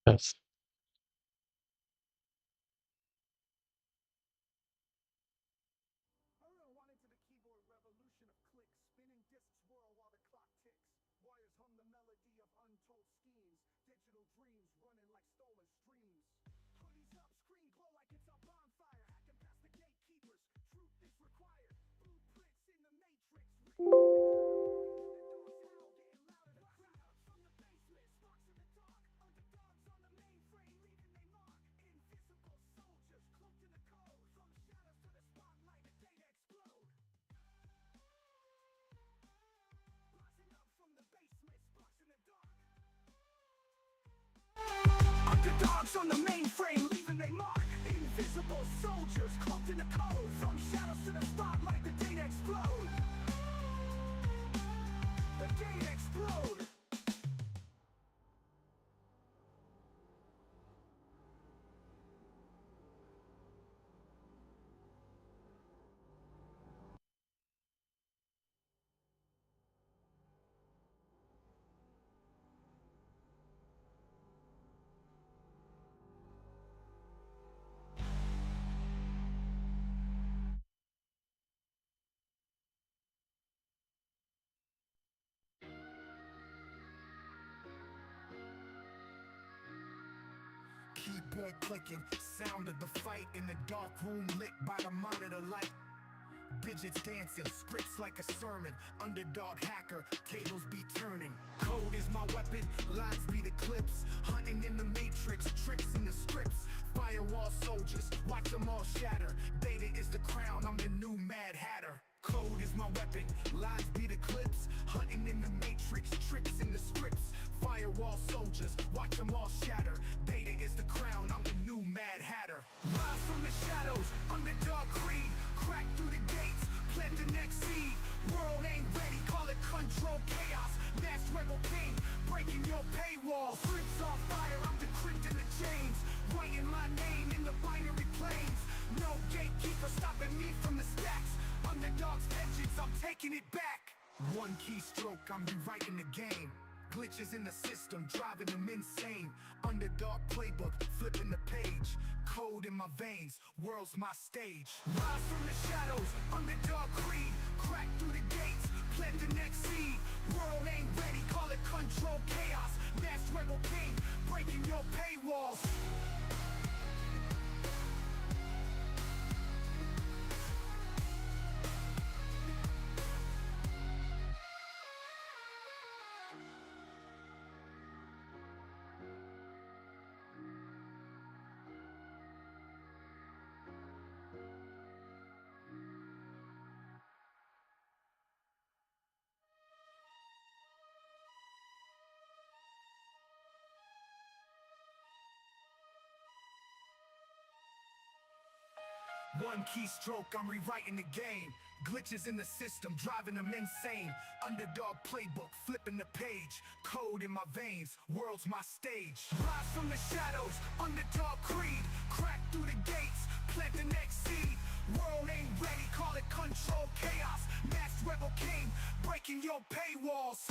Yes. Underdogs on the mainframe, leaving they mark. Invisible soldiers cloaked in the code. From shadows to the spotlight, the data explode. The data explode. Keyboard clicking, sound of the fight in the dark room lit by the monitor light. Digits dancing, scripts like a sermon. Underdog hacker, tables be turning. Code is my weapon, lies be the clips. Hunting in the matrix, tricks in the scripts. Firewall soldiers, watch them all shatter. Data is the crown, I'm the new Mad Hatter. Code is my weapon, lies be the clips. Hunting in the matrix, tricks in the scripts. Firewall soldiers, watch them all shatter. Data is the crown, I'm the new Mad Hatter. Rise from the shadows, underdog creed. Crack through the gates, plant the next seed. World ain't ready, call it control chaos. Mass rebel king, breaking your paywall. Scripts on fire, I'm decrypting the chains. Writing my name in the binary planes. No gatekeeper stopping me from the stacks. Underdog's vengeance, I'm taking it back. One keystroke, I'm rewriting the game. Glitches in the system, driving them insane. Underdog playbook, flipping the page. Code in my veins, world's my stage. Rise from the shadows, underdog creed. Crack through the gates, plant the next seed. World ain't ready, call it control chaos. Mass rebel king, breaking your paywalls. One keystroke, I'm rewriting the game. Glitches in the system, driving them insane. Underdog playbook, flipping the page. Code in my veins, world's my stage. Rise from the shadows, underdog creed. Crack through the gates, plant the next seed. World ain't ready, call it control chaos. Masked rebel king, breaking your paywalls.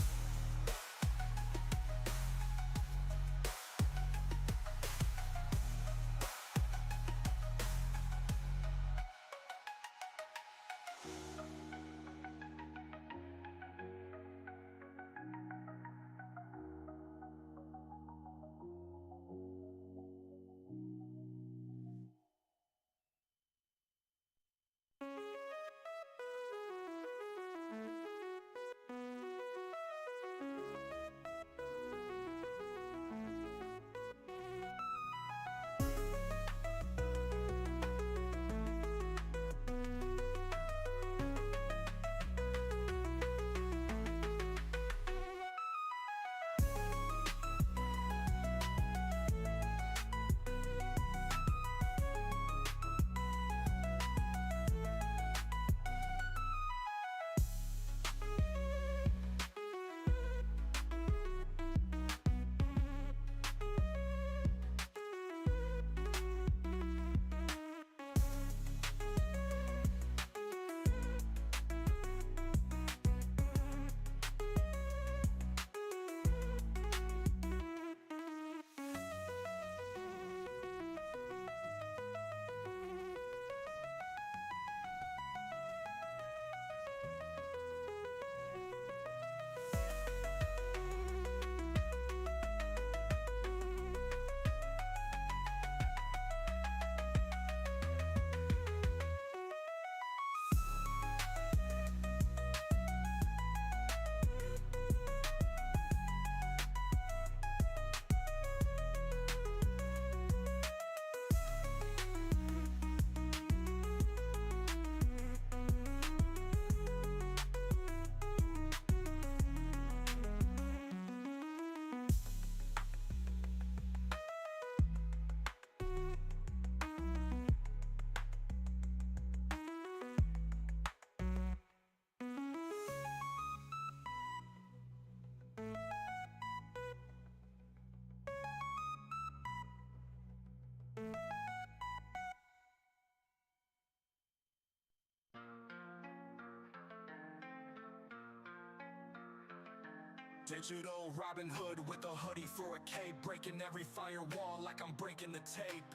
Digital Robin Hood with a hoodie for a cape, breaking every firewall like I'm breaking the tape.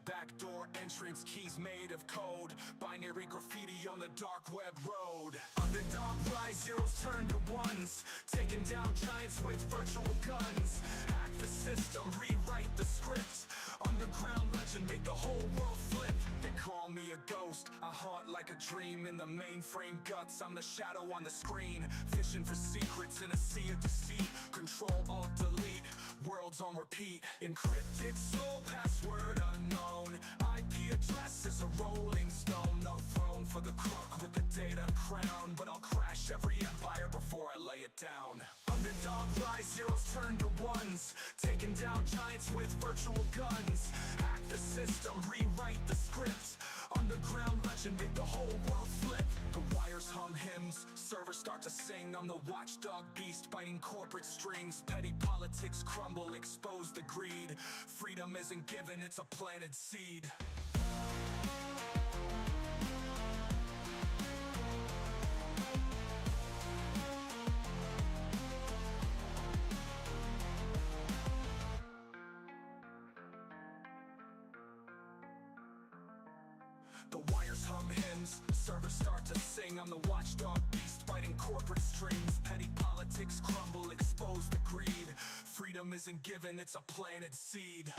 Backdoor entrance, keys made of code, binary graffiti on the dark web road. Underdog rise, zeros turn to ones, taking down giants with virtual guns. Hack the system, rewrite the script, underground legend, make the whole world flip. They call me a ghost, I haunt like a dream in the mainframe guts. I'm the shadow on the screen, fishing for secrets in a sea of deceit. Control, alt, delete, worlds on repeat. Encrypted soul, password unknown. IP address is a rolling stone. No throne for the crook with the data crown, but I'll crash every empire before I lay it down. Underdog rise, zeros turn to ones, taking down giants with virtual guns. Hack the system, rewrite the script, underground legend, make the whole world flip. The wires hum hymns, servers start to sing. I'm the watchdog beast biting corporate strings. Petty politics crumble, expose the greed. Freedom isn't given, it's a planted seed. The wires hum hymns, servers start to sing. I'm the watchdog beast biting corporate strings. Petty politics crumble, expose the greed. Freedom isn't given, it's a planted seed.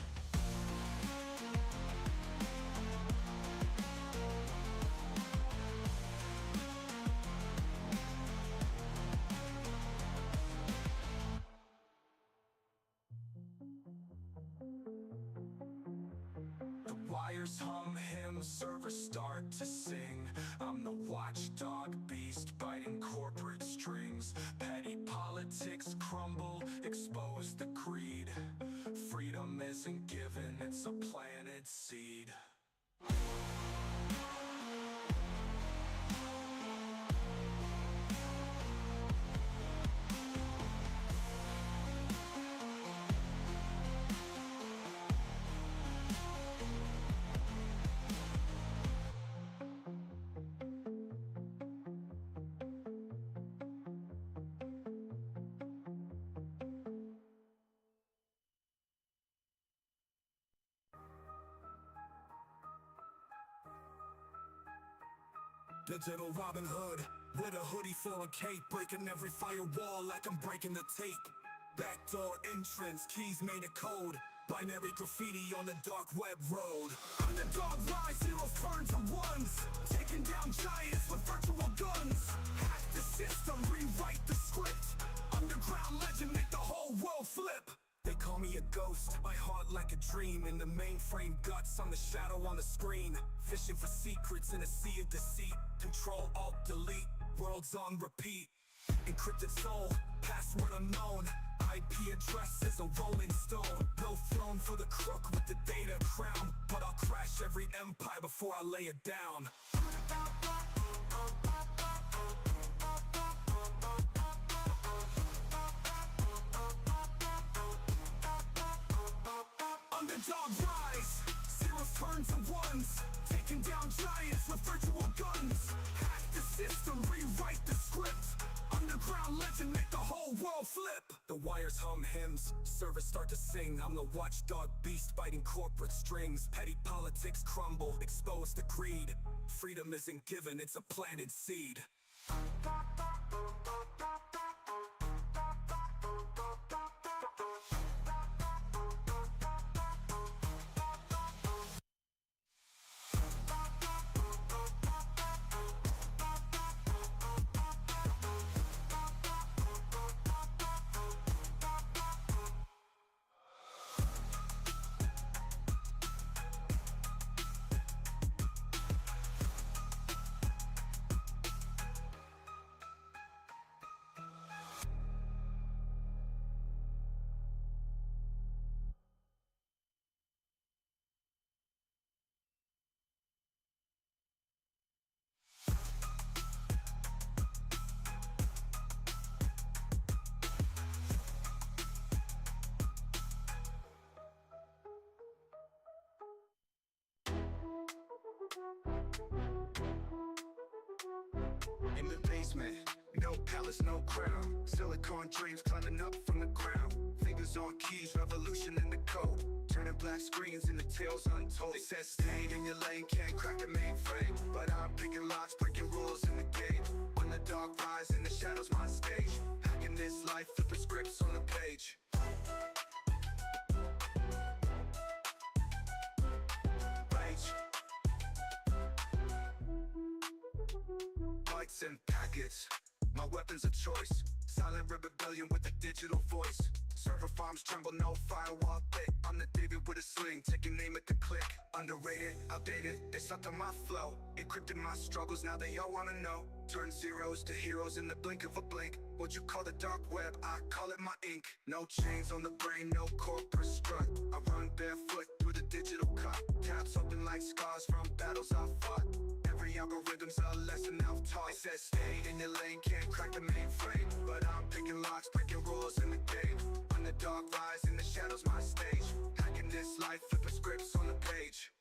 Wires hum hymns, servers start to sing. I'm the watchdog beast biting corporate strings. Petty politics crumble, expose the greed. Freedom isn't given, it's a planted seed. Digital Robin Hood with a hoodie for a cape, breaking every firewall like I'm breaking the tape. Backdoor entrance, keys made of code, binary graffiti on the dark web road. Underdog rise, zeros turn to ones, taking down giants with virtual guns. Hack the system, rewrite the script, underground legend, make the whole world flip. They call me a ghost, my heart like a dream. In the mainframe guts, I'm the shadow on the screen. Fishing for secrets in a sea of deceit. Control, alt, delete, worlds on repeat. Encrypted soul, password unknown. IP address is a rolling stone. No throne for the crook with the data crown, but I'll crash every empire before I lay it down. Underdog rise, zeros turn to ones, taking down giants with virtual guns. Hack the system, rewrite the script, underground legend, make the whole world flip. The wires hum hymns, servers start to sing. I'm the watchdog beast biting corporate strings. Petty politics crumble, expose the greed. Freedom isn't given, it's a planted seed. No palace, no crown. Silicon dreams climbing up from the ground. Fingers on keys, revolution in the code. Turning black screens into tales untold. They said stay in your lane, can't crack the mainframe. But I'm picking locks, breaking rules in the game. When the dark rise in the shadows, my stage. Hacking this life, flipping scripts on the page. Bytes and packets, my weapons of choice. Silent rebellion with a digital voice. Server farms tremble, no firewall thick. I'm the David with a sling, taking aim at the click. Underrated, outdated, they sucked on my flow. Encrypted my struggles, now they all wanna know. Turn zeros to heroes in the blink of a blink. What you call the dark web, I call it my ink. No chains on the brain, no corporate strut. I run barefoot through the digital cut. Tabs open like scars from battles I fought. Every algorithm's a lesson I've taught. It says stay in your lane, can't crack the mainframe. But I'm picking locks, breaking rules in the game. When the dark rise in the shadows, my stage. Hacking this life, flipping scripts on the page.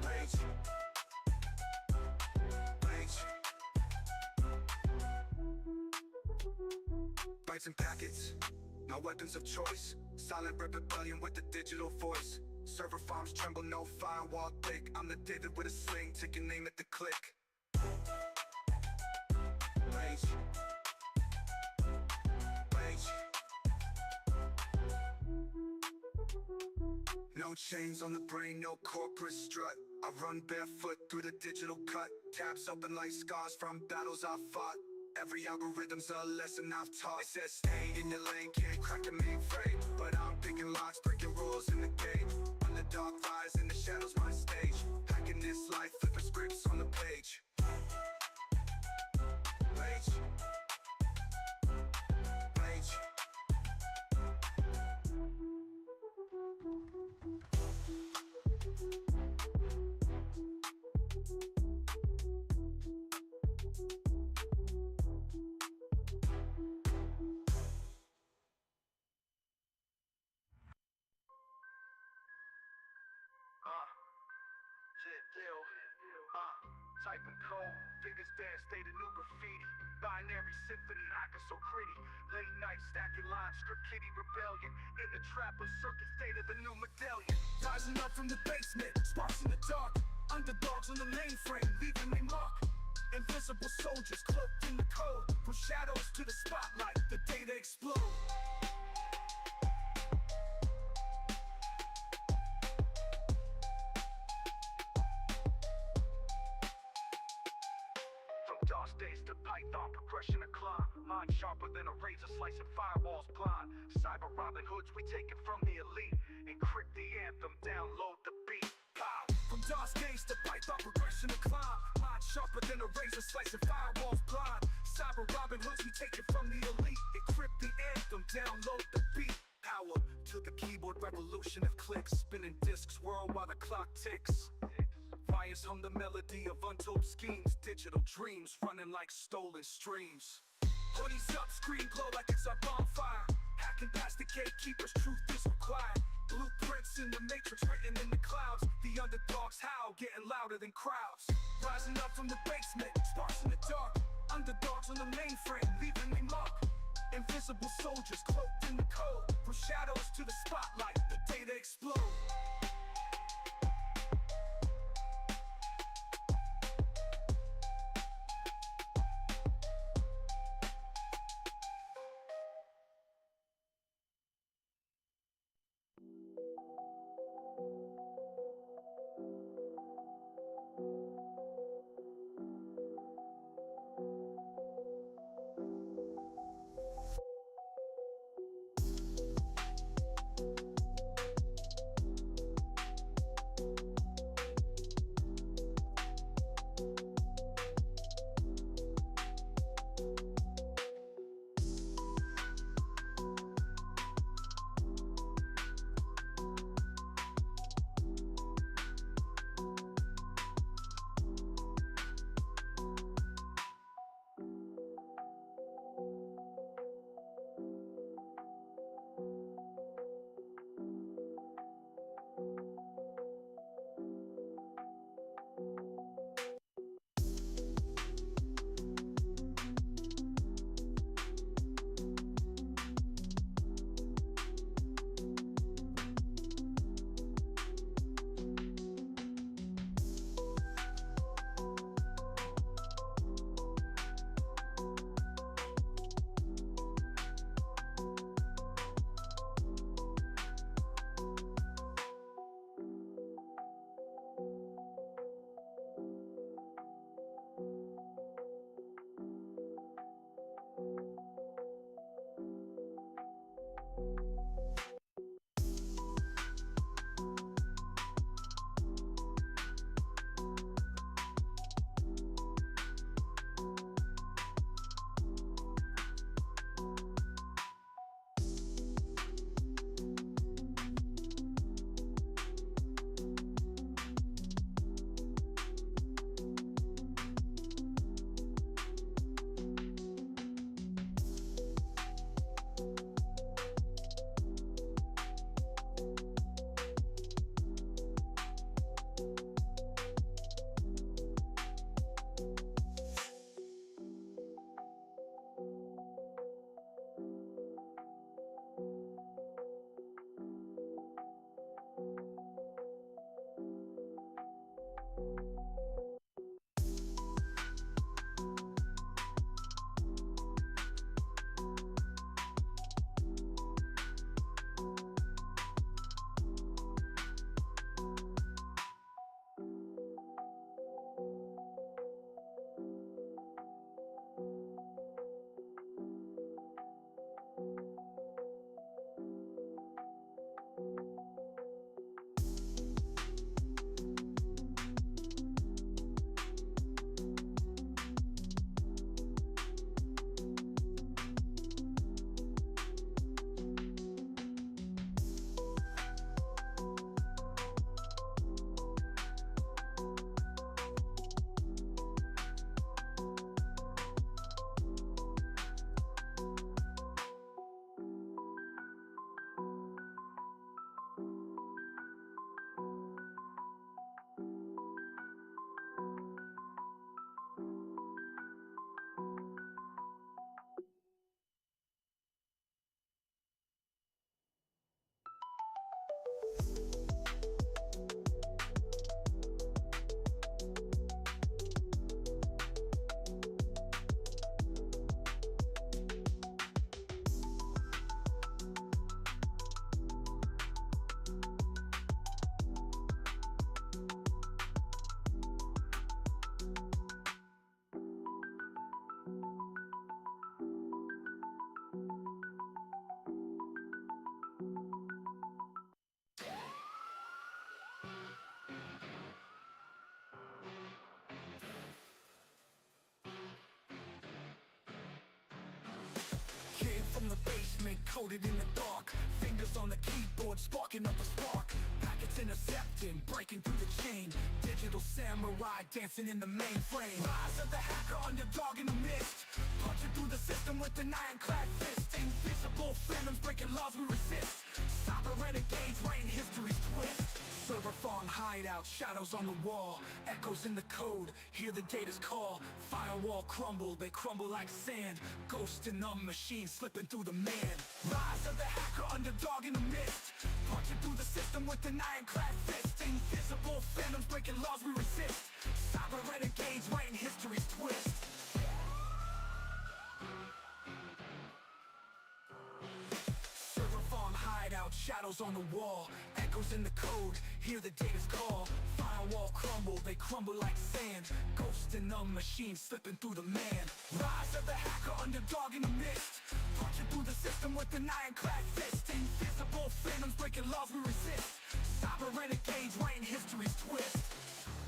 Page. Bytes and packets, my weapons of choice. Silent rebellion with a digital voice. Server farms tremble, no firewall thick. I'm the David with a sling, taking aim at the click. Page. No chains on the brain, no corporate strut. I run barefoot through the digital cut. Tabs open like scars from battles I fought. Every algorithm's a lesson I've taught. It says stay in your lane, can't crack the mainframe. But I'm picking locks, breaking rules in the game. When the dark rise in the shadows, my stage. Hacking this life, flipping scripts on the page. Page. Typing code, fingers dance, stay the new graffiti. Binary symphony, hacker so pretty. Late night stacking lines, strip kitty rebellion. In the trapper circuit, state of the new medallion. Rising up from the basement, sparks in the dark. Underdogs on the mainframe, leaving they mark. Invisible soldiers cloaked in the code. From shadows to the spotlight, the data explode. Days to Python, progression to climb. Mind sharper than a razor, slicing firewalls blind. Cyber Robin Hoods, we take it from the elite. Encrypt the anthem, download the beat. Pow! From DOS days to Python, progression to climb. Mind sharper than a razor, slicing firewalls blind. Cyber Robin Hoods, we take it from the elite. Encrypt the anthem, download the beat. Power to the keyboard, revolution of clicks. Spinning discs, whirl while the clock ticks. Fires hum the melody of untold schemes. Digital dreams running like stolen streams. Hoodies up, screen glow like it's a bonfire. Hacking past the gatekeepers, truth is required. Blueprints in the matrix written in the clouds. The underdogs howl, getting louder than crowds. Rising up from the basement, sparks in the dark. Underdogs on the mainframe, leaving they mark. Invisible soldiers cloaked in the code. From shadows to the spotlight, the data explode. Coded in the dark, fingers on the keyboard, sparking up a spark. Packets intercepting, breaking through the chain. Digital samurai dancing in the mainframe. Rise of the hacker, underdog in the mist. Punching through the system with an ironclad fist. Invisible phantoms breaking laws we resist. Cyber renegades writing history's twist. Server farm hideout, shadows on the wall. Echoes in the code, hear the data's call. Firewall crumble, they crumble like sand. Ghost in the machine, slipping through the man. Rise of the hacker, underdog in the mist. Punching through the system with an ironclad fist. Invisible phantoms breaking laws we resist. Cyber renegades writing history's twist. Server farm hideout, shadows on the wall. Echoes in the code, hear the data's call. Firewall crumble, they crumble like sand. Ghost in the machine, slipping through the man. Rise of the hacker, underdog in the mist. Punching through the system with an ironclad fist. Invisible phantoms breaking laws we resist. Cyber renegades writing history's twist.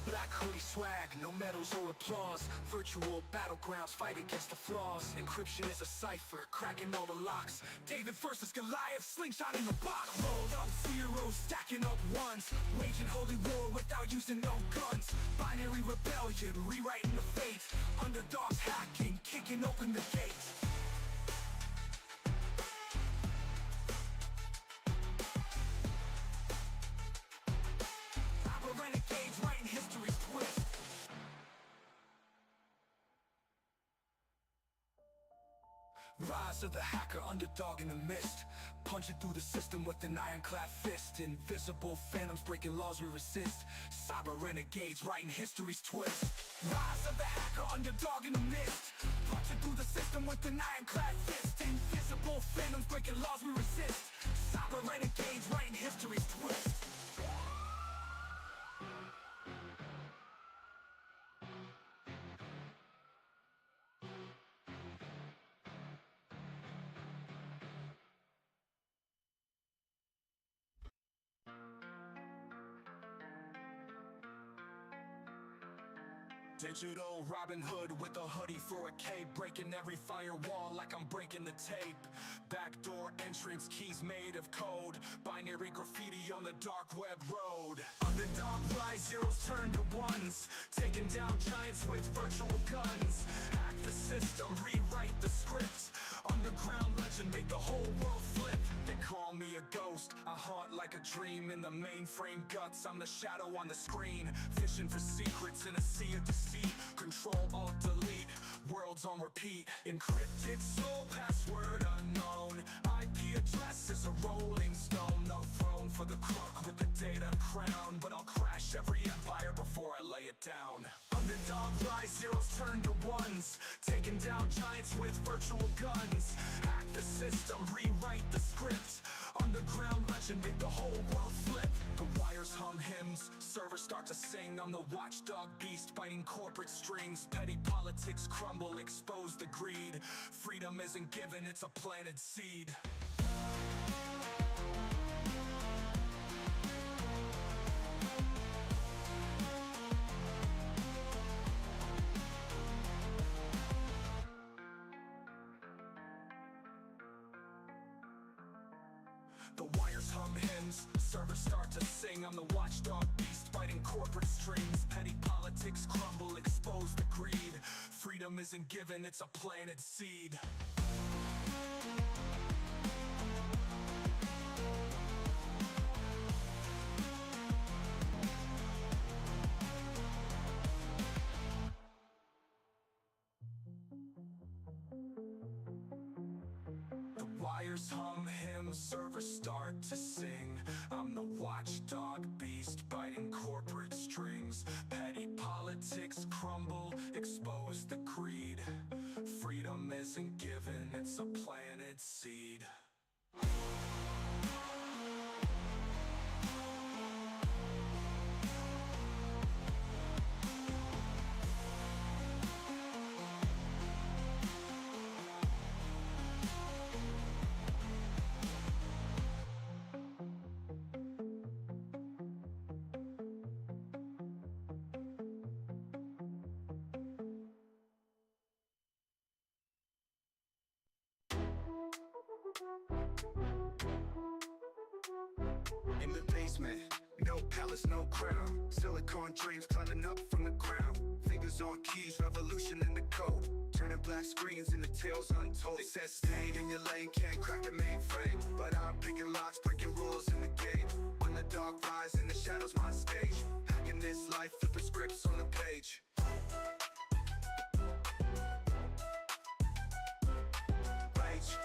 Black hoodie swag, no medals or applause. Virtual battlegrounds, fight against the flaws. Encryption is a cipher, cracking all the locks. David versus Goliath, slingshot in the box. Rolled up zeros, stacking up ones. Waging holy war without using no guns. Binary rebellion, rewriting the fate. Underdogs hacking, kicking open the gate. Renegades writing history's twist. Rise of the hacker, underdog in the mist. Punching through the system with an ironclad fist. Invisible phantoms breaking laws we resist. Cyber renegades writing history's twist. Rise of the hacker, underdog in the mist. Punching through the system with an ironclad fist. Invisible phantoms breaking laws we resist. Cyber renegades writing history's twist. Digital Robin Hood with a hoodie for a cape. Breaking every firewall like I'm breaking the tape. Backdoor entrance, keys made of code. Binary graffiti on the dark web road. Underdog rise, zeros turn to ones. Taking down giants with virtual guns. Hack the system, rewrite the script. Underground legend, make the whole world flip. They call me a ghost, I haunt like a dream. In the mainframe guts, I'm the shadow on the screen. Fishing for secrets in a sea of deceit. Control, alt, delete, worlds on repeat. Encrypted soul, password unknown. IP address is a rolling stone. No throne for the crook with the data crown. But I'll crash every empire before I lay it down. Underdog rise, zeros turn to ones. Taking down giants with virtual guns. Hack the system, rewrite the script. Underground legend, make the whole world flip. The wires hum hymns, servers start to sing. I'm the watchdog beast, biting corporate strings. Petty politics crumble, expose the greed. Freedom isn't given, it's a planted seed. The wires hum hymns, servers start to sing. I'm the watchdog beast, biting corporate strings. Petty politics crumble, expose the greed. Freedom isn't given, it's a planted seed. Wires hum hymns, servers start to sing. I'm the watchdog beast, biting corporate strings. Petty politics crumble, expose the greed. Freedom isn't given, it's a planted seed. basement. No palace, no crown. Silicon dreams climbing up from the ground. Fingers on keys, revolution in the code. Turning black screens into tales untold. They said stay in your lane, can't crack the mainframe. But I'm picking locks, breaking rules in the game. When the dark rise in the shadows, my stage. Hacking this life, flipping scripts on the page. Rage.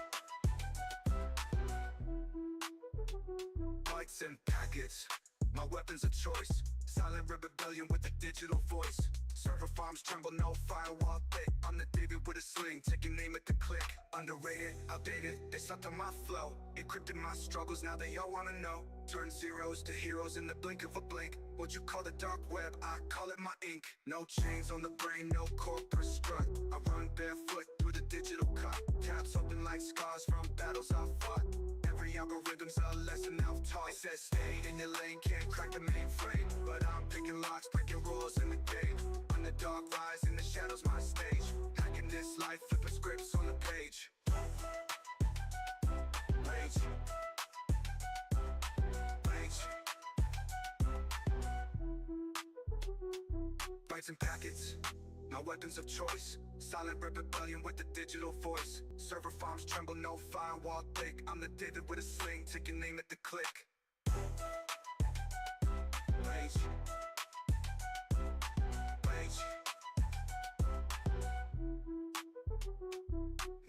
Bytes and packets, my weapons of choice. Silent rebellion with a digital voice. Server farms tremble, no firewall thick. I'm the David with a sling, taking aim at the click. Underrated, outdated, they sucked on my flow. Encrypted my struggles, now they all wanna know. Turn zeros to heroes in the blink of a blink. What you call the dark web, I call it my ink. No chains on the brain, no corporate strut. I run barefoot through the digital cut. Tabs open like scars from battles I fought. Every algorithm's a lesson I've taught. They said stay in your lane, can't crack the mainframe. But I'm picking locks, breaking rules in the game. Underdog rise in the shadows, my stage. Hacking this life, flipping scripts on the page. Rage. Rage. Bytes and packets, my weapons of choice. Silent rebellion with a digital voice. Server farms tremble, no firewall thick. I'm the David with a sling, taking aim at the click. Rage. Rage.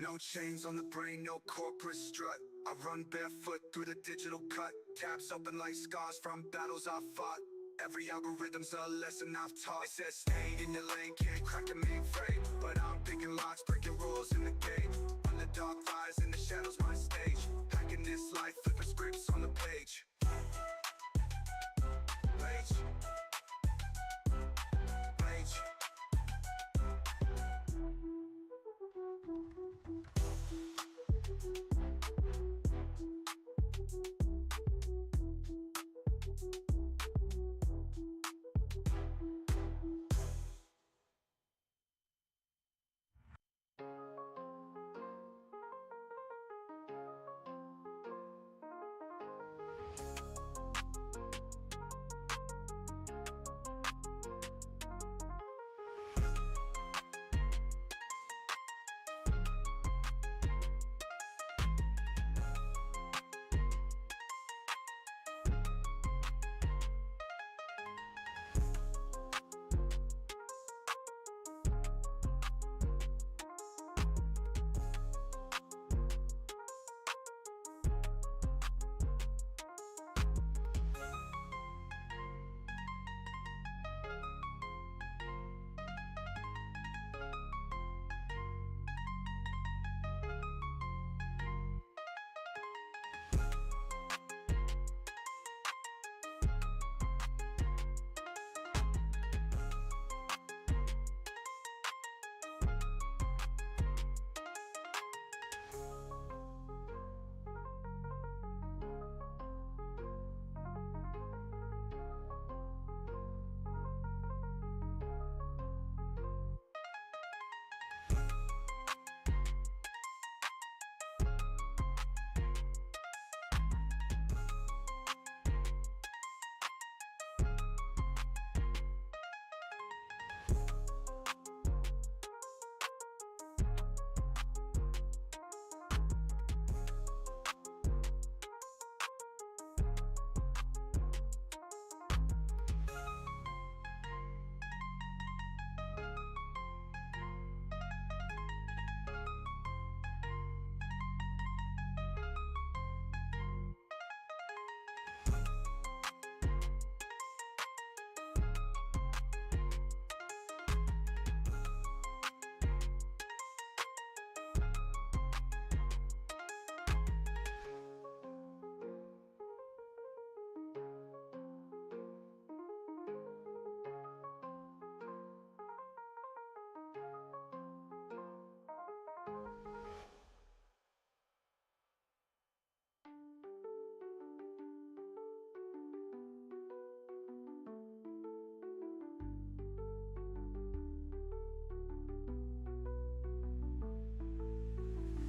No chains on the brain, no corporate strut. I run barefoot through the digital cut. Tabs open like scars from battles I fought. Every algorithm's a lesson I've taught. It says stay in your lane, can't crack the mainframe. But I'm picking locks, breaking rules in the game. Underdog rise in the shadows, my stage. Hacking this life, flipping scripts on the page. Rage. Rage.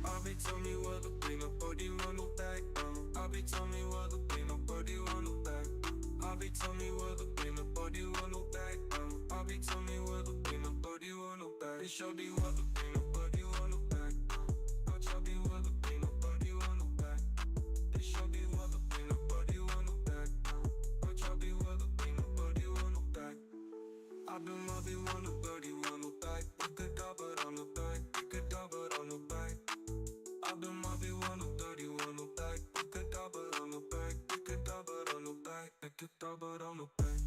Abi tell me what the thing, nobody want no back down. Abi tell me what the thing, nobody want no back Abi tell me where the peanut butter will look back. Abi tell me where the peanut butter will look back. It shall be where the peanut butter will look back. It shall be where the peanut butter will look back. It shall be where the peanut butter will look back. It shall be where the peanut butter will look back. I've been loving one of birdie one look back. You could dub it on the back. You could dub it on the back. I've been loving one of dirty one look back. You could dub it on the back. You could dub it on the back. You could dub it on the back.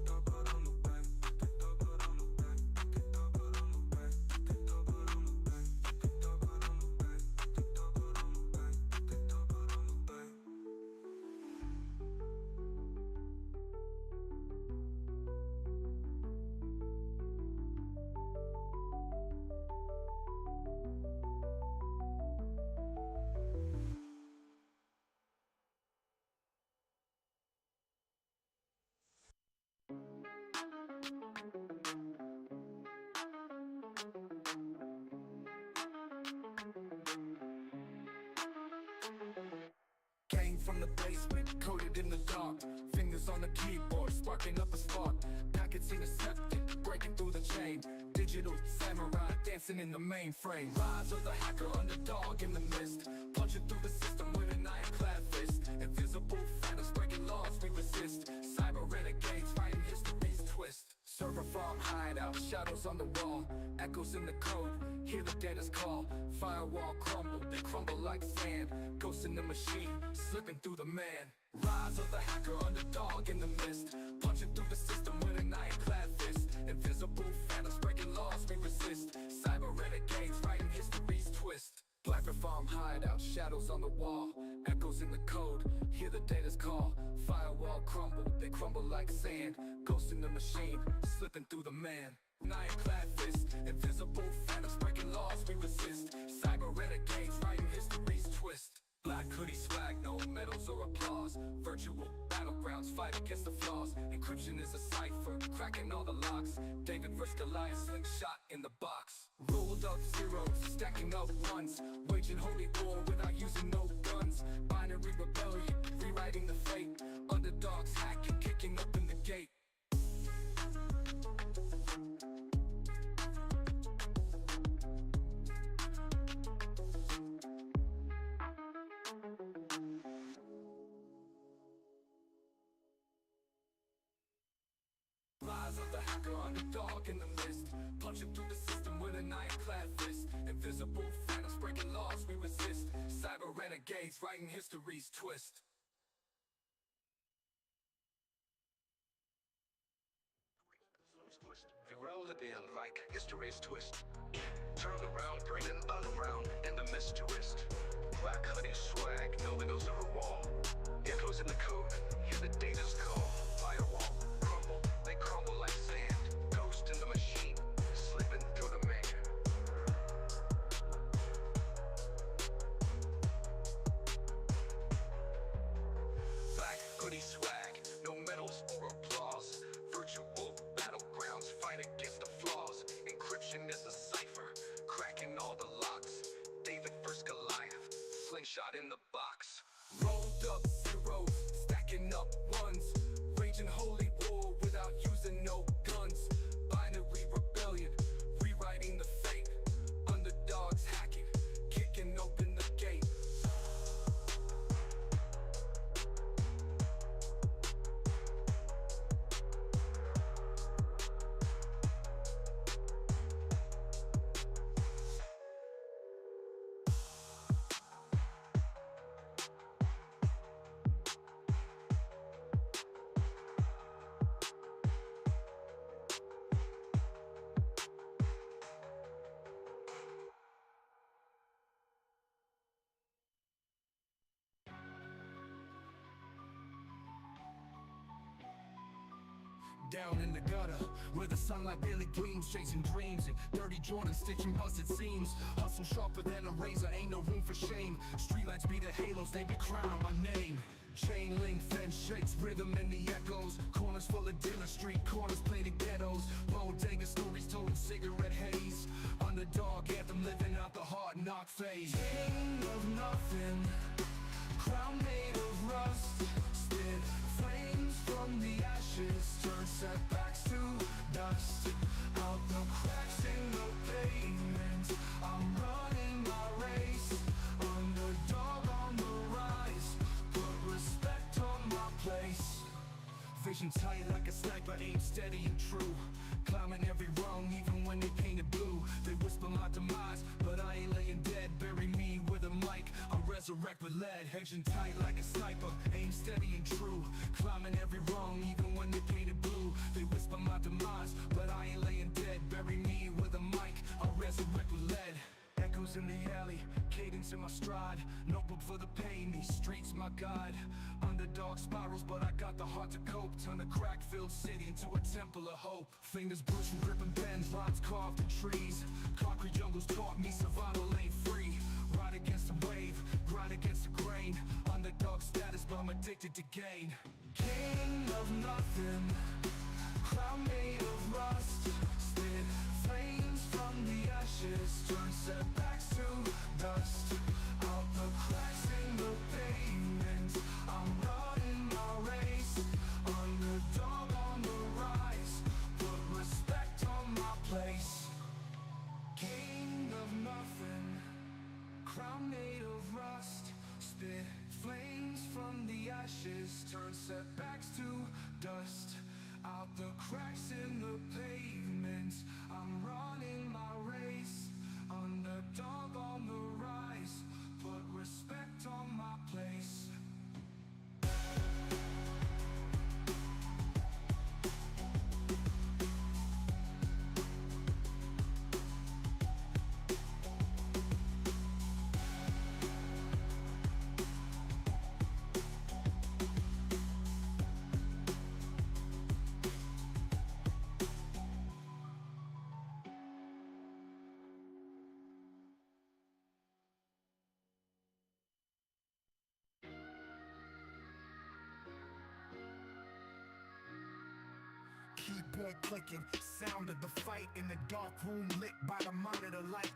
Dub it on the back. You could dub it on the back. You could dub it on the back. You could dub it on the back. You could dub it on the back. You could dub it on the back. You could dub it on the back. Came from the basement, coated in the dark. Fingers on the keyboard, sparking up a spark. Packets intercepted, breaking through the chain. Digital samurai dancing in the mainframe. Rise of the hacker, underdog in the mist. Punching through the system with an ironclad fist. Invisible phantoms breaking laws, we resist. Cyber renegades fighting history's twist. Server farm hideout, shadows on the wall. Echoes in the code, hear the data's call. Firewall crumble, they crumble like sand. Ghosts in the machine, slipping through the man. Rise of the hacker, underdog in the mist. Punching through the system with an ironclad fist. Invisible phantoms breaking laws, we resist. Cyber renegades fighting history's twist. Black farm hideout, shadows on the wall. Echoes in the code, hear the data's call. Firewall crumble, they crumble like sand. Ghosts in the machine, slipping through the man. Ironclad fist, invisible phantoms breaking laws, we resist. Cyber renegades writing history's twist. Black hoodie swag, no medals or applause. Virtual battlegrounds, fight against the flaws. Encryption is a cipher, cracking all the locks. David vs. Goliath, slingshot in the box. Rolled up zeros, stacking up ones. Waging holy war without using no guns. Binary rebellion, rewriting the fate. Underdogs hacking, kicking open the gate. Rise of the hacker, underdog in the mist. Punching through the system with an ironclad fist. Invisible phantoms breaking laws, we resist. Cyber renegades writing history's twist. We roll it in like history's twist. Turn around, bring it around, and the mist twist. Black hoodie swag, no windows or a wall. Echoes in the code, hear the data's call. Firewall, crumble, they crumble like sand. Ghost in the machine, slipping through the man. Black hoodie swag, no medals or applause. Virtual battlegrounds, fight against the flaws. Encryption is a cipher, cracking all the locks. David vs. Goliath, slingshot in the box. Rolled up zeros, stacking up ones. Raging holy war without using no guns. Binary rebellion, rewriting the fate. Underdogs hacking, kicking open the gate. Down in the gutter, where the sunlight barely gleams. Chasing dreams and dirty Jordan stitching busted seams. Hustle sharper than a razor, ain't no room for shame. Streetlights be the halos, they be crowned my name. Chain link fence shakes, rhythm in the echoes. Corners full of dealer, street corners plated ghettos. Bodega stories told in cigarette haze. Underdog anthem living out the hard knock phase. King of nothing, crown made of rust. Spit flames from the ashes, turn setbacks to dust. Out the cracks in the pavement, I'm running my race. Underdog on the rise, put respect on my place. Vision tight like a sniper, aim steady and true. Climbing every rung, even when they painted blue. They whisper my demise, but I ain't laying dead. Bury me with a mic, I'll resurrect with lead. Hedging tight like a sniper, aim steady and true. Climbing every rung, even when they painted blue. They whisper my demise, but I ain't laying dead. Bury me with a mic, I'll resurrect with lead. Echoes in the alley, cadence in my stride. Notebook for the pain, these streets my guide. Underdog spirals, but I got the heart to cope. Turn the crack-filled city into a temple of hope. Fingers bruised from gripping pens, lines carved in trees. Concrete jungles taught me survival ain't free. Ride against the wave, grind against the grain. Underdog status, but I'm addicted to gain. King of nothing, crown made of rust. Spit flames from the ashes, turn setbacks to dust. Out the cracks in the pavement, I'm running my race. Underdog on the rise, put respect on my place. King of nothing, crown made of rust. Spit flames from the ashes, turn setbacks to dust. Out the cracks in the pavement, I'm running my race. Underdog on the rise, put respect on my place. Keyboard clicking, sound of the fight in the dark room lit by the monitor light.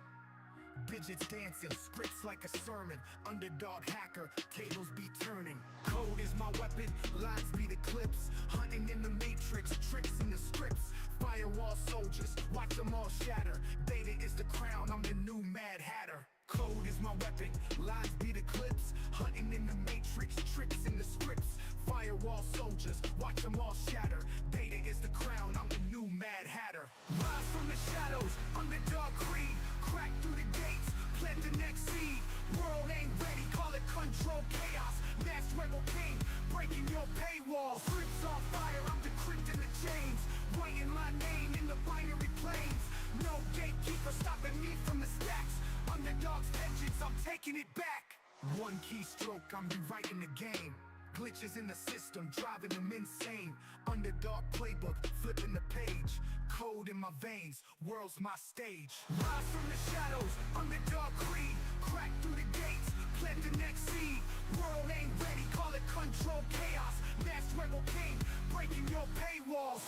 Digits dancing, scripts like a sermon. Underdog hacker, cables be turning. Code is my weapon, lines be the clips. Hunting in the matrix, tricks in the scripts. Firewall soldiers, watch them all shatter. Data is the crown, I'm the new Mad Hatter. Code is my weapon, lies be the clips. Hunting in the matrix, tricks in the scripts. Firewall soldiers, watch them all shatter. Data is the crown, I'm the new Mad Hatter. Rise from the shadows, underdog creed. Crack through the gates, plant the next seed. World ain't ready, call it control chaos. Mass rebel king, breaking your paywall. Scripts on fire, I'm decrypting the chains. Writing my name in the binary planes. No gatekeeper stopping me from the stacks. Underdog's vengeance, I'm taking it back. One keystroke, I'm rewriting the game. Glitches in the system, driving them insane. Underdog playbook, flipping the page. Code in my veins, world's my stage. Rise from the shadows, underdog creed. Crack through the gates, plant the next seed. World ain't ready, call it control chaos. Mass rebel king, breaking your paywalls.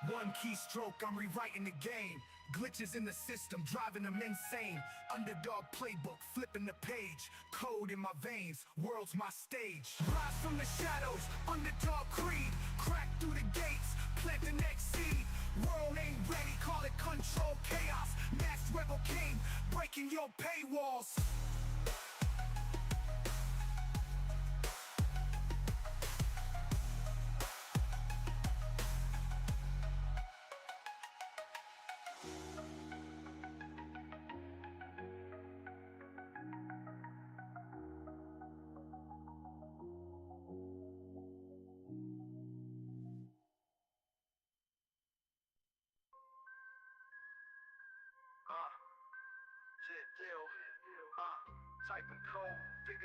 One keystroke, I'm rewriting the game. Glitches in the system, driving them insane. Underdog playbook, flipping the page. Code in my veins, world's my stage. Rise from the shadows, underdog creed. Crack through the gates, plant the next seed. World ain't ready, call it control chaos. Masked rebel king, breaking your paywalls. Shit, chill.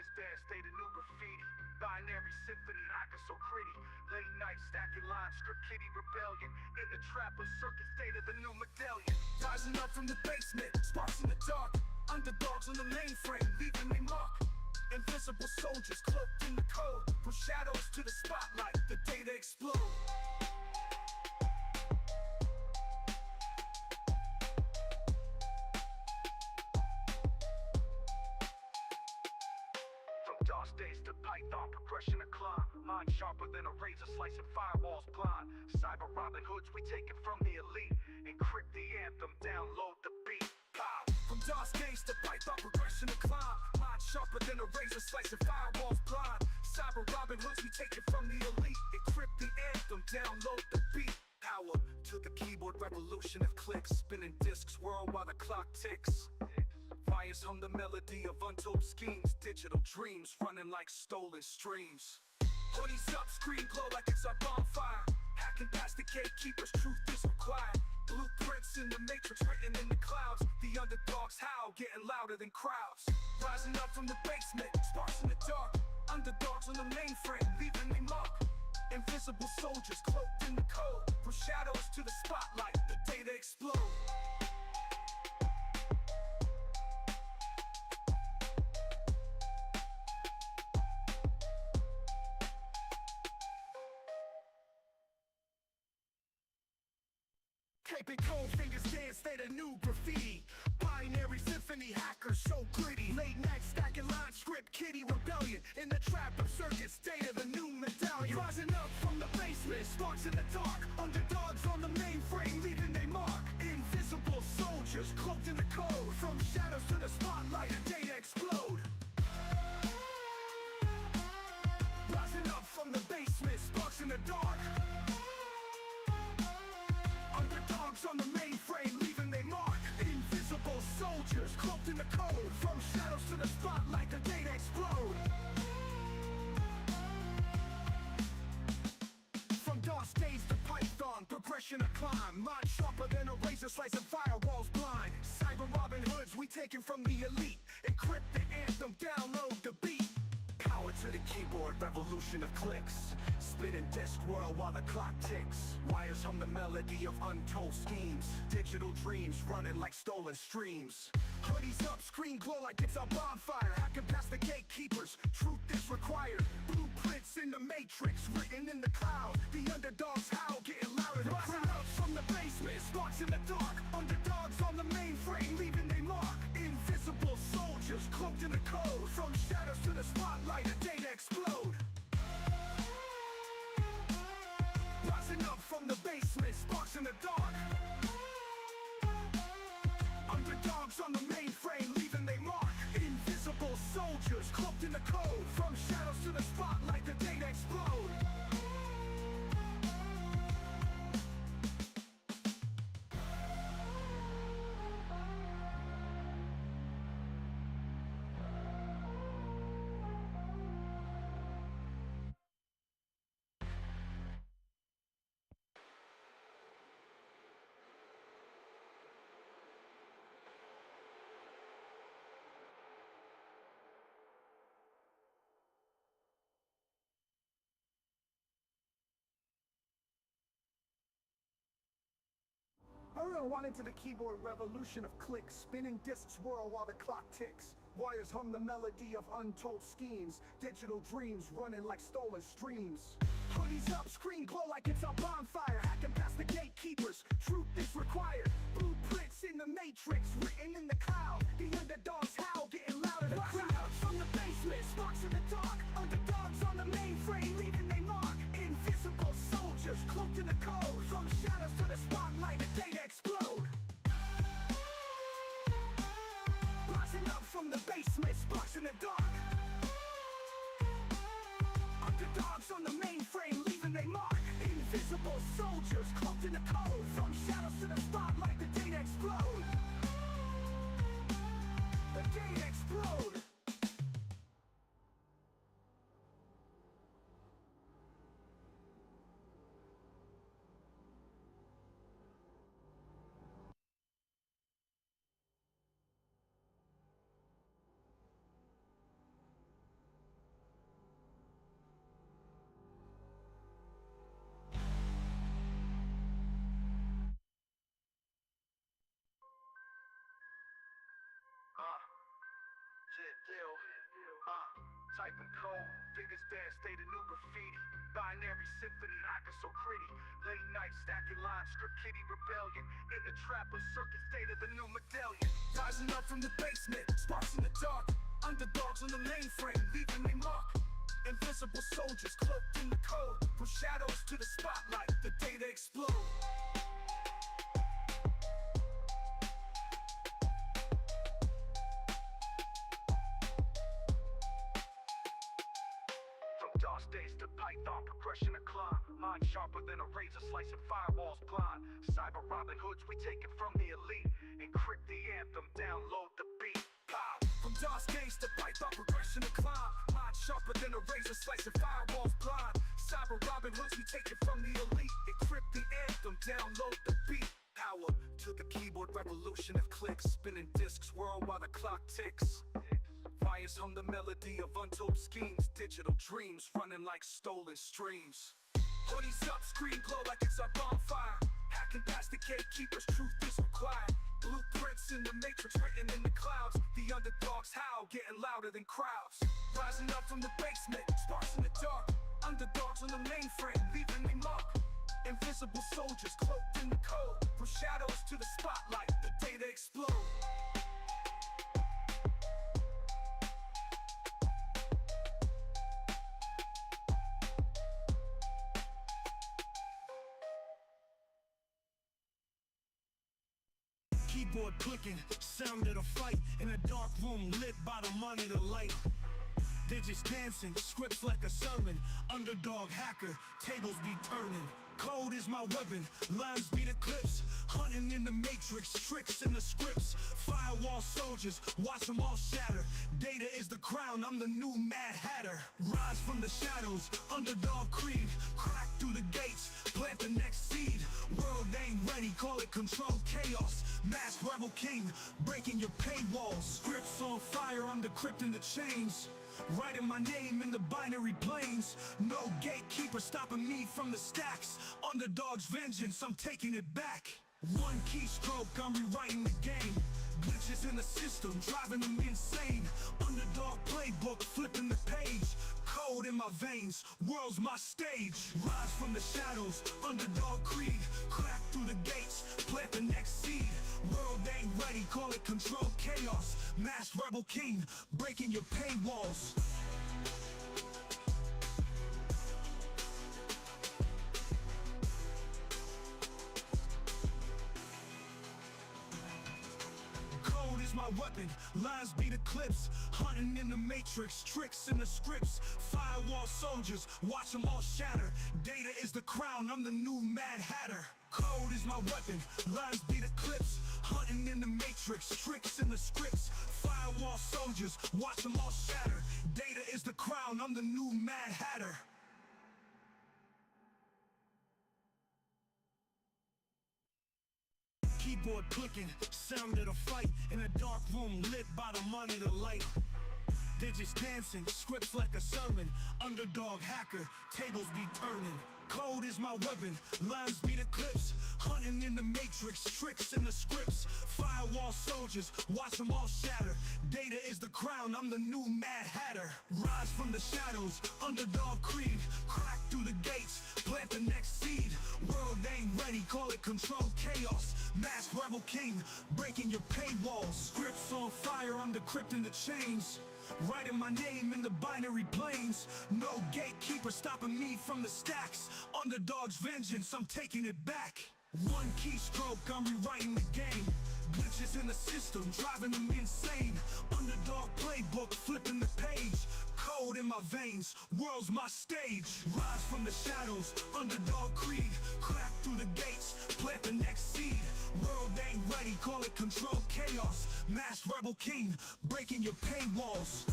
Dance, dance, stay the new graffiti. Binary symphony, hacker so pretty. Late night stacking lines, script kitty rebellion. In the trap of circuit state of the new medallion. Rising up from the basement, sparks in the dark. Underdogs on the mainframe, leaving they mark. Invisible soldiers cloaked in the code. From shadows to the spotlight, the data explode. DOS days to Python, progression to climb. Mind sharper than a razor, slicing firewalls blind. Cyber Robin Hoods, we take it from the elite. Encrypt the anthem, download the beat. Pow! From DOS days to Python, progression to climb. Mind sharper than a razor, slicing firewalls blind. Cyber Robin Hoods, we take it from the elite. Encrypt the anthem, download the beat. Power to the keyboard, revolution of clicks. Spinning discs, whirl while the clock ticks. Wires hum the melody of untold schemes. Digital dreams running like stolen streams. Hoodies up, screen glow like it's a bonfire. Hacking past the gatekeepers, truth is required. Blueprints in the matrix written in the clouds. The underdogs howl, getting louder than crowds. Rising up from the basement, sparks in the dark. Underdogs on the mainframe, leaving they mark. Invisible soldiers cloaked in the code. From shadows to the spotlight, the data explode. Cape and cold fingers dance, they the new graffiti. Binary symphony, hackers so gritty. Late night stacking lines, script kitty rebellion. In the trap of circuits, data the new medallion. Rising up from the basement, sparks in the dark. Underdogs on the mainframe, leaving they mark. Invisible soldiers cloaked in the code. From shadows to the spotlight, the data explode. Rising up from the basement, sparks in the dark. Underdogs on the mainframe, leaving they mark. Invisible soldiers cloaked in the code. From shadows to the spotlight, the data explode. From DOS days to Python, progression to climb. Mind sharper than a razor, slicing firewalls blind. Cyber Robin Hoods, we taken from the elite. Encrypt the anthem, download the beat. Power to the keyboard, revolution of clicks. Spinning disc whirl while the clock ticks. Wires hum the melody of untold schemes. Digital dreams running like stolen streams. Hoodies up, screen glow like it's a bonfire. Hacking past the gatekeepers, truth is required. Blueprints in the matrix, written in the cloud. The underdogs howl, getting louder than crowds. Rising up from the basement, sparks in the dark. Underdogs on the mainframe, leaving they mark. Invisible soldiers cloaked in the code. From shadows to the spotlight, the data explode. Rising up from the basement, sparks in the dark. Underdogs on the mainframe, leaving they mark. Invisible soldiers cloaked in the code. From shadows to the spotlight, the data explode. One into the keyboard, revolution of clicks. Spinning discs whirl while the clock ticks. Wires hum the melody of untold schemes. Digital dreams running like stolen streams. Hoodies up, screen glow like it's a bonfire. Hacking past the gatekeepers, truth is required. Blueprints in the matrix, written in the cloud. The underdogs howl, getting louder than crowds. From the basement, sparks in the dark. Underdogs on the mainframe, leaving they mark. Invisible soldiers cloaked in the code. From shadows to the spotlight, the data explode. Rising up from the basement, sparks in the dark. Underdogs on the mainframe, leaving they mark. Invisible soldiers cloaked in the code. From shadows to the spotlight, the data explode. The data explode. Vegas band, stay the new graffiti. Binary symphony, hacker so pretty. Late night stacking lines, script kitty rebellion. In the trapper circuit, state of the new medallion. Rising up from the basement, sparks in the dark. Underdogs on the mainframe, leaving they mark. Invisible soldiers cloaked in the code. From shadows to the spotlight, the data explode. From DOS days to Python, progression to climb. Mind sharper than a razor, slicing firewalls blind. Cyber Robin Hoods, we take it from the elite. Encrypt the anthem, download the beat. Pow! From DOS days to Python, progression to climb. Mind sharper than a razor, slicing firewalls blind. Cyber Robin Hoods, we take it from the elite. Encrypt the anthem, download the beat. Power to the keyboard revolution of clicks. Spinning discs, whirl while the clock ticks. Fires hum the melody of untold schemes. Digital dreams running like stolen streams. Hoodies up, screen glow like it's a bonfire. Hacking past the gatekeepers, truth is required. Blueprints in the matrix written in the clouds. The underdogs howl, getting louder than crowds. Rising up from the basement, sparks in the dark. Underdogs on the mainframe, leaving me mark. Invisible soldiers cloaked in the code. From shadows to the spotlight, the data explode. Keyboard clicking, sound of the fight. In a dark room lit by the monitor light. Digits dancing, scripts like a sermon. Underdog hacker, tables be turning. Code is my weapon, lines be the clips. Hunting in the matrix, tricks in the scripts. Firewall soldiers, watch them all shatter. Data is the crown, I'm the new Mad Hatter. Rise from the shadows, underdog creed. Crack through the gates, plant the next seed. World ain't ready, call it controlled chaos. Masked rebel king, breaking your paywalls. Scripts on fire, I'm decrypting the chains. Writing my name in the binary planes. No gatekeeper stopping me from the stacks. Underdog's vengeance, I'm taking it back. One keystroke, I'm rewriting the game. Glitches in the system, driving them insane. Underdog playbook, flipping the page. Code in my veins, world's my stage. Rise from the shadows, underdog creed. Crack through the gates, plant the next seed. World ain't ready, call it controlled chaos. Masked rebel king, breaking your paywalls. Code is my weapon, lines be the clips. Hunting in the matrix, tricks in the scripts. Firewall soldiers, watch them all shatter. Data is the crown, I'm the new Mad Hatter. Code is my weapon, lines be the clips. Hunting in the matrix, tricks in the scripts. Firewall soldiers, watch them all shatter. Data is the crown, I'm the new Mad Hatter. Keyboard clicking, sound of the fight. In a dark room lit by the monitor light. Digits dancing, scripts like a sermon. Underdog hacker, tables be turning. Code is my weapon, lines be the clips. Hunting in the matrix, tricks in the scripts. Firewall soldiers, watch them all shatter. Data is the crown, I'm the new Mad Hatter. Rise from the shadows, underdog creed. Crack through the gates, plant the next seed. World ain't ready, call it controlled chaos. Masked rebel king, breaking your paywalls. Scripts on fire, I'm decrypting the chains. Writing my name in the binary planes. No gatekeeper stopping me from the stacks. Underdog's vengeance, I'm taking it back. One keystroke, I'm rewriting the game. Glitches in the system, driving them insane. Underdog playbook, flipping the page. Code in my veins, world's my stage. Rise from the shadows, underdog creed. Crack through the gates, plant the next seed. World ain't ready, call it controlled chaos. Masked rebel king, breaking your paywalls.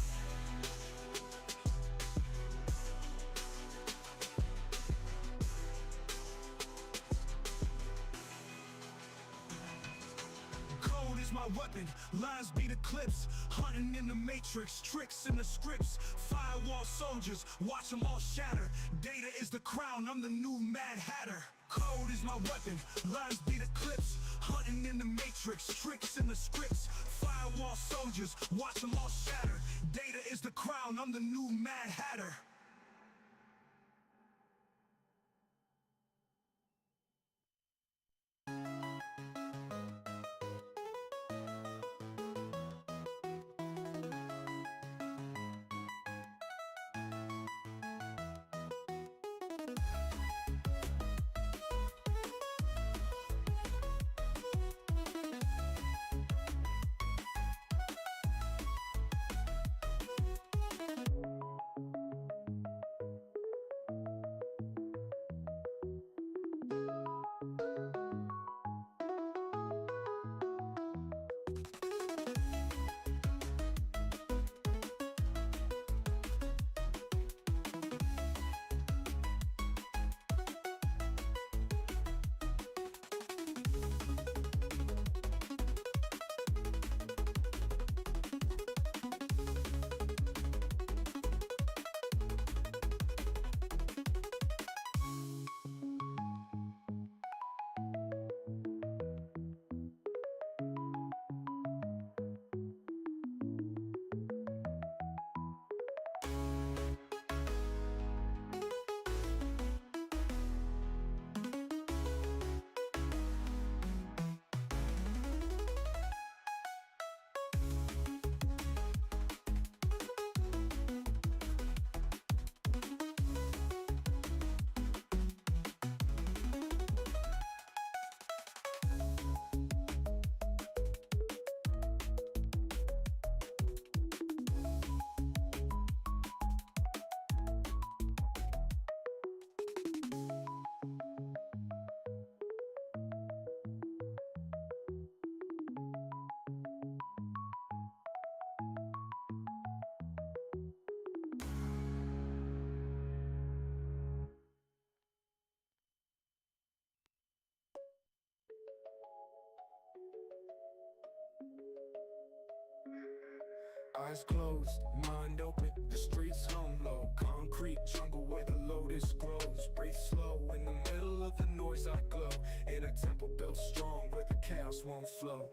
Code is my weapon, lines be the clips. Hunting in the matrix, tricks in the scripts. Firewall soldiers, watch them all shatter. Data is the crown, I'm the new Mad Hatter. Code is my weapon, lines be the clips. Hunting in the matrix, tricks in the scripts. Firewall soldiers, watch them all shatter. Data is the crown, I'm the new Mad Hatter. eyes closed, mind open, the streets hum low. Concrete jungle where the lotus grows. Breathe slow, in the middle of the noise I glow. In a temple built strong where the chaos won't flow.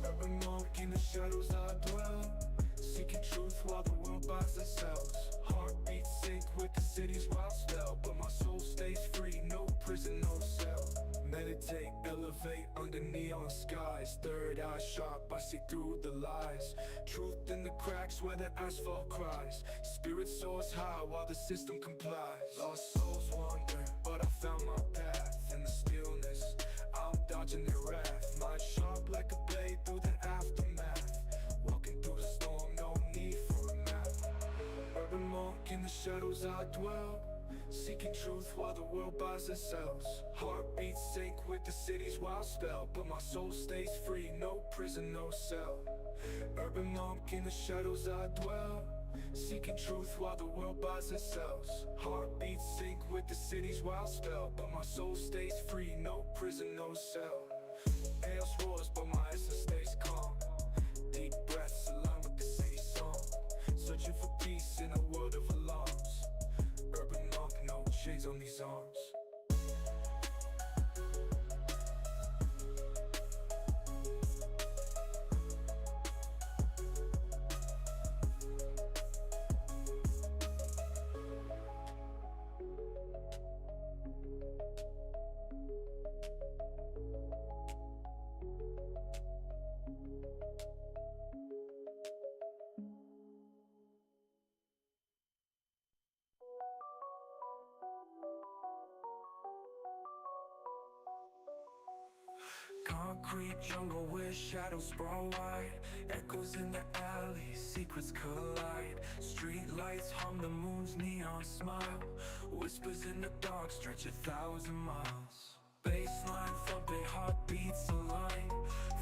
Urban monk in the shadows I dwell, seeking truth while the world buys and sells. Heartbeats sync with the city's wild spell, but my soul stays free, no prison, no cell. Meditate, elevate under neon skies. Third eye sharp, I see through the lies. Truth in the cracks where the asphalt cries. Spirit soars high while the system complies. Lost souls wander, but I found my path. In the stillness, I'm dodging their wrath. Mind sharp like a blade through the aftermath. Walking through the storm, no need for a map. Urban monk in the shadows I dwell, seeking truth while the world buys and sells. Heartbeats sync with the city's wild spell, but my soul stays free, no prison, no cell. Urban monk in the shadows I dwell, seeking truth while the world buys and sells. Heartbeats sync with the city's wild spell, but my soul stays free, no prison, no cell. Chaos roars, but my essence stays calm. Deep breaths align with the city's song. Searching for peace in a world of alarms. Urban monk, no chains on these arms. Concrete jungle where shadows sprawl wide. Echoes in the alley, secrets collide. Street lights hum the moon's neon smile. Whispers in the dark stretch 1,000 miles. Baseline thumping, heartbeats align.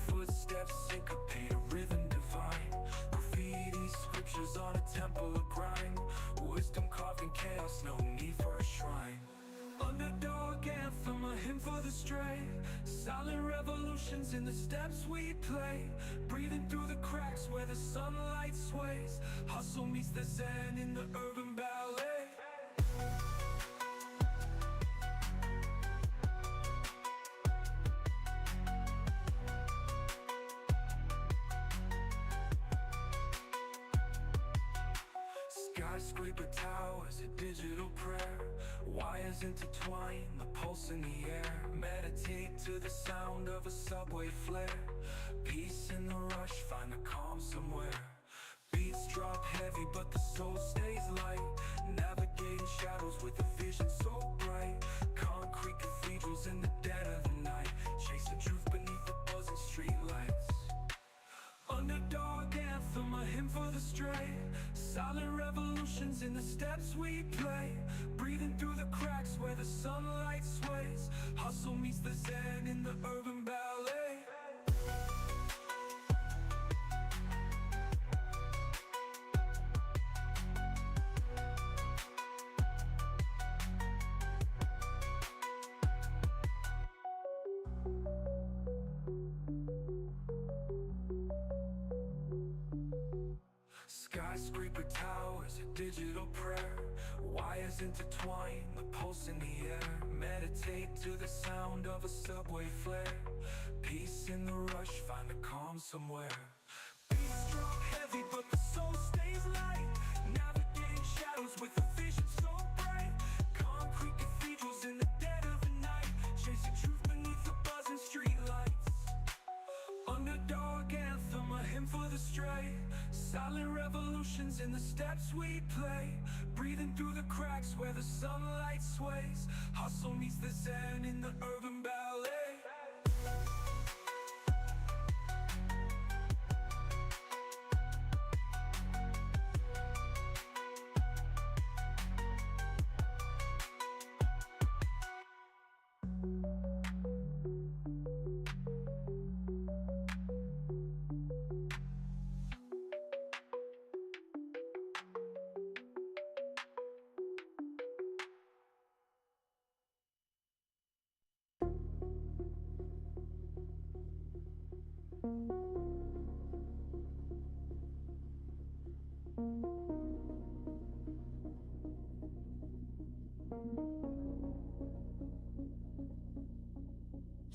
Footsteps syncopate, a rhythm divine. Graffiti scriptures on a temple of grind. Wisdom carving chaos, no need for a shrine. Underdog anthem, a hymn for the stray. Silent revolutions in the steps we play. Breathing through the cracks where the sunlight sways. Hustle meets the zen in the urban ballet. Skyscraper towers, a digital prayer. Wires intertwine, the pulse in the air. Meditate to the sound of a subway flare. Peace in the rush, find a calm somewhere. Beats drop heavy, but the soul stays light. Navigating shadows with a vision so bright. Concrete cathedrals in the dead of the night. Chasing truth beneath the buzzing streetlights. Underdog anthem, a hymn for the stray. Silent revolutions in the steps we play. Breathing through the cracks where the sunlight sways. Hustle meets the zen in the urban ballet. Skyscraper towers, a digital prayer. Wires intertwine, the pulse in the air. Meditate to the sound of a subway flare. Peace in the rush, find a calm somewhere. Beats drop heavy, but the soul stays light. Navigating shadows with a vision so bright. Concrete cathedrals in the dead of the night. Chasing truth beneath the buzzing streetlights. Underdog anthem, a hymn for the stray. Silent revolutions in the steps we play. Breathing through the cracks where the sunlight sways. Hustle meets the zen in the urban ballet.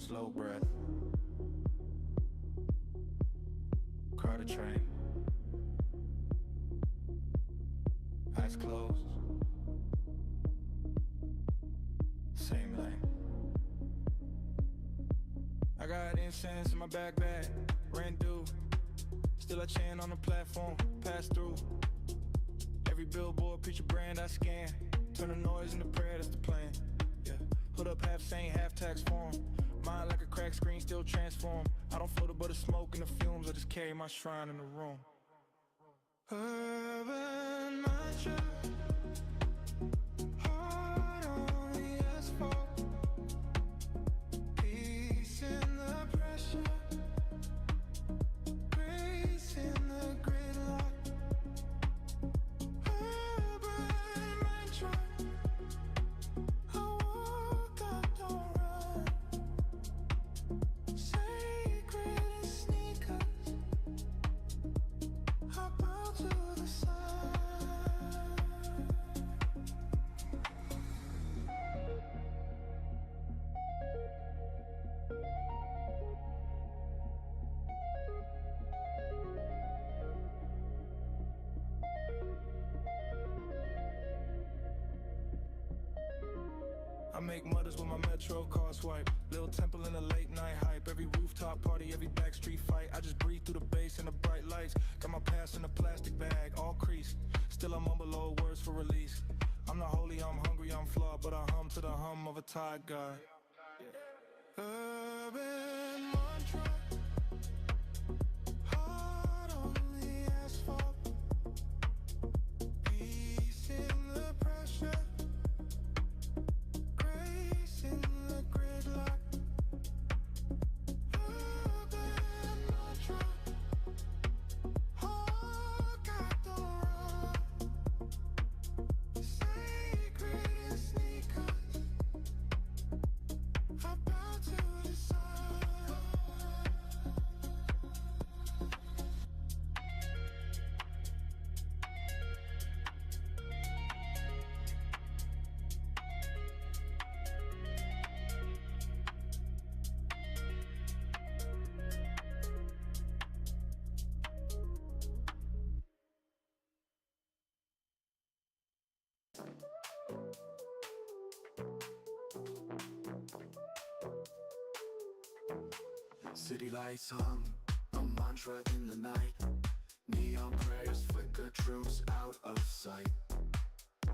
slow breath. Crowded train, eyes closed, same lane. I got incense in my backpack, rent due. Still I chant on the platform, pass through. Every billboard, picture brand I scan. Turn the noise into prayer, that's the plan. Yeah, hood up half saint, half tax form. Mind like a cracked screen, still transform. I don't float above the smoke and the fumes, I just carry my shrine in the room. Urban mantra, heart on the asphalt. Peace in the pressure, grace in the gridlock. Urban mantra, I walk, I don't run. Sacred in sneakers, I bow to the sun. I make mutters with my metro car swipe. Little temple in a late night hype. Every rooftop party, every backstreet fight. I just breathe through the bass and the bright lights. Got my past in a plastic bag, all creased. Still I mumble old words for release. I'm not holy, I'm hungry, I'm flawed, but I hum to the hum of a tide guy. Urban mantra, heart on the asphalt. Peace in the pressure, grace in the gridlock. Urban mantra, hawk, I don't run. Sacred in sneakers, I bow to the sun. City lights hum, a mantra in the night. Neon prayers flicker, troops out of sight.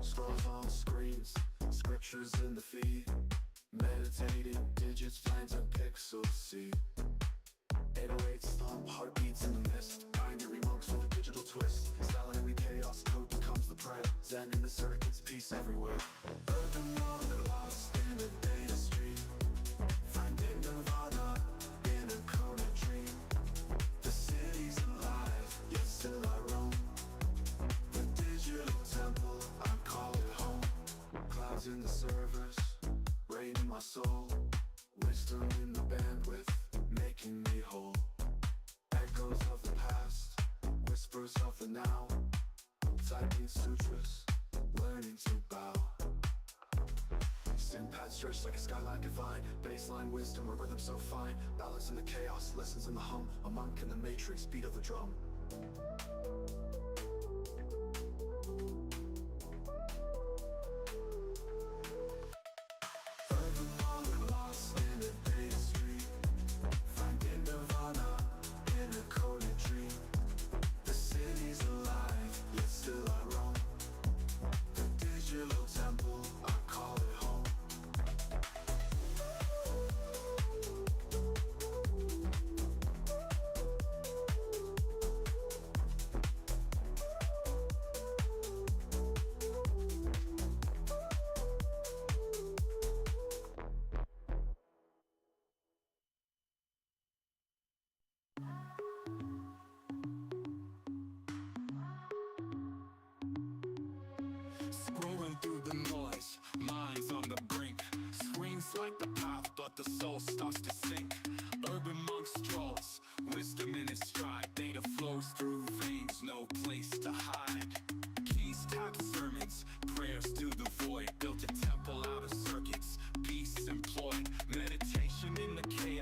Scrolls on screens, scriptures in the feed. Meditating digits, lines and pixels see. 808s thump, heartbeats in the mist. Binary monks with a digital twist. Silently chaos, code becomes the prayer. Zen in the circuits, peace everywhere. Urban moment lost in a data stream. Finding nirvana in a coded dream. The city's alive, yet still I roam. The digital temple, I call it home. Clouds in the servers, rain in my soul. Wisdom in the bandwidth, making me whole. Echoes of the past, whispers of the now. Typing sutras, learning to bow. Sin paths stretched like a skyline divine. Baseline wisdom, a rhythm so fine. Balance in the chaos, lessons in the hum. A monk in the matrix, beat of the drum. Urban monk lost in a data stream. Finding nirvana in a coded dream. The city's alive, yet still I roam. The digital temple, I call it home. Scrolling through the noise, minds on the brink. Screams like the path, but the soul starts to sink. Urban monk strolls, wisdom in his stride. Data flows through veins, no place to hide. Keys tap sermons, prayers to the void. Built a temple out of circuits, peace employed. Meditation in the chaos.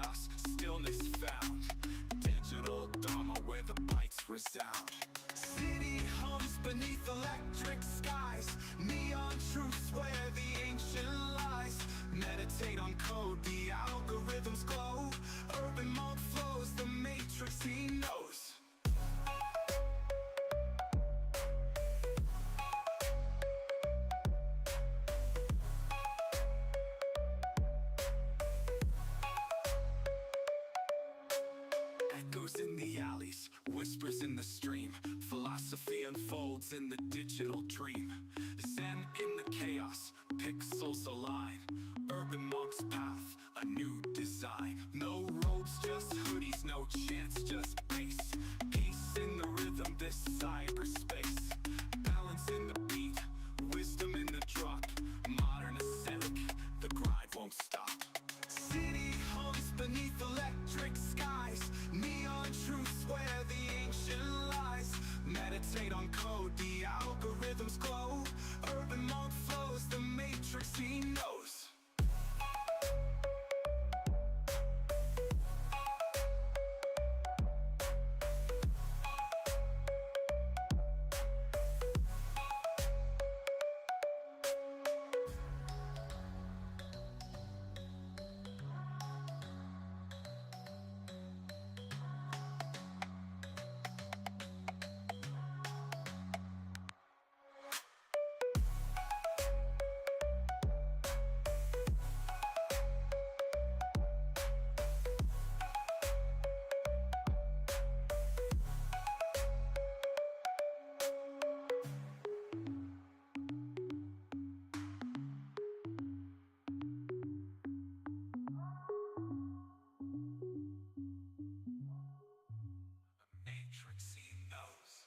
Echoes in the alleys, whispers in the stream. Philosophy unfolds in the digital dream. Zen in the chaos, pixels align. Urban monk's path, a new design. No robes, just hoodies, no chance, just bass. Peace in the rhythm, this cyberspace. Balance in the beat, wisdom in the drop. Modern aesthetic, the grind won't stop. City hums beneath electric skies. Neon truths where the ancient lies. Meditate on code, the algorithms glow. Urban monk flows, the matrix he knows. Matrix he knows.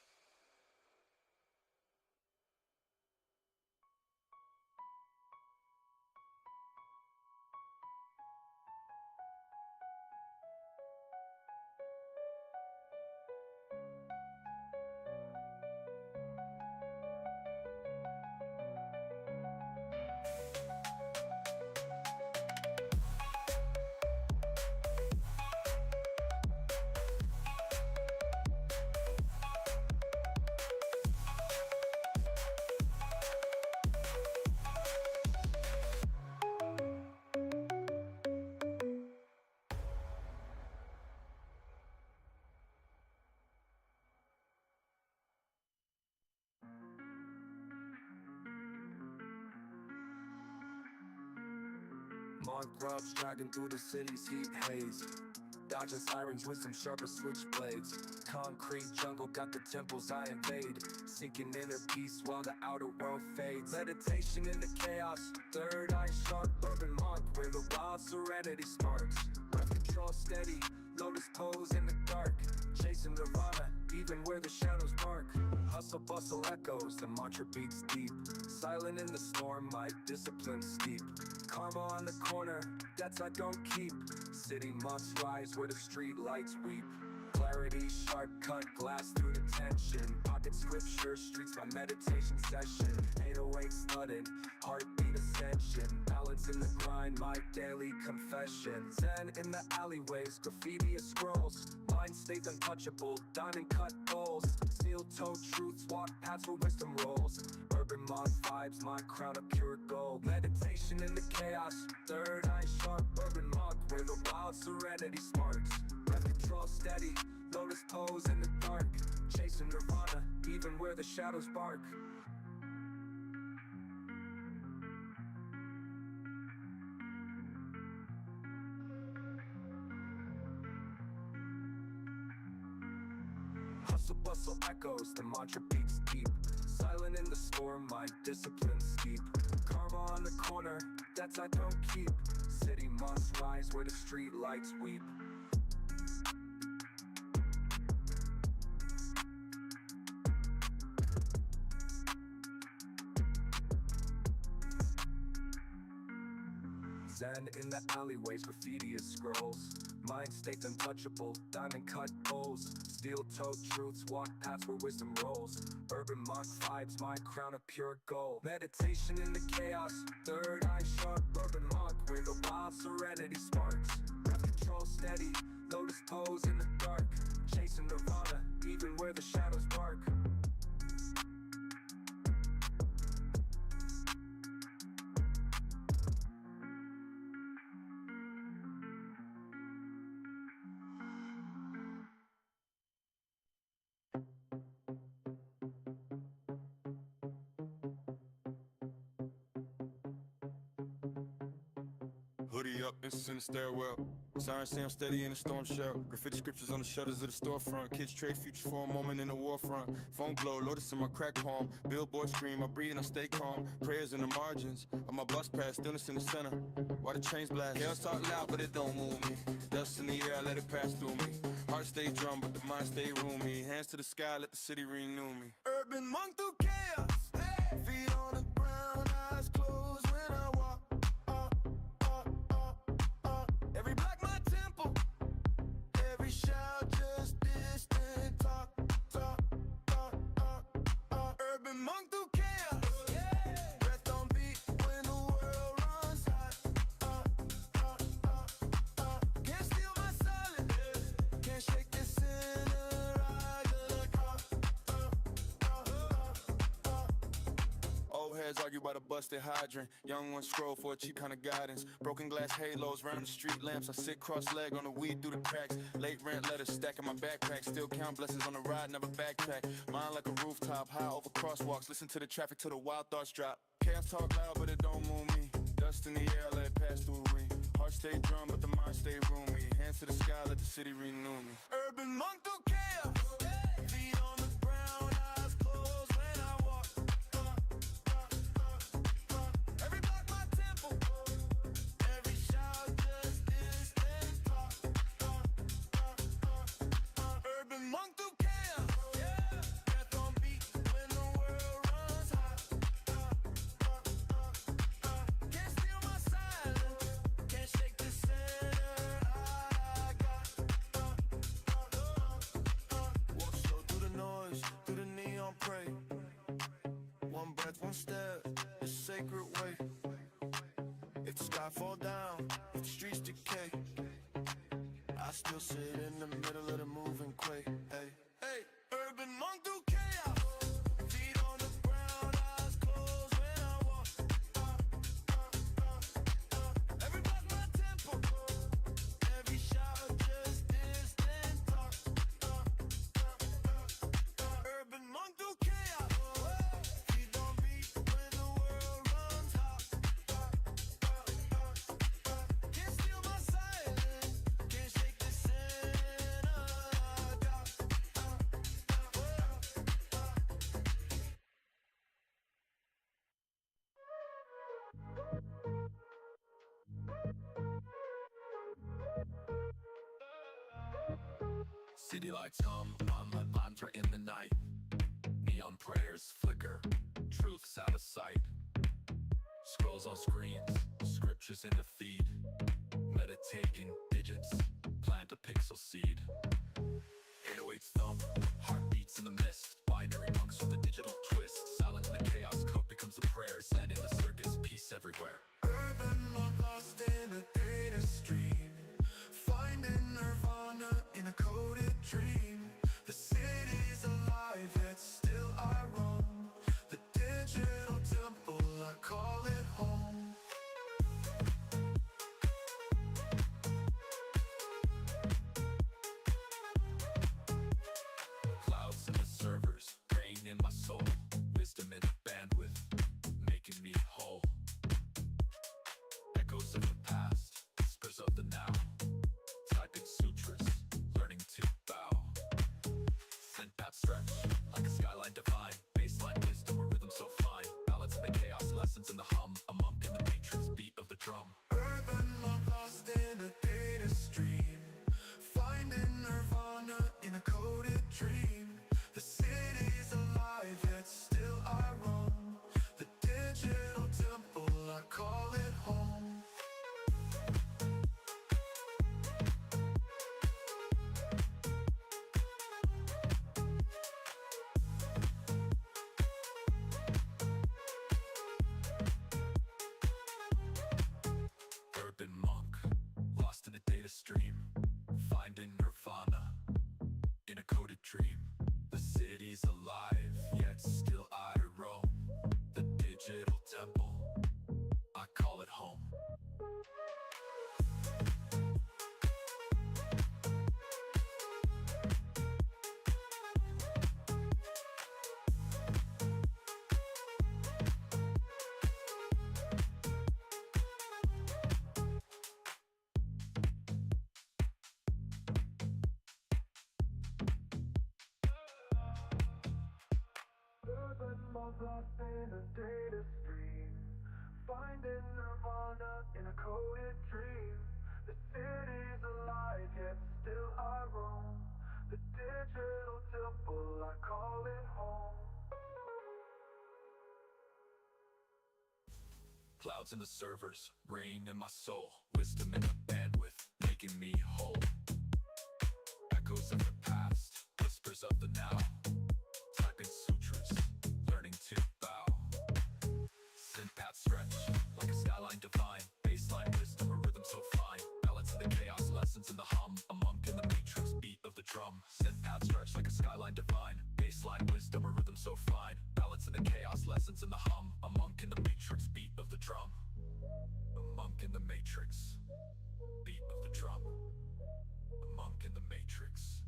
Monk grubs dragging through the city's heat haze. Dodging sirens with some sharper switchblades. Concrete jungle got the temples I invade. Seeking inner peace while the outer world fades. Meditation in the chaos, third eye sharp. Urban monk where the wild serenity sparks. Breath control steady, lotus pose in the dark. Chasing nirvana, even where the shadows bark. Hustle bustle echoes, the mantra beats deep. Silent in the storm, my discipline steep. Karma on the corner, debts I don't keep. City must rise where the street lights weep. Clarity, sharp cut glass through the tension. Pocket scripture, streets my meditation session. 808 flooded, heartbeat ascension. Balance in the grind, my daily confession. Zen in the alleyways, graffiti of scrolls. Mind state untouchable, diamond cut bowls. Steel-toed truths, walk paths where wisdom rolls. Urban monk vibes, my crown of pure gold. Meditation in the chaos, third eye sharp. Urban monk where the wild serenity sparks. Breath control steady, lotus pose in the dark. Chasing nirvana, even where the shadows bark. Hustle bustle echoes, the mantra beats deep. Silent in the storm, my discipline steep. Karma on the corner, debts I don't keep. City must rise where the street lights weep. Zen in the alleyways, graffiti is scrolls. Mind states untouchable, diamond cut bowls. Steel-toed truths, walk paths where wisdom rolls. Urban monk vibes, my crown of pure gold. Meditation in the chaos, third eye sharp. Urban monk where the wild serenity sparks. Breath control steady, lotus pose in the dark. Chasing nirvana, even where the shadows bark. Hoodie up, it's in the stairwell. Sirens say I'm steady in a storm shell. Graffiti scriptures on the shutters of the storefront. Kids trade futures for a moment in the war front. Phone glow, lotus in my crack palm. Billboard scream, I breathe and I stay calm. Prayers in the margins of my bus pass, stillness in the center. Why the chains blast? Chaos talk loud, but it don't move me. Dust in the air, I let it pass through me. Heart stay drum, but the mind stay roomy. Hands to the sky, let the city renew me. Urban monk through chaos. Feet on the ground, eyes closed when I walk. Every block my temple. Every shout just distant talk. Urban monk through chaos. Breath on beat when the world runs hot. Can't steal my silence. Can't shake this center. Old heads argue about a busted hydrant. Young ones scroll for a cheap kind of guidance. Broken glass halos round the street lamps. I sit cross-legged on the weed through the cracks. Late rent letters stack in my backpack. Still count blessings on the ride, never backtrack. Mine like a rooftop, high over crosswalks. Listen to the traffic till the wild thoughts drop. Chaos talk loud, but it don't move me. Dust in the air, let it pass through me. Heart stay drum, but the mind stay roomy. Hands to the sky, let the city renew me. Urban monk through chaos. Feet on the ground, eyes closed when I walk. Every block my temple. Every shout just distant talk. Urban monk through chaos. Breath on beat when the world runs hot. Can't steal my silence. Can't shake the center I got. Walk slow through the noise, through the neon pray. One breath, one step, the sacred way. If the sky fall down, if the streets decay, I still sit in the middle of the moving quay. Hey, hey, urban monk through chaos. Feet on the ground, eyes closed when I walk. Every block my temple. Every shout just distant talk. Urban monk through chaos. Feet don't beat when the world runs hot. Can't steal my silence. Can't shake the center I got. City lights hum on the mantra in the night. Neon prayers flicker, truth's out of sight. Scrolls on screens, scriptures in the feed. Meditating digits, plant a pixel seed. 808's thump, heartbeats in the mist. Binary monks with a digital twist. Silent in the chaos, code becomes a prayer. Sand in the circus, peace everywhere. Urban monk lost in a data stream. Finding nirvana in a coded dream. The city's alive, yet still I roam. The digital temple, I call it home. Clouds in the servers, rain in my soul. Wisdom in the bandwidth, making me whole. Echoes of the past, whispers of the now. Typing sutras, learning to bow. Send paths stretch, like a skyline divine. Baseline wisdom, a rhythm so fine. Ballads in the chaos, lessons in the hum. A monk in the matrix, beat of the drum. Urban monk lost in a data stream. Finding nirvana in a coded dream. The city's alive, yet still I roam. The digital temple, I call it home. Urban monk, lost in a data stream. Finding nirvana in a coded dream. souls lost in a data stream, finding nirvana in a coded dream. The city's alive, yet still I roam. The digital temple, I call it home. Clouds in the servers, rain in my soul, wisdom in the bandwidth, making me whole. Echoes of the past, whispers of the now, typing sutras, learning to bow. Synth paths stretch, like a skyline divine, baseline wisdom, a rhythm so fine. Balance in the chaos, lessons in the hum, a monk in the matrix, beat of the drum. Synth paths stretch like a skyline divine, baseline wisdom, a rhythm so fine. Balance in the chaos, lessons in the hum, a monk in the matrix, beat of the drum. A monk in the matrix, beat of the drum. A monk in the matrix,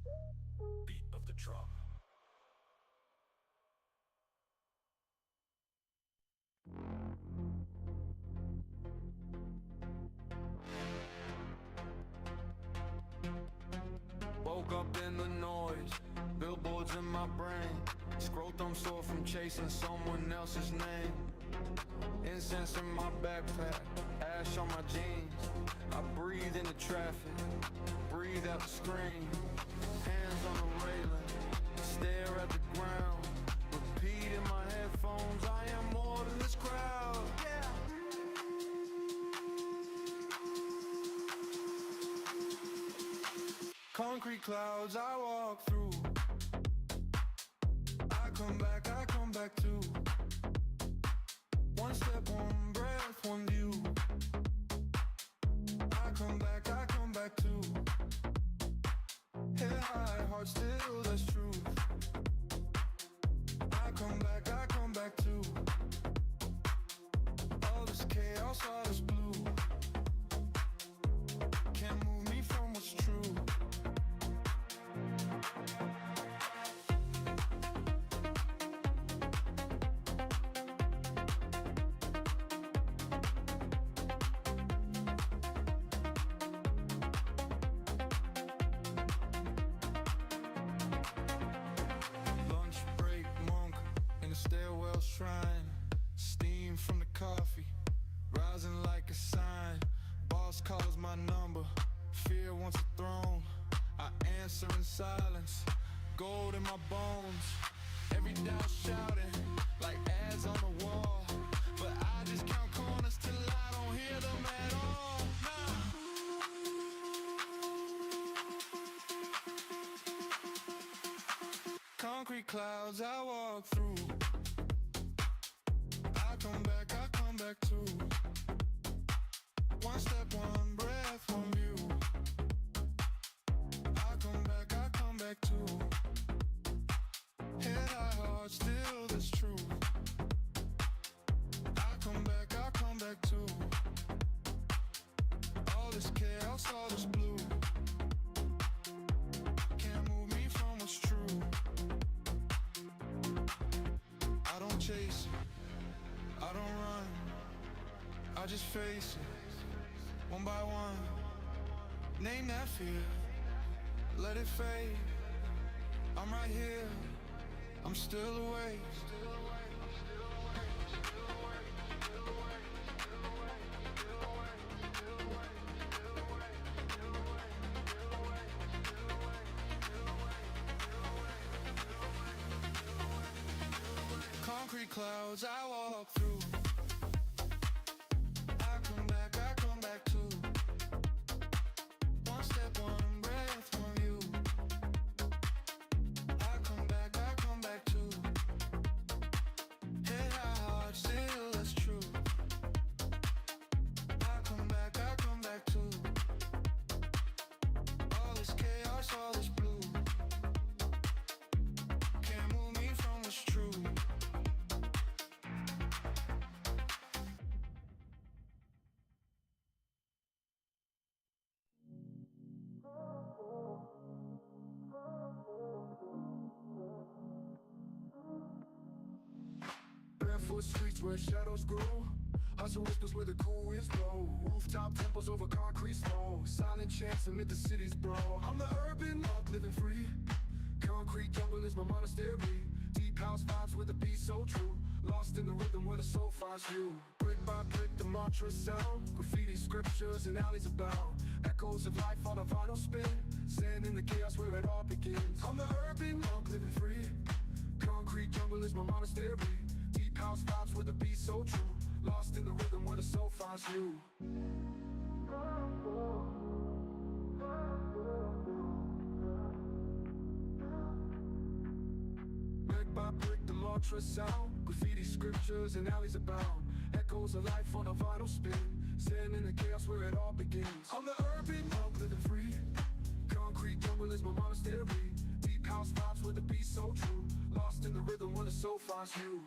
beat of the drum. Woke up in the noise, billboards in my brain. Scrotum sore from chasing someone else's name. Incense in my backpack, ash on my jeans. I breathe in the traffic, breathe out the screen. Hands on the railing, stare at the ground. Repeat in my headphones, I am more than this crowd. Yeah. Concrete clouds I walk through. I come back too. One step, one breath, one view. I come back too. Head high, heart still, that's truth. I come back too. All this chaos, all this blue. Can't move me from what's true. Stairwell shrine, steam from the coffee, rising like a sign. Boss calls my number, fear wants a throne. I answer in silence, gold in my bones. Every doubt shouting, like ads on the wall. But I just count corners till I don't hear them at all. Nah. Concrete clouds I walk through. I come back too. One step, one breath, one view. I come back too. Head high, heart still, that's true. I come back too. All this chaos, all this blue. Can't move me from what's true. I don't chase it, I don't run, I just face it, one by one. Name that fear, let it fade. I'm right here, I'm still awake. Concrete clouds I walk through. I come back too. One step, one breath, one view. I come back too. Head high, heart still, that's true. I come back too. All this chaos, all this blue. Can't move me from what's true. Barefoot streets where shadows grow. Hustle whispers where the cool winds blow. Rooftop temples over concrete snow. Silent chants amid the city's brawl. I'm the urban monk living free. Concrete jungle is my monastery. Deep house vibes with a peace so true. lost in the rhythm where the soul finds you. Brick by brick the mantra sound, graffiti scriptures and alleys abound. Echoes of life on a vinyl spin, sand in the chaos where it all begins. I'm the urban monk living free, concrete jungle is my monastery. Deep house vibes with the beat so true, lost in the rhythm where the soul finds you. Brick by brick the mantra sound, graffiti scriptures and alleys abound. Echoes of life on a vinyl spin, sand in the chaos where it all begins. I'm the urban monk living free, concrete jungle is my monastery. Deep house vibes with the beat so true, lost in the rhythm where the soul finds you.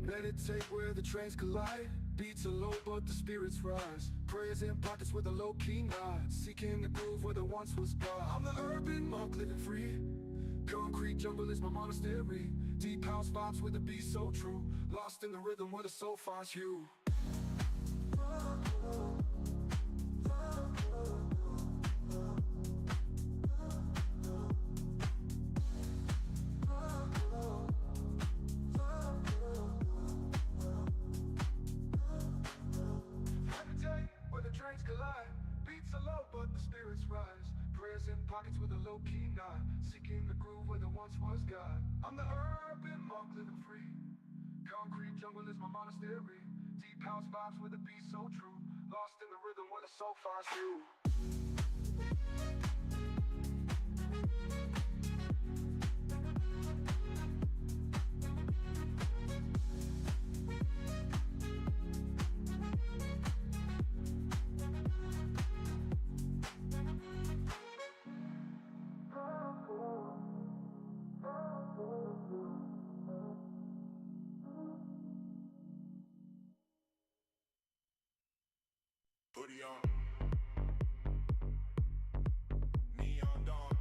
Meditate where the trains collide. Beats are low but the spirits rise. Prayers in pockets with a low-key nod, seeking the groove where there once was God. I'm the urban monk living free, concrete jungle is my monastery. Deep house vibes with the beat so true, lost in the rhythm where the soul finds you. Pockets with a low-key nod, seeking the groove where there once was God. I'm the urban monk living free, concrete jungle is my monastery. Deep house vibes with a beat so true, lost in the rhythm where the soul finds you. Hoodie on, neon dawn,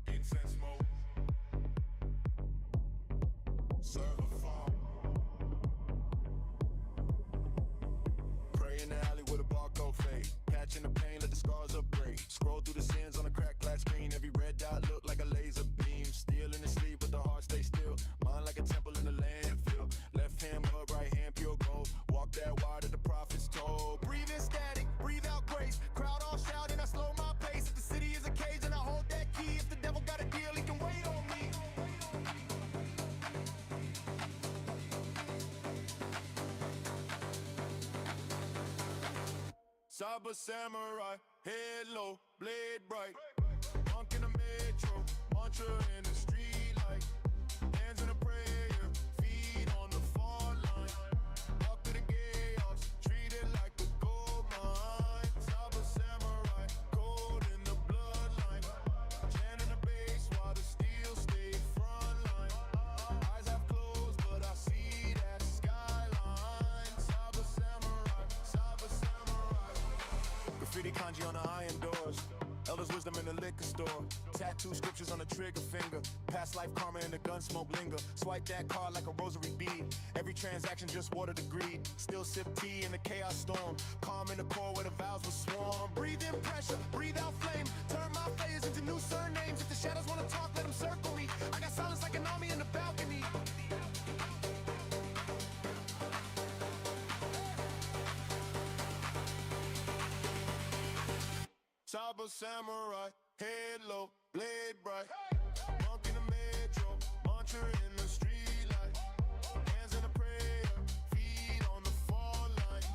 incense smoke, server farm. Pray in the alley with a barcode fade, catching the pain, let the scars upgrade. Scroll through the sins on a cracked glass screen. Every red dot look like a laser beam. Still in the sleep, but the heart stay still. Mind like a temple in the landfill. Left hand mud, right hand pure gold. Walk that wire that the prophets told. Breathe in static, breathe out grace. Crowd all shouting, I slow my pace. If the city is a cage and I hold that key, if the devil got a deal, he can wait on me. Cyber samurai, head low, blade bright. Monk in the metro, mantra in the street light. Hands in a prayer, feet on the fall line. Walk to the chaos, treat it like a gold mine. Cyber samurai, cold in the bloodline. Chanting the bass while the steel stay front line. Eyes have closed, but I see that skyline. Cyber samurai, cyber samurai. Graffiti kanji on the iron doors. Elders wisdom in the liquor store. Tattoo scriptures on the trigger finger. Past life karma and the gun smoke linger. Swipe that card like a rosary bead. Every transaction just water the greed. Still sip tea in the chaos storm. Calm in the core where the vows were sworn. Breathe in pressure, breathe out flame. Turn my failures into new surnames. If the shadows wanna talk, let them circle me. I got silence like an army in the balcony. Cyber samurai, head low, blade bright. Monk in the metro, mantra in the street light. Hands in a prayer, feet on the fall line.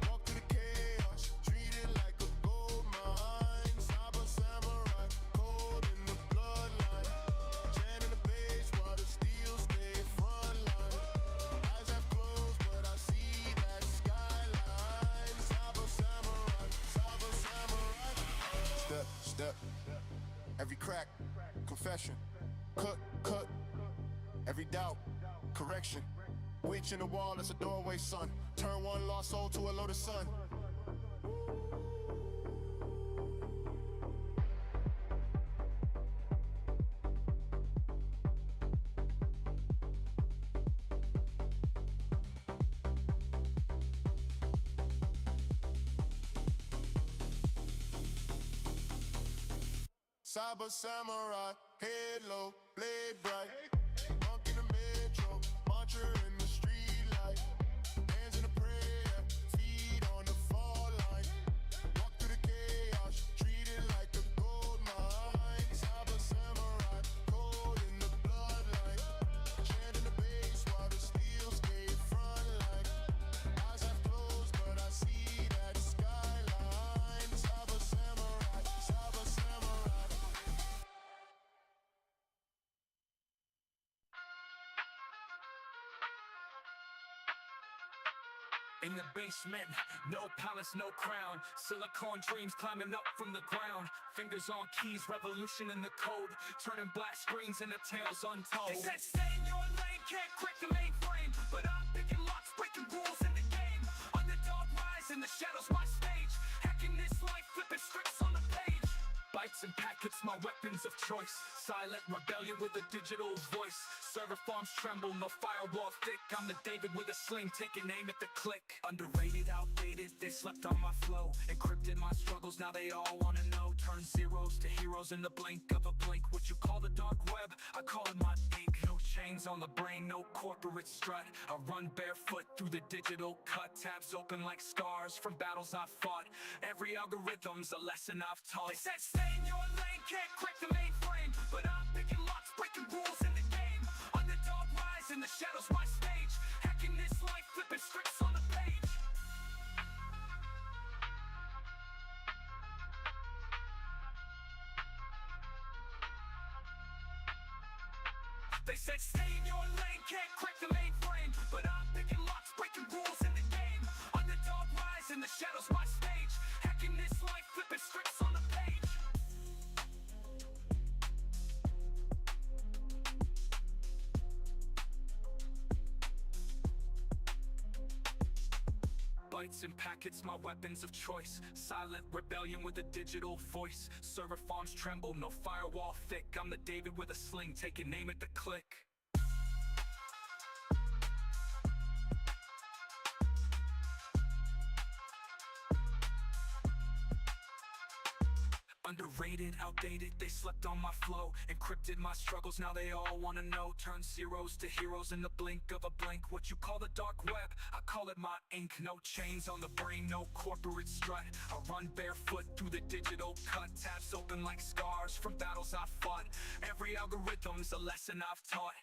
Walk through the chaos, treat it like a gold mine. Cyber samurai, cold in the bloodline. Chanting the bass while the steel stay front line. Eyes have closed, but I see that skyline. Cyber samurai, cyber samurai. Step, step, every crack, confession, cut, every doubt, correction. Witch in the wall, that's a doorway, son. Turn one lost soul to a load of sun. Cyber samurai, head low, blade bright. Monk in the metro, mantra in the street light. Hands in a prayer, feet on the fall line. Walk through the chaos, treated like a gold mine. Cyber samurai, cold in the bloodline. Chanting the bass while the steel skate front line. Eyes half closed, but I see that skyline. Cyber samurai, cyber samurai. In the basement, no palace, no crown. Silicone dreams climbing up from the ground. Fingers on keys, revolution in the code. Turning black screens into tales untold. They said stay in your lane, can't crack the mainframe. But I'm picking locks, breaking rules in the game. Underdog rise in the shadows, my stage. Hacking this life, flipping scripts on the page. Bytes and packets, my weapons of choice. Silent rebellion with a digital voice. Server farms tremble, no firewall thick. I'm the David with a sling, taking aim at the click. Underrated, outdated, they slept on my flow. Encrypted my struggles, now they all wanna know. Turn zeros to heroes in the blink of a blink. What you call the dark web, I call it my ink. No chains on the brain, no corporate strut. I run barefoot through the digital cut. Tabs open like scars from battles I fought. Every algorithm's a lesson I've taught. They said stay in your lane, can't crack the mainframe. But I'm picking locks, breaking rules in the game. Underdog rise in the shadows, my stage. Hacking this life, flipping scripts on the page. They said stay in your lane, can't crack the mainframe. But I'm picking locks, breaking rules in the game. Underdog rise in the shadows, my stage. Hacking this life, flipping scripts on the page. Bytes and packets, my weapons of choice. Silent rebellion with a digital voice. Server farms tremble, no firewall thick. I'm the David with a sling, taking aim at the click. Underrated, outdated, they slept on my flow. Encrypted my struggles, now they all wanna know. Turn zeros to heroes in the blink of a blink. What you call the dark web, I call it my ink. No chains on the brain, no corporate strut. I run barefoot through the digital cut. Tabs open like scars from battles I fought. Every algorithm's a lesson I've taught.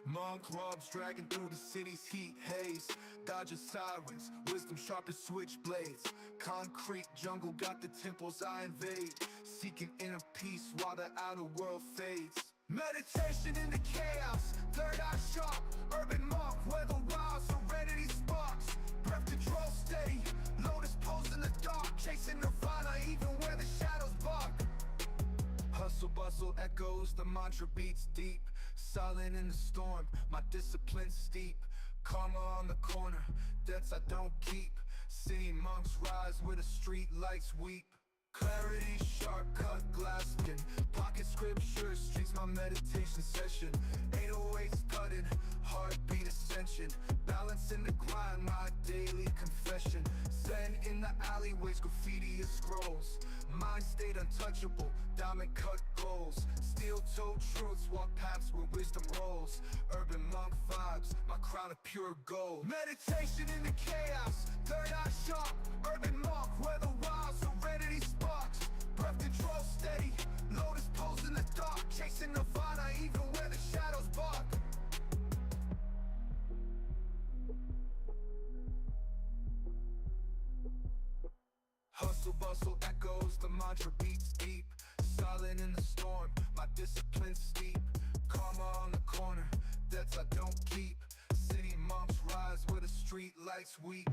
Monk robs dragging through the city's heat haze, dodging sirens, wisdom sharp as switchblades. Concrete jungle got the temples I invade, seeking inner peace while the outer world fades. Meditation in the chaos, third eye sharp, urban monk where the wild serenity sparks. Breath control steady, lotus pose in the dark, chasing nirvana even where the shadows bark. Hustle bustle echoes, the mantra beats deep, silent in the storm, my discipline steep. Karma on the corner, debts I don't keep. Seeing monks rise where the street lights weep. Clarity, sharp cut glass skin, pocket scriptures, streets my meditation session. 808s cutting, heartbeat ascension, balance in the grind, my daily confession. Zen in the alleyways, graffiti of scrolls, mind state untouchable, diamond cut goals. Steel-toed truths, walk paths where wisdom rolls. Urban monk vibes, my crown of pure gold. Meditation in the chaos, third eye sharp, urban monk where the wild serenity sparks. Breath control steady, lotus pose in the dark, chasing nirvana even where the shadows bark. Hustle bustle echoes, the mantra beats deep, silent in the storm, my discipline steep. Karma on the corner, debts I don't keep. City monks rise where the street lights weep.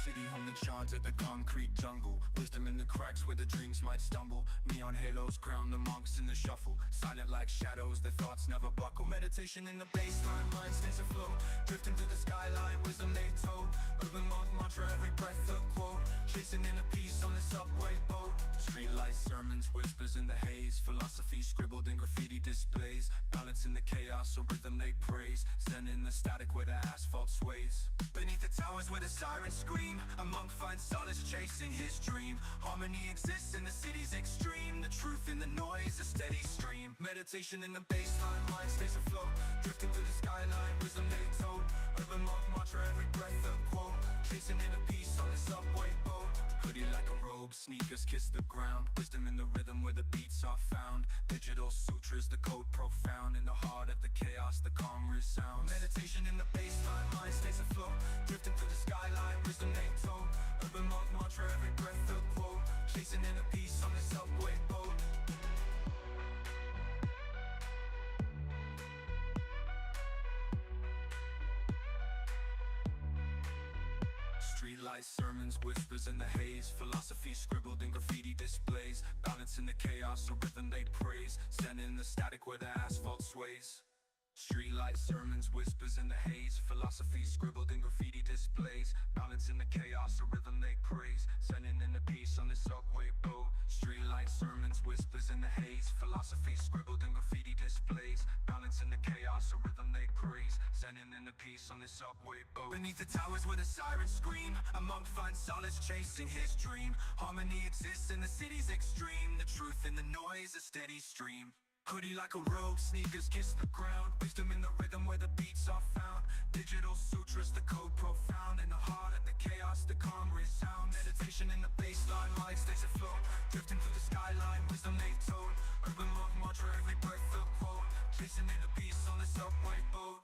City home enchanted, the concrete jungle. Wisdom in the cracks where the dreams might stumble. Neon halos crown the monks in the shuffle. Silent like shadows, their thoughts never buckle. Meditation in the baseline, mind stays afloat. Drifting to the skyline, wisdom they told. Urban monk mantra, every breath a quote. Chasing inner peace on the subway boat. Streetlight sermons, whispers in the haze. Philosophy scribbled in graffiti displays. Balance in the chaos, a rhythm they praise. Zen in the static where the asphalt sways. Beneath the towers where the sirens scream, a monk finds solace chasing his dream. Harmony exists in the city's extreme. The truth in the noise, a steady stream. Meditation in the baseline, mind stays afloat. Drifting through the skyline, wisdom they told. Urban monk mantra, every breath a quote. Chasing inner peace on the subway boat. Hoodie like a robe, sneakers kiss the ground. Wisdom in the rhythm where the beats are found. Digital sutras, the code profound. In the heart of the chaos, the calm resounds. Meditation in the baseline, mind stays afloat. Drifting through the skyline, wisdom they told. Urban monk mantra, every breath a quote. Chasing inner peace on the subway boat. Streetlight sermons, whispers in the haze. Philosophy scribbled in graffiti displays. Balance in the chaos, a rhythm they praise. Zen in the static where the asphalt sways. Streetlight sermons, whispers in the haze. Philosophy scribbled in graffiti displays. Balance in the chaos, a rhythm they praise. Sending in the peace on the subway boat. Streetlight sermons, whispers in the haze. Philosophy scribbled in graffiti displays. Balance in the chaos, a rhythm they praise. Sending in the peace on the subway boat. Beneath the towers where the sirens scream, a monk finds solace chasing his dream. Harmony exists in the city's extreme. The truth in the noise, a steady stream. Hoodie like a robe, sneakers kiss the ground. Wisdom in the rhythm where the beats are found. Digital sutras, the code profound. In the heart of the chaos, the calm resound. Meditation in the baseline, mind stays afloat. Drifting through the skyline, wisdom they told. Urban monk mantra, every breath a quote. Chasing inner peace on the subway boat.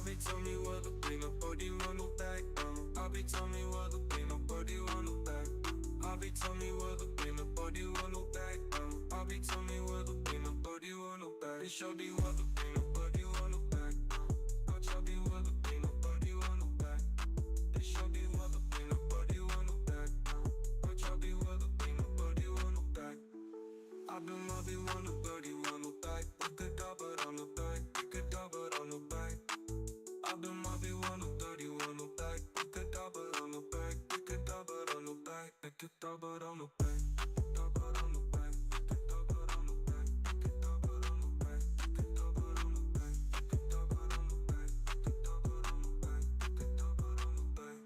Abi tell me what the thing, nobody want no back. Abi tell me what the thing, nobody want no back. Abi tell me what the thing, nobody want no back. Abi tell me what the thing, nobody want no back. It shall be what the thing, nobody want no back. It shall be what the thing, nobody want no back. It shall be what the thing, nobody want no back. It shall be what the thing, nobody want no back. I've been loving one, nobody want no back. We could die, but I'm no back. We could die, but I'm no back. I've been loving one, nobody want no back. We could die, but I'm no back. We could die, but I'm no back. We could die, but I'm no back. Die, but I'm no back. We could die, but I'm no back. We could die, but I'm no back. We could die, but I'm no back. We could die, but I'm no back. We could die, but I'm no back. We could die, but I'm no back.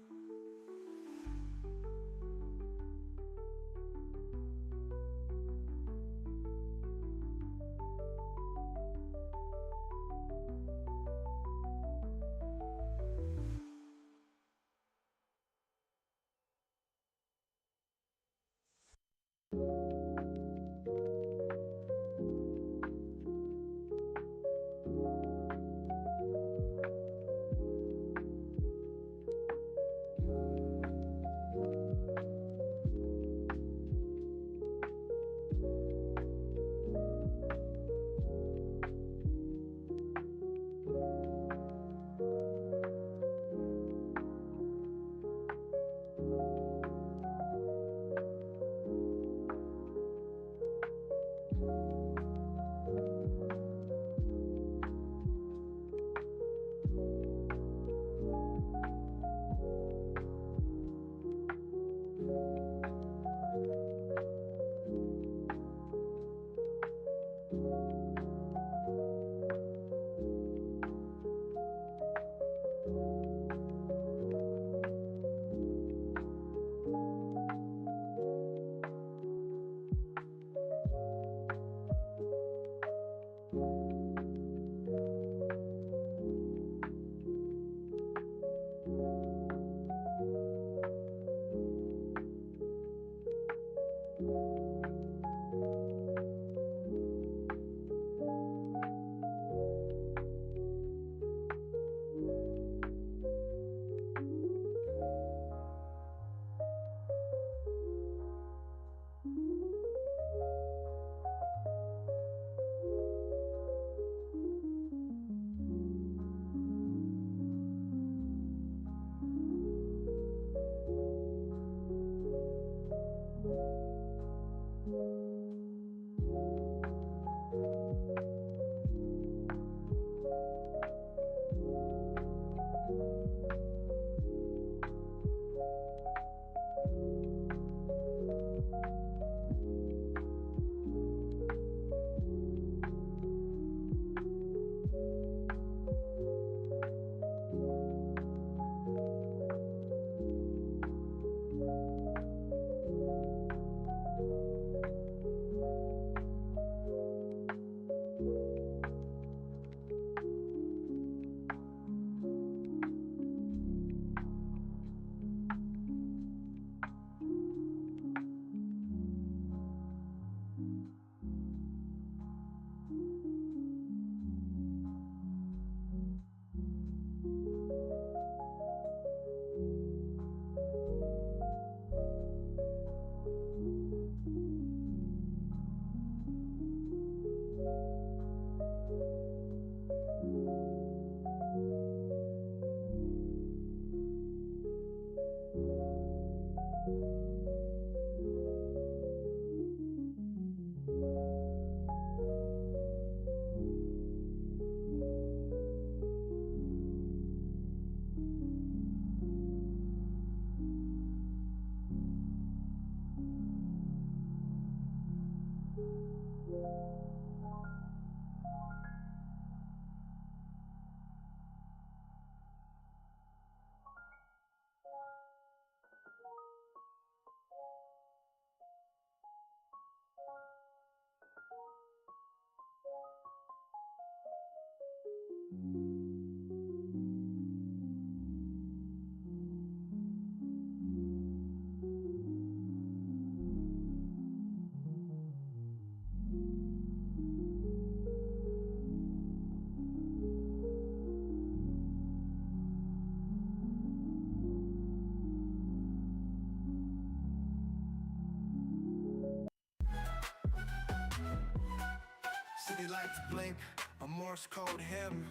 city lights blink, a Morse code hymn.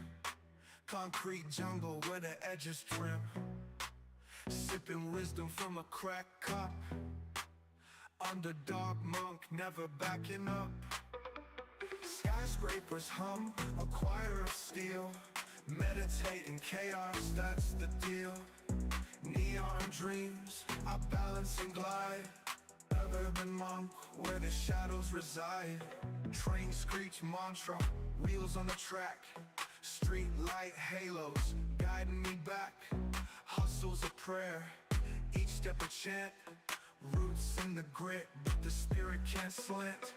Concrete jungle where the edges trim. Sipping wisdom from a cracked cup. Underdog monk never backing up. Skyscrapers hum, a choir of steel. Meditate in chaos, that's the deal. Neon dreams, I balance and glide. Urban monk, where the shadows reside. Train screech mantra, wheels on the track. Street light halos, guiding me back. Hustle's a prayer, each step a chant. Roots in the grit, but the spirit can't slant.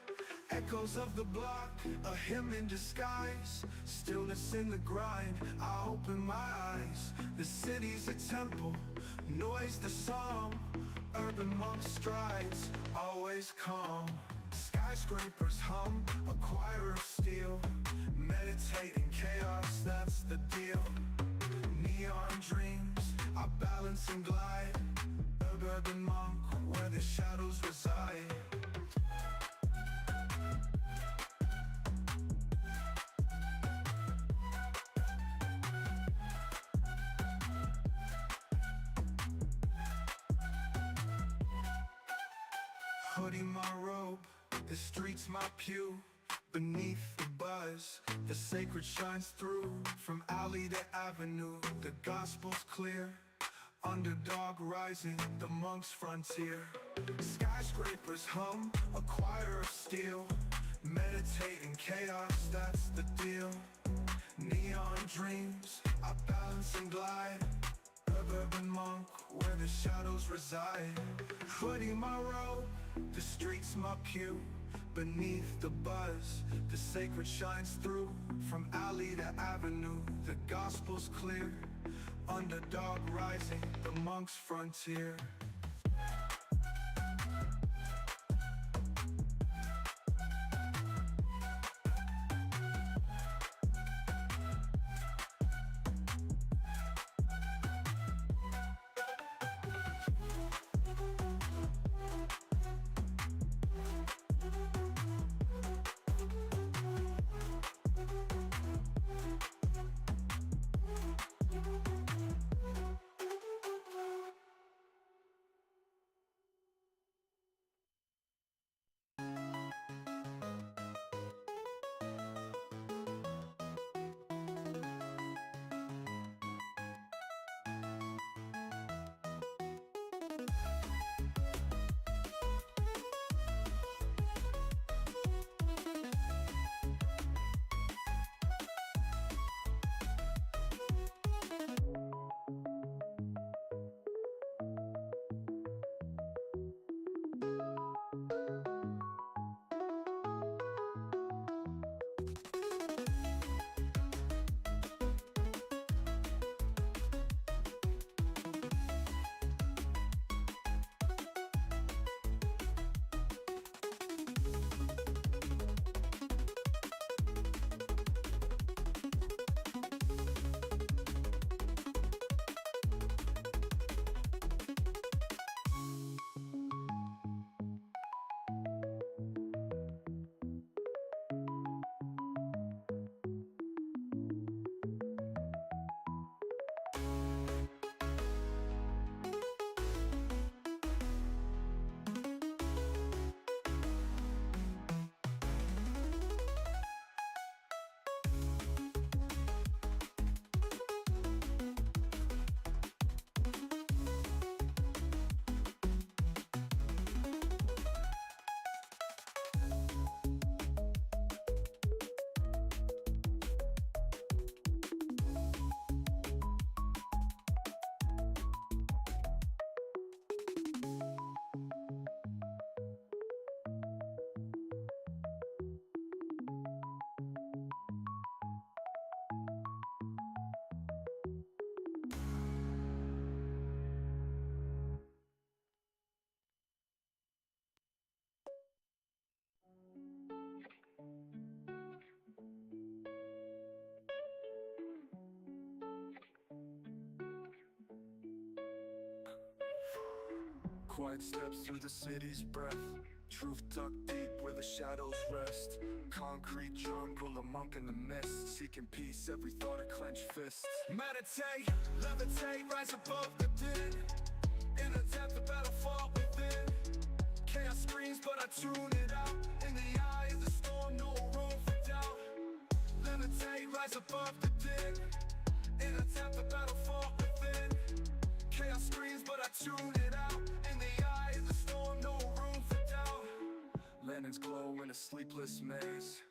Echoes of the block, a hymn in disguise. Stillness in the grind, I open my eyes. The city's a temple, noise the psalm. Urban monk strides, always calm. Skyscrapers hum, a choir of steel. Meditate in chaos, that's the deal. Neon dreams, I balance and glide. Urban monk, where the shadows reside. Hoodie my robe, the streets my pew. Beneath the buzz, the sacred shines through. From alley to avenue, the gospel's clear. Underdog rising, the monk's frontier. Skyscrapers hum, a choir of steel. Meditate in chaos, that's the deal. Neon dreams, I balance and glide. Urban monk, where the shadows reside. Hoodie my robe, the streets my pew. Beneath the buzz, the sacred shines through. From alley to avenue, the gospel's clear. Underdog rising, the monk's frontier. Quiet steps through the city's breath. Truth tucked deep where the shadows rest. Concrete jungle, a monk in the mist. Seeking peace, every thought a clenched fist. Meditate, levitate, rise above the din. In a depth, the battle fought within. Chaos screams, but I tune it out. In the eye of the storm, no room for doubt. Levitate, rise above the din. In a depth, the battle fought within. Chaos screams, but I tune it out. In the eye of the storm, no room for doubt. Lanterns glow in a sleepless maze.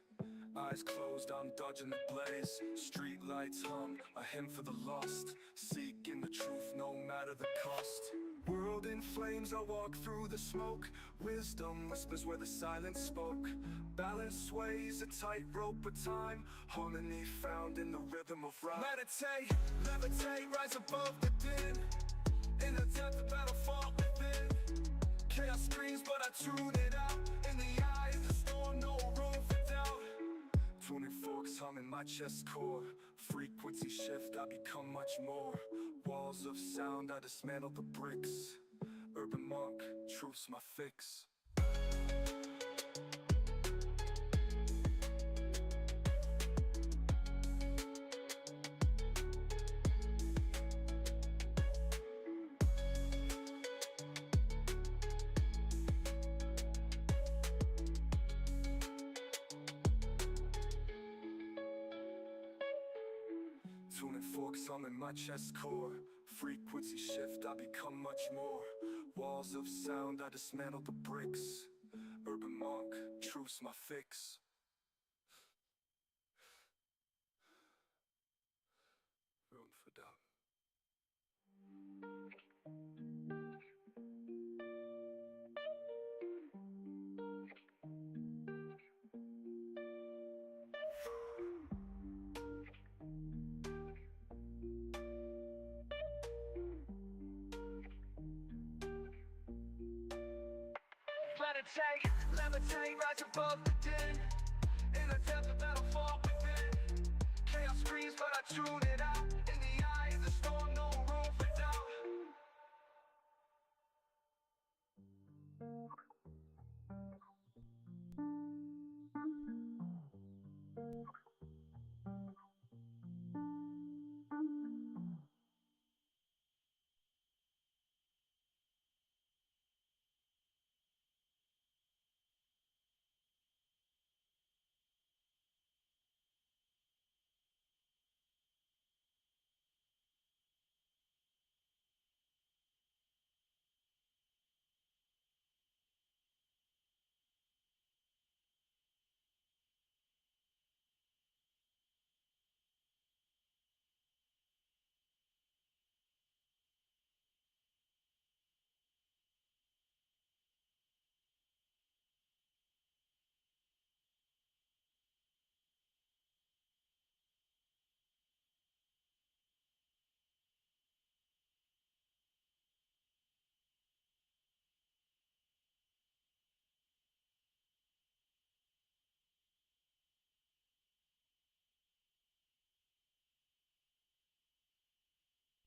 Eyes closed, I'm dodging the blaze. Street lights hum, a hymn for the lost. Seeking the truth, no matter the cost. World in flames, I walk through the smoke. Wisdom whispers where the silence spoke. Balance sways, a tightrope of time. Harmony found in the rhythm of rhyme. Meditate, levitate, rise above the din. In the depth, the battle fought within. Chaos screams, but I tune it out. In the eye of the storm, no room for doubt. Tuning forks hum in my chest core. Frequency shift, I become much more. Walls of sound, I dismantle the bricks. Urban monk, truth's my fix. Tuning forks hum in my chest core. Frequency shift, I become much more. Walls of sound, I dismantle the bricks. Urban monk, truth's my fix. Room for doubt. Meditate, levitate, rise above the din. In a depth, the battle fought within. Chaos screams, but I tune it out. In the eye of the storm, no room for doubt.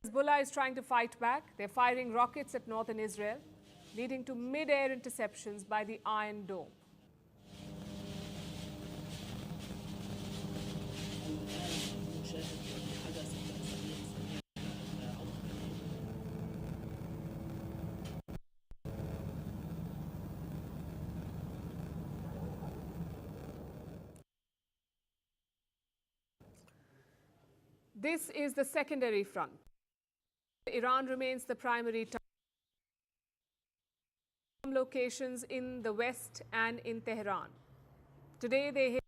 Hezbollah is trying to fight back. They're firing rockets at northern Israel, leading to mid-air interceptions by the Iron Dome. This is the secondary front. Iran remains the primary target. Locations in the west and in Tehran. Today they hit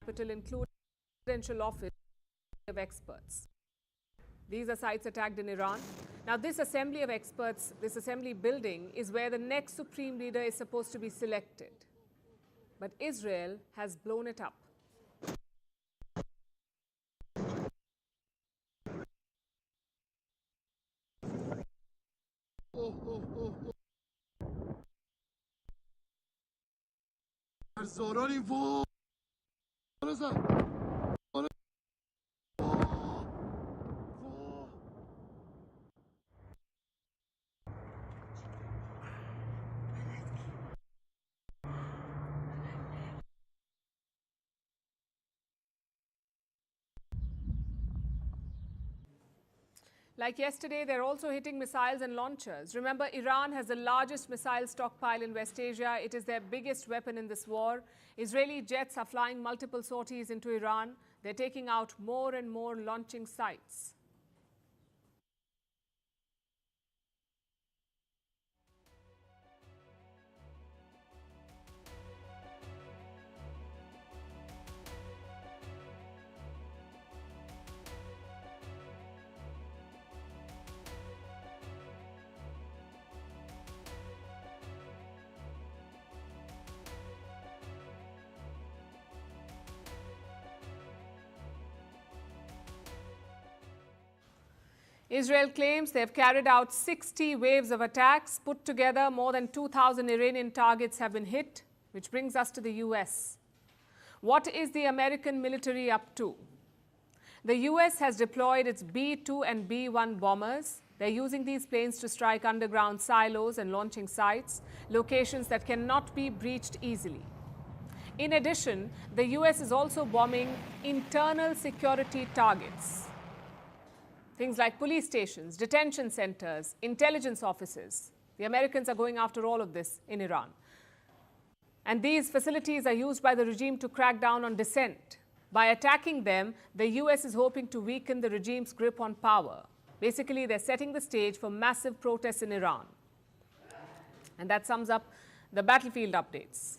the capital, including the presidential office of experts. These are sites attacked in Iran. Now this assembly of experts, this assembly building, is where the next supreme leader is supposed to be selected. But Israel has blown it up. Like yesterday, they're also hitting missiles and launchers. Remember, Iran has the largest missile stockpile in West Asia. It is their biggest weapon in this war. Israeli jets are flying multiple sorties into Iran. They're taking out more and more launching sites. Israel claims they have carried out 60 waves of attacks. Put together, more than 2,000 Iranian targets have been hit, which brings us to the US. What is the American military up to? The US has deployed its B-2 and B-1 bombers. They're using these planes to strike underground silos and launching sites, locations that cannot be breached easily. In addition, the US is also bombing internal security targets. Things like police stations, detention centers, intelligence offices. The Americans are going after all of this in Iran. And these facilities are used by the regime to crack down on dissent. By attacking them, the US is hoping to weaken the regime's grip on power. Basically, they're setting the stage for massive protests in Iran. And that sums up the battlefield updates.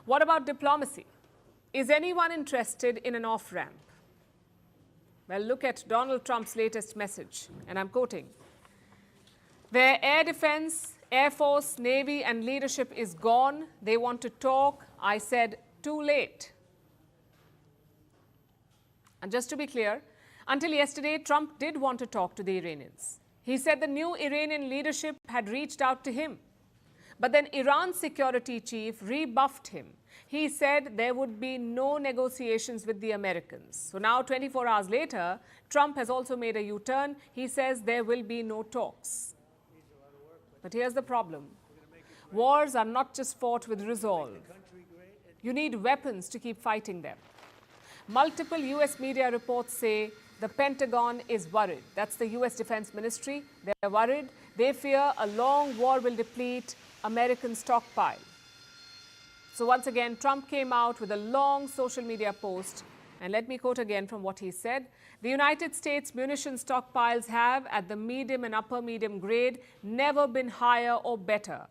What about diplomacy? Is anyone interested in an off-ramp? Well, look at Donald Trump's latest message, and I'm quoting. Their air defense, Air Force, Navy, and leadership is gone. They want to talk. I said, too late. And just to be clear, until yesterday, Trump did want to talk to the Iranians. He said the new Iranian leadership had reached out to him. But then Iran's security chief rebuffed him. He said there would be no negotiations with the Americans. So now, 24 hours later, Trump has also made a U-turn. He says there will be no talks. But here's the problem. Wars are not just fought with resolve. You need weapons to keep fighting them. Multiple US media reports say the Pentagon is worried. That's the US Defense Ministry. They're worried. They fear a long war will deplete American stockpile. So once again, Trump came out with a long social media post. And let me quote again from what he said. The United States munition stockpiles have, at the medium and upper medium grade, never been higher or better.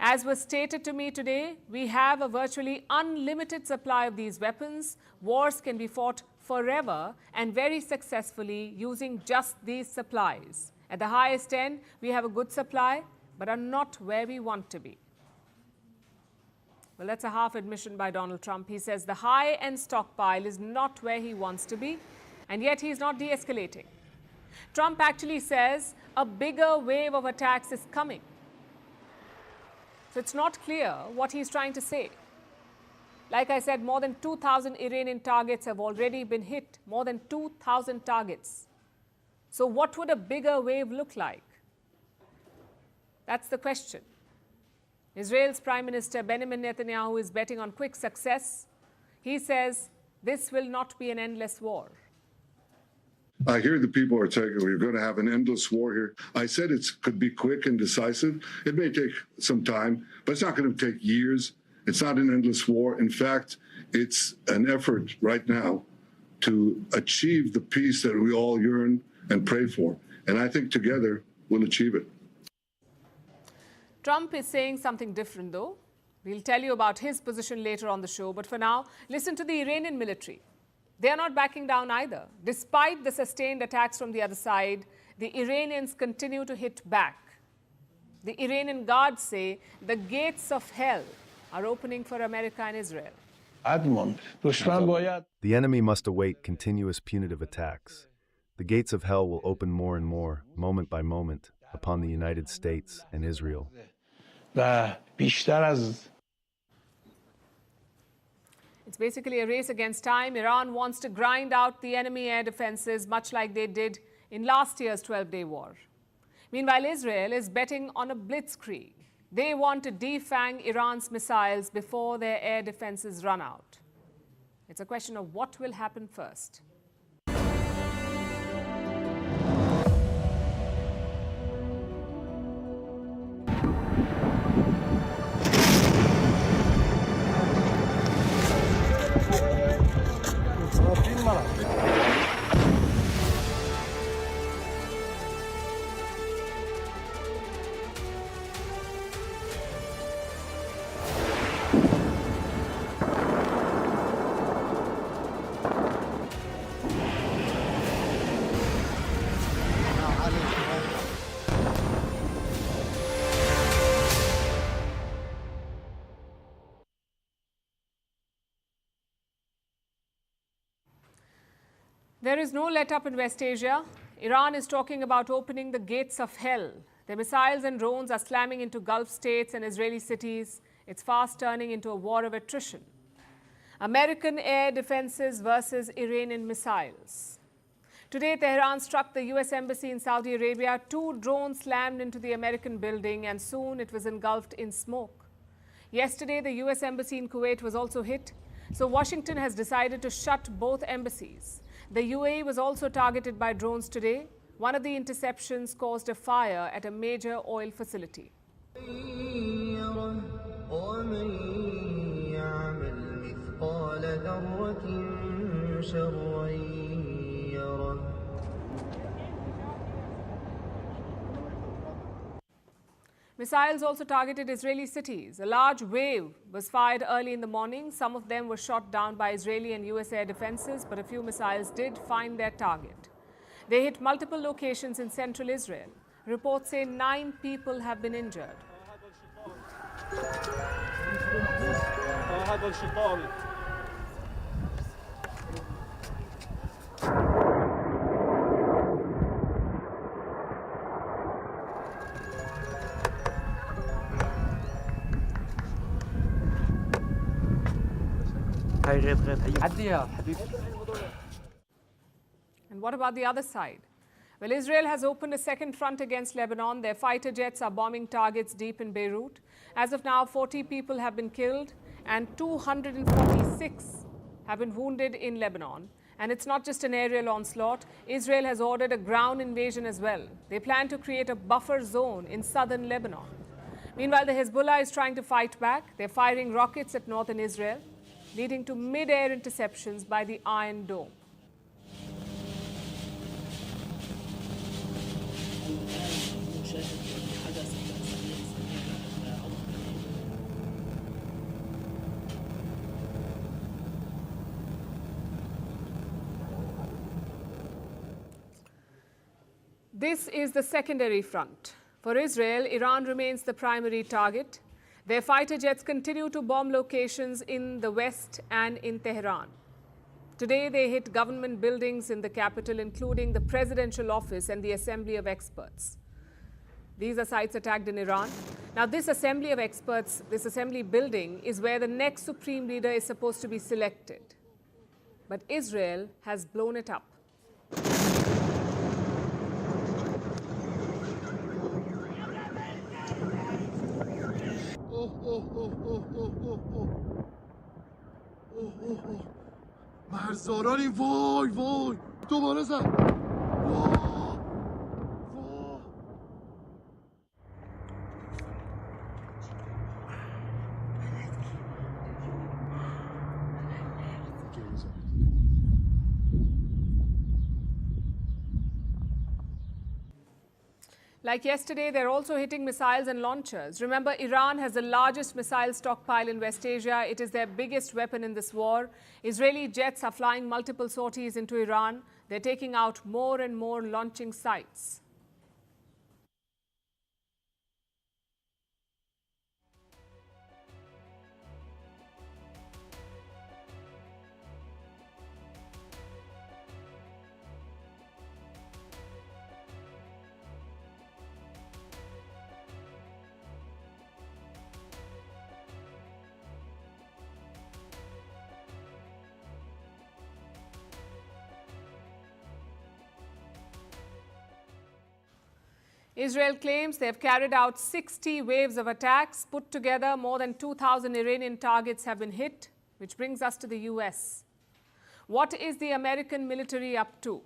As was stated to me today, we have a virtually unlimited supply of these weapons. Wars can be fought forever and very successfully using just these supplies. At the highest end, we have a good supply, but are not where we want to be. Well, that's a half admission by Donald Trump. He says the high-end stockpile is not where he wants to be, and yet he's not de-escalating. Trump actually says a bigger wave of attacks is coming. So it's not clear what he's trying to say. Like I said, more than 2,000 Iranian targets have already been hit, more than 2,000 targets. So what would a bigger wave look like? That's the question. Israel's Prime Minister Benjamin Netanyahu is betting on quick success. He says this will not be an endless war. I hear the people are saying we're going to have an endless war here. I said it could be quick and decisive. It may take some time, but it's not going to take years. It's not an endless war. In fact, it's an effort right now to achieve the peace that we all yearn and pray for. And I think together we'll achieve it. Trump is saying something different, though. We'll tell you about his position later on the show. But for now, listen to the Iranian military. They are not backing down either. Despite the sustained attacks from the other side, the Iranians continue to hit back. The Iranian guards say the gates of hell are opening for America and Israel. The enemy must await continuous punitive attacks. The gates of hell will open more and more, moment by moment, upon the United States and Israel. It's basically a race against time. Iran wants to grind out the enemy air defenses, much like they did in last year's 12-day war. Meanwhile, Israel is betting on a blitzkrieg. They want to defang Iran's missiles before their air defenses run out. It's a question of what will happen first. There is no let-up in West Asia. Iran is talking about opening the gates of hell. Their missiles and drones are slamming into Gulf states and Israeli cities. It's fast turning into a war of attrition. American air defenses versus Iranian missiles. Today, Tehran struck the U.S. Embassy in Saudi Arabia. 2 drones slammed into the American building and soon it was engulfed in smoke. Yesterday, the U.S. Embassy in Kuwait was also hit. So Washington has decided to shut both embassies. The UAE was also targeted by drones today. One of the interceptions caused a fire at a major oil facility. Missiles also targeted Israeli cities. A large wave was fired early in the morning. Some of them were shot down by Israeli and US air defenses, but a few missiles did find their target. They hit multiple locations in central Israel. Reports say 9 people have been injured. And what about the other side? Well, Israel has opened a second front against Lebanon. Their fighter jets are bombing targets deep in Beirut. As of now, 40 people have been killed and 246 have been wounded in Lebanon. And it's not just an aerial onslaught. Israel has ordered a ground invasion as well. They plan to create a buffer zone in southern Lebanon. Meanwhile, the Hezbollah is trying to fight back. They're firing rockets at northern Israel, leading to mid-air interceptions by the Iron Dome. This is the secondary front. For Israel, Iran remains the primary target. Their fighter jets continue to bomb locations in the west and in Tehran. Today, they hit government buildings in the capital, including the presidential office and the Assembly of Experts. These are sites attacked in Iran. Now, this Assembly of Experts, this Assembly building, is where the next supreme leader is supposed to be selected. But Israel has blown it up. مرزارانی وای وای دوباره زد Like yesterday, they're also hitting missiles and launchers. Remember, Iran has the largest missile stockpile in West Asia. It is their biggest weapon in this war. Israeli jets are flying multiple sorties into Iran. They're taking out more and more launching sites. Israel claims they have carried out 60 waves of attacks. Put together, more than 2,000 Iranian targets have been hit, which brings us to the US. What is the American military up to?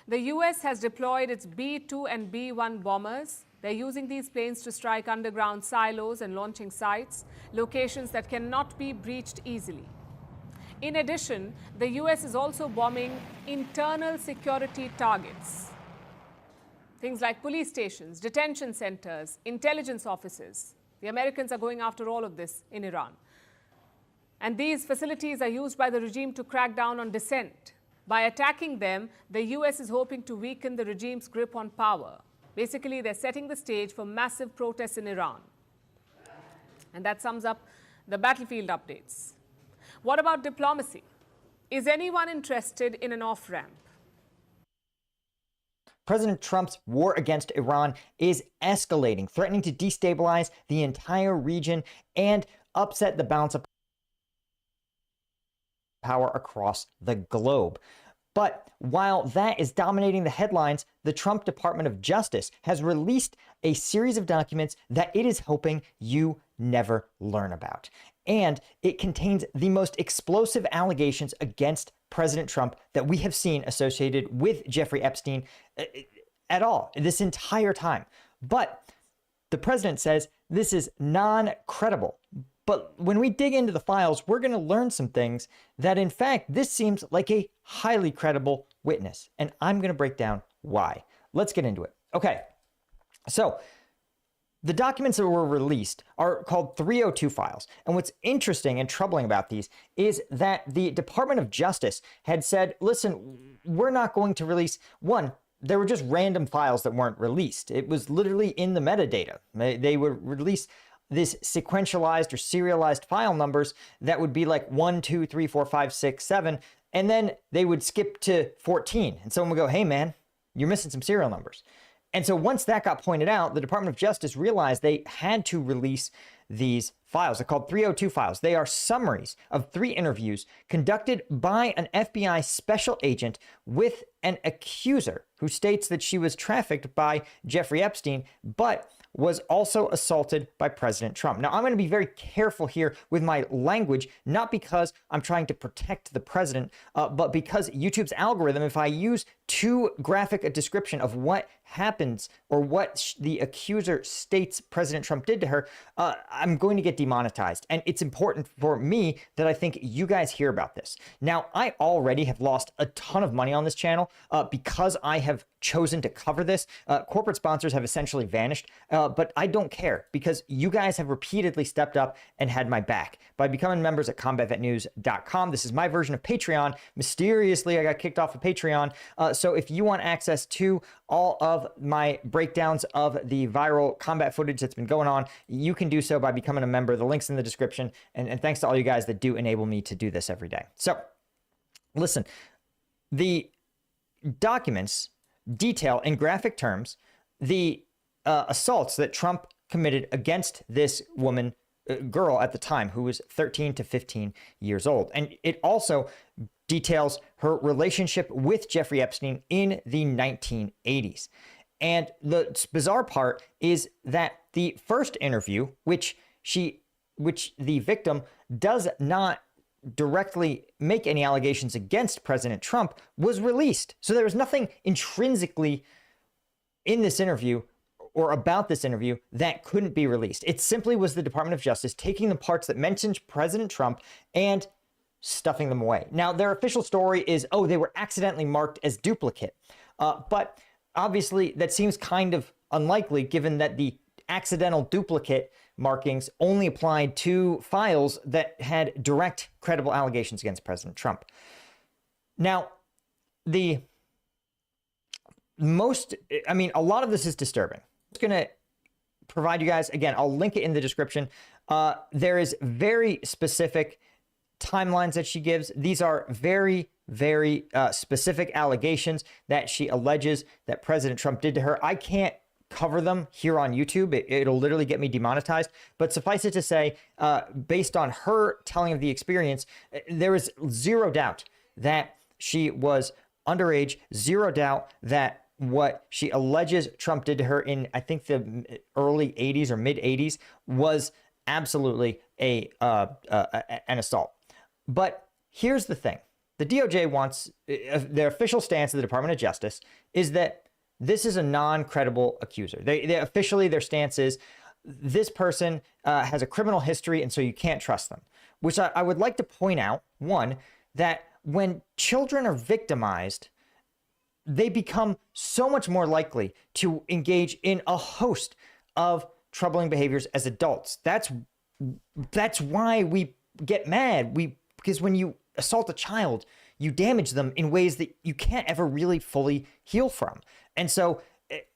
The US has deployed its B-2 and B-1 bombers. They're using these planes to strike underground silos and launching sites, locations that cannot be breached easily. In addition, the US is also bombing internal security targets. Things like police stations, detention centers, intelligence offices. The Americans are going after all of this in Iran. And these facilities are used by the regime to crack down on dissent. By attacking them, the US is hoping to weaken the regime's grip on power. Basically, they're setting the stage for massive protests in Iran. And that sums up the battlefield updates. What about diplomacy? Is anyone interested in an off-ramp? President Trump's war against Iran is escalating, threatening to destabilize the entire region and upset the balance of power across the globe. But while that is dominating the headlines, the Trump Department of Justice has released a series of documents that it is hoping you never learn about. And it contains the most explosive allegations against President Trump that we have seen associated with Jeffrey Epstein at all this entire time. But the president says this is non-credible. But when we dig into the files, we're going to learn some things that, in fact, this seems like a highly credible witness. And I'm going to break down why. Let's get into it. Okay, so the documents that were released are called 302 files. And what's interesting and troubling about these is that the Department of Justice had said, listen, we're not going to release one. There were just random files that weren't released. It was literally in the metadata. They would release this sequentialized or serialized file numbers that would be like 1, 2, 3, 4, 5, 6, 7. And then they would skip to 14. And someone would go, hey, man, you're missing some serial numbers. And so once that got pointed out, the Department of Justice realized they had to release these files. They're called 302 files. They are summaries of 3 interviews conducted by an FBI special agent with an accuser who states that she was trafficked by Jeffrey Epstein, but was also assaulted by President Trump. Now, I'm going to be very careful here with my language, not because I'm trying to protect the president, but because YouTube's algorithm, if I use too graphic a description of what happens or what the accuser states President Trump did to her, I'm going to get demonetized. And it's important for me that I think you guys hear about this. Now, I already have lost a ton of money on this channel because I have chosen to cover this. Corporate sponsors have essentially vanished, but I don't care because you guys have repeatedly stepped up and had my back by becoming members at combatvetnews.com. This is my version of Patreon. Mysteriously, I got kicked off of Patreon. So if you want access to all of my breakdowns of the viral combat footage that's been going on, you can do so by becoming a member. The link's in the description. And thanks to all you guys that do enable me to do this every day. So listen, the documents detail in graphic terms the assaults that Trump committed against this woman, girl at the time, who was 13 to 15 years old. And it also details her relationship with Jeffrey Epstein in the 1980s. And the bizarre part is that the first interview, which the victim does not directly make any allegations against President Trump, was released. So there was nothing intrinsically in this interview or about this interview that couldn't be released. It simply was the Department of Justice taking the parts that mentioned President Trump and stuffing them away. Now, their official story is, oh, they were accidentally marked as duplicate. But obviously, that seems kind of unlikely given that the accidental duplicate markings only applied to files that had direct, credible allegations against President Trump. Now, a lot of this is disturbing. I'm going to provide you guys, again, I'll link it in the description. There is very specific timelines that she gives. These are very, very specific allegations that she alleges that President Trump did to her. I can't cover them here on YouTube. It'll literally get me demonetized. But suffice it to say, based on her telling of the experience, there is zero doubt that she was underage, zero doubt that what she alleges Trump did to her in, I think, the early 80s or mid 80s was absolutely an assault. But here's the thing. The DOJ wants, their official stance of the Department of Justice is that this is a non-credible accuser. They officially, their stance is this person has a criminal history, and so you can't trust them. Which I would like to point out, one, that when children are victimized, they become so much more likely to engage in a host of troubling behaviors as adults. That's why we get mad. Because when you assault a child, you damage them in ways that you can't ever really fully heal from. And so,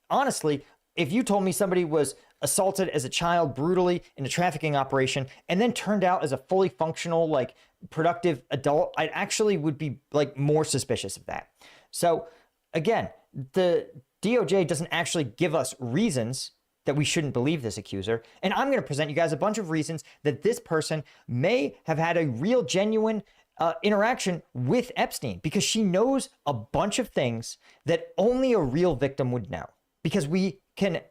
honestly, if you told me somebody was assaulted as a child brutally in a trafficking operation and then turned out as a fully functional, like, productive adult, I actually would be like more suspicious of that. So again, the DOJ doesn't actually give us reasons that we shouldn't believe this accuser. And I'm going to present you guys a bunch of reasons that this person may have had a real genuine interaction with Epstein, because she knows a bunch of things that only a real victim would know. Because we can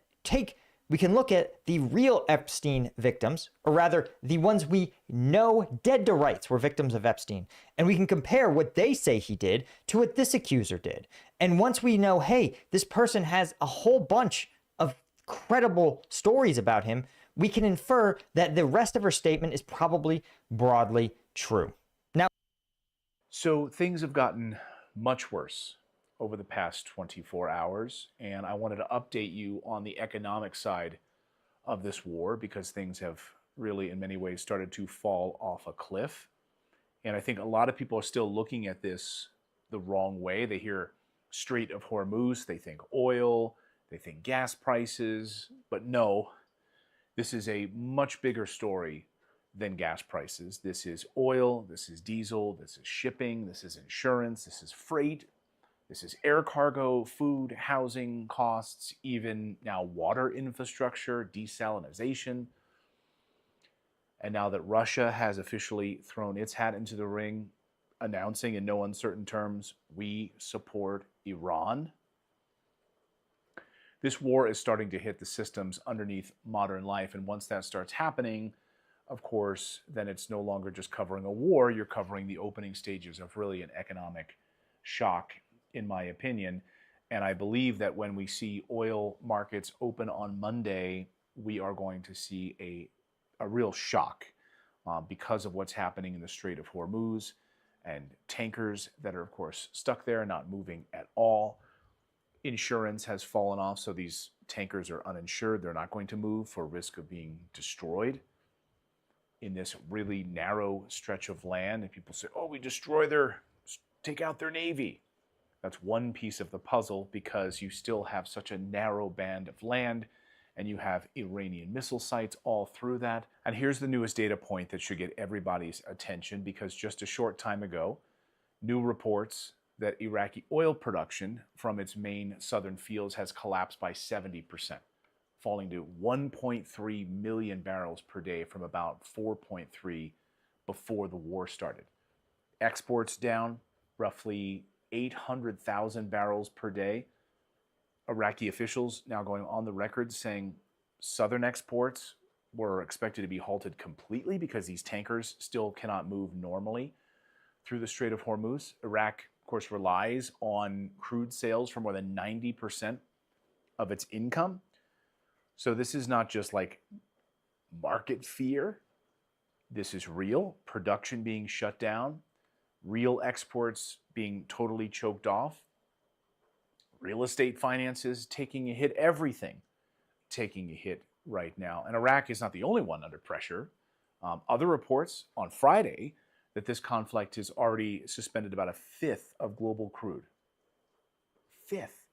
look at the real Epstein victims, or rather the ones we know dead to rights were victims of Epstein, and we can compare what they say he did to what this accuser did. And once we know, hey, this person has a whole bunch of credible stories about him, we can infer that the rest of her statement is probably broadly true. Now, so things have gotten much worse over the past 24 hours, and I wanted to update you on the economic side of this war, because things have really in many ways started to fall off a cliff. And I think a lot of people are still looking at this the wrong way. They hear Strait of Hormuz, they think oil, they think gas prices, but no, this is a much bigger story than gas prices. This is oil, this is diesel, this is shipping, this is insurance, this is freight, this is air cargo, food, housing costs, even now water infrastructure, desalination. And now that Russia has officially thrown its hat into the ring, announcing in no uncertain terms, we support Iran. This war is starting to hit the systems underneath modern life. And once that starts happening, of course, then it's no longer just covering a war, you're covering the opening stages of really an economic shock, in my opinion. And I believe that when we see oil markets open on Monday, we are going to see a real shock because of what's happening in the Strait of Hormuz, and tankers that are, of course, stuck there, not moving at all. Insurance has fallen off, so these tankers are uninsured. They're not going to move for risk of being destroyed in this really narrow stretch of land. And people say, oh, we take out their navy. That's one piece of the puzzle, because you still have such a narrow band of land, and you have Iranian missile sites all through that. And here's the newest data point that should get everybody's attention, because just a short time ago, new reports that Iraqi oil production from its main southern fields has collapsed by 70%, falling to 1.3 million barrels per day from about 4.3 before the war started. Exports down roughly 800,000 barrels per day. Iraqi officials now going on the record saying southern exports were expected to be halted completely because these tankers still cannot move normally through the Strait of Hormuz. Iraq, of course, relies on crude sales for more than 90% of its income. So this is not just like market fear. This is real. Production being shut down, real exports being totally choked off, real estate finances taking a hit, everything taking a hit right now. And Iraq is not the only one under pressure. Other reports on Friday that this conflict has already suspended about a fifth of global crude. Fifth.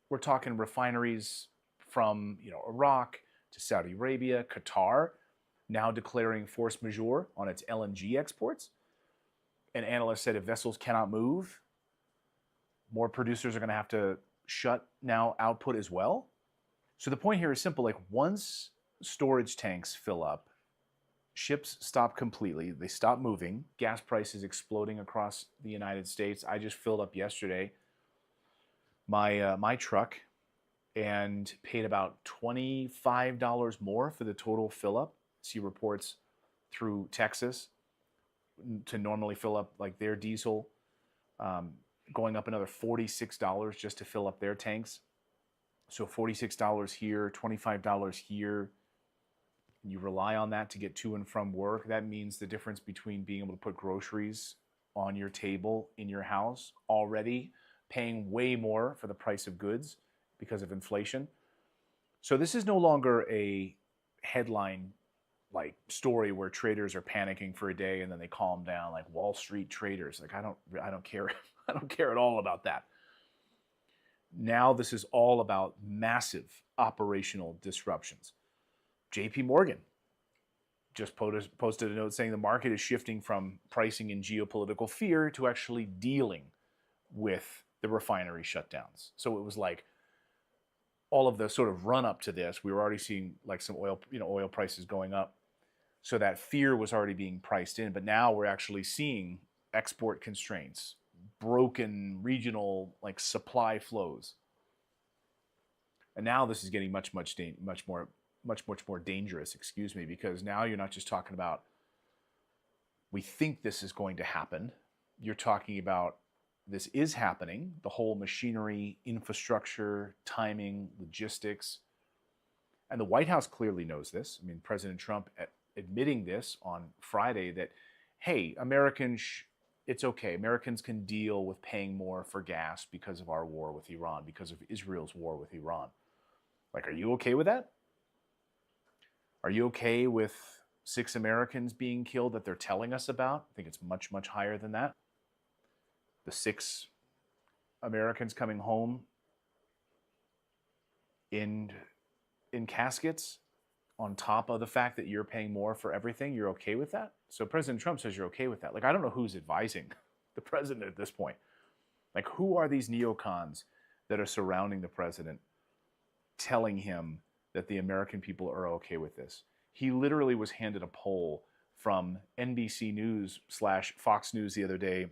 We're talking refineries from Iraq to Saudi Arabia, Qatar, now declaring force majeure on its LNG exports. And analysts said if vessels cannot move, more producers are going to have to shut now output as well. So the point here is simple. Like, once storage tanks fill up, ships stop completely. They stop moving. Gas prices exploding across the United States. I just filled up yesterday my truck and paid about $25 more for the total fill up. See reports through Texas to normally fill up like their diesel, going up another $46 just to fill up their tanks. So $46 here, $25 here. You rely on that to get to and from work. That means the difference between being able to put groceries on your table in your house, already paying way more for the price of goods because of inflation. So this is no longer a headline like story where traders are panicking for a day and then they calm down, like Wall Street traders. Like, I don't care. I don't care at all about that. Now this is all about massive operational disruptions. JP Morgan just posted a note saying the market is shifting from pricing in geopolitical fear to actually dealing with the refinery shutdowns. So it was like all of the sort of run up to this, we were already seeing like some oil prices going up. So that fear was already being priced in, but now we're actually seeing export constraints, broken regional like supply flows. And now this is getting much more dangerous, because now you're not just talking about we think this is going to happen. You're talking about this is happening, the whole machinery, infrastructure, timing, logistics. And the White House clearly knows this. I mean, President Trump admitting this on Friday that, hey, Americans, it's okay. Americans can deal with paying more for gas because of our war with Iran, because of Israel's war with Iran. Like, are you okay with that? Are you okay with 6 Americans being killed that they're telling us about? I think it's much, much higher than that. The 6 Americans coming home in caskets on top of the fact that you're paying more for everything. You're okay with that? So President Trump says you're okay with that. Like, I don't know who's advising the president at this point. Like, who are these neocons that are surrounding the president telling him that the American people are okay with this? He literally was handed a poll from NBC News / Fox News the other day,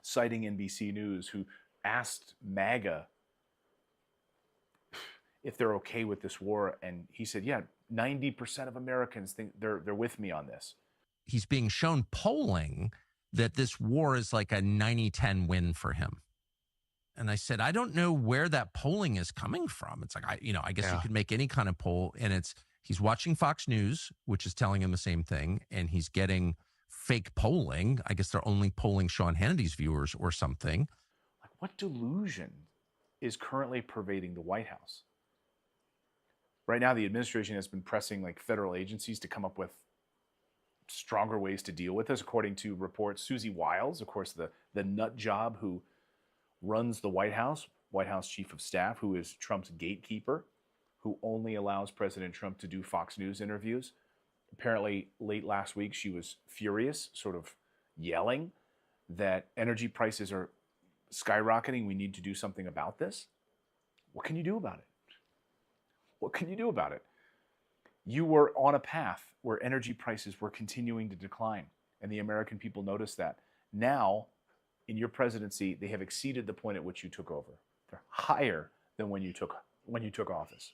citing NBC News, who asked MAGA if they're okay with this war. And he said, yeah, 90% of Americans think they're with me on this. He's being shown polling that this war is like a 90-10 win for him. And I said, I don't know where that polling is coming from. It's like, I guess you could make any kind of poll, and he's watching Fox News, which is telling him the same thing, and he's getting fake polling. I guess they're only polling Sean Hannity's viewers or something. Like, what delusion is currently pervading the White House? Right now, the administration has been pressing like federal agencies to come up with stronger ways to deal with this. According to reports, Susie Wiles, of course, the nut job who runs the White House Chief of Staff, who is Trump's gatekeeper, who only allows President Trump to do Fox News interviews. Apparently, late last week, she was furious, sort of yelling that energy prices are skyrocketing. We need to do something about this. What can you do about it? What can you do about it? You were on a path where energy prices were continuing to decline, and the American people noticed that. Now, in your presidency, they have exceeded the point at which you took over. They're higher than when you took office.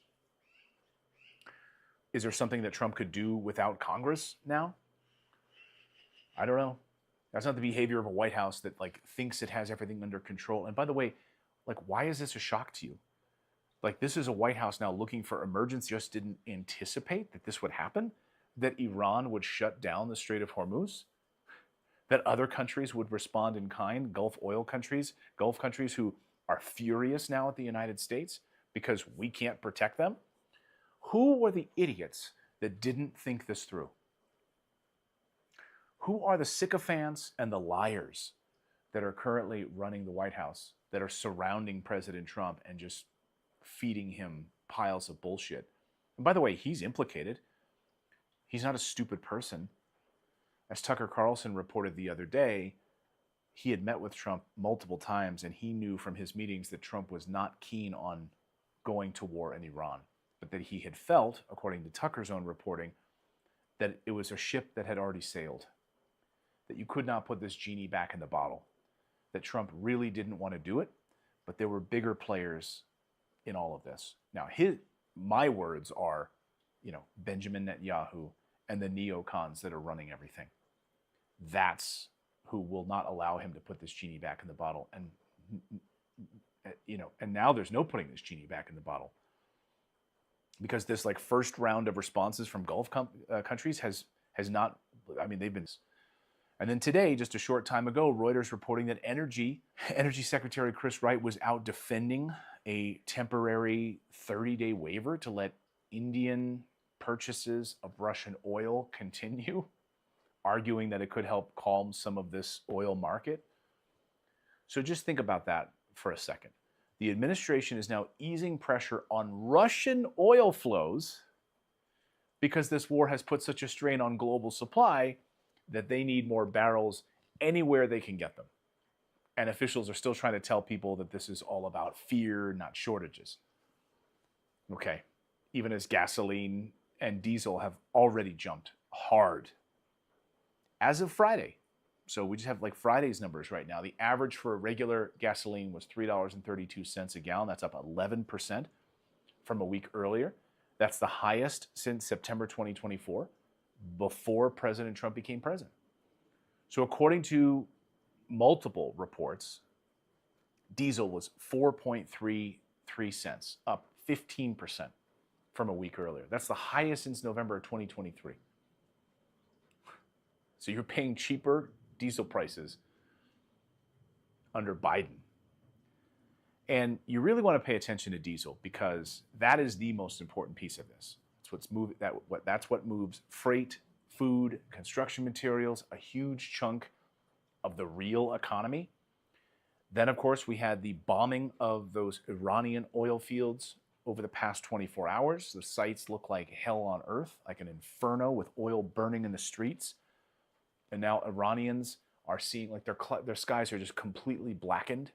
Is there something that Trump could do without Congress now? I don't know. That's not the behavior of a White House that like thinks it has everything under control. And by the way, like, why is this a shock to you? Like, this is a White House now looking for emergency, just didn't anticipate that this would happen, that Iran would shut down the Strait of Hormuz, that other countries would respond in kind, Gulf countries who are furious now at the United States because we can't protect them. Who were the idiots that didn't think this through? Who are the sycophants and the liars that are currently running the White House, that are surrounding President Trump and just feeding him piles of bullshit? And by the way, he's implicated. He's not a stupid person. As Tucker Carlson reported the other day, he had met with Trump multiple times, and he knew from his meetings that Trump was not keen on going to war in Iran, but that he had felt, according to Tucker's own reporting, that it was a ship that had already sailed, that you could not put this genie back in the bottle, that Trump really didn't want to do it, but there were bigger players in all of this. Now, my words are, Benjamin Netanyahu and the neocons that are running everything. That's who will not allow him to put this genie back in the bottle. And, and now there's no putting this genie back in the bottle, because this like first round of responses from Gulf countries has not, they've been. And then today, just a short time ago, Reuters reporting that Energy Secretary Chris Wright was out defending a temporary 30-day waiver to let Indian purchases of Russian oil continue, arguing that it could help calm some of this oil market. So just think about that for a second. The administration is now easing pressure on Russian oil flows because this war has put such a strain on global supply that they need more barrels anywhere they can get them. And officials are still trying to tell people that this is all about fear, not shortages. Okay, even as gasoline and diesel have already jumped hard. As of Friday, so we just have like Friday's numbers right now, the average for a regular gasoline was $3.32 a gallon. That's up 11% from a week earlier. That's the highest since September 2024, before President Trump became president. So according to multiple reports, diesel was 4.33 cents, up 15% from a week earlier. That's the highest since November of 2023. So you're paying cheaper diesel prices under Biden. And you really want to pay attention to diesel because that is the most important piece of this. That's what moves freight, food, construction materials, a huge chunk of the real economy. Then, of course, we had the bombing of those Iranian oil fields over the past 24 hours. The sites look like hell on earth, like an inferno with oil burning in the streets. And now Iranians are seeing like their skies are just completely blackened.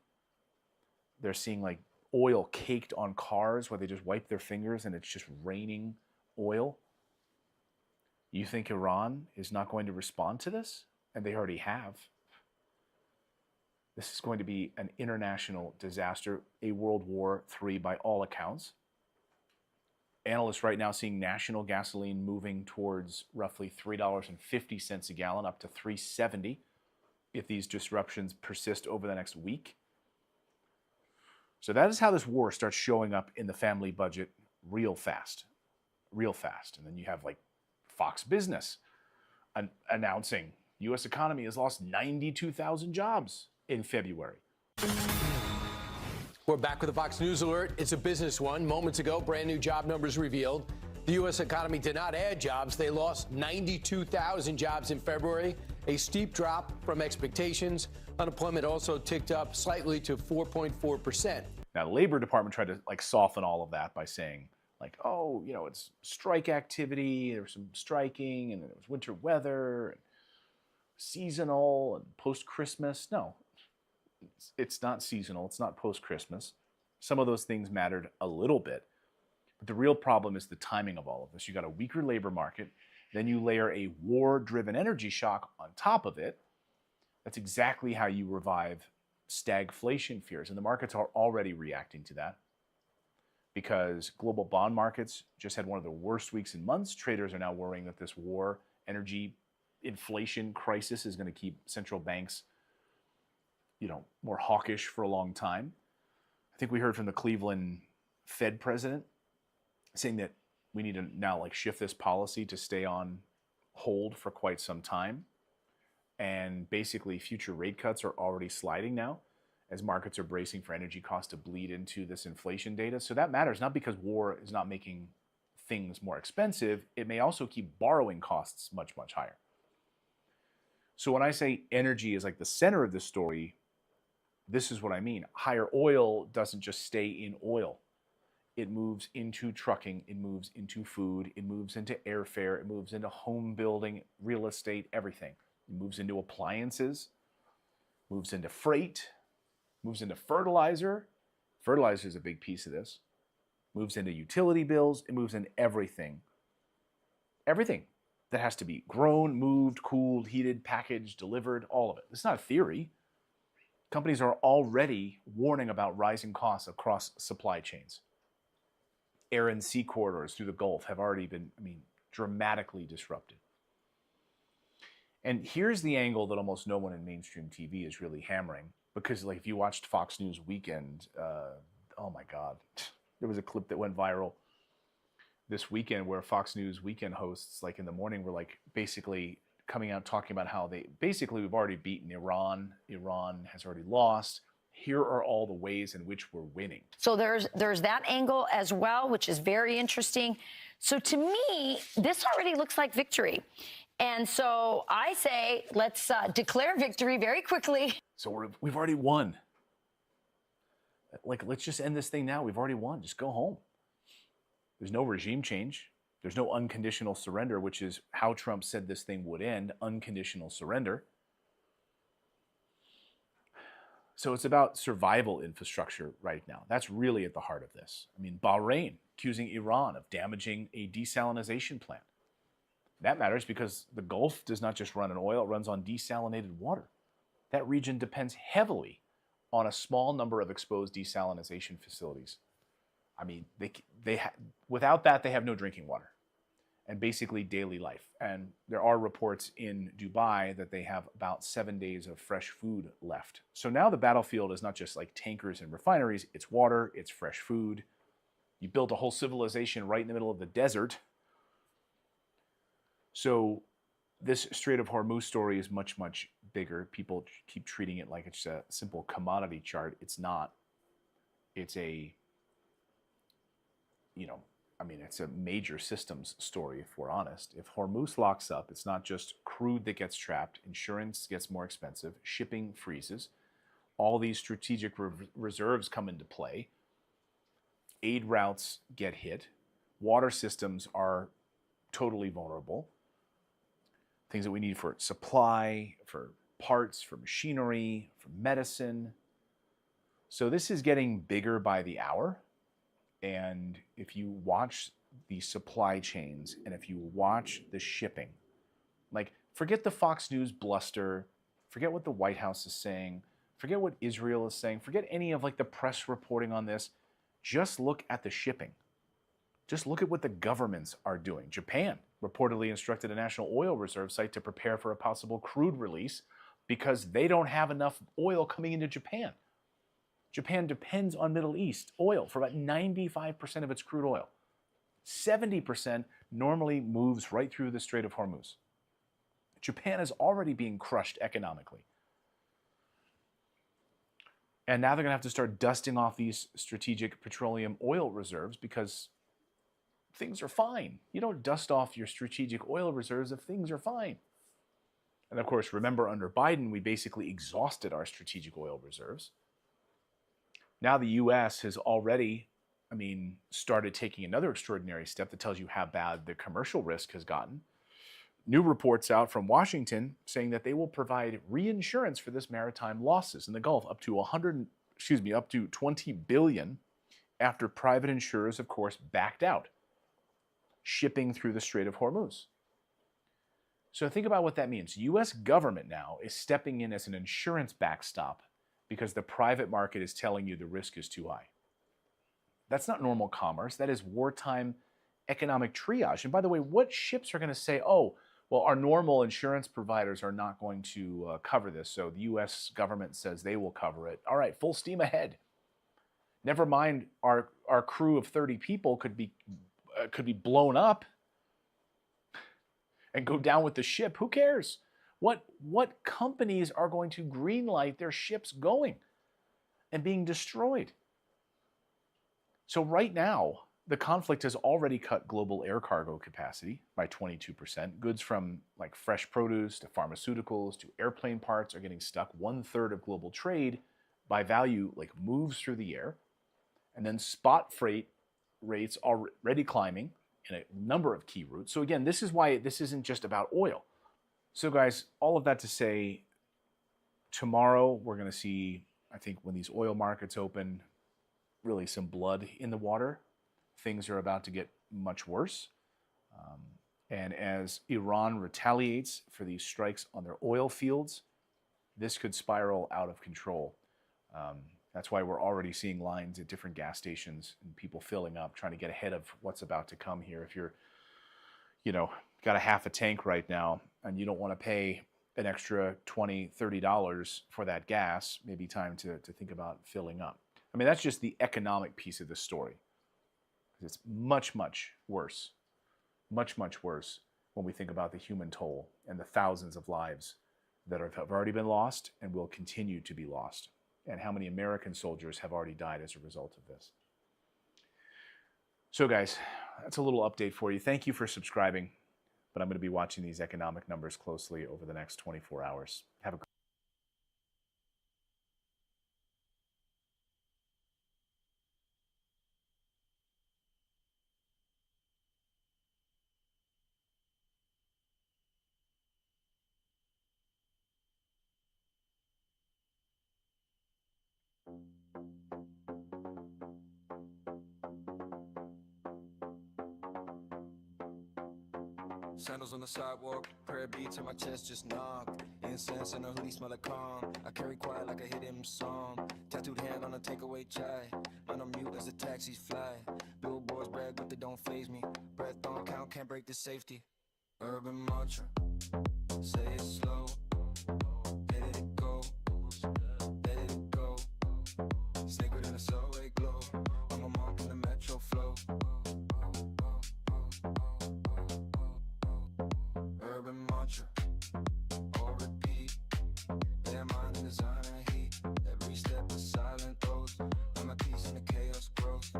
They're seeing like oil caked on cars where they just wipe their fingers and it's just raining oil. You think Iran is not going to respond to this? And they already have. This is going to be an international disaster, a World War III by all accounts. Analysts right now seeing national gasoline moving towards roughly $3.50 a gallon, up to $3.70 if these disruptions persist over the next week. So that is how this war starts showing up in the family budget real fast. And then you have like Fox Business announcing U.S. economy has lost 92,000 jobs in February. We're back with a Fox News alert. It's a business one. Moments ago, brand new job numbers revealed. The U.S. economy did not add jobs. They lost 92,000 jobs in February, a steep drop from expectations. Unemployment also ticked up slightly to 4.4%. Now, the Labor Department tried to like soften all of that by saying, like, oh, you know, it's strike activity. There was some striking, and then there was winter weather, and seasonal, and post-Christmas. No, it's not seasonal. It's not post-Christmas. Some of those things mattered a little bit. But the real problem is the timing of all of this. You got a weaker labor market. Then you layer a war-driven energy shock on top of it. That's exactly how you revive stagflation fears. And the markets are already reacting to that because global bond markets just had one of the worst weeks in months. Traders are now worrying that this war, energy, inflation crisis is going to keep central banks, you know, more hawkish for a long time. I think we heard from the Cleveland Fed president saying that we need to now like shift this policy to stay on hold for quite some time. And basically future rate cuts are already sliding now as markets are bracing for energy costs to bleed into this inflation data. So that matters, not because war is not making things more expensive. It may also keep borrowing costs much, much higher. So when I say energy is like the center of this story, this is what I mean. Higher oil doesn't just stay in oil. It moves into trucking, it moves into food, it moves into airfare, it moves into home building, real estate, everything. It moves into appliances, moves into freight, moves into fertilizer. Fertilizer is a big piece of this. Moves into utility bills, it moves into everything. Everything that has to be grown, moved, cooled, heated, packaged, delivered, all of it. It's not a theory. Companies are already warning about rising costs across supply chains. Air and sea corridors through the Gulf have already been, dramatically disrupted. And here's the angle that almost no one in mainstream TV is really hammering, because like if you watched Fox News Weekend, oh my God, there was a clip that went viral this weekend where Fox News Weekend hosts, like in the morning, were like basically coming out talking about how we've already beaten Iran. Iran has already lost. Here are all the ways in which we're winning. So there's that angle as well, which is very interesting. So to me, this already looks like victory. And so I say, let's declare victory very quickly. So we've already won. Like, let's just end this thing now. We've already won. Just go home. There's no regime change. There's no unconditional surrender, which is how Trump said this thing would end, unconditional surrender. So it's about survival infrastructure right now. That's really at the heart of this. I mean, Bahrain accusing Iran of damaging a desalination plant. That matters because the Gulf does not just run on oil, it runs on desalinated water. That region depends heavily on a small number of exposed desalination facilities. I mean, without that, they have no drinking water and basically daily life. And there are reports in Dubai that they have about 7 days of fresh food left. So now the battlefield is not just like tankers and refineries, it's water, it's fresh food. You built a whole civilization right in the middle of the desert. So this Strait of Hormuz story is much, much bigger. People keep treating it like it's a simple commodity chart. It's not. It's a, it's a major systems story, if we're honest. If Hormuz locks up, it's not just crude that gets trapped, insurance gets more expensive, shipping freezes, all these strategic reserves come into play, aid routes get hit, water systems are totally vulnerable, things that we need for supply, for parts, for machinery, for medicine. So this is getting bigger by the hour. And if you watch the supply chains and if you watch the shipping, like forget the Fox News bluster, forget what the White House is saying, forget what Israel is saying, forget any of like the press reporting on this, just look at the shipping. Just look at what the governments are doing. Japan reportedly instructed a national oil reserve site to prepare for a possible crude release because they don't have enough oil coming into Japan. Japan depends on Middle East oil for about 95% of its crude oil. 70% normally moves right through the Strait of Hormuz. Japan is already being crushed economically. And now they're going to have to start dusting off these strategic petroleum oil reserves because things are fine. You don't dust off your strategic oil reserves if things are fine. And of course, remember under Biden, we basically exhausted our strategic oil reserves. Now the U.S. has already, started taking another extraordinary step that tells you how bad the commercial risk has gotten. New reports out from Washington saying that they will provide reinsurance for this maritime losses in the Gulf up to up to $20 billion after private insurers, of course, backed out shipping through the Strait of Hormuz. So think about what that means. U.S. government now is stepping in as an insurance backstop because the private market is telling you the risk is too high. That's not normal commerce. That is wartime economic triage. And by the way, what ships are going to say, oh, well, our normal insurance providers are not going to cover this, so the U.S. government says they will cover it. All right, full steam ahead. Never mind, our crew of 30 people could be blown up and go down with the ship. Who cares? What companies are going to greenlight their ships going and being destroyed? So right now, the conflict has already cut global air cargo capacity by 22%. Goods from like fresh produce to pharmaceuticals to airplane parts are getting stuck. 1/3 of global trade by value moves through the air. And then spot freight rates are already climbing in a number of key routes. So again, this is why this isn't just about oil. So guys, all of that to say, tomorrow we're going to see, I think when these oil markets open, really some blood in the water. Things are about to get much worse. And as Iran retaliates for these strikes on their oil fields, this could spiral out of control. That's why we're already seeing lines at different gas stations and people filling up, trying to get ahead of what's about to come here. If you're, got a half a tank right now and you don't want to pay an extra $20, $30 for that gas, maybe time to think about filling up. That's just the economic piece of the story. It's much, much worse, much, much worse when we think about the human toll and the thousands of lives that have already been lost and will continue to be lost, and how many American soldiers have already died as a result of this. So guys, that's a little update for you. Thank you for subscribing, but I'm going to be watching these economic numbers closely over the next 24 hours. Have a Sandals on the sidewalk, prayer beats and my chest just knock. Incense and a hoodie smell like calm. I carry quiet like a hidden song. Tattooed hand on a takeaway chai. Man on mute as the taxis fly. Billboards brag but they don't faze me. Breath on count, can't break the safety. Urban mantra, say it slow. Let it go, let it go. Sacred in the subway glow. I'm a monk in the metro flow. Urban mantra, or repeat. Their mind in designer heat. Every step is silent oath. I'm a piece in the chaos growth.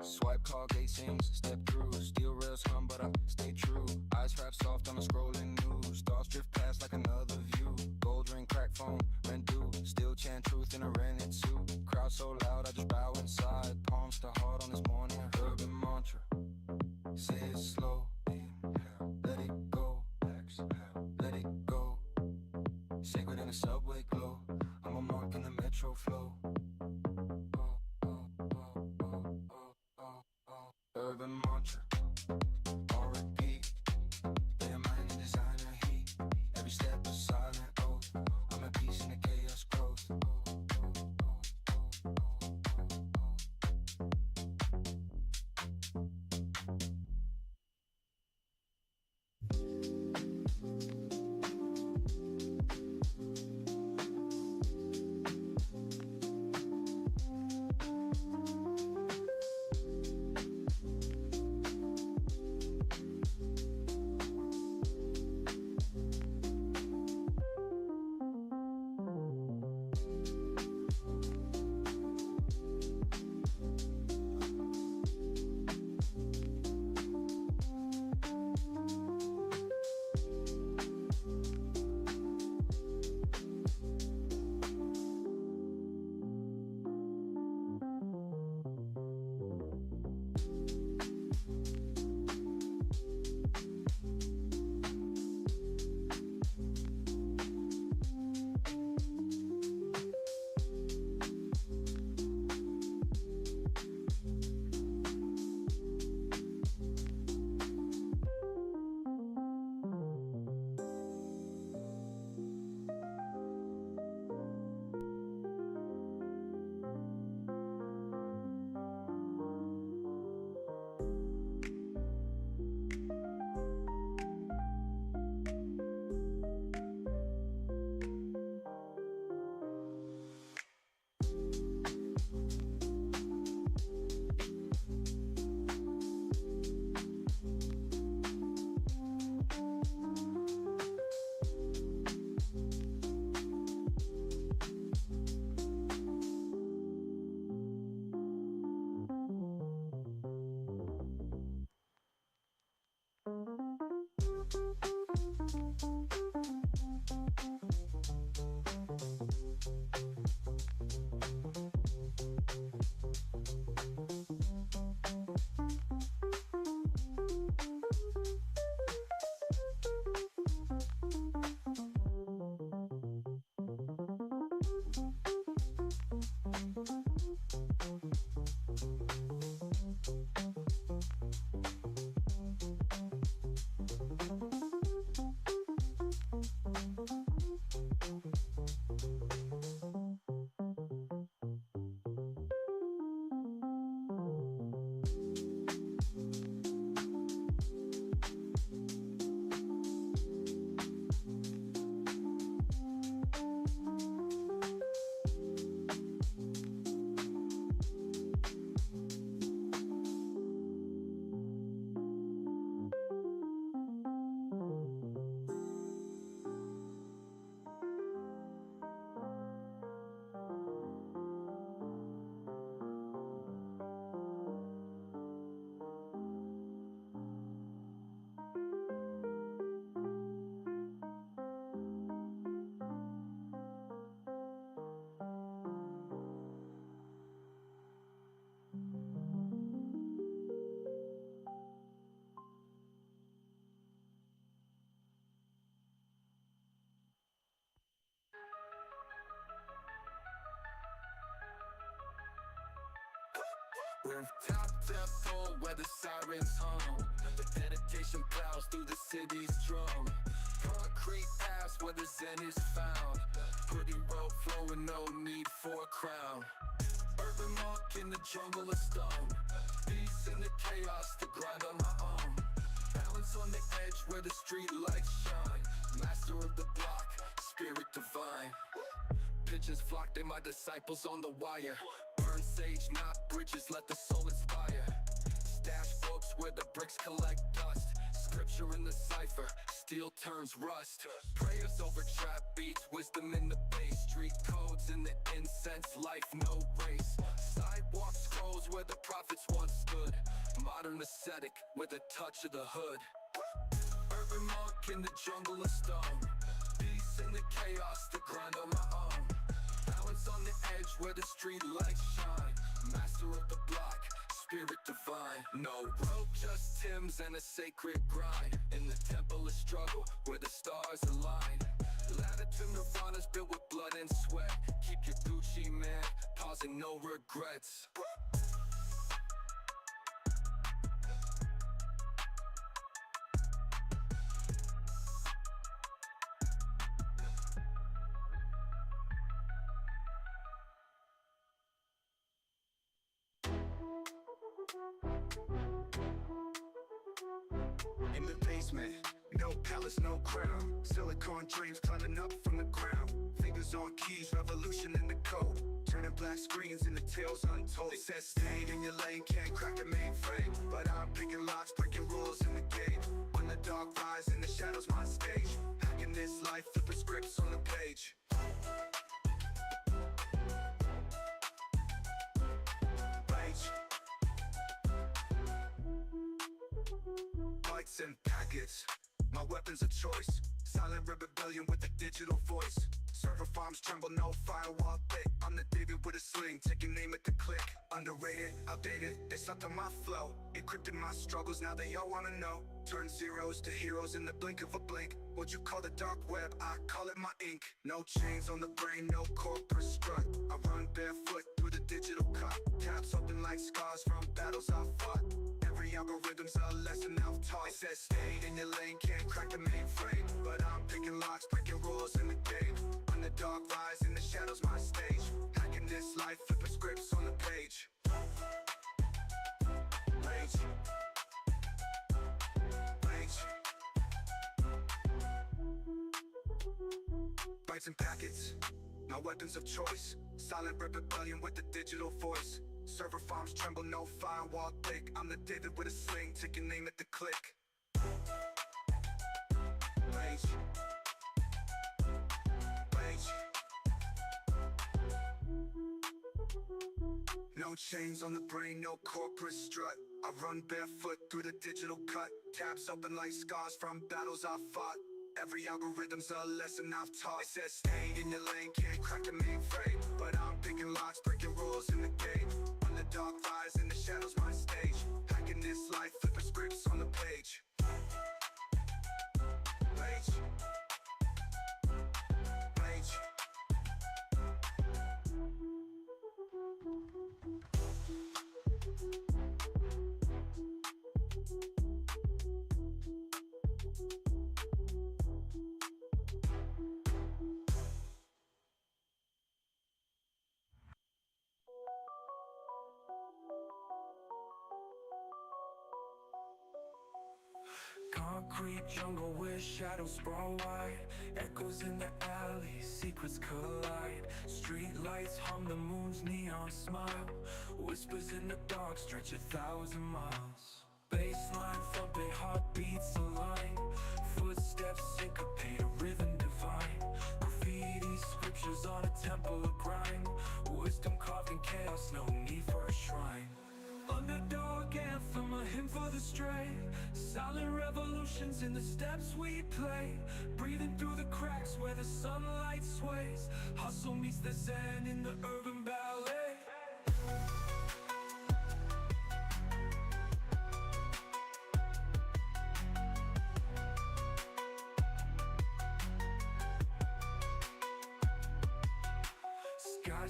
Swipe car gate sings, step through. Steel rails hum, but I stay true. Eyes wrap soft on the scrolling news. Thoughts drift past like another view. Gold ring, crack phone, rent due. Still chant truth in a rented suit. Crowd so loud, I just bow inside. Palms to heart on this morning. Urban mantra, say it slow. Let it go, let it go. Sacred in the subway glow. I'm a monk in the metro flow. Urban mantra, or repeat. Their mind in designer heat. Every step is silent oath. I'm a piece in the chaos growth. serve. Top tempo where the sirens hum. The dedication plows through the city's drum. Concrete paths where the zen is found. Pretty road flowing, no need for a crown. Urban monk in the jungle of stone. Peace in the chaos, the grind on my own. Balance on the edge where the street lights shine. Master of the block, spirit divine. Pigeons flock, they my disciples on the wire. Burn sage, not bridges, let the soul inspire. Stash books where the bricks collect dust. Scripture in the cipher, steel turns rust. Prayers over trap beats, wisdom in the bass. Street codes in the incense, life no race. Sidewalk scrolls where the prophets once stood. Modern ascetic with a touch of the hood. Urban monk in the jungle of stone. Peace in the chaos, the grind on my own. Balance on the edge where the street lights shine. Master of the block, spirit divine. No rope, just Timbs and a sacred grind. In the temple of struggle where the stars align. Latitude nirvana's built with blood and sweat. Keep your Gucci, man, pausing no regrets. In the basement, no palace, no crown. Silicon dreams climbing up from the ground. Fingers on keys, revolution in the code. Turning black screens into tales untold. They said stay in your lane, can't crack the mainframe. But I'm picking locks, breaking rules in the game. When the dark rise in the shadows, my stage. Hacking this life, flipping scripts on the page. Rage. Bites and packets, my weapons of choice. Silent rebellion with a digital voice. Server farms tremble, no firewall thick. I'm the David with a sling, taking aim at the click. Underrated, outdated, they sucked on my flow. Encrypted my struggles, now they all wanna know. Turn zeros to heroes in the blink of a blink. What you call the dark web, I call it my ink. No chains on the brain, no corporate strut. I run barefoot through the digital cut. Tabs open like scars from battles I fought. Every algorithm's a lesson I've taught. It says stay in your lane, can't crack the mainframe. But I'm picking locks, breaking rules in the game. When the dark rise in the shadows, my stage. Hacking this life, flipping scripts on the page. Rage. Rage. Bites and packets, my weapons of choice. Silent rebellion with the digital voice. Server farms tremble, no firewall thick. I'm the David with a sling, taking aim at the click. Rage. Rage. No chains on the brain, no corporate strut. I run barefoot through the digital cut. Tabs open like scars from battles I fought. Every algorithm's a lesson I've taught. It says stay in your lane, can't crack the mainframe. But I'm picking locks, breaking rules in the game. When the dark rise in the shadows, my stage. Hacking this life, flipping scripts on the page. Rage. Rage. Concrete jungle where shadows sprawl wide. Echoes in the alley, secrets collide. Street lights hum the moon's neon smile. Whispers in the dark stretch 1,000 miles. Baseline thumping, heartbeats align. Footsteps syncopate, a rhythm divine. Graffiti scriptures on a temple of grind. Wisdom carved in chaos, no need for a shrine. Underdog anthem, a hymn for the stray. Silent revolutions in the steps we play. Breathing through the cracks where the sunlight sways. Hustle meets the zen in the urban ballet.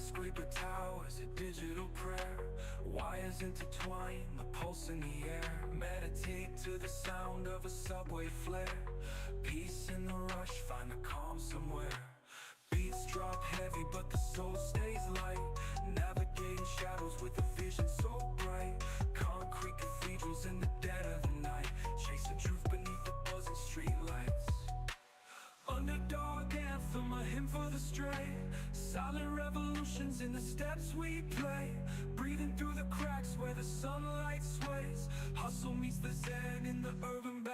Skyscraper towers, a digital prayer. Wires intertwine, the pulse in the air. Meditate to the sound of a subway flare. Peace in the rush, find a calm somewhere. Beats drop heavy, but the soul stays light. Navigating shadows with a vision so bright. Concrete cathedrals in the dead of the night. Chasing truth beneath the buzzing streetlights. Underdog anthem, a hymn for the stray. Silent revolutions in the steps we play. Breathing through the cracks where the sunlight sways. Hustle meets the zen in the urban ballet.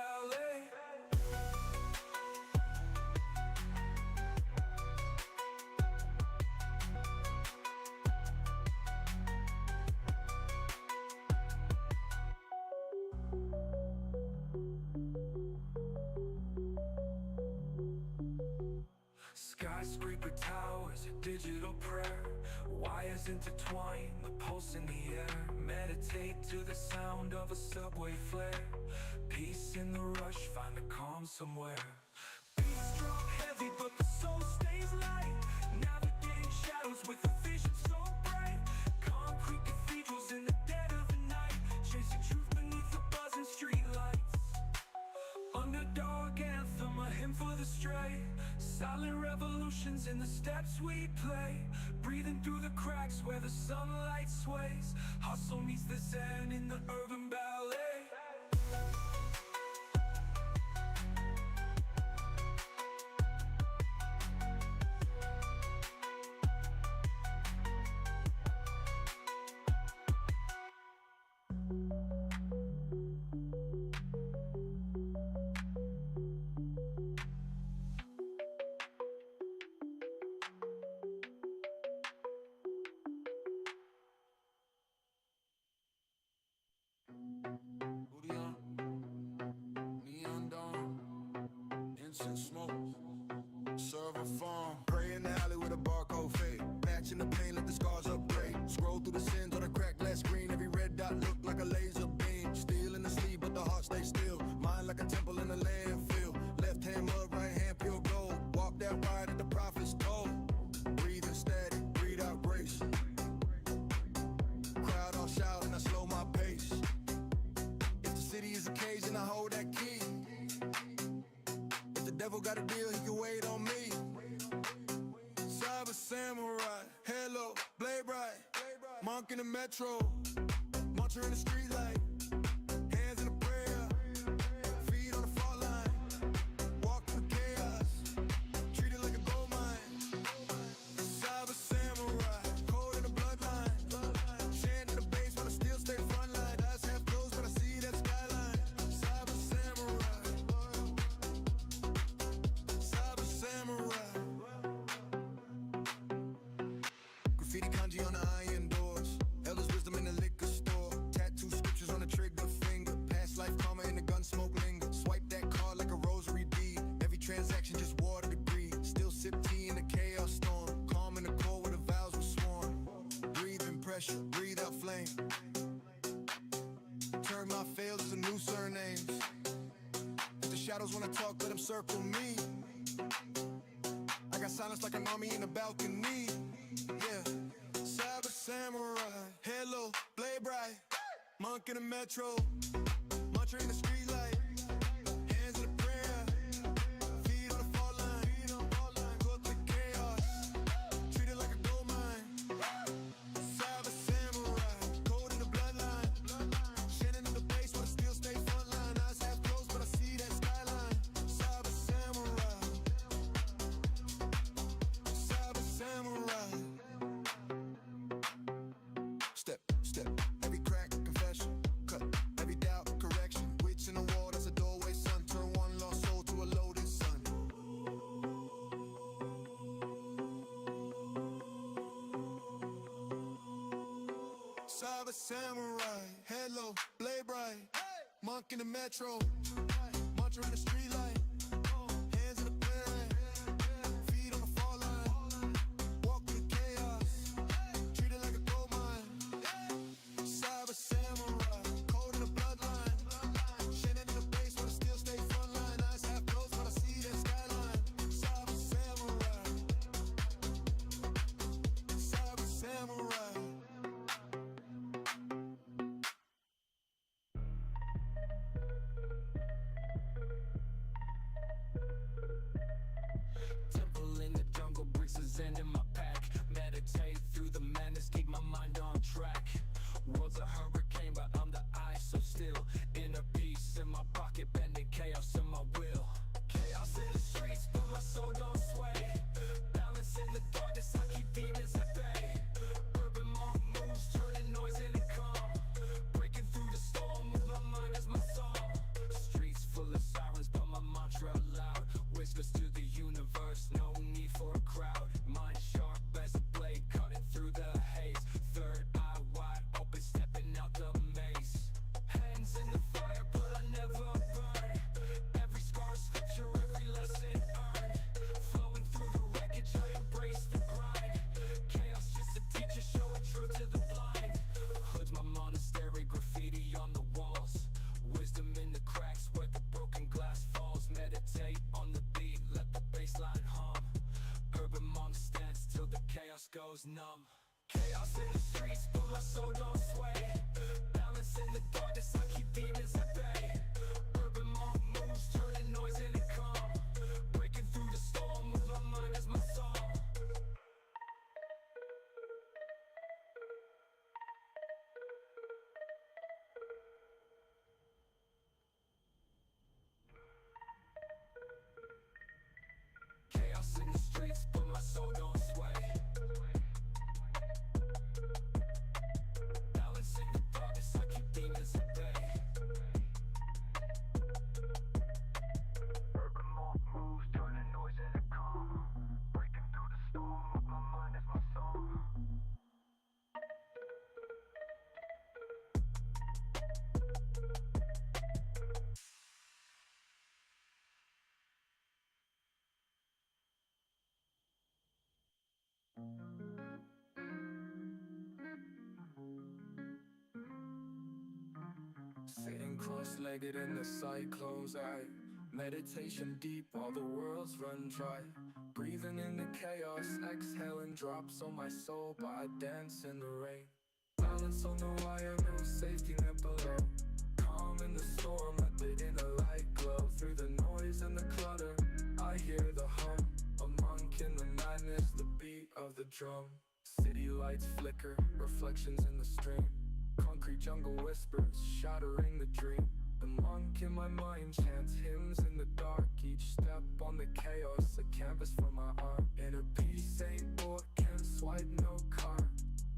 Skyscraper towers, a digital prayer. Wires intertwine, the pulse in the air. Meditate to the sound of a subway flare. Peace in the rush, find a calm somewhere. Beats drop heavy, but the soul stays light. Navigating shadows with a vision so bright. Concrete cathedrals in the dead of the night. Chasing truth beneath the buzzing streetlights. Underdog anthem, a hymn for the stray. Silent revolutions in the steps we play. Breathing through the cracks where the sunlight sways. Hustle meets the zen in the urban ballet. Smoke, serve a farm, pray in the alley with a barcode fade. Matching the pain, let the scars upgrade. Scroll through the sins on a cracked glass screen. Every red dot look like a laser beam. Steel in the sleeve, but the heart stays still. Mind like a temple in a landfill. Left hand mud, right hand pure gold. Walk that wide at the prophet's told. Breathing static, breathe out grace. Crowd all shouting, I slow my pace. If the city is a cage, then I hold that key. Devil got a deal, he can wait on me. Cyber samurai, hello, blade bright. Monk in the metro, muncher in the street light. Hands in a prayer, feet on the fault line. Walk through the chaos, treat it like a gold mine. Cyber samurai, code in the bloodline. Chant in the base while I still stay frontline. Eyes half closed, but I see that skyline. Cyber samurai. Graffiti kanji on the iron doors. Elders' wisdom in the liquor store. Tattoo scriptures on the trigger finger. Past life karma in the gun smoke linger. Swipe that card like a rosary bead. Every transaction just water the greed. Still sip tea in the chaos storm. Calm in the core where the vows were sworn. Breathe in pressure, breathe out flame. Turn my fails to new surnames. If the shadows wanna talk, let them circle me. I got silence like an army in the balcony. Yeah, cyber samurai, hello, blade bright. Monk in the metro, muncher in the street light. Hands in the prayer, feet on the fault line. Cook the chaos, treat it like a gold mine. Cyber samurai, code in the bloodline. Shannon in the base, but I still stay frontline. Eyes half closed, but I see that skyline. Cyber samurai. Samurai. Step, step, every crack, confession. Cut, every doubt, correction. Witch in the wall, that's a doorway, son. Turn one lost soul to a loaded sun. Cyber samurai, hello, blade bright. Monk in the metro, muncher in the street light. Hands in the prayer, feet on the fall line. Walk through the chaos, treat it like a gold mine. Cyber samurai, code in the bloodline. Shannon in the base, but I still stay frontline. Eyes half closed, but I see that skyline. Cyber samurai. Cyber goes numb. Chaos in the streets, but my soul don't sway. Balance in the darkness, I keep demons at bay. Urban monk moves, turning noise into calm. Breaking through the storm with my mind as my song. Chaos in the streets, but my soul don't sway. Balance in the darkness, I keep demons at bay. Urban monk moves, turning noise into calm. Breaking through the storm with my mind as my song. Sitting cross-legged in the cyclone's eye. Meditation deep, all the worlds run dry. Breathing in the chaos, exhaling drops on my soul, but I dance in the rain. Balance on the wire, no safety net below. Calm in the storm, let the inner light glow. Through the noise and the clutter, I hear the hum. A monk in the madness, the beat of the drum. City lights flicker, reflections in the stream. Concrete jungle whispers, shattering the dream. The monk in my mind chants hymns in the dark. Each step on the chaos, a canvas for my art. Inner peace ain't bought, can't swipe no card.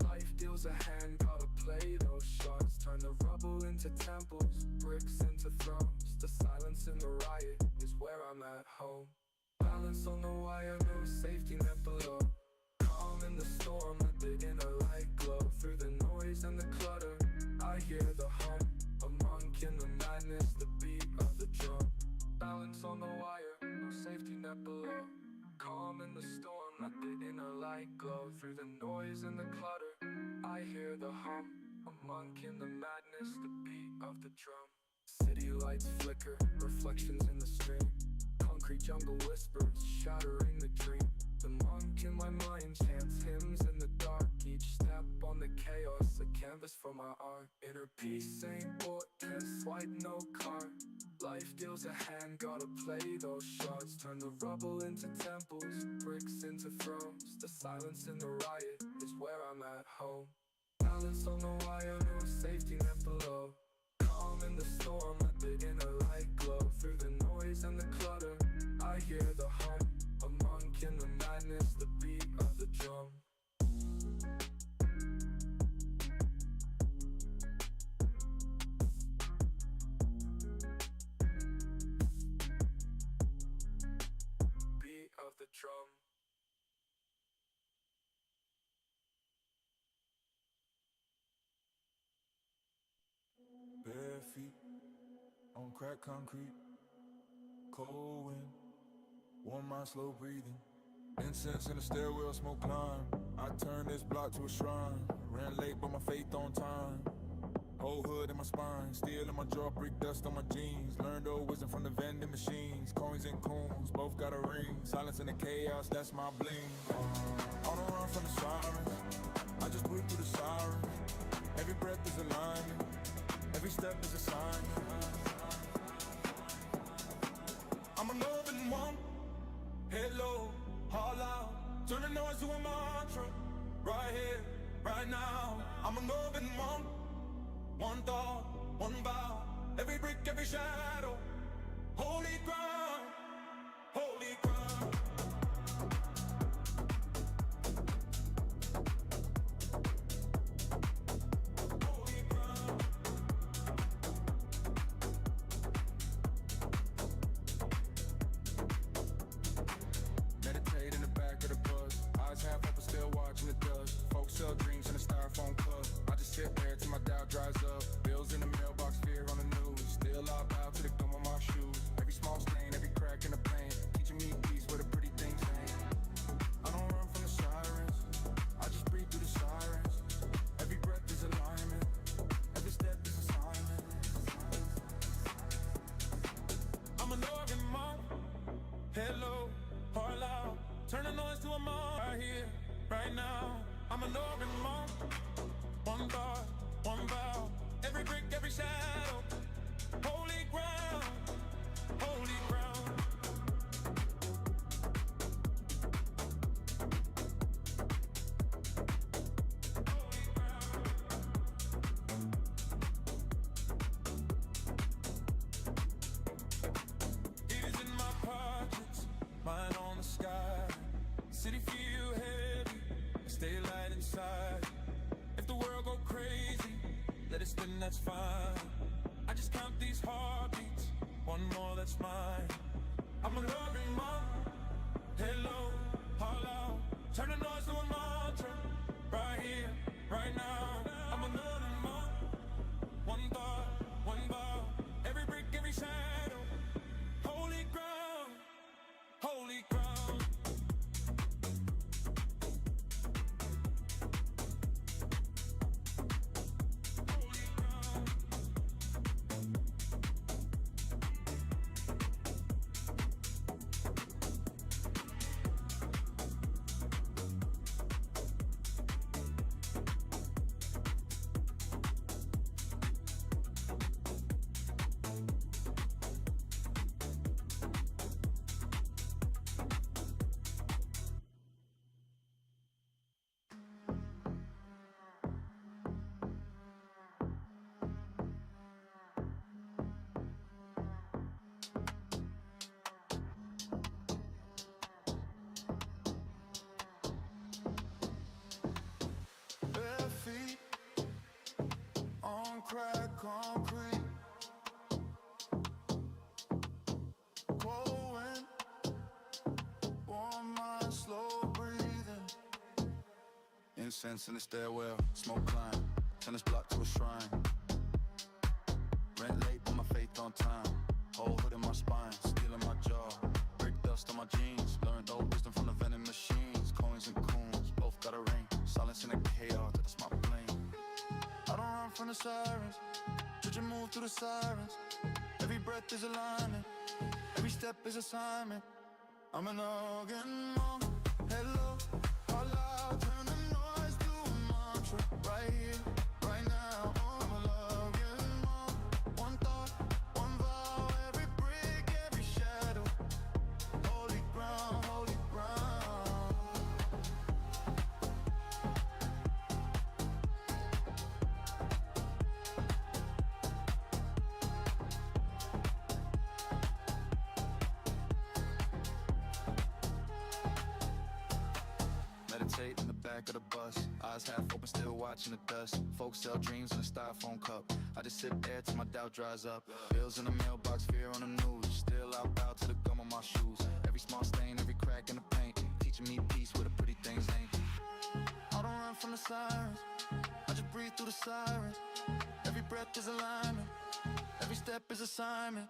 Life deals a hand, gotta play those shots. Turn the rubble into temples, bricks into thrones. The silence in the riot is where I'm at home. Balance on the wire, no safety net below. Calm in the storm, let the inner light glow. Through the noise and the clutter, I hear the hum. A monk in the madness, the beat of the drum. Balance on the wire, no safety net below. Calm in the storm, let the inner light glow. Through the noise and the clutter, I hear the hum. A monk in the madness, the beat of the drum. City lights flicker, reflections in the stream. Concrete jungle whispers, shattering the dream. The monk in my mind chants hymns in the dark. Each step on the chaos, a canvas for my art. Inner peace ain't bought, can't swipe no card. Life deals a hand, gotta play those shots. Turn the rubble into temples, bricks into thrones. The silence in the riot is where I'm at home. Balance on the wire, no safety net below. Calm in the storm, let the inner light glow. Through the noise and the clutter, I hear the hum. A monk in the madness, the beat of the drum. Beat of the drum. Bare feet on cracked concrete, cold wind, warm mind, slow breathing. Incense in the stairwell, smoke climb. I turned this block to a shrine. Ran late, but my faith on time. Whole hood in my spine, steel in my jaw, brick dust on my jeans. Learned old wisdom from the vending machines. Coins and coons, both got a ring. Silence in the chaos, that's my bling. On the run from the sirens, I just breathe through the sirens. Every breath is alignment, every step is a sign. I'm an open one, head low, all out. Turn the noise to a mantra, right here, right now. I'm an open one, one thought, one vow. Every brick, every shadow, holy ground, holy ground. Dries up, bills in the mailbox, fear on the news. Still I bow to the gum of my shoes. Every small stain, every crack in the pane, teaching me peace where the pretty things ain't. I don't run from the sirens, I just breathe through the sirens. Every breath is alignment, every step is assignment. I'm an organ monk, head low, heart loud. Turn the noise to a monk, right here, right now. I'm an organ monk. One thought, one vow. Every brick, every shadow. Holy ground, holy ground. It is in my pockets, mine on the sky. City feel heavy, stay light inside. If the world go crazy, let it spin, that's fine. I just count these heartbeats, one more that's mine. I'm a loving mom, hello, all out. Turn the noise to a mantra, right here, right now. I'm a loving mom, one thought, one vow. Every brick, every shadow, holy ground, holy ground. Bare feet on cracked concrete. Cold wind, warm mind, slow breathing. Incense in the stairwell, smoke climb. Tennis block to a shrine. Rent late, but my faith on time. Whole hood in my spine, steel in my jaw. Brick dust on my jeans. Learned old wisdom from the vending machines. Coins and coons, both got a ring. Silence in the chaos, that's my plane. I don't run from the sirens. Judge and move through the sirens. Every breath is alignment. Every step is assignment. I'm an organ monk. Hello, all out. Turn the noise to a mantra. Right here, right now. I'm a organ monk. One thought, one vow. Every brick, every shadow. Holy ground, holy ground. Meditate in the back of the bus. Eyes half open, still watching the dust. Folks sell dreams in a styrofoam cup. I just sit there till my doubt dries up. Bills in the mailbox, fear on the news. Still out bow to the gum on my shoes. Every small stain, every crack in the paint. Teaching me peace where the pretty things ain't. I don't run from the sirens. I just breathe through the sirens. Every breath is alignment. Every step is assignment.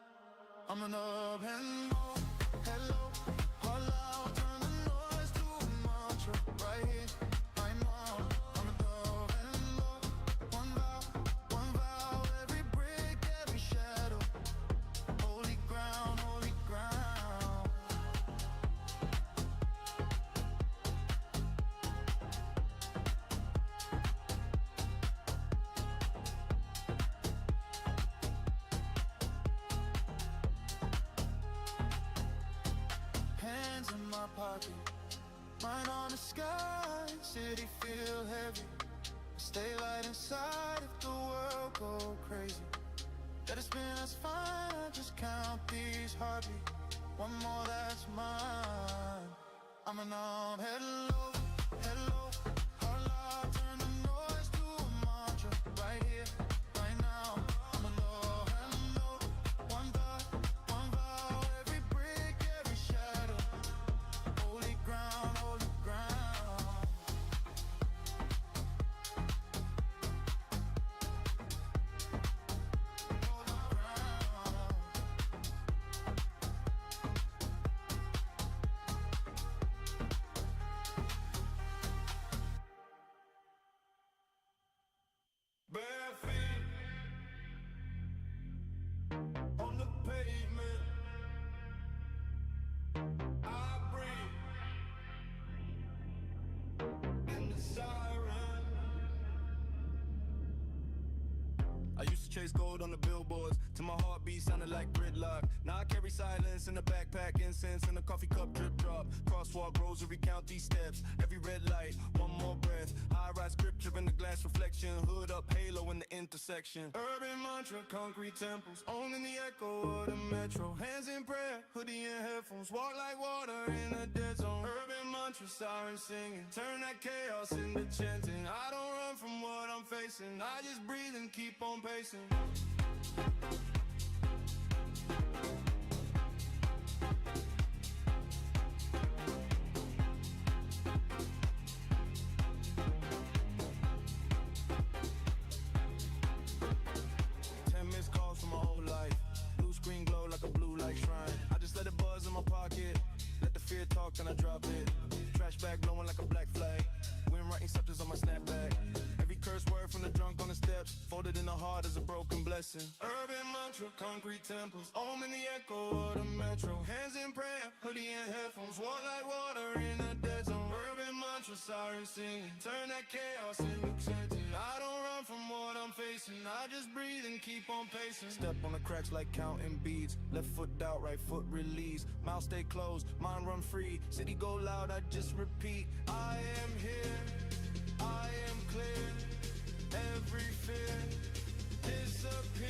I'm an up and go. Hello, all out. Turn the noise to a mantra. Right here, right now. I'm a dove and low. One vow. Every brick, every shadow. Holy ground, holy ground. Hands in my pocket, mind on the sky. City feel heavy. Stay light inside if the world go crazy. Let it spin, that's fine. I just count these heartbeats. One more, that's mine. I'm an arm, hello, hello. All out, turn the noise to a mantra. Right here, right now. I'm a low, hello. One thought, one vow. Every brick, every shadow. Holy ground, holy ground. Holy ground. Bare feet on the pavement. I breathe in the siren. chase gold on the billboards. To my heartbeat sounded like gridlock. Now I carry silence in a backpack, incense in a coffee cup, drip drop. Crosswalk rosary, count these steps. Every red light, one more breath. High rise scripture in the glass reflection. Hood up, halo in the intersection. Urban mantra, concrete temples, owning the echo of the metro. Hands in prayer, hoodie and headphones. Walk like water in a dead zone. Urban mantra, sirens singing. Turn that chaos into chanting. I don't run from what I'm facing. I just breathe and keep on pacing. Green glow like a blue light shrine. I just let it buzz in my pocket. Let the fear talk, then I drop it. Trash bag blowing like a black flag. Wind writing subjects on my snapback. Every curse word from the drunk on the steps, folded in the heart as a broken blessing. Urban mantra, concrete temples, om in the echo of the metro. Hands in prayer, hoodie and headphones. Walk like water in a dead zone. Urban mantra, sirens singing. Turn that chaos into chanting. I don't run from what I'm facing. I just breathe and keep on pacing. Step on the cracks like counting beads. Left foot out, right foot release. Mouth stay closed, mind run free. City go loud, I just repeat. I am here, I am clear. Every fear disappear.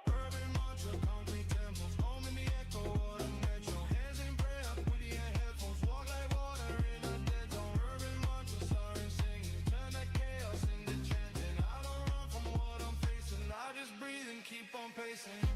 Urban mantra, concrete temples, home in the echo of the metro. Hands in prayer, hoodie and headphones. Walk like water in a dead zone. Urban mantra, sirens singing. Turn that chaos into chanting. I don't run from what I'm facing. I just breathe and keep on pacing.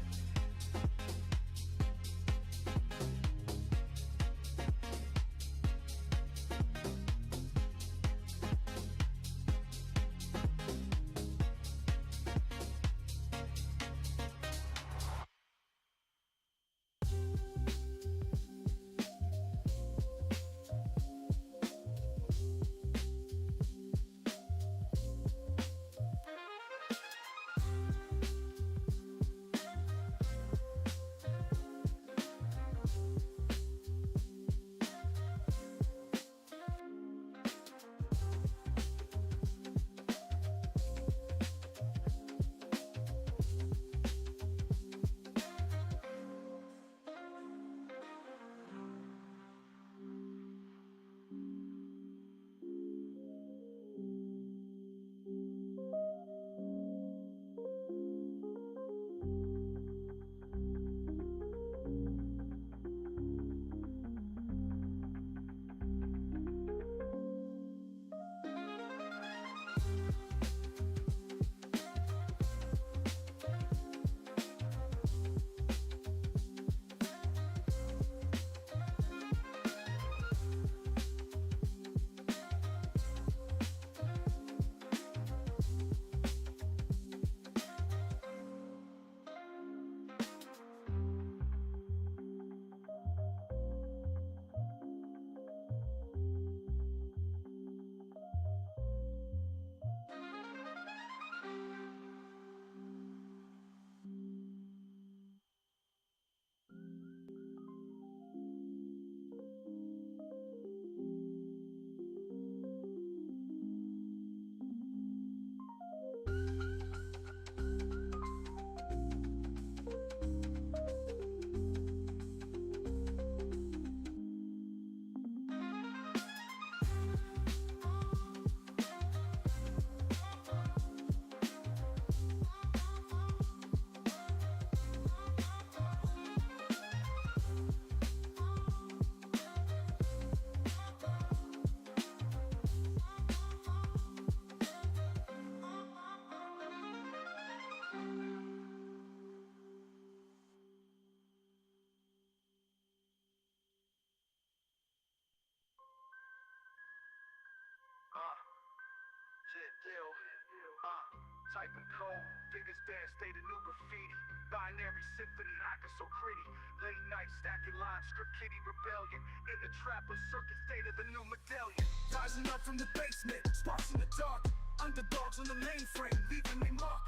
Typing code, fingers dance, stay the new graffiti. Binary symphony, hacking so pretty. Late night stacking lines, script kitty rebellion. In the trapper circuit, state of the new medallion. Rising up from the basement, sparks in the dark. Underdogs on the mainframe, leaving they mark.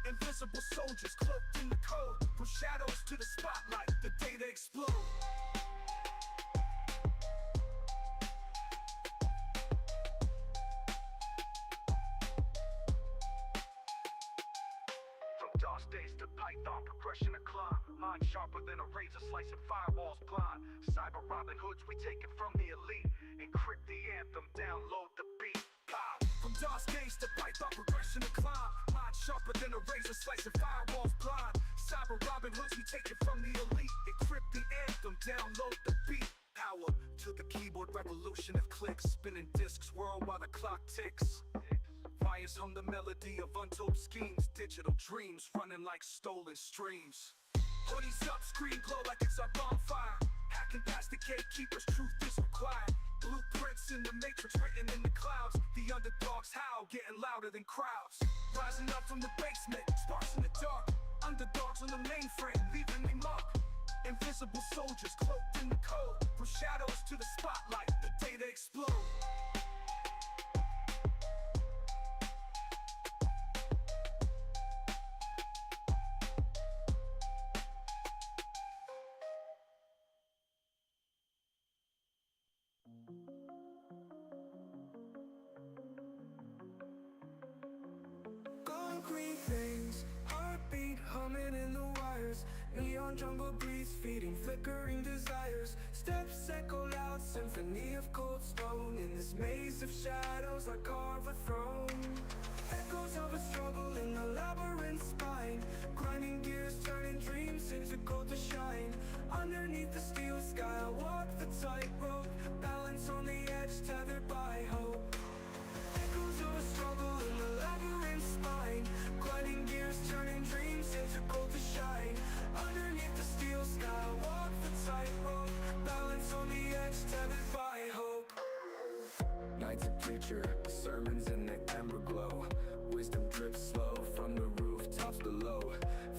Invisible soldiers cloaked in the code. From shadows to the spotlight, the data explode. Python progression to climb. Mind sharper than a razor, slicing firewalls blind. Cyber Robin Hoods, we take it from the elite. Encrypt the anthem, download the beat. Pow. From DOS gaze to Python progression to climb. Mind sharper than a razor, slicing firewalls blind. Cyber Robin Hoods, we take it from the elite. Encrypt the anthem, download the beat. Power to the keyboard revolution of clicks. Spinning discs whirl while the clock ticks. Fires hum the melody of untold schemes. Digital dreams running like stolen streams. Hoodies up, screen glow like it's a bonfire. Hacking past the gatekeepers, truth is required. Blueprints in the matrix written in the clouds. The underdogs howl, getting louder than crowds. Rising up from the basement, sparks in the dark. Underdogs on the mainframe, leaving me mark. Invisible soldiers cloaked in the code. From shadows to the spotlight, the data explode. Concrete veins, heartbeat humming in the wires. Neon jungle breeze feeding flickering desires. Steps echo loud, symphony of cold stone. In this maze of shadows I carve a throne. Echoes of a struggle in the labyrinth spine. Grinding gears, turning dreams into gold to shine. Underneath the steel sky I walk the tightrope. Balance on the edge, tethered by hope. Echoes of a struggle in the labyrinth spine. Grinding gears, turning dreams into gold to shine. Underneath the steel sky I walk the tightrope. Balance on the edge, tethered by hope. Nights of preacher, sermons in the amber glow. Wisdom drips slow from the rooftops below.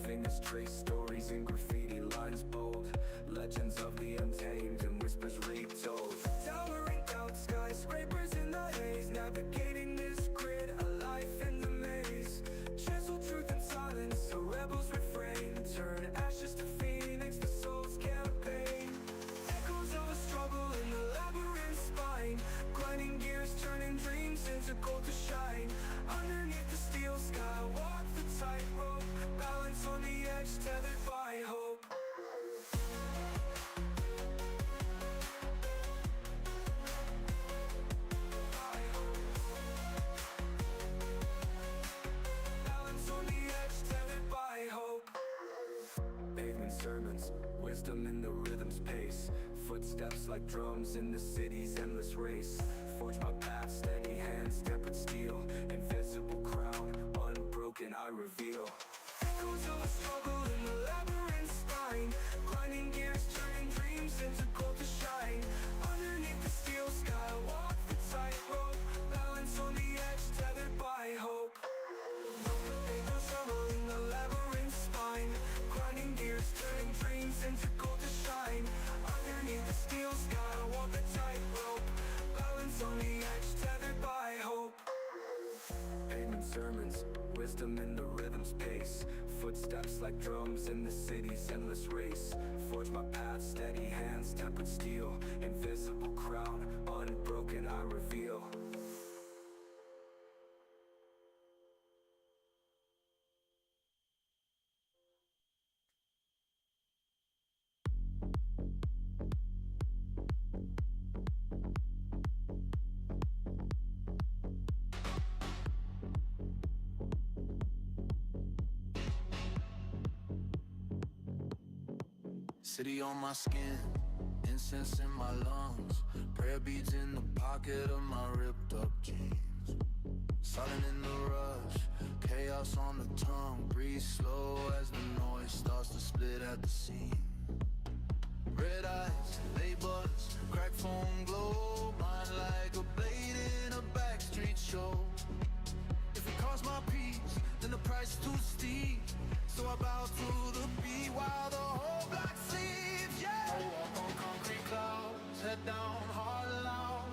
Fingers trace stories in graffiti, lines bold. Legends of the untamed and whispers retold. Towering out skyscrapers in the haze. Navigating this grid, a life in the maze. Chisel truth in silence, so rebels refrain. Turn ashes to phoenix, the soul's campaign. Echoes of a struggle in the labyrinth spine. Grinding gears, turning dreams into gold to shine. Underneath the steel sky, walk the tightrope. Balance on the edge, tethered by hope. Balance on the edge, tethered by hope. Pavement sermons, wisdom in the rhythm's pace. Footsteps like drums in the city's endless race. Forge my path, steady hands, tempered steel. Invisible crown, unbroken I reveal. Echoes of a struggle in the labyrinth spine. Grinding gears, turning dreams into gold to shine. Underneath the steel sky, walk the tightrope. Balance on the edge, tethered by hope. Echoes struggle in the labyrinth spine. Grinding gears, turning dreams into gold to shine. Underneath the steel sky, walk the tightrope. Balance on the edge, tethered by hope. Pavement sermons, wisdom in the rhythm's pace. Footsteps like drums in the city's endless race. Forge my path, steady hands, tempered steel. Invisible crown, unbroken I reveal. City on my skin, incense in my lungs. Prayer beads in the pocket of my ripped up jeans. Silent in the rush, chaos on the tongue. Breathe slow as the noise starts to split at the seam. Red eyes, labels, crack phone glow. Blind like a blade in a backstreet show. If it costs my peace, then the price is too steep. So I bow to the beat while the whole block sleeps, yeah. I walk on concrete clouds, head down, heart loud.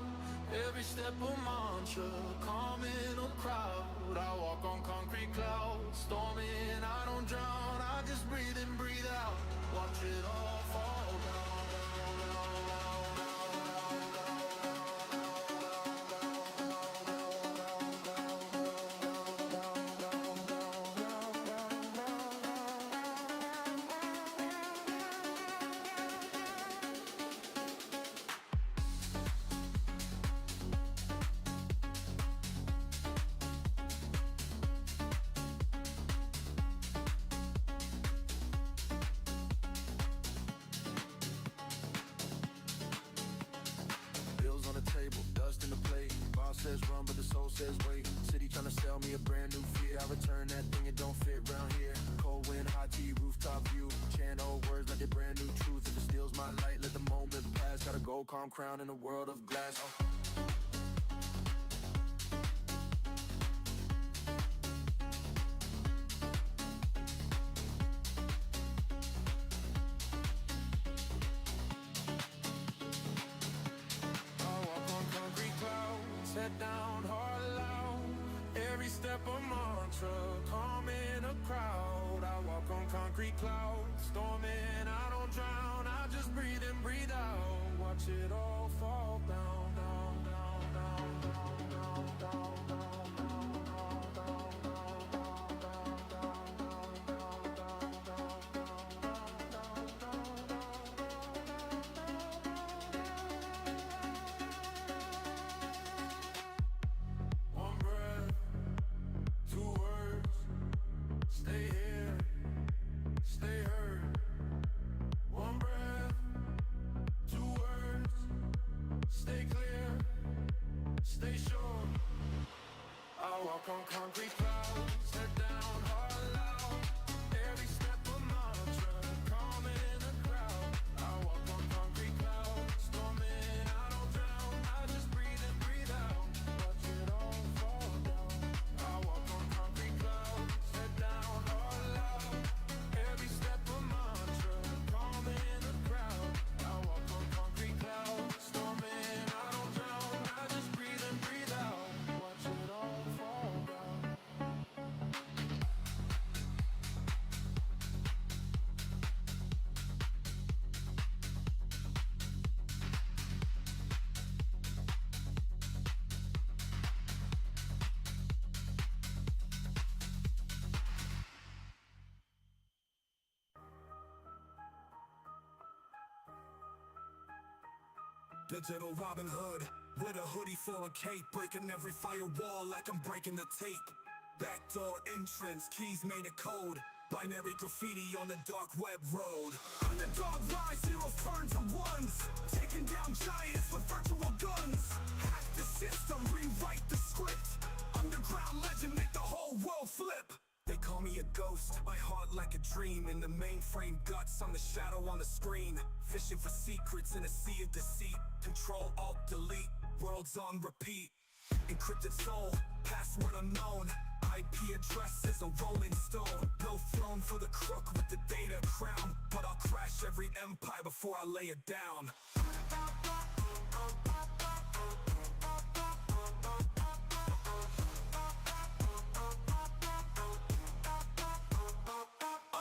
Every step a mantra, calm in a crowd. I walk on concrete clouds, storming, I don't drown. I just breathe in, breathe out, watch it all fall down. gold, calm crown in a world of glass. Head down, heart loud. Every step a mantra, calm in a crowd. I walk on concrete clouds, storming, I don't drown. I just breathe in, breathe out. Watch it all fall down, down, down, down, down, down, down, down. Walk on concrete clouds, head down, heart loud. Every step a mantra, calm in a crowd. I walk on concrete clouds, storming, I don't drown. I just breathe in, breathe out, watch it all fall down. I walk on concrete clouds, head down, heart loud. Every step a mantra, calm in a crowd. I walk on concrete clouds, storming, I don't drown. I just breathe in, breathe out, watch it all fall down. Digital Robin Hood, with a hoodie full of cape, breaking every firewall like I'm breaking the tape. Backdoor entrance, keys made of code, binary graffiti on the dark web road. Underdog rise, zeros turn to ones, taking down giants with virtual guns. Hack the system, rewrite the script. Underground legend, make the whole world flip. They call me a ghost, my heart like a dream. In the mainframe guts, I'm the shadow on the screen. Fishing for secrets in a sea of deceit. Control, Alt, Delete, worlds on repeat. Encrypted soul, password unknown. IP address is a rolling stone. No throne for the crook with the data crown, but I'll crash every empire before I lay it down.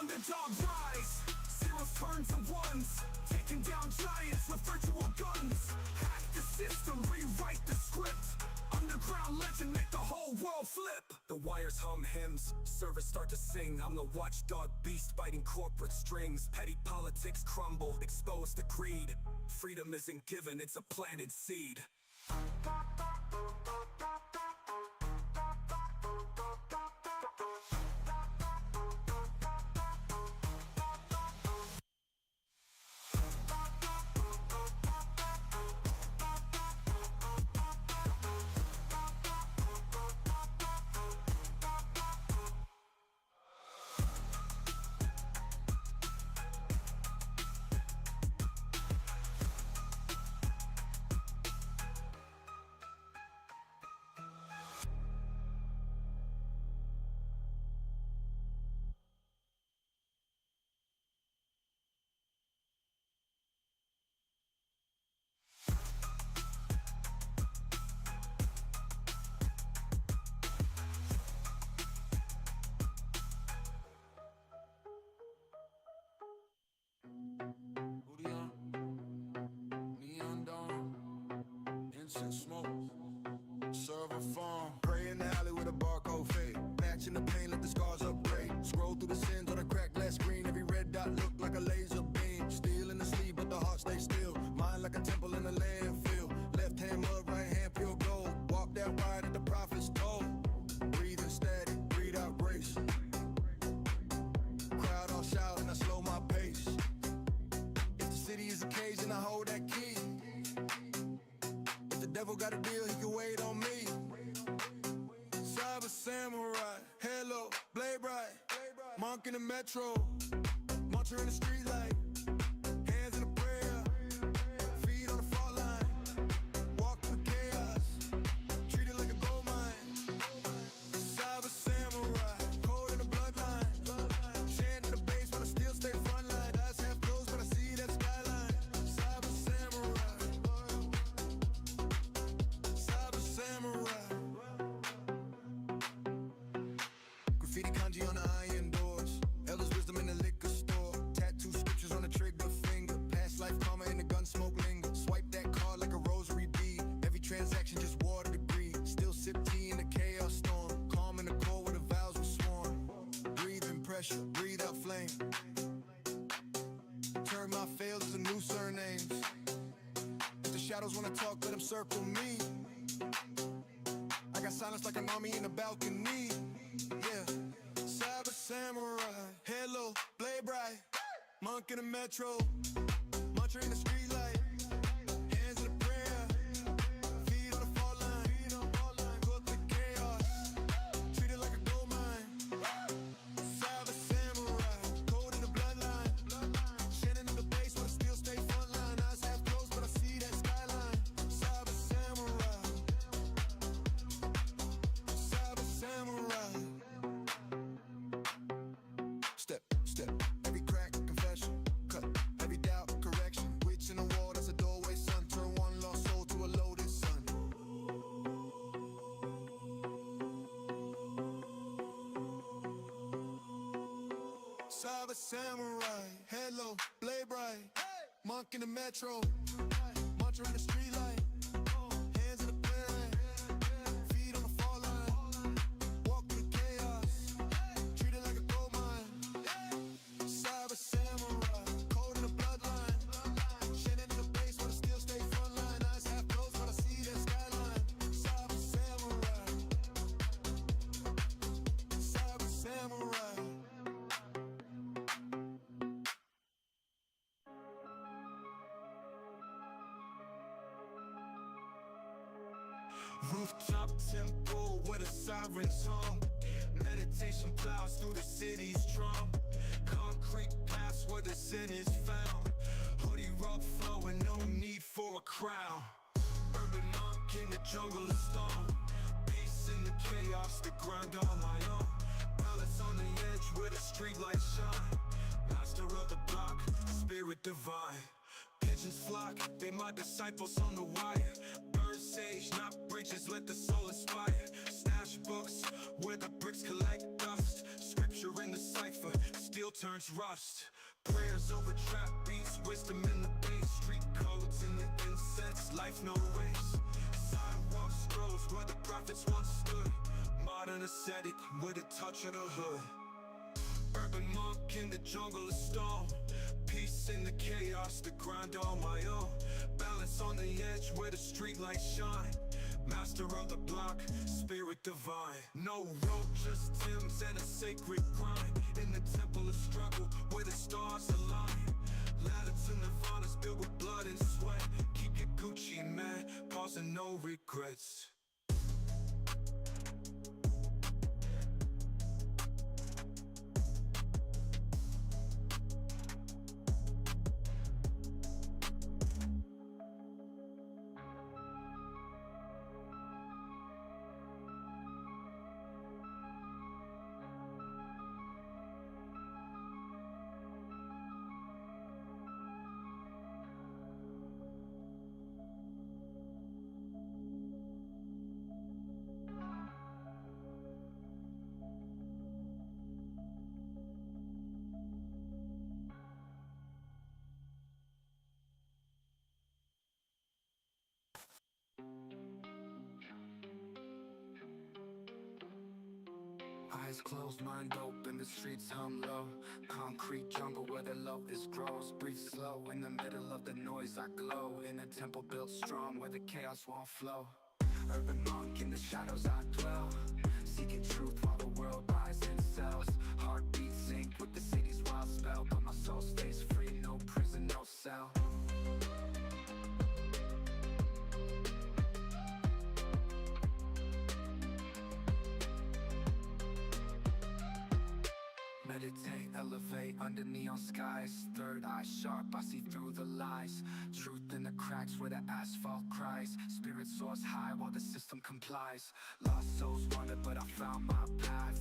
Underdog rise, zeros turn to ones, taking down giants with virtual guns. Hack the system, rewrite the script. Underground legend, make the whole world flip. The wires hum hymns, servers start to sing. I'm the watchdog beast biting corporate strings. Petty politics crumble, exposed to greed. Freedom isn't given, it's a planted seed. Smoke, server farm, pray in the alley with a barcode fade. Matching the pain, let the scars upgrade. Scroll through the sins on a cracked glass screen. Every red dot look like a laser beam. Steel in the sleeve, but the heart stays still. Mind like a temple in a landfill. Left hand mud, right hand pure gold. Walk that wide at the prophet's toll. Breathing steady, breathe out grace. Crowd all shouting, I slow my pace. If the city is a cage, then I hold that key. Devil got a deal, he can wait on me. Cyber samurai, hello, blade bright. Monk in the metro, muncher in the street light. Hands in the prayer, feet on the fall kanji on the iron doors. Elders' wisdom in the liquor store. Tattoo scriptures on the trigger finger. Past life karma in the gun smoke linger. Swipe that card like a rosary bead. Every transaction just water to greed. Still sip tea in the chaos storm. Calm in the core where the vows were sworn. Breathe in pressure, breathe out flame. Turn my fails to new surnames. If the shadows wanna talk, let them circle me. I got silence like an army in the balcony. Yeah, cyber samurai, hello, blade bright. Monk in the metro, mantra in the street light. Hands in the prayer, feet on the fall line. Cook the chaos, treat it like a gold mine. Cyber samurai, code in the bloodline. Shannon in the base, but I still stay front line. Eyes half closed, but I see that skyline. Cyber samurai, cyber samurai. Step, step, every crack, confession. Cut, every doubt, correction. Witch in the wall, that's a doorway, son. Turn one lost soul to a loaded son. Cyber samurai, hello, blade bright. Monk in the metro, mantra in the street light. Hands in the prayer, feet on the fall line. Walk through the chaos, treat it like a gold mine. Cyber samurai, code in the bloodline. Shannon in the base, but I still stay front line. Eyes half closed, but I see that skyline. Cyber samurai, cyber samurai. Rooftop temple where the sirens hum. Meditation plows through the city's drum. Concrete paths where the sin is found. Hoodie rock flowing, no need for a crown. Urban monk in the jungle of stone. Peace in the chaos, the grind on my own. Balance on the edge where the streetlights shine. Master of the block, spirit divine. Pigeons flock, they my disciples on the wire. Birds sage, not bridges, let the soul inspire. Stash books, where the bricks collect dust. Scripture in the cipher, steel turns rust. Prayers over trap beats, wisdom in the bass. Street codes in the incense, life no race. Sidewalk scrolls where the prophets once stood. Modern ascetic with a touch of the hood. Urban monk in the jungle of stone. Peace in the chaos, the grind on my own. Balance on the edge where the streetlights shine. Master of the block, spirit divine. No rope, just hymns and a sacred grind. In the temple of struggle, where the stars align. Ladder to nirvana's built with blood and sweat. Keep your Gucci, man, pausing no regrets. Eyes closed, mind open, the streets hum low. Concrete jungle where the locust grows. Breathe slow, in the middle of the noise I glow. In a temple built strong where the chaos won't flow. Urban monk in the shadows I dwell. Seeking truth while the world lies in cells. Heartbeat sync with the city's wild spell. But my soul stays free, no prison, no cell. Meditate, elevate under neon skies. Third eye sharp, I see through the lies. Truth in the cracks where the asphalt cries. Spirit soars high while the system complies. Lost souls wander, but I found my path.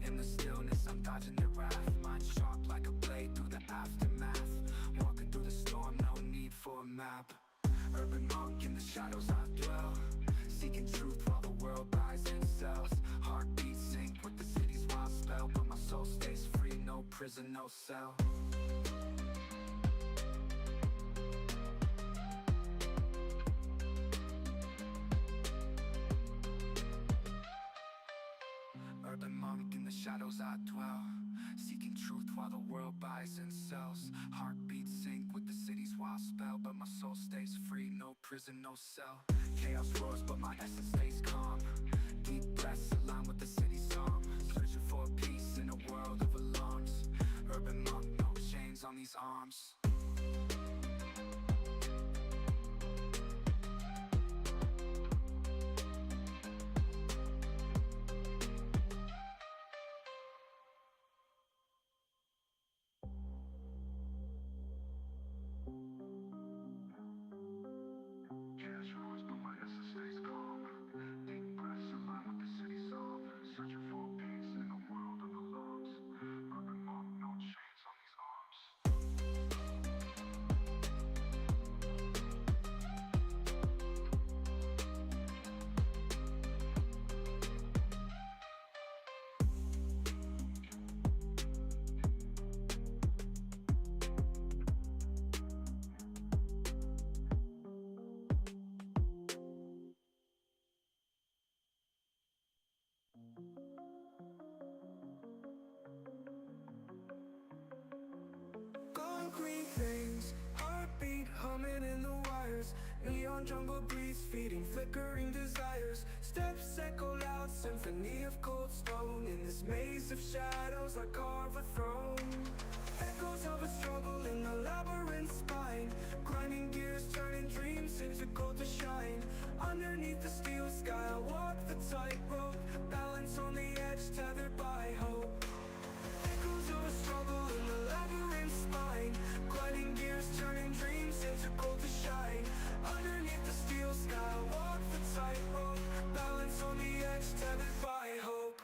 In the stillness, I'm dodging the wrath. Mind sharp like a blade through the aftermath. Walking through the storm, no need for a map. Urban monk in the shadows I dwell. Seeking truth while the world lies in cells. Heartbeat sync with the city's wild spell. But my soul stays free, no prison, no cell. Urban monk, in the shadows I dwell, seeking truth while the world buys and sells. Heartbeats sync with the city's wild spell, but my soul stays free, no prison, no cell. Chaos roars, but my essence stays calm. Deep breaths align with the city's song, searching for peace in a world of alarms. Urban monk, no chains on these arms. Concrete veins, heartbeat humming in the wires. Neon jungle breeze feeding flickering desires. Steps echo loud, symphony of cold stone. In this maze of shadows I carve a throne. Echoes of a struggle in the labyrinth spine. Grinding gears, turning dreams into gold to shine. Underneath the steel sky I walk the tightrope. Balance on the edge, tethered by hope. Echoes of a struggle in the labyrinth spine. Grinding gears, turning dreams into gold to shine. Underneath the steel sky I walk the tightrope. Balance on the edge, tethered by hope.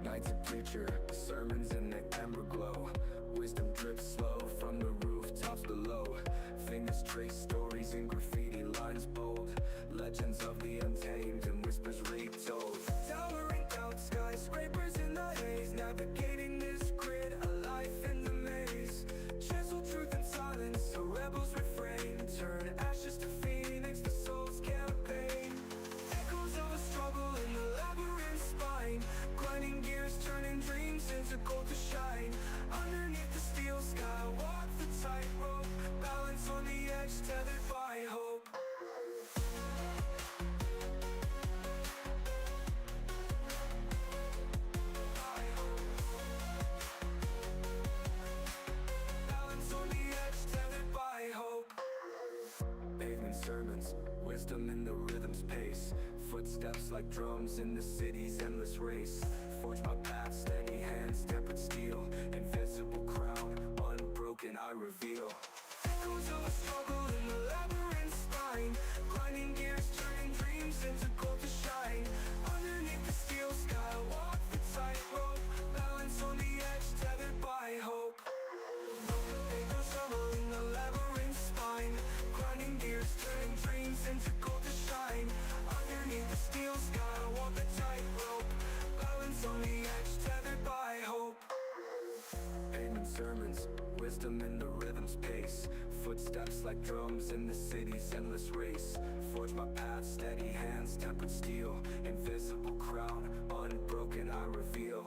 Nights of preacher, sermons in the amber glow. Wisdom drips slow from the rooftops below. Fingers trace stories in graffiti lines bold. Legends of the untamed and whispers retold. Towering out skyscrapers in the haze. Navigating this grid, a life in the maze. Chisel truth in silence, a rebel's refrain. Turn ashes to phoenix, the soul's campaign. Echoes of a struggle in the labyrinth spine. Grinding gears, turning dreams into gold to shine. Underneath the steel sky, walk the tightrope. Balance on the edge, tethered by hope. Balance on the edge, tethered by hope. Pavement sermons, wisdom in the rhythm's pace. Footsteps like drums in the city's endless race. Forge my path, steady hands, tempered steel. Invisible crown, unbroken I reveal. Echoes of a struggle in the labyrinth spine. Grinding gears, turning dreams into gold to shine. Underneath the steel sky, walk the tightrope. Balance on the edge, tethered by hope. Echoes struggle in the labyrinth spine. Grinding gears, turning dreams into gold to shine. Underneath the steel sky, walk the tightrope. Balance on the edge, tethered by hope. Payment sermons, wisdom in the rhythm's pace. Footsteps like drums in the city's endless race. Forge my path, steady hands, tempered steel. Invisible crown, unbroken I reveal.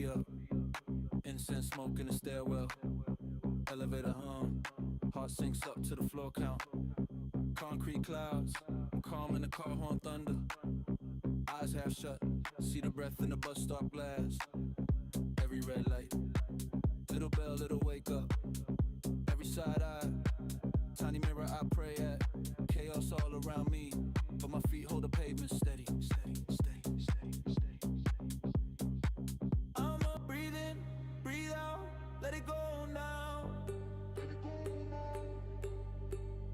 me up. Incense smoke in the stairwell. Elevator hum. Heart sinks up to the floor count. Concrete clouds. I'm calm in the car horn thunder. Eyes half shut. See the breath in the bus stop glass. Every red light. Little bell, little wake up. Every side eye. Tiny mirror I pray at. Chaos all around me. But my feet hold the pavement steady, steady, steady, steady, steady. I'm up, breathe in, breathe out. Let it go now.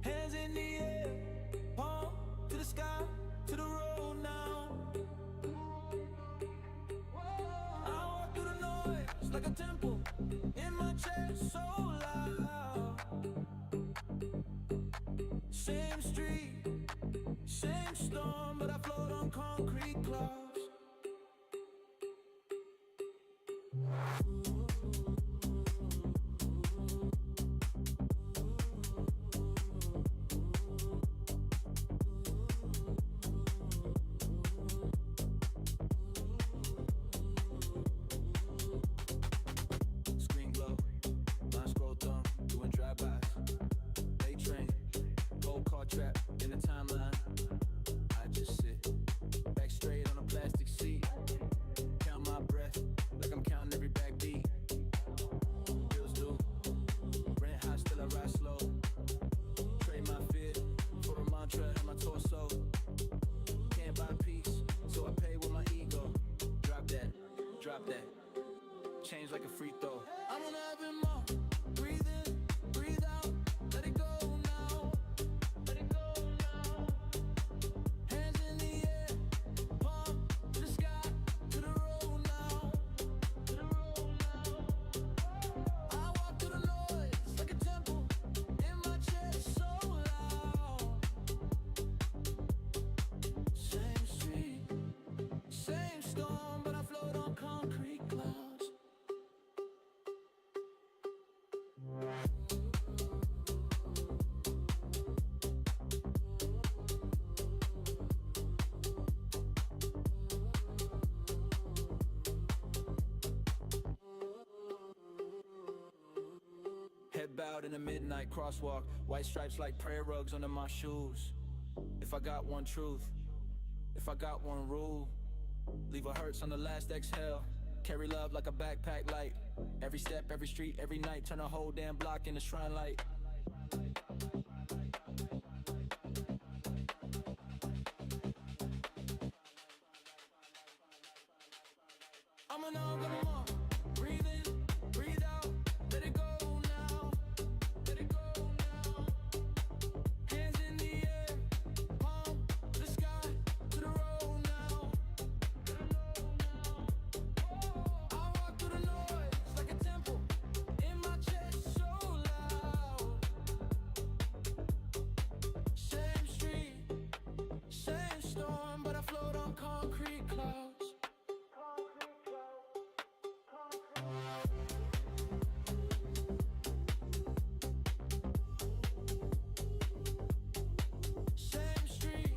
Hands in the air. Palm to the sky, to the road now. I walk through the noise like a temple. In my chest, so loud. Same street, same storm, but I float on concrete clouds. Screen glow, line scroll thumb, doing drive-bys. A train, old car trap in the timeline. I just sit back straight on a plastic seat. Count my breath like I'm counting every backbeat. Bills due, rent high, still I ride slow. Trade my fear for a mantra in my torso. Can't buy peace, so I pay with my ego. Drop that, drop that. Change like a free throw. I wanna have it more. Breathe in, breathe out. Let it go now. Let it go now. Hands in the air. Palm to the sky. To the road now. To the road now. I walk through the noise like a temple. In my chest, so loud. Same street, same storm, but I float on concrete clouds. Head bowed in a midnight crosswalk. White stripes like prayer rugs under my shoes. If I got one truth, if I got one rule, leave a hurts on the last exhale. Carry love like a backpack light. Every step, every street, every night. Turn a whole damn block into shrine light. I'm an all breathe in, breathe out. Let it go now. Let it go now. Hands in the air. Palm to the sky. To the road now. To the road now. I walk through the noise like a temple. In my chest, so loud. Same street, same storm, but I float on concrete clouds. Same street,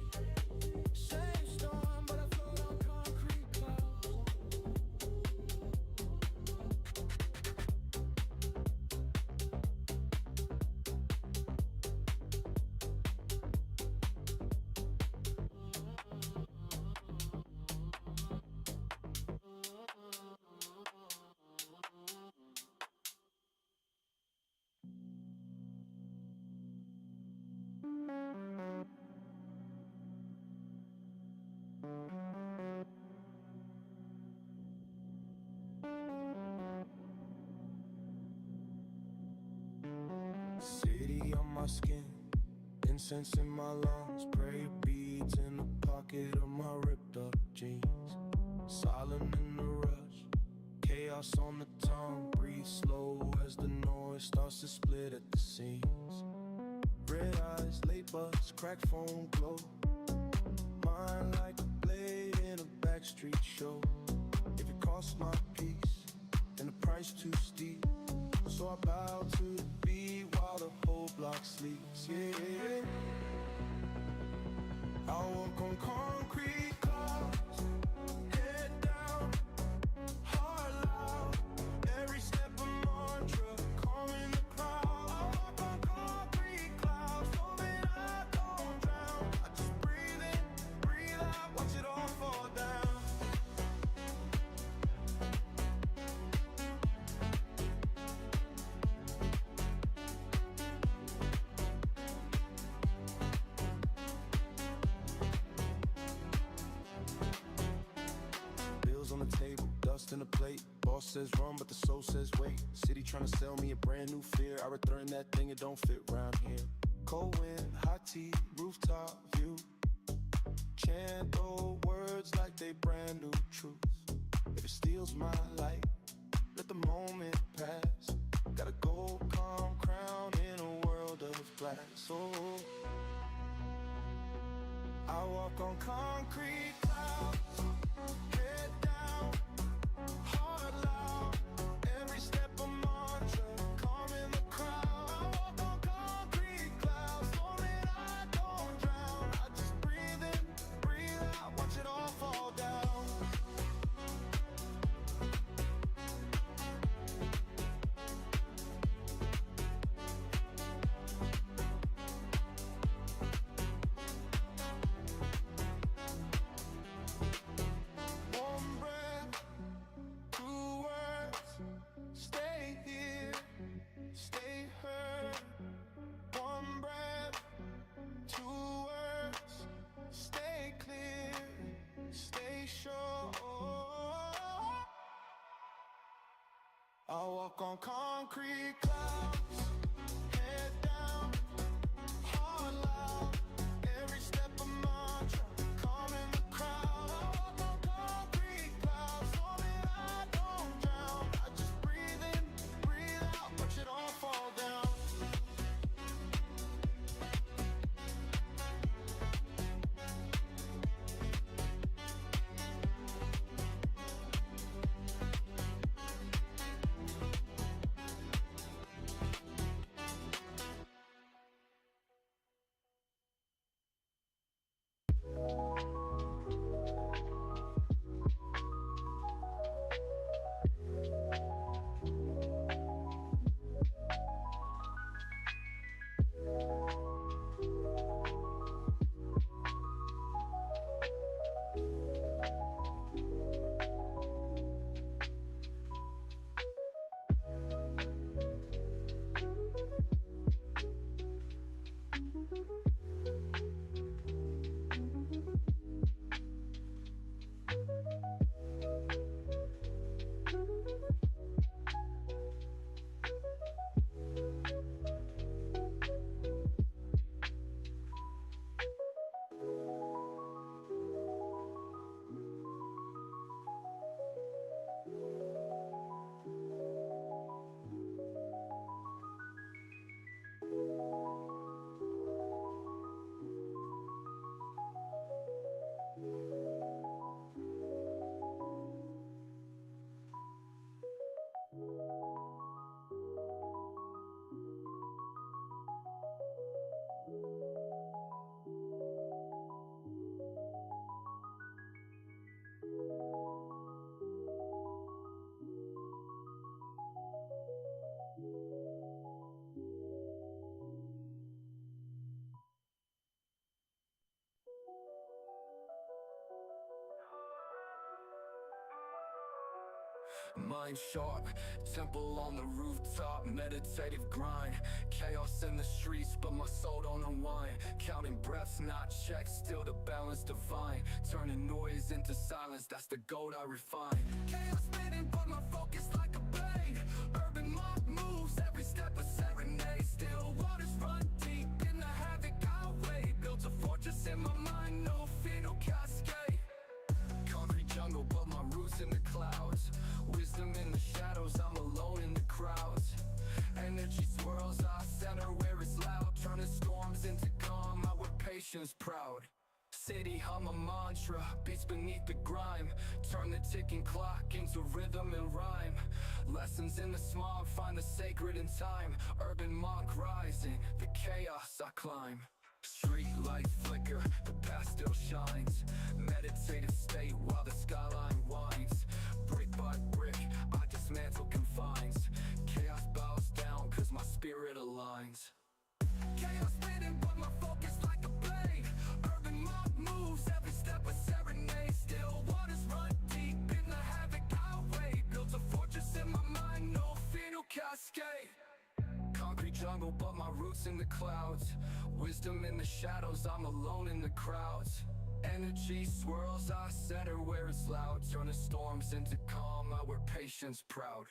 same storm, but I float on concrete clouds. City on my skin, incense in my lungs, prayer beads in the pocket of my ripped up jeans. Silent in the rush, chaos on the tongue, breathe slow as the noise starts to split at the seams. Red eyes, late bus, crack phone glow, mind like a blade in a backstreet show. If it costs my peace, then the price too steep. So I bow to the beat while the whole block sleeps. Yeah, I walk on concrete clouds, head down, heart loud. dust in a plate. Boss says run, but the soul says wait. City trying to sell me a brand new fear. I return that thing, it don't fit round here. Cold wind, hot tea, rooftop view. Chant old words like they brand new truths. If it steals my light, let the moment pass. Got a gold calm crown in a world of glass. Oh, I walk on concrete clouds, head down, heart loud. Every step a mantra, calm in the crowd. I walk on concrete clouds, knowing I don't drown. I just breathe in, breathe out, watch it all fall down. I walk on concrete clouds, head down, heart loud. Every step a mantra, calm in the crowd. I walk on concrete clouds, knowing I don't drown. I just breathe in, breathe out, watch it all fall down. Mind sharp, temple on the rooftop, meditative grind. Chaos in the streets, but my soul don't unwind. Counting breaths, not checks, still the balance divine. Turning noise into silence, that's the gold I refine. Chaos spinning, but my focus like a blade. Urban mob moves, every step a serenade. Still waters run deep in the havoc I weigh. Built a fortress in my mind, no fear, no cascade. Concrete jungle, but my roots in the clouds. Wisdom in the shadows, I'm alone in the crowds. Energy swirls, I center where it's loud. Turning storms into calm, I wear patience proud. City hum a mantra, beats beneath the grime. Turn the ticking clock into rhythm and rhyme. Lessons in the smog, find the sacred in time. Urban monk rising, the chaos I climb. Street lights flicker, the past still shines. Meditative state while the skyline winds. Brick by brick, I dismantle confines. Chaos bows down cause my spirit aligns. Chaos spinning but my focus like a blade. Urban mob moves, every step a serenade. Still waters run deep in the havoc I weigh. Built a fortress in my mind, no fear, no cascade. Concrete jungle but my roots in the clouds. Wisdom in the shadows, I'm alone in the crowds. Energy swirls, I center where it's loud, turning storms into calm, I wear patience proud.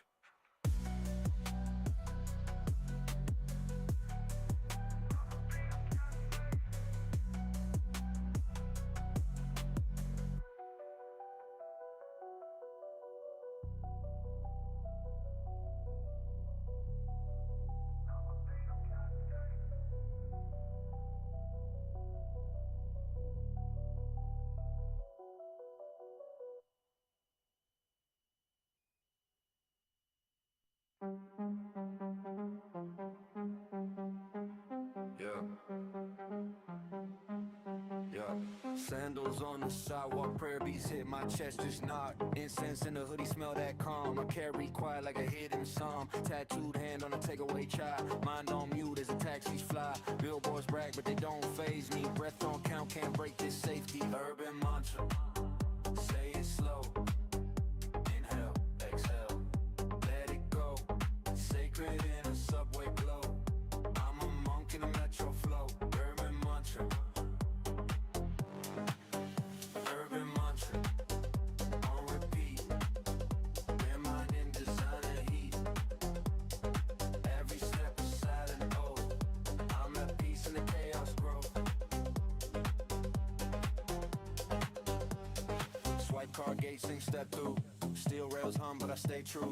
Sandals on the sidewalk, prayer beats hit my chest, just knock. Incense in the hoodie, smell that calm. I carry quiet like a hidden psalm. Tattooed hand on a takeaway chai. Mind on mute as the taxis fly. Billboards brag, but they don't faze me. Breath on count, can't break this safety. Urban mantra, say it slow. Inhale, exhale, let it go. Sacred in a subway glow. I'm a monk in a metro flow. Urban mantra. Car gates ain't step through. Steel rails hum, but I stay true.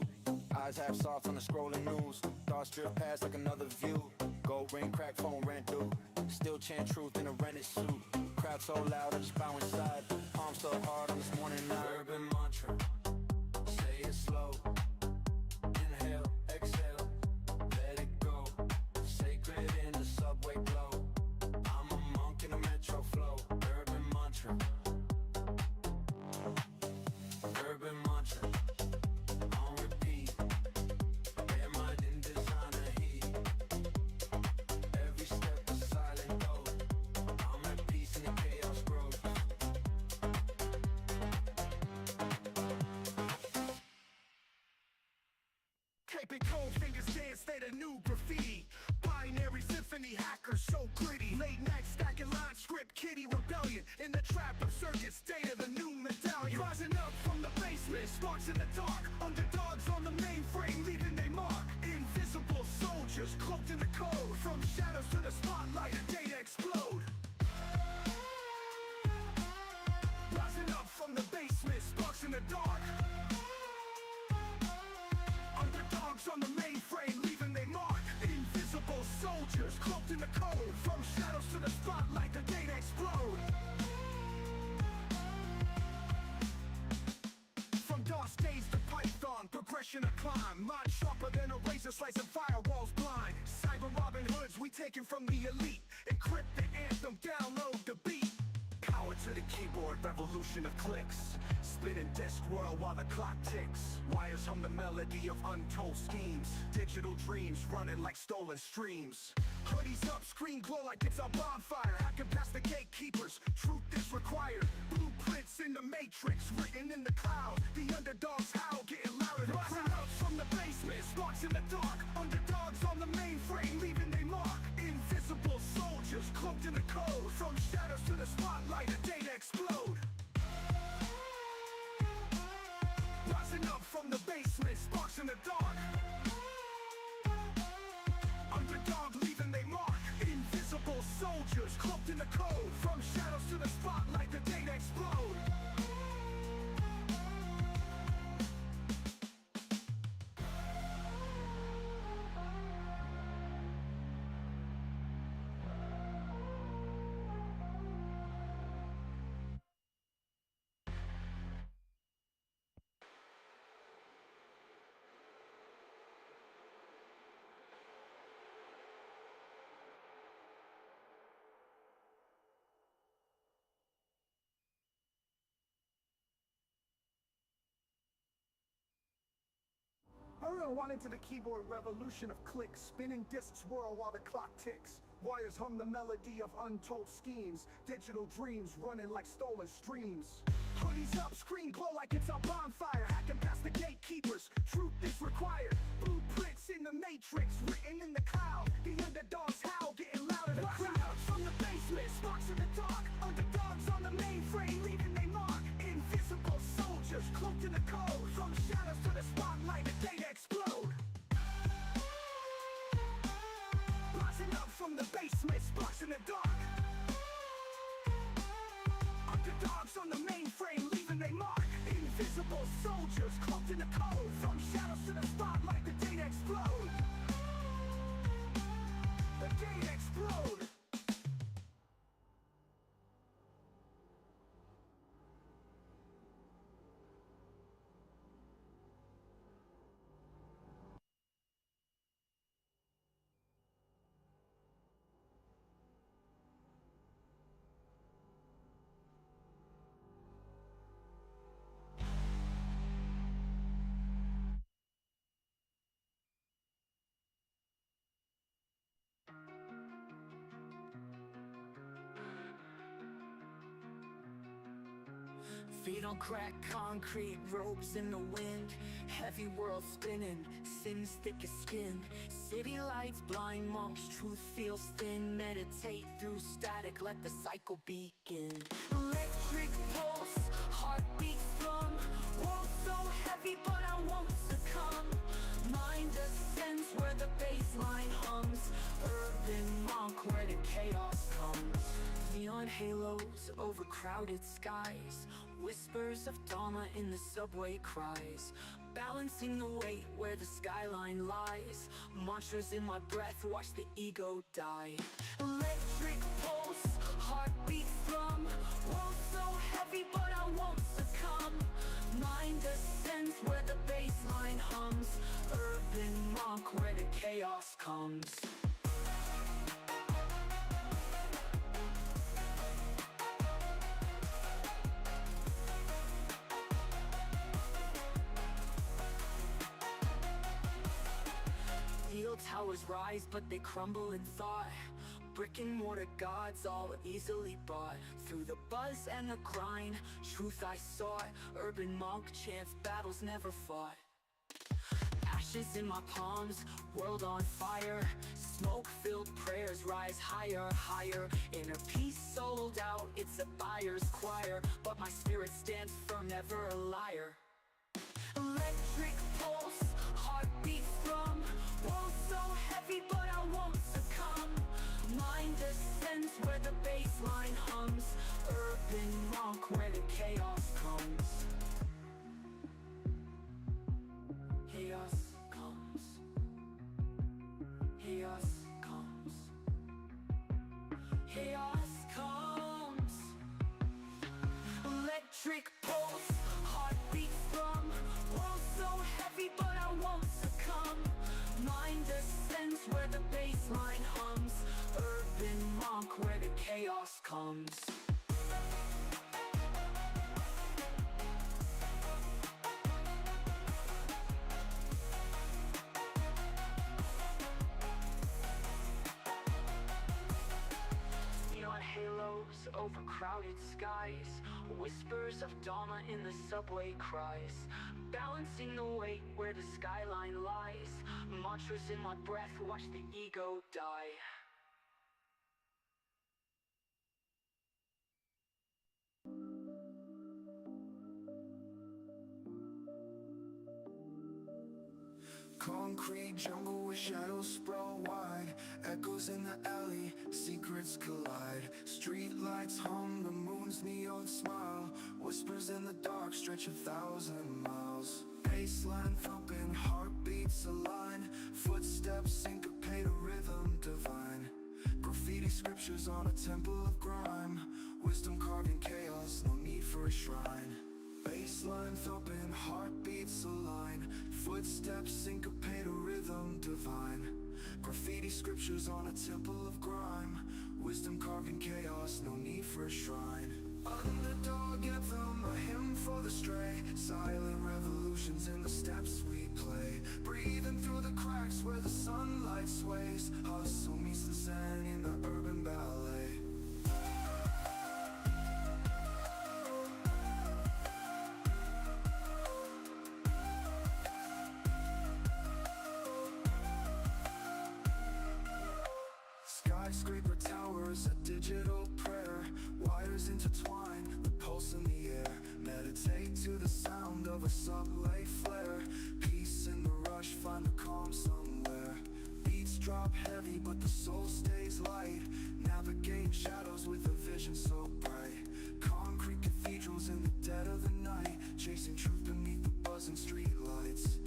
Eyes half soft on the scrolling news. Thoughts drift past like another view. Gold ring, crack phone, rent due. Still chant truth in a rented suit. Crowd so loud, I just bow inside. Palms so hard on this morning night. Urban mantra, say it slow. Inhale, exhale, let it go. Sacred in the subway glow. I'm a monk in a metro flow. Urban mantra. Urban mantra, on repeat. Their mind in designer heat. Every step a silent goal. I'm at peace in the chaos grows. Cape and cold fingers dance, they the new graffiti. Binary symphony hackers so gritty. Late night stacking line script, kitty rebellion. In the trap of circuits, data the new medallion. Rising up from the basement, sparks in the dark. Underdogs on the mainframe, leaving they mark. Invisible soldiers cloaked in the code. From shadows to the spotlight, the data explode. Rising up from the basement, sparks in the dark. Underdogs on the mainframe, leaving they mark. Invisible soldiers cloaked in the code. From shadows to the spotlight, the data explode. From DOS days to Python, progression of climb. Mind sharper than a razor slicing firewalls blind. Cyber Robin Hoods, we taken from the elite. Encrypt the anthem, download the beat. Power to the keyboard, revolution of clicks. Spinning disk whirl while the clock ticks. Wires hum the melody of untold schemes. Digital dreams running like stolen streams. Hoodies up, screen glow like it's a bonfire. Hacking past the gatekeepers, truth is required. Blueprints in the matrix, written in the cloud. The underdogs howl, getting louder. Rising up from the basement, sparks in the dark. Underdogs on the mainframe, leaving they mark. Invisible soldiers cloaked in the code. From shadows to the spotlight, the data explode. Rising up from the basement, sparks in the dark. Underdog leaving they mark. Invisible soldiers cloaked in the code. From shadows to the spotlight, the data explode. One into the keyboard revolution of clicks. Spinning discs swirl while the clock ticks. Wires hum the melody of untold schemes. Digital dreams running like stolen streams. Hoodies up, screen glow like it's a bonfire. Hacking past the gatekeepers, truth is required. Blueprints in the matrix, written in the cloud. The underdogs howl, getting louder. The crowd from the basement, sparks in the dark. Underdogs on the the mainframe, leaving they mark. Invisible soldiers cloaked in the code. From shadows to the spotlight, the data explode. Rising up from the basement, sparks in the dark. Underdogs on the mainframe, leaving they mark. Invisible soldiers cloaked in the code. From shadows to the spotlight, the data explode. The data explode. Feet on cracked concrete, ropes in the wind. Heavy world spinning, sins thick as skin. City lights, blind monks, truth feels thin. Meditate through static, let the cycle begin. Electric pulse, heartbeat thrum. World so heavy, but I won't succumb. Mind ascends where the baseline hums. Urban monk where the chaos comes. Neon halos, overcrowded skies. Whispers of Dharma in the subway cries. Balancing the weight where the skyline lies. Mantras in my breath, watch the ego die. Electric pulse, heartbeat thrum. World so heavy, but I won't succumb. Mind ascends where the baseline hums. Urban monk where the chaos comes. Steel towers rise, but they crumble in thought. Brick and mortar gods, all easily bought. Through the buzz and the grind, truth I sought. Urban monk chants, battles never fought. Ashes in my palms, world on fire. Smoke-filled prayers rise higher, higher. Inner peace sold out, it's a buyer's choir. But my spirit stands firm, never a liar. Electric pulse, heartbeat thrum. World so heavy, but I won't succumb. Mind ascends where the baseline hums. Urban monk where the chaos comes. Chaos comes. Chaos comes. Chaos comes. Electric pulse, heartbeat thrum. World so heavy, but I won't succumb. Mind ascends where the baseline hums. Urban monk where the chaos comes. Neon halos, overcrowded skies. Whispers of Dharma in the subway cries. Balancing the weight where the skyline lies. Mantras in my breath, watch the ego die. Concrete jungle with shadows sprawl wide. Echoes in the alley, secrets collide. Street lights hum, the moon's neon smile. Whispers in the dark stretch 1,000 miles. Baseline thumping, heartbeats align. Footsteps syncopate a rhythm divine. Graffiti scriptures on a temple of grime. Wisdom carved in chaos, no need for a shrine. Baseline thumping, heartbeats align. Footsteps syncopate a rhythm divine. Graffiti scriptures on a temple of grime. Wisdom carved in chaos, no need for a shrine. Underdog anthem, a hymn for the stray. Silent revolutions in the steps we play. Breathing through the cracks where the sunlight sways. Hustle meets the zen in the urban ballet. Skyscraper towers, a digital prayer. Wires intertwined, a subway flare. Peace in the rush, find the calm somewhere. Beats drop heavy, but the soul stays light. Navigate shadows with a vision so bright. Concrete cathedrals in the dead of the night, chasing truth beneath the buzzing streetlights.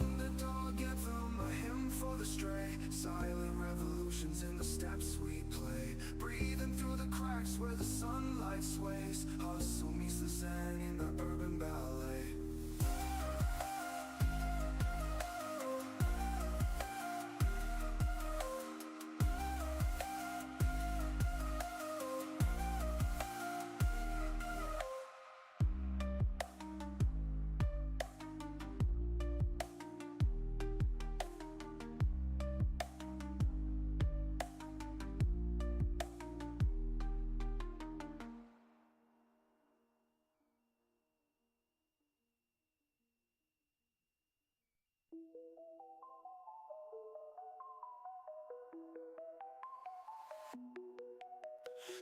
Underdog anthem, a hymn for the stray. Silent revolutions in the steps we play. Breathing through the cracks where the sunlight sways. Hustle meets the zen in the urban ballet.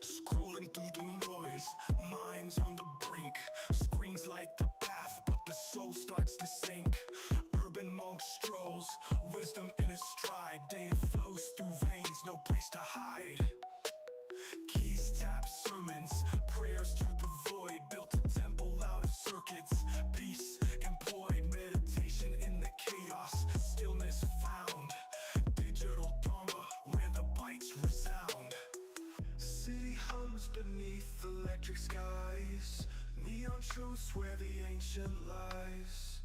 Scrolling through the noise, minds on the brink. Screens light the path, but the soul starts to sink. Urban monk strolls, wisdom in his stride. Day flows through veins, no place to hide. Keys tap sermons, prayers to the void. Built a temple out of circuits, peace employed. Meditation in the chaos, stillness found. Digital dharma, where the bites resound. City hums beneath electric skies. Neon truths where the ancient lies.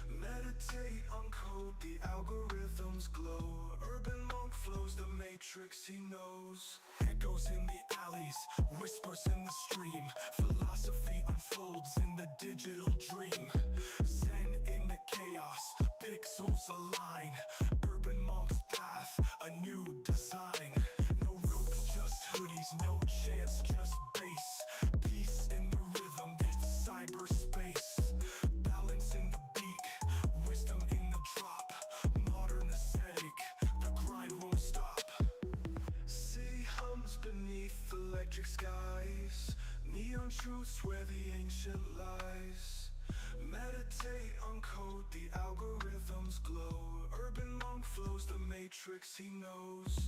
Meditate, uncode, the algorithms glow. Urban monk flows, the matrix he knows. Echoes in the alleys, whispers in the stream. Philosophy unfolds in the digital dream. Zen in the chaos, pixels align. Urban monk's path, a new design. No ropes, just hoodies, no chance, just bass. Peace in the rhythm, it's cyberspace. Balance in the beat, wisdom in the drop. Modern aesthetic, the grind won't stop. City hums beneath electric skies. Neon truths where the ancient lies. Meditate, uncode, the algorithms glow. Urban monk flows, the matrix he knows.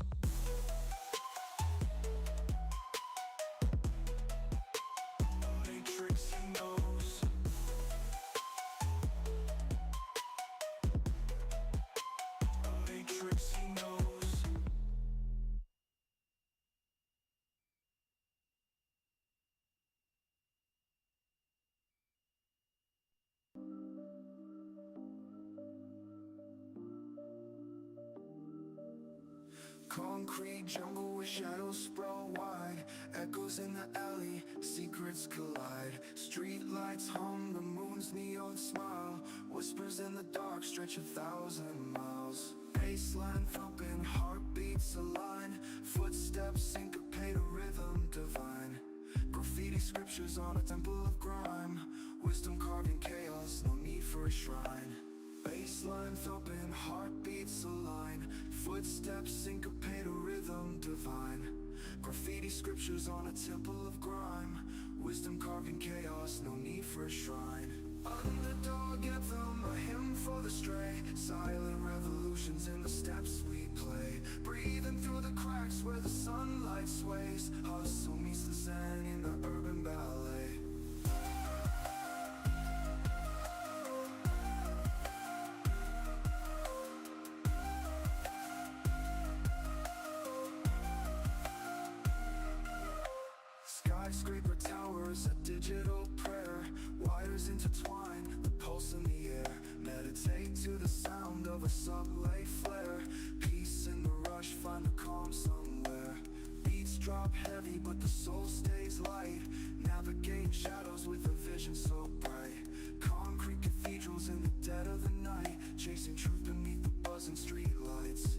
Matrix he knows. Matrix he knows. Concrete jungle with shadows sprawl wide. Echoes in the alley, secrets collide. Street lights hum, the moon's neon smile. Whispers in the dark stretch 1,000 miles. Baseline thumping, heartbeats align. Footsteps syncopate a rhythm divine. Graffiti scriptures on a temple of grime. Wisdom carved in chaos, no need for a shrine. Baseline thumping, heartbeats align. Footsteps syncopate a rhythm divine. Graffiti scriptures on a temple of grime. Wisdom carved in chaos, no need for a shrine. Underdog anthem, a hymn for the stray. Silent revolutions in the steps we play. Breathing through the cracks where the sunlight sways. Hustle meets the zen in the urban ballet. Skyscraper towers, a digital prayer. Wires intertwine, the pulse in the air. Meditate to the sound of a subway flare. Peace in the rush, find a calm somewhere. Beats drop heavy, but the soul stays light. Navigate shadows with a vision so bright. Concrete cathedrals in the dead of the night, chasing truth beneath the buzzing streetlights.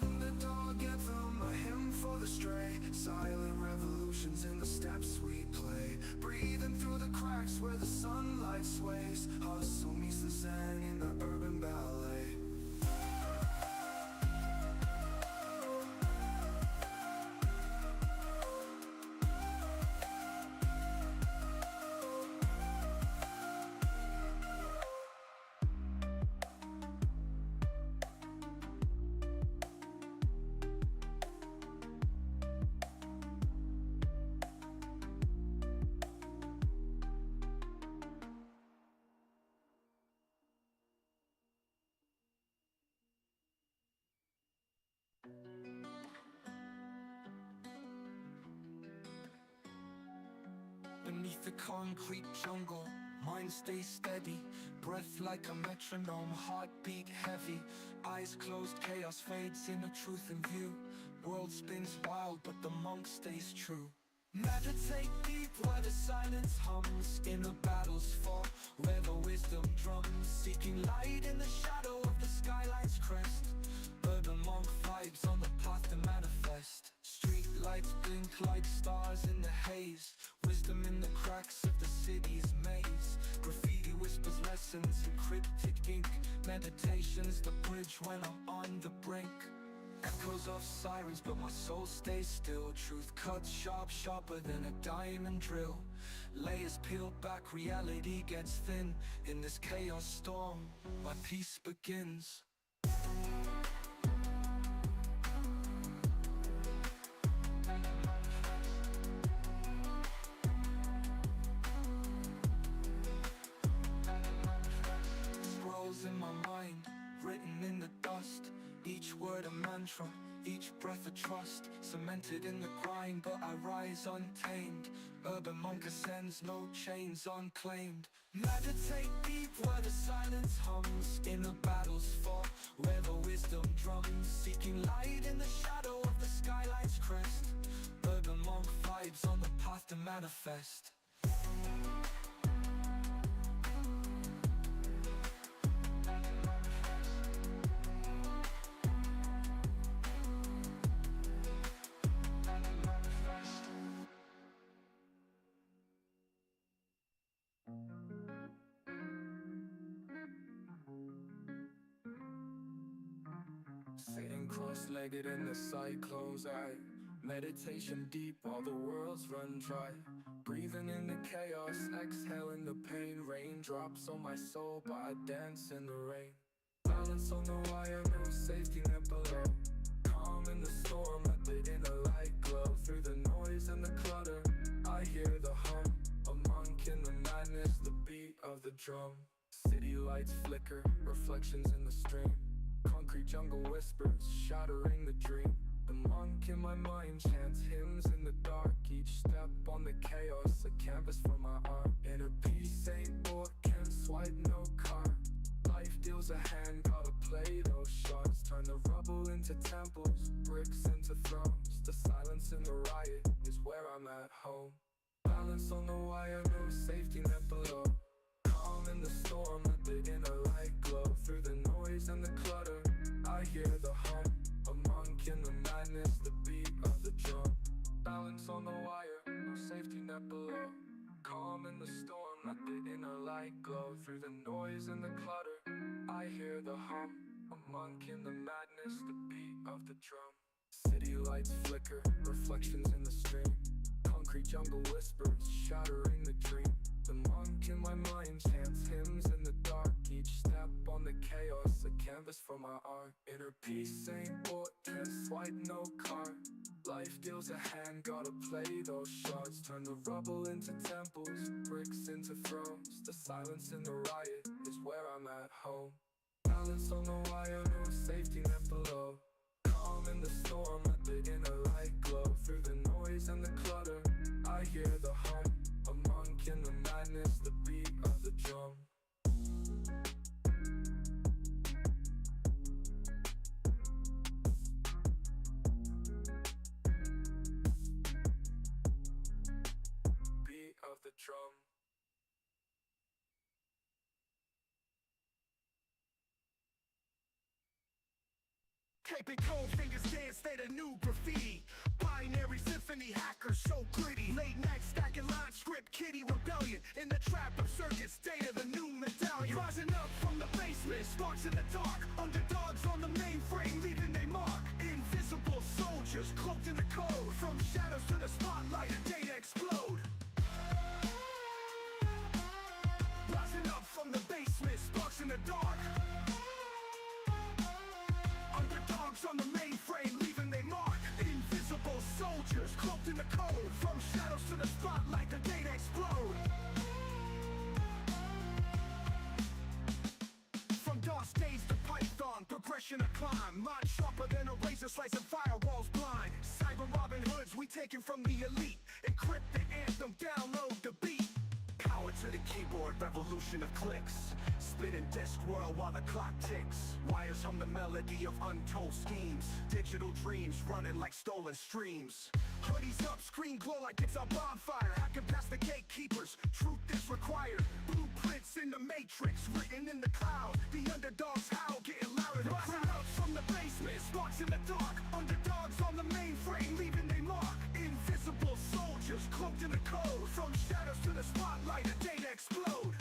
Underdog anthem, a hymn for the stray. Silent revolutions in the steps we play. Breathing through the cracks where the sunlight sways. Hustle meets the zen in the urban ballet. beneath the concrete jungle. Mind stays steady, breath like a metronome, heartbeat heavy. Eyes closed, chaos fades in a truth in view. World spins wild, but the monk stays true. Meditate deep where the silence hums. Inner battles fought where the wisdom drums. Seeking light in the shadow of the skyline's crest. Urban monk vibes on the path to manifest. Street lights blink like stars in the haze. Wisdom in the cracks of the city's maze. Graffiti whispers lessons in cryptic ink. Meditation's the bridge when I'm on the brink. Echoes of sirens, but my soul stays still. Truth cuts sharp, sharper than a diamond drill. Layers peel back, reality gets thin. In this chaos storm, my peace begins. Scrolls in my mind, written in the dust. Each word a mantra, each breath a trust. Cemented in the grind, but I rise untamed. Urban monk ascends, no chains unclaimed. Meditate deep where the silence hums. Inner battles fought where the wisdom drums. Seeking light in the shadow of the skyline's crest. Urban monk vibes on the path to manifest. Sitting cross-legged in the cyclone's eye. Meditation deep, all the worlds run dry. Breathing in the chaos, exhaling the pain. Raindrops on my soul, but I dance in the rain. Balance on the wire, no safety net below. Calm in the storm, let the inner light glow. Through the noise and the clutter, I hear the hum. A monk in the madness, the beat of the drum. City lights flicker, reflections in the stream. Concrete jungle whispers, shattering the dream. The monk in my mind chants hymns in the dark. Each step on the chaos, a canvas for my art. Inner peace ain't bought, can't swipe no card. Life deals a hand, gotta play those shots. Turn the rubble into temples, bricks into thrones. The silence in the riot is where I'm at home. Balance on the wire, no safety net below. Calm in the storm, let the inner light glow. Through the noise and the clutter, I hear the hum. A monk in the madness, the beat of the drum. Balance on the wire, no safety net below. Calm in the storm, let the inner light glow. Through the noise and the clutter, I hear the hum. A monk in the madness, the beat of the drum. City lights flicker, reflections in the stream. Concrete jungle whispers, shattering the dream. The monk in my mind chants hymns in the dark. Each step on the chaos, a canvas for my art. Inner peace ain't bought, can't swipe no card. Life deals a hand, gotta play those shots. Turn the rubble into temples, bricks into thrones. The silence in the riot is where I'm at home. Balance on the wire, no safety net below. Calm in the storm, let the inner light glow. Through the noise and the clutter, I hear the hum. A monk in the madness, the beat of the drum. Beat of the drum. Keep it cold, fingers dance, state a new graffiti. Binary symphony, hackers so gritty. Late night stacking line, script kitty rebellion. In the trap of circuits, data the new medallion. Rising up from the basement, sparks in the dark. Underdogs on the mainframe, leaving they mark. Invisible soldiers, cloaked in the code. From shadows to the spotlight, the data explode. Rising up from the basement, sparks in the dark. Underdogs on the mainframe, leaving they mark. Invisible soldiers, cloaked in the code. From shadows to the spotlight, the data explode. From DOS days to Python, progression of climb. Mind sharper than a razor, slicing firewalls blind. Cyber Robin Hoods, we taken from the elite. Encrypt the anthem, download the beat. keyboard revolution of clicks. Spinning disc whirl while the clock ticks. Wires hum the melody of untold schemes. Digital dreams running like stolen streams. Hoodies up, screen glow like it's a bonfire. Hacking past the gatekeepers, truth is required. Blueprints in the matrix, written in the cloud. The underdogs howl, getting louder. Rising up from the basement, sparks in the dark. Underdogs on the mainframe, leaving they mark. Invisible soldiers cloaked in the code. From shadows to the spotlight, the data explode.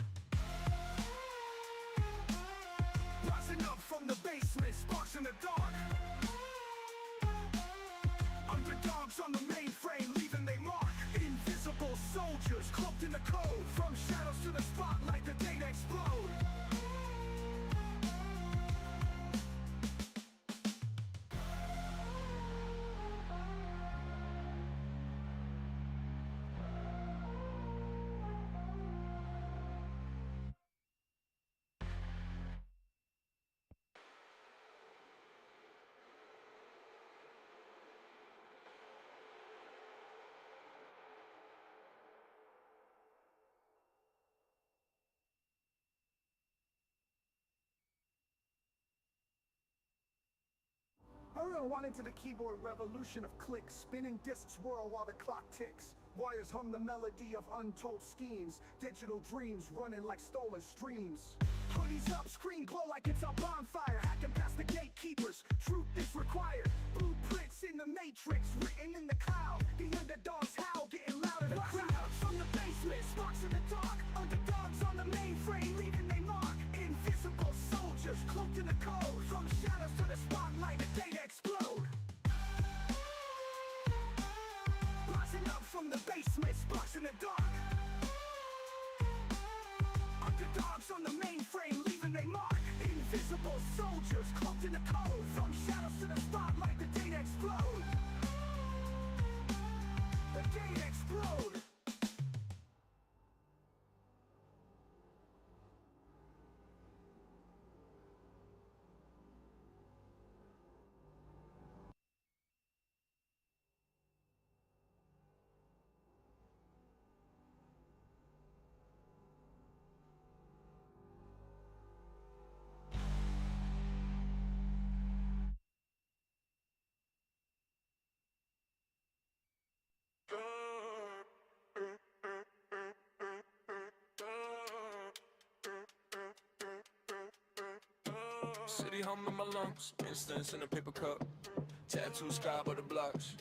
Rising up from the basement, sparks in the dark. Underdogs on the mainframe, leaving they mark. Invisible soldiers cloaked in the code. From shadows to the spotlight, the data explode. Hurl one into the keyboard revolution of clicks. Spinning discs whirl while the clock ticks. Wires hum the melody of untold schemes. Digital dreams running like stolen streams. Hoodies up, screen glow like it's a bonfire. Hacking past the gatekeepers, truth is required. Blueprints in the matrix, written in the cloud. The underdogs howl, getting louder. The crowd from the basement, sparks in the dark. Underdogs on the mainframe, leaving they mark. Invisible soldiers cloaked in the code. From shadows to the spotlight, the data explode. Rising up from the basement, sparks in the dark. Underdogs on the mainframe, leaving they mark. Invisible soldiers cloaked in the code. From shadows to the spotlight, the data explode. The data explode. City hum in my lungs, instance in a paper cup. Tattoo sky by the blocks.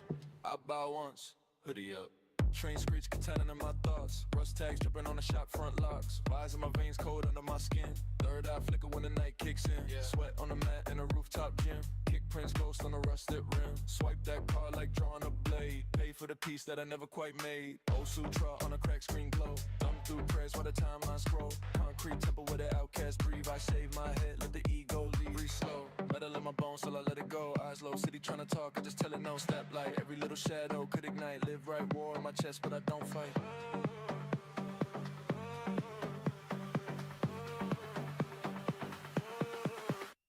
I buy once, hoodie up. Train screech containing in my thoughts. Rust tags dripping on the shop front locks. Wires in my veins cold under my skin. Third eye flicker when the night kicks in. Sweat on the mat in a rooftop gym. Kick prints ghost on the rusted rim. Swipe that card like drawing a blade. Pay for the piece that I never quite made. Old Sutra on a crack screen glow. Thumb through prayers while the timeline scroll. Concrete temple where the outcast breathe. I shave my head, let the ego leave. Breathe slow. Metal in my bones till I let it go. Eyes low, city trying to talk, I just tell it no. Step light, every little shadow could ignite. Live right, war in my chest, but I don't fight.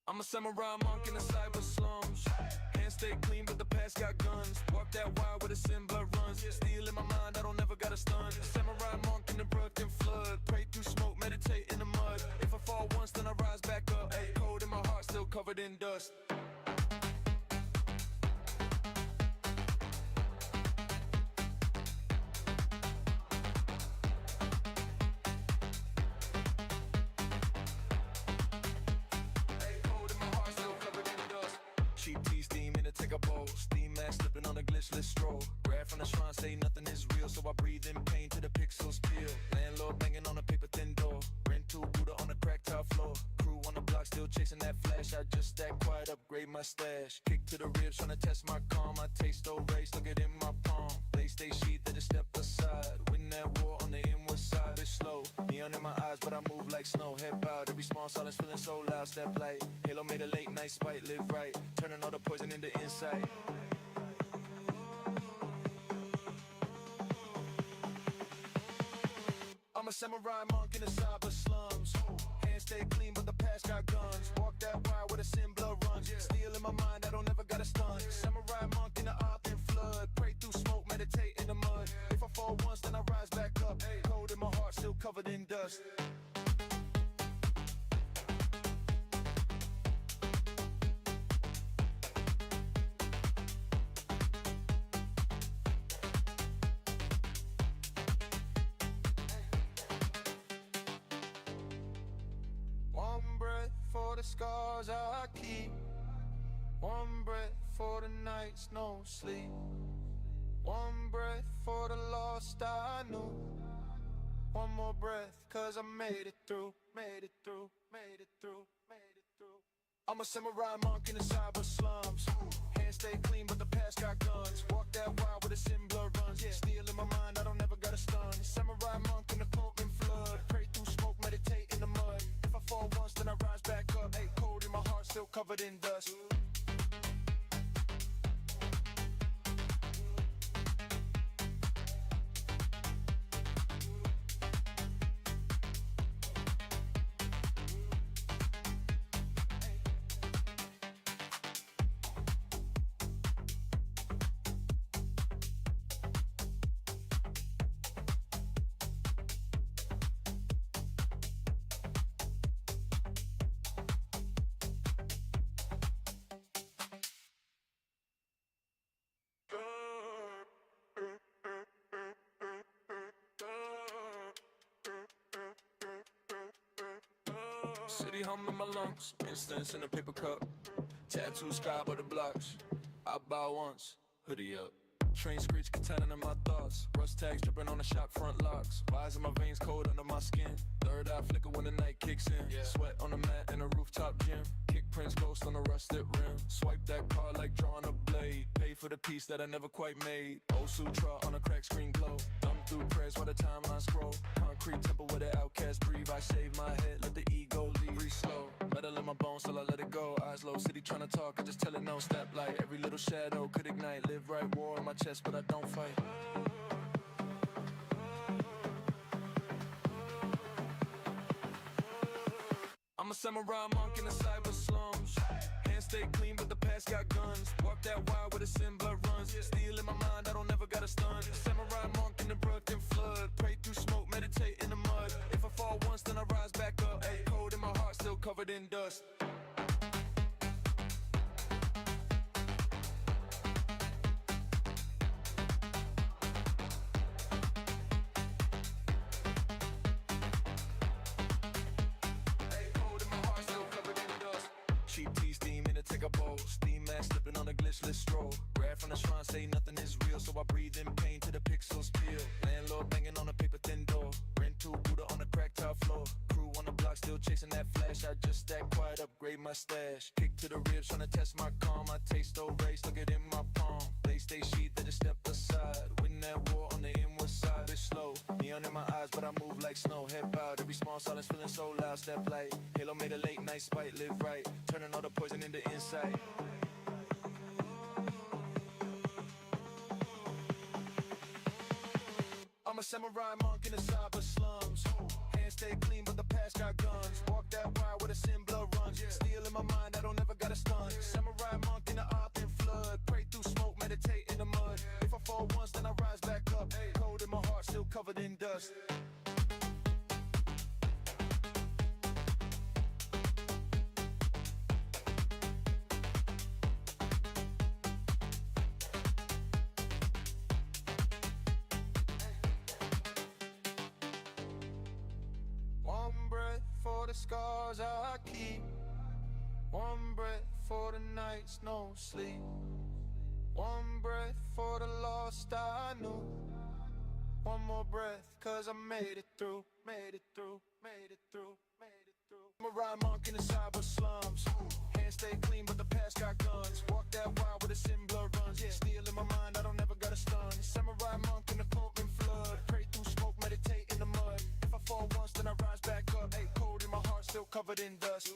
I'm a samurai monk in the cyber slums. Hands stay clean, but the past got guns. Walk that wire where the sin blood runs. Steel in my mind, I don't never got a stun. A samurai monk in the broken flood. Pray through smoke, meditate in the mud. If I fall once, then I rise back up. Hey, cold in my heart, still covered in dust. Steam mask slipping on a glitchless stroll. Grab from the shrine, say nothing is real, so I breathe in pain till the pixels peel. Landlord banging on a paper thin door. Rent to Buddha on the cracked tile floor. Crew on the block still chasing that flash. I just stack quiet, upgrade my stash. Kick to the ribs, trying to test my calm. I taste no race, look it in my palm. They stay sheath, they just step aside. Win that war on the inward side. It's slow, neon in my eyes, but I move like snow. Head bowed, every small silence feeling so loud. Step light, halo made a late night spite. Live right, turning all the poison into insight. I'm a samurai monk in the cyber slums. Hands stay clean, but the past got guns. Walk that wire where the sin blood runs. Steel in my mind, I don't ever got a stun. Samurai monk in the arc and flood. Pray through smoke, meditate in the mud. If I fall once, then I rise back up. Cold in my heart, still covered in dust. One breath for the scars I keep. One breath for the nights no sleep. One breath for the lost I knew. One more breath, cause I made it through, made it through, made it through, made it through. I'm a samurai monk in the cyber slums. Hands stay clean, but the past got guns. Walk that wild with a sin blood runs. Steel in my mind, I don't never got a stun. Samurai monk in the cold flood. Pray through smoke, meditate in the mud. If I fall once, then I rise back up. Hey, cold in my heart, still covered in dust. City hum in my lungs, instance in a paper cup. Tattoo sky by the blocks. I bow once, hoodie up. Train screech contending in my thoughts. Rust tags dripping on the shop front locks. Wires in my veins cold under my skin. Third eye flicker when the night kicks in. Sweat on the mat in a rooftop gym. Kick prints ghost on a rusted rim. Swipe that car like drawing a blade. Pay for the piece that I never quite made. Old Sutra on a cracked screen glow. Thumb through prayers while the timeline scroll. Concrete temple where the outcast breathe. I shave my head, let the ego leave. Breathe slow. Metal in my bones till I let it go. Eyes low, city trying to talk, I just tell it no. Step light, every little shadow could ignite. Live right, war in my chest, but I don't fight. I'm a samurai monk in the cyber slums. Hands stay clean, but the past got guns. Walk that wild where the sin blood runs. Steel in my mind, I don't never got a stun. Samurai monk in the broken flood. Pray through smoke, meditate in the mud. If I fall once, then I rise back up. Hey, cold in my heart, still covered in dust. Steam mask slipping on a glitchless stroll. Grab from the shrine, say nothing is real. So I breathe in pain till the pixels peel. Landlord banging on a paper thin door. Rent to Buddha on the cracked top floor. Crew on the block still chasing that flash. I just stack quiet, upgrade my stash. Kick to the ribs, trying to test my calm. I taste no race, look it in my palm. They stay sheet, they just step aside. Win that war on the inward side. It's slow, neon in my eyes, but I move like snow. Head bowed, every small silence feeling so loud. Step light, Halo made a late night spite. Live right, turning all the poison into insight. I'm a samurai monk in the cyber slums. Hands stay clean, but the past got guns. Walk that wild where the sin blood runs. Steel in my mind, I don't ever got a stun. Samurai monk in the open flood. Pray through smoke, meditate in the mud. If I fall once, then I rise back up. Cold in my heart, still covered in dust. The scars I keep. One breath for the nights no sleep. One breath for the lost I knew. One more breath, cause I made it through, made it through, made it through, made it through. Samurai monk in the cyber slums. Hands stay clean, but the past got guns. Walk that wild where the sin blood runs. Steel in my mind, I don't ever got a stun. Samurai monk in the cold flood. Pray through smoke, meditate in the mud. If I fall once, then I rise back up. Hey, cold in my heart, still covered in dust.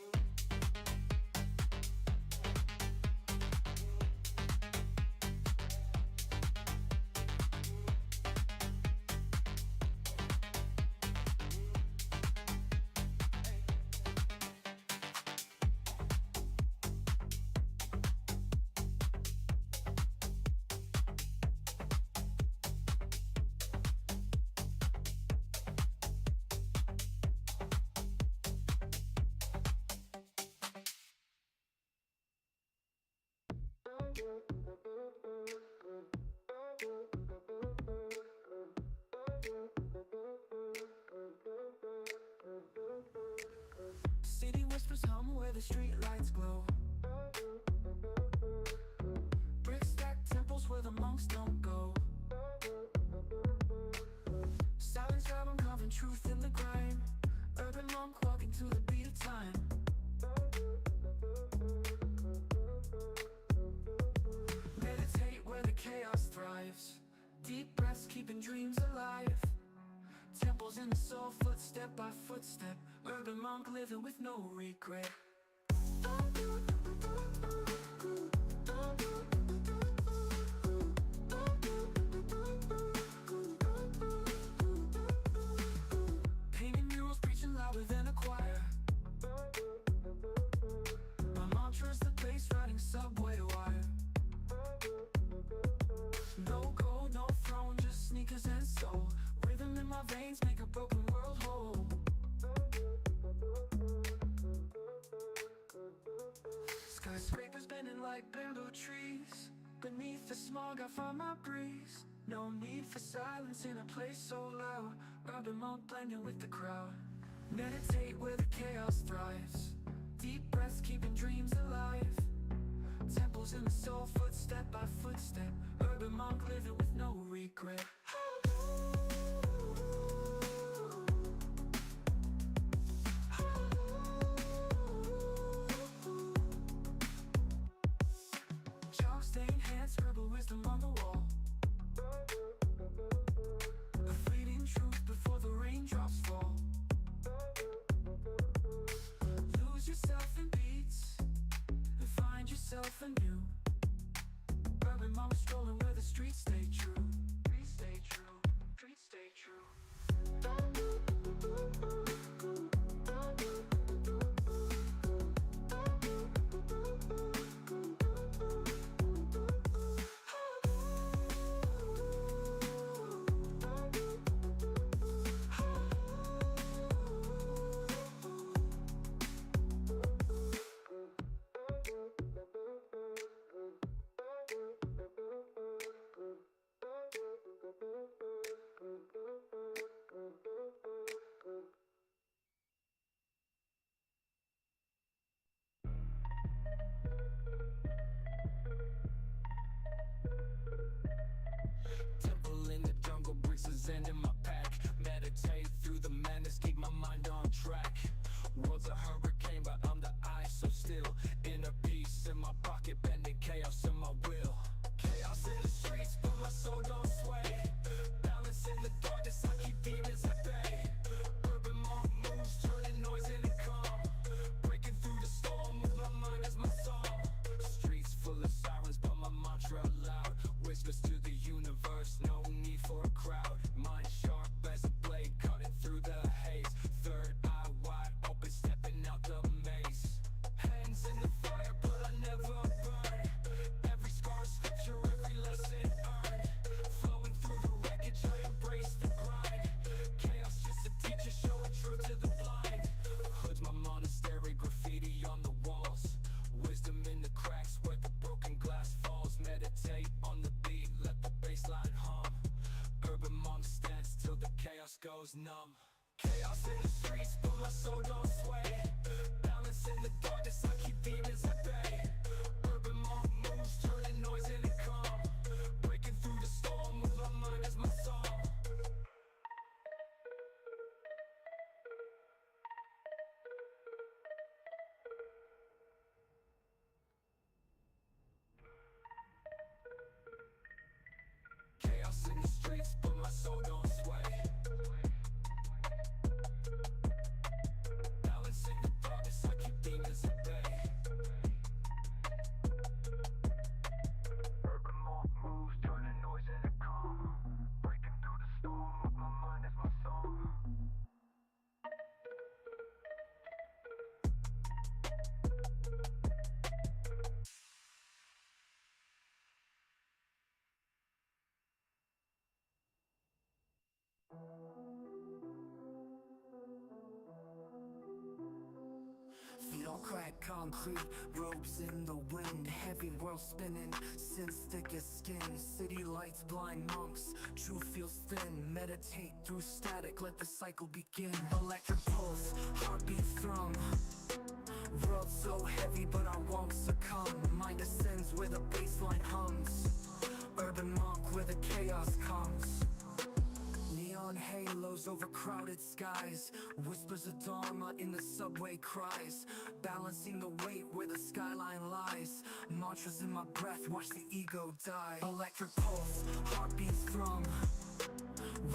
the street lights glow. Brick stacked temples where the monks don't go. Silence album carving truth in the grime. Urban monk walking to the beat of time. Meditate where the chaos thrives. Deep breaths keeping dreams alive. Temples in the soul, footstep by footstep. Urban monk living with no regret. Painting murals, preaching louder than a choir. My mantra's the bass riding subway wire. No gold, no throne, just sneakers and soul. Rhythm in my veins make a broken world whole. Skyscrapers bending like bamboo trees. Beneath the smog I find my breeze. No need for silence in a place so loud. Urban monk blending with the crowd. Meditate where the chaos thrives. Deep breaths keeping dreams alive. Temples in the soul, footstep by footstep. Urban monk living with no regret. Chalk stained hands, scribble wisdom on the wall. A fleeting truth before the raindrops fall. Lose yourself in beats and find yourself anew. Urban monk strolling where the streets stay true. Streets stay true. Streets stay true. Temple in the jungle, bricks of zen in my pack. Meditate through the madness, keep my mind on track. World's a hurricane, but I'm the ice, so still. Inner peace in my pocket, bending chaos in my will. Chaos in the streets, but my soul don't sway. Balance in the darkness, I keep demons at bay. Urban monk moves, turning noise into calm. Breaking through the storm with my mind as my song. Streets full of sirens, but my mantra loud. Whispers to the universe, no need for a crowd. Mind sharp as a blade, cutting through the haze. Third eye wide open, stepping out the maze. Hands in the fire, but I never burn. Every scar is scripture, every lesson earned. Flowing through the wreckage, I embrace the grind. Chaos just a teacher, showing truth to the blind. Hood's my monastery, graffiti on the walls. Wisdom in the cracks where the broken glass falls. Meditate on the beat, let the bassline hum. Urban monk stands till the chaos goes numb. Chaos in the streets, but my soul don't sway. Balance in the darkness, I keep demons at bay. Urban monk moves, turning noise into calm. Breaking through the storm with my mind as my song. Chaos in the streets, but my soul don't sway. Balance in the darkness, I keep demons at bay. Urban monk moves, turning noise into calm. Breaking through the storm with my mind as my song. Feet on cracked concrete, robes in the wind. Heavy world spinning, since thick as skin. City lights blind monks, truth feels thin. Meditate through static, let the cycle begin. Electric pulse, heartbeat thrum. World so heavy, but I won't succumb. Mind ascends where the baseline hums. Urban monk where the chaos comes. Neon halos over crowded skies. Whispers of Dharma in the subway cries. Balancing the weight where the skyline lies. Mantras in my breath, watch the ego die. Electric pulse, heartbeats thrum.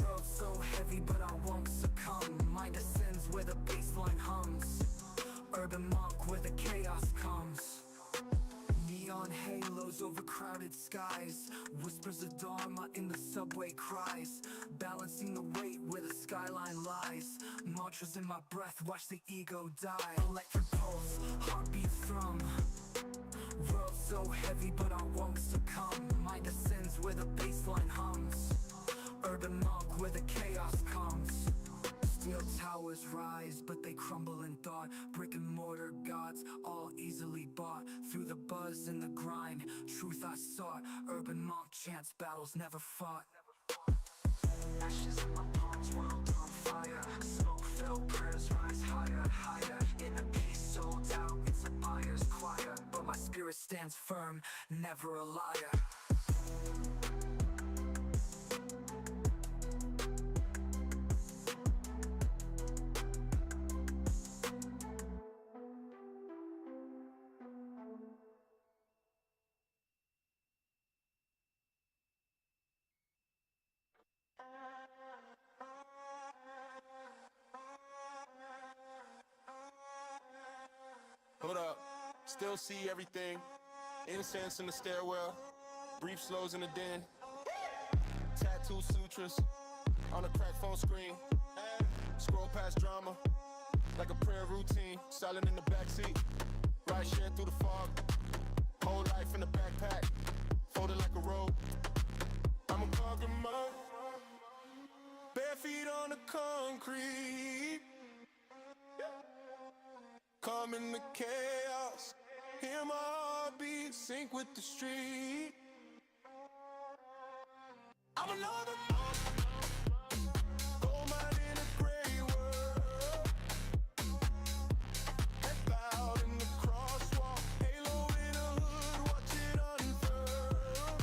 World so heavy, but I won't succumb. Mind ascends where the baseline hums. Urban monk where the chaos comes. Neon halos over crowded skies. Whispers of Dharma in the subway cries. Balancing the weight where the skyline lies. Mantras in my breath, watch the ego die. Electric pulse, heartbeats thrum. World so heavy, but I won't succumb. Mind ascends where the baseline hums. Urban monk where the chaos comes. Steel towers rise, but they crumble in thought. Brick and mortar gods, all easily bought. Through the buzz and the grind, truth I sought. Urban monk chants, battles never fought. Ashes in my palms, world on fire. Smoke filled prayers rise higher, higher. In a peace sold out, it's a buyer's choir. But my spirit stands firm, never a liar. Hold up, still see everything. Incense in the stairwell, brief slows in the den. Tattoo sutras on a cracked phone screen. Scroll past drama like a prayer routine. Silent in the backseat, ride share through the fog. Whole life in the backpack, folded like a robe. I'm a conquered monk, bare feet on the concrete. Come in the chaos, hear my heartbeat sync with the street. I'm another monk, gold mine in a gray world. Head bowed in the crosswalk, halo in a hood, watch it unfurl.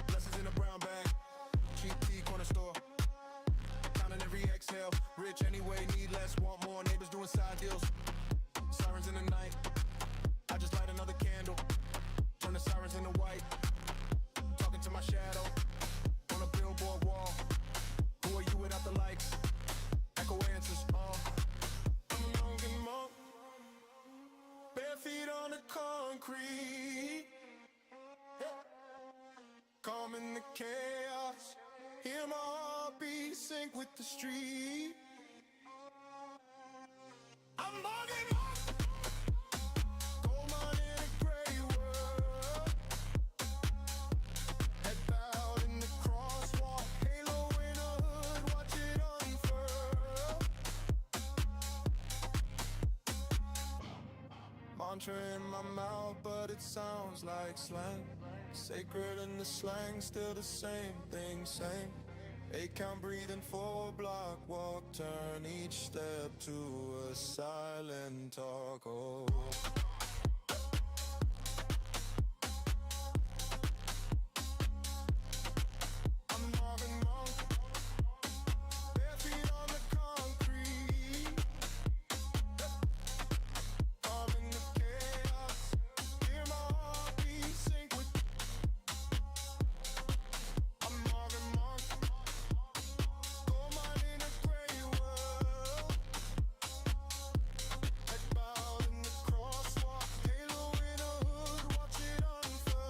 Blessings in a brown bag, cheap tea, corner store. Counting every exhale, rich anyway, need less, want more. Neighbors doing side deals, sirens in the night. I just light another candle, turn the sirens into white. Talking to my shadow on a billboard wall. Who are you without the likes? Echo answers, I'm a young monk, bare feet on the concrete. Calm in the chaos, hear my heartbeat sync with the street. I'm bugging up, gold mine in a gray world. Head bowed in the crosswalk, halo in a hood, watch it unfurl. Mantra in my mouth, but it sounds like slang. Sacred in the slang, still the same thing, same. 8 count breathing, 4 block walk, turn each step to a silent talk. Oh. I'm Marvin Monk, bare feet on the concrete. I'm in the chaos, hear my heartbeat sync with. I'm Marvin Monk, gold mine in a gray world. Head bowed in the crosswalk, halo in a hood, watch it unfurl.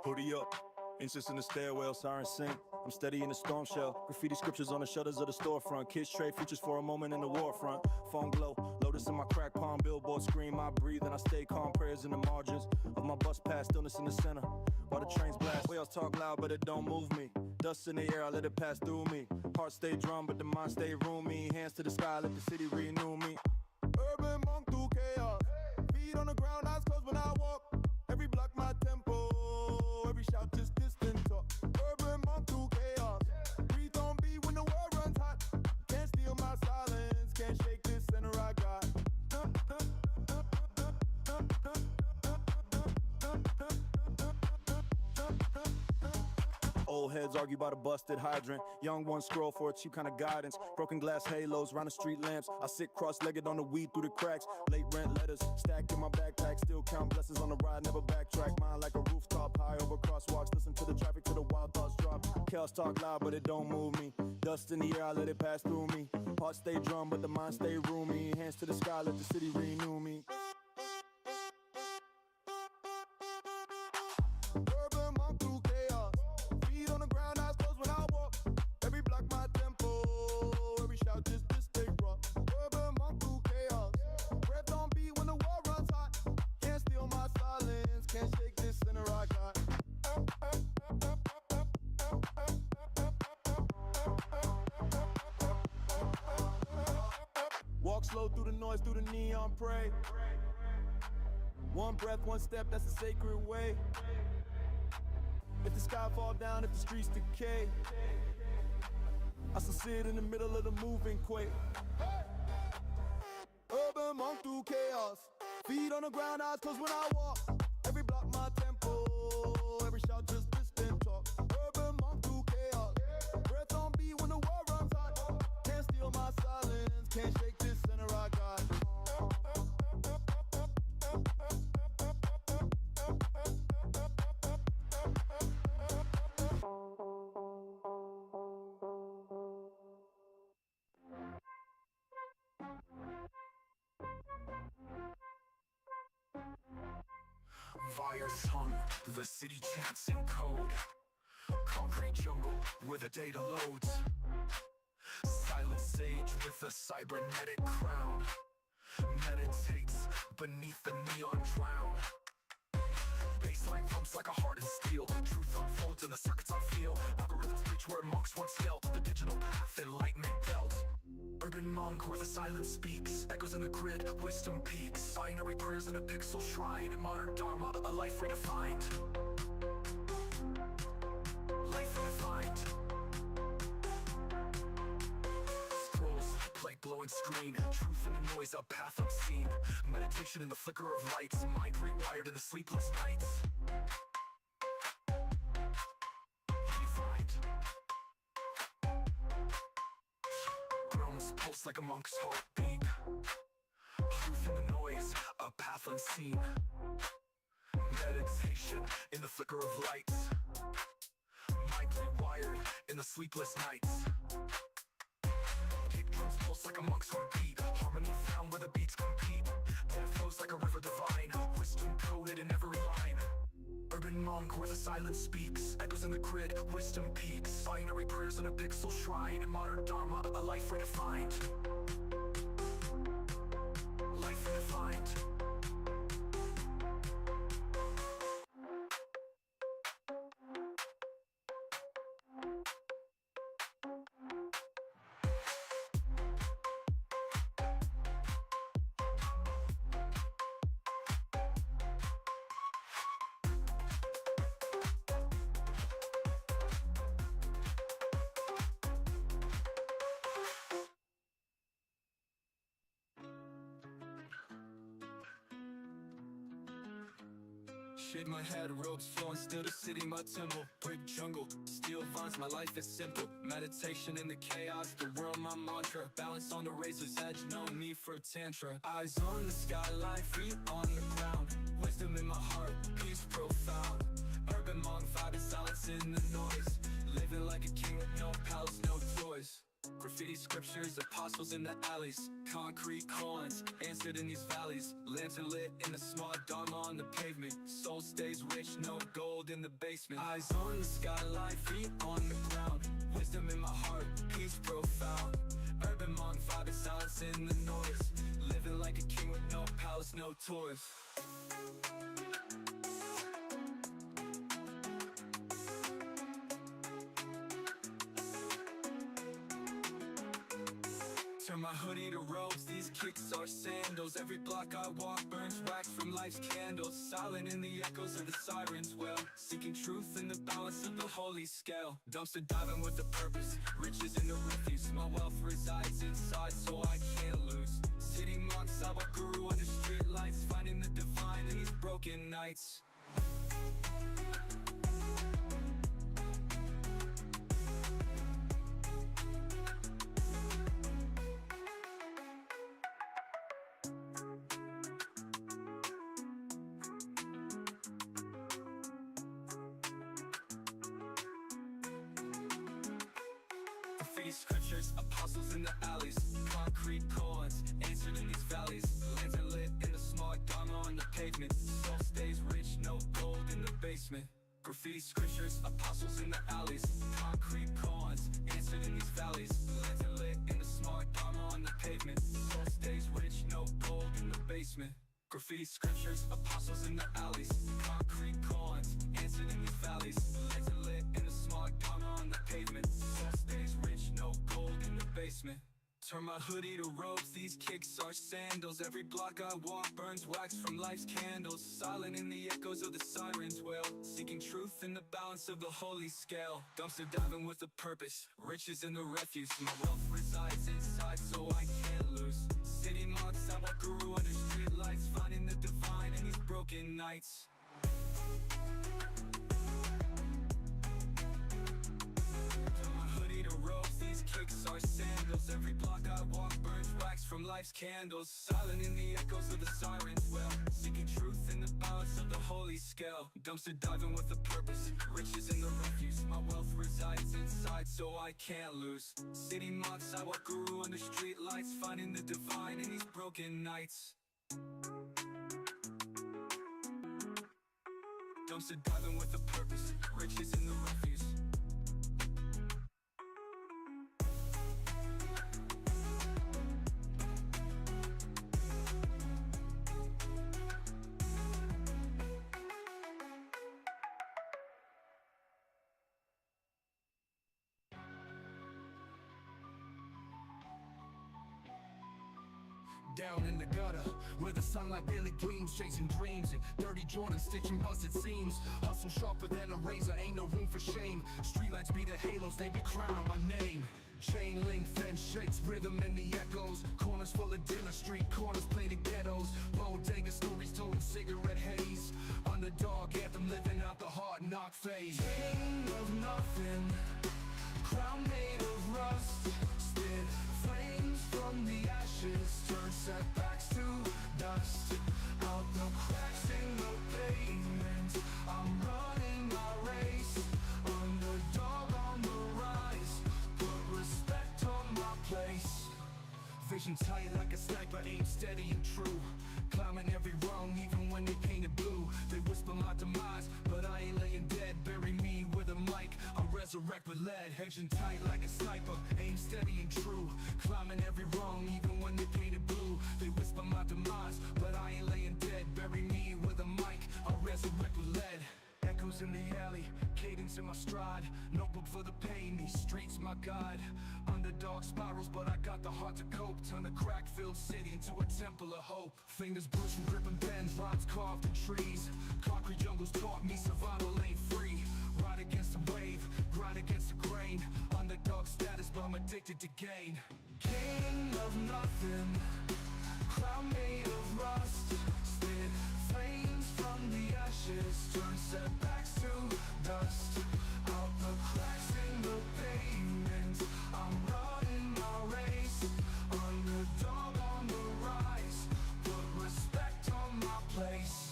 Hoodie up, incense in the stairwell, siren sing. I'm steady in the storm shell. Graffiti scriptures on the shutters of the storefront. Kids trade futures for a moment in the war front. Phone glow, lotus in my crack palm. Billboard scream, I breathe and I stay calm. Prayers in the margins of my bus pass, stillness in the center. While the trains blast, whales talk loud, but it don't move me. Dust in the air, I let it pass through me. Heart stay drum, but the mind stay roomy. Hands to the sky, let the city renew me. Urban monk through Feet on the ground, eyes closed when I walk. Every block my tempo, every shout just distant talk. Urban monk through chaos. Breathe on beat when the world runs hot. Can't steal my silence, can't shake this center I got. Old heads argue about a busted hydrant. Young ones scroll for a cheap kind of guidance. Broken glass halos round the street lamps. I sit cross-legged on the weed through the cracks. Late rent letters stacked in my backpack. Still count blessings on the ride, never backtrack. Mine like a rooftop high over crosswalks. Listen to the traffic till the wild thoughts drop. Chaos talk loud, but it don't move me. Dust in the air, I let it pass through me. Heart stay drum, but the mind stay roomy. Hands to the sky, let the city renew me. Urban monk through chaos. Feet on the ground, eyes closed when I walk. Every block my tempo, every shout just to stay raw. Urban monk through chaos. Breath on beat when the world runs hot. Can't steal my silence, can't shake this center I got. Walk slow through the noise, through the neon, pray. One breath, one step, that's a sacred way. If the sky fall down, if the streets decay, I still sit in the middle of the moving quake. Urban monk through chaos. Feet on the ground, eyes closed when I walk. Every block my tempo, every shout just distant talk. Urban monk through chaos. Breath on beat when the world runs hot. Can't steal my silence, can't shake this center I got. Fires hung, the city chants in code. Concrete jungle where the data loads. Silent sage with a cybernetic crown. Meditates beneath the neon drown. Baseline pumps like a hardened steel. Truth unfolds in the circuits I feel. Algorithms reach where monks once knelt. The digital path enlightenment belt. Urban monk where the silence speaks. Echoes in the grid, wisdom peaks. Binary prayers in a pixel shrine. Modern dharma, a life redefined. Life redefined. Scrolls, plate glowing screen. Truth in the noise, a path unseen. Meditation in the flicker of lights. Mind rewired in the sleepless nights. Redefined. Groans pulse like a monk's heartbeat. Truth in the noise, a path unseen. Meditation in the flicker of lights. Mind rewired in the sleepless nights. Deep drums pulse like a monk's heartbeat. Harmony found where the beats compete. Death flows like a river divine. Wisdom coded in every line. Urban monk where the silence speaks. Echoes in the grid, wisdom peaks. Binary prayers in a pixel shrine. Modern dharma, a life redefined. Life redefined. Shade my head, robes flowing, still the city, my temple. Brick jungle, steel vines, my life is simple. Meditation in the chaos, the world my mantra. Balance on the razor's edge, no need for a tantra. Eyes on the skyline, feet on the ground. Wisdom in my heart, peace profound. Urban monk vibe, silence in the noise. Living like a king with no palace, no toys. Graffiti scriptures, apostles in the alleys. Concrete coins, answered in these valleys. Lantern lit in the smart dharma on the pavement. Soul stays rich, no gold in the basement. Eyes on the skyline, feet on the ground. Wisdom in my heart, peace profound. Urban monk vibe, silence in the noise. Living like a king with no palace, no toys. Turn my hoodie to robes, these kicks are sandals. Every block I walk burns wax from life's candles. Silent in the echoes of the sirens well, seeking truth in the balance of the holy scale. Dumpster diving with a purpose, riches in the refuse. My wealth resides inside so I can't lose. City monk, sidewalk guru under street lights, finding the divine in these broken nights. Scriptures, apostles in the alleys, concrete coins, answered in these valleys. Lantern lit in the smog, dharma on the pavement. Soul stays rich, no gold in the basement. Graffiti scriptures, apostles in the alleys, concrete coins, answered in these valleys. Lantern lit in the smog, dharma on the pavement. Soul stays rich, no gold in the basement. Graffiti scriptures, apostles in the alleys, concrete coins, answered in these valleys. Lantern lit in the smog, dharma on the pavement. Soul stays rich, no gold in the basement. Turn my hoodie to robes, these kicks are sandals. Every block I walk burns wax from life's candles. Silent in the echoes of the sirens wail, seeking truth in the balance of the holy scale. Dumpster diving with a purpose, riches in the refuse. My wealth resides inside so I can't lose. City monk, sidewalk guru under street lights, finding the divine in these broken nights. Kicks are sandals. Every block I walk burns wax from life's candles. Silent in the echoes of the sirens well, seeking truth in the balance of the holy scale. Dumpster diving with a purpose, riches in the refuse. My wealth resides inside so I can't lose. City monk, sidewalk guru under street lights, finding the divine in these broken nights. Dumpster diving with a purpose, riches in the refuse. Down in the gutter, where the sunlight barely gleams, chasing dreams and dirty Jordan stitching busted seams. Hustle sharper than a razor, ain't no room for shame. Streetlights be the halos, they be crowned my name. Chain link fence shakes, rhythm in the echoes. Corners full of dinner, street corners plated ghettos. Bodega stories told in cigarette haze. Underdog anthem living out the hard knock phase. King of nothing, crown made of rust. Spit flames from the ashes, turn setbacks to dust. Out the cracks in the pavement, I'm running my race. Underdog on the rise, put respect on my place. Vision tight like a sniper, aim steady and true. Climbing every rung even when they painted blue. They whisper my demise, but I ain't laying dead. Bury me with a mic, I'll resurrect with lead. Hedging tight like a sniper, aim steady and true. Climbing every rung even when they painted blue. They whisper my demise, but I ain't laying dead. Bury me with a mic, I'll resurrect with lead. Echoes in the alley, cadence in my stride. Notebook for the pain, these streets my guide. Underdog spirals, but I got the heart to cope. Turn the crack-filled city into a temple of hope. Fingers bruised from gripping pens, rhymes carved in trees. Concrete jungles taught me survival ain't free. Ride against the wave, grind against the grain. Underdog status, but I'm addicted to gain. King of nothing, crown made of rust. Spit flames from the ashes, turn setbacks to dust. Out the cracks in the pavement, I'm running my race. Underdog on the rise, put respect on my place.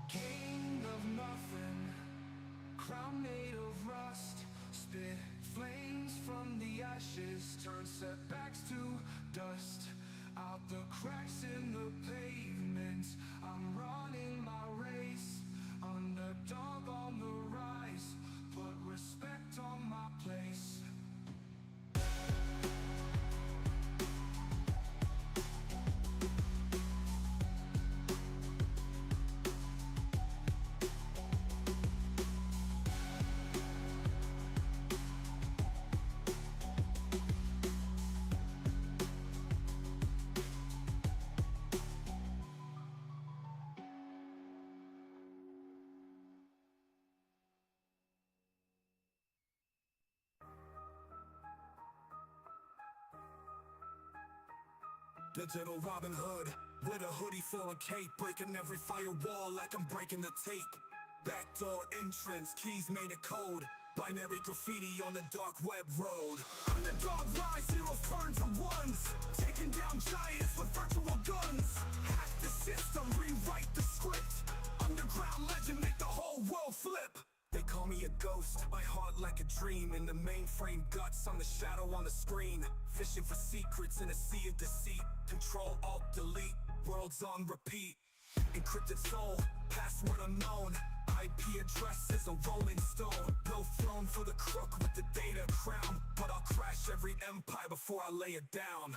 King of nothing, crown made of rust. Spit flames from the ashes, turn setbacks to dust. Digital Robin Hood, with a hoodie full of cape, breaking every firewall like I'm breaking the tape. Backdoor entrance, keys made of code, binary graffiti on the dark web road. Underdog rise, zeros turn to ones, taking down giants with virtual guns. Hack the system, rewrite the script, underground legend, make the whole world flip. They call me a ghost, my heart like a dream. In the mainframe guts, I'm the shadow on the screen. Fishing for secrets in a sea of deceit. Control, Alt, Delete, worlds on repeat. Encrypted soul, password unknown. IP address is a rolling stone. No throne for the crook with the data crown, but I'll crash every empire before I lay it down.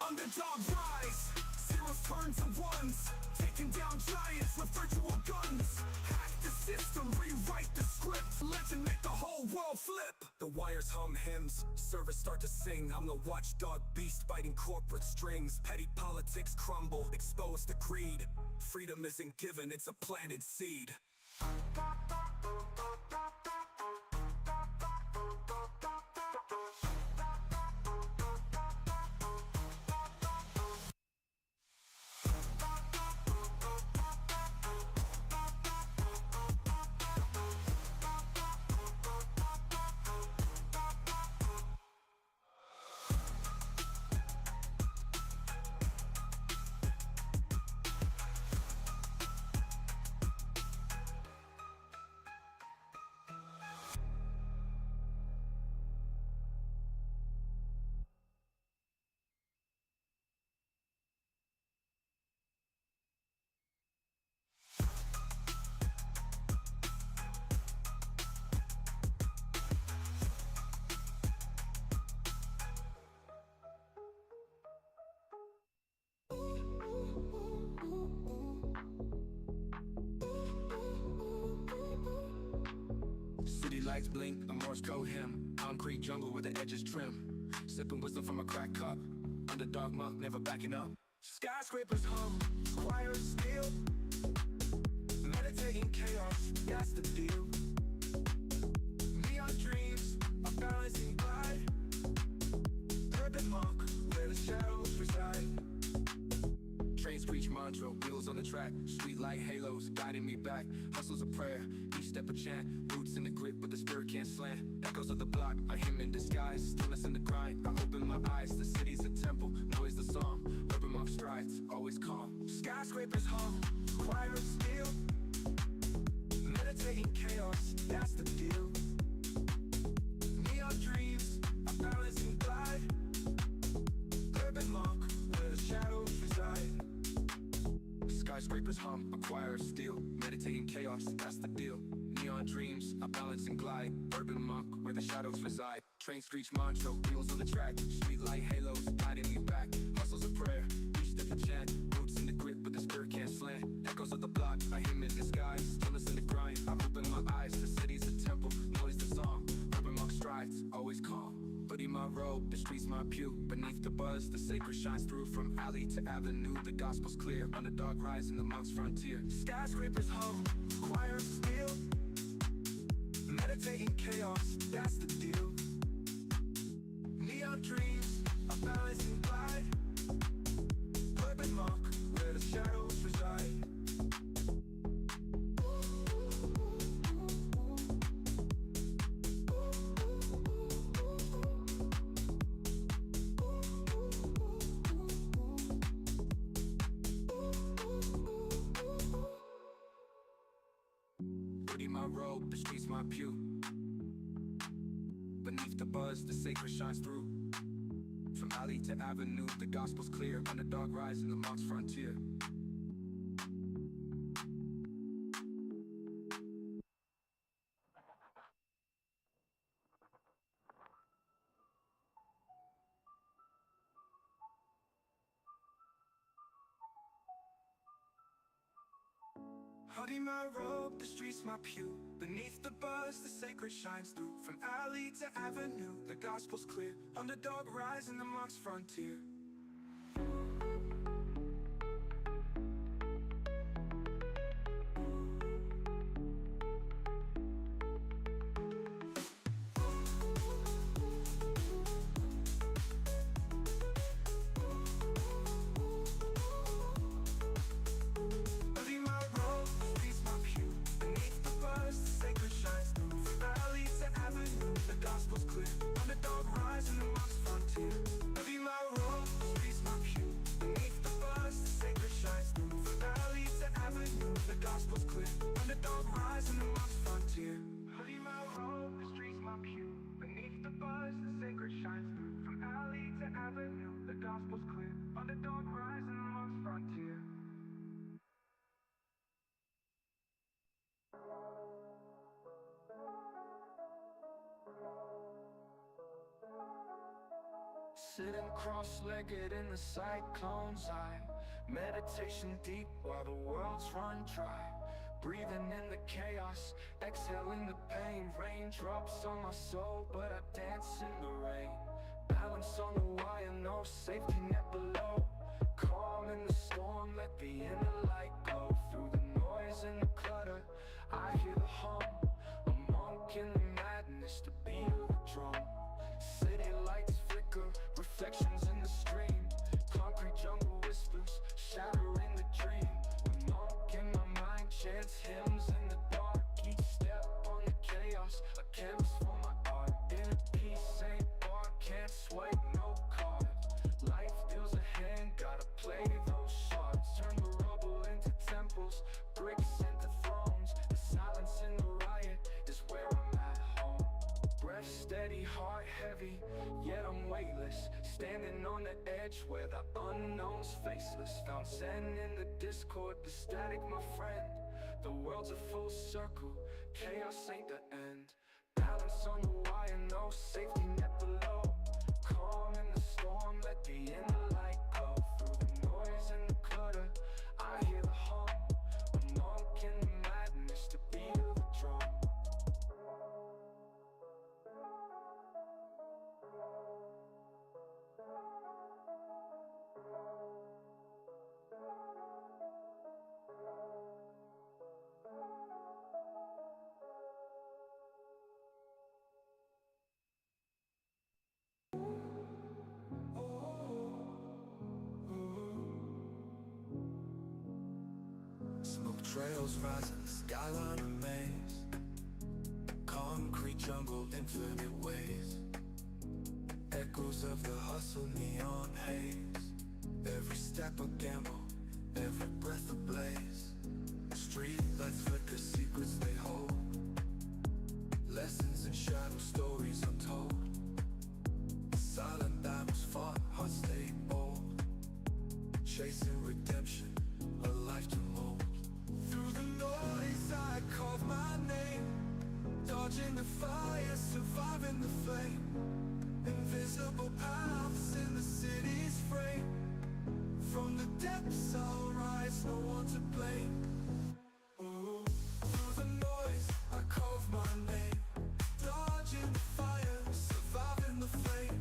Underdog rise, zeros turn to ones, taking down giants with virtual guns. Hack the system, rewrite the script, legend make the whole world flip. The wires hum hymns, servers start to sing. I'm the watchdog beast biting corporate strings. Petty politics crumble, exposed to greed. Freedom isn't given, it's a planted seed. City lights blink, a Morse code hymn. Concrete jungle where the edges trim. Sipping wisdom from a cracked cup. Underdog monk, never backing up. Skyscrapers hum, choirs steel. Meditating chaos, that's the deal. Neon dreams, a balancing glide. Urban monk, where the shadows reside. Train screech mantra, wheels on the track. Street light halos, guiding me back. Hustle's a prayer, each step a chant. Roots in the grip, but the spirit can't slant. Echoes of the block, a hymn in disguise. Stillness in the grind, I open my eyes. The city's a temple, noise the song. Urban monk strides, always calm. Skyscrapers hum, choirs steel. Meditating chaos, that's the deal. Neon dreams, a balancing glide. Urban monk, where the shadows reside. Skyscrapers hum, a choir of steel. Meditating chaos, that's the deal. Neon dreams, a balance and glide. Urban monk, where the shadows reside. Train screech mantra, wheels on the track. Street light halos, guiding me back. Hustle's a prayer, each step a chant. Roots in the grip, but the spirit can't slant. Echoes of the block, a hymn in disguise. Stillness in the grind, I open my eyes. The city's a temple, noise the song. Urban monk strides, always calm. Hoodie my robe, the streets my pew. Beneath the buzz, the sacred shines through. From alley to avenue, the gospel's clear. Underdog rise in the monk's frontier. Skyscrapers hum, choir steel. Meditating chaos, that's the deal. Neon dreams, a balancing glide. Urban monk, where the shadows reside. My robe, the streets my pew. Beneath the buzz, the sacred shines through. From alley to avenue, the gospel's clear. Underdog rise in the monk's frontier. Hoodie my robe, the streets my pew. Beneath the buzz, the sacred shines through. From alley to avenue, the gospel's clear. Underdog rise in the monk's frontier. gospel's clear. Underdog rising amongst frontier. Hoodie my robe, the streets my pew. Beneath the buzz, the sacred shines through. From alley to avenue, the gospel's clear. Underdog rising amongst frontier. Sitting cross-legged in the cyclone's eye. Meditation deep while the world's run dry. Breathing in the chaos, exhaling the pain. Raindrops on my soul, but I dance in the rain. Balance on the wire, no safety net below. Calm in the storm, let the inner light glow. Through the noise and the clutter, I hear the hum. A monk in the madness, the beat of the drum. City lights flicker, reflections in the stream. Concrete jungle whispers, shattering the dream. The monk in my mind chants hymns in the dark. Each step on the chaos, a canvas for my art. Inner peace ain't bar, can't swipe no card. Life deals a hand, gotta play those shards. Turn the rubble into temples, bricks into thrones. The silence in the riot is where I'm at home. Breath steady, heart heavy, yet I'm weightless. Standing on the edge where the unknown's faceless. Found zen in the discord, the static my friend. The world's a full circle, chaos ain't the end. Balance on the wire, no safety net below. Calm in the storm, let the inner light glow. Through the noise and the clutter, I hear the hum. A monk in the madness, the beat of the drum. Smoke trails rising, skyline a maze. Concrete jungle, infinite ways. Echoes of the hustle, neon haze. Every step a gamble, every breath a blaze. Street lights flicker, secrets they hold. Lessons in shadow, stories untold. Silent battles fought, hearts stayed bold. Chasing redemption, a life to mold. Through the noise I called my name. Dodging the fire, surviving the flame. Invisible paths in the city's frame. From the depths I'll rise, no one to blame. Ooh. Through the noise I called my name. Dodging the fire, surviving the flame.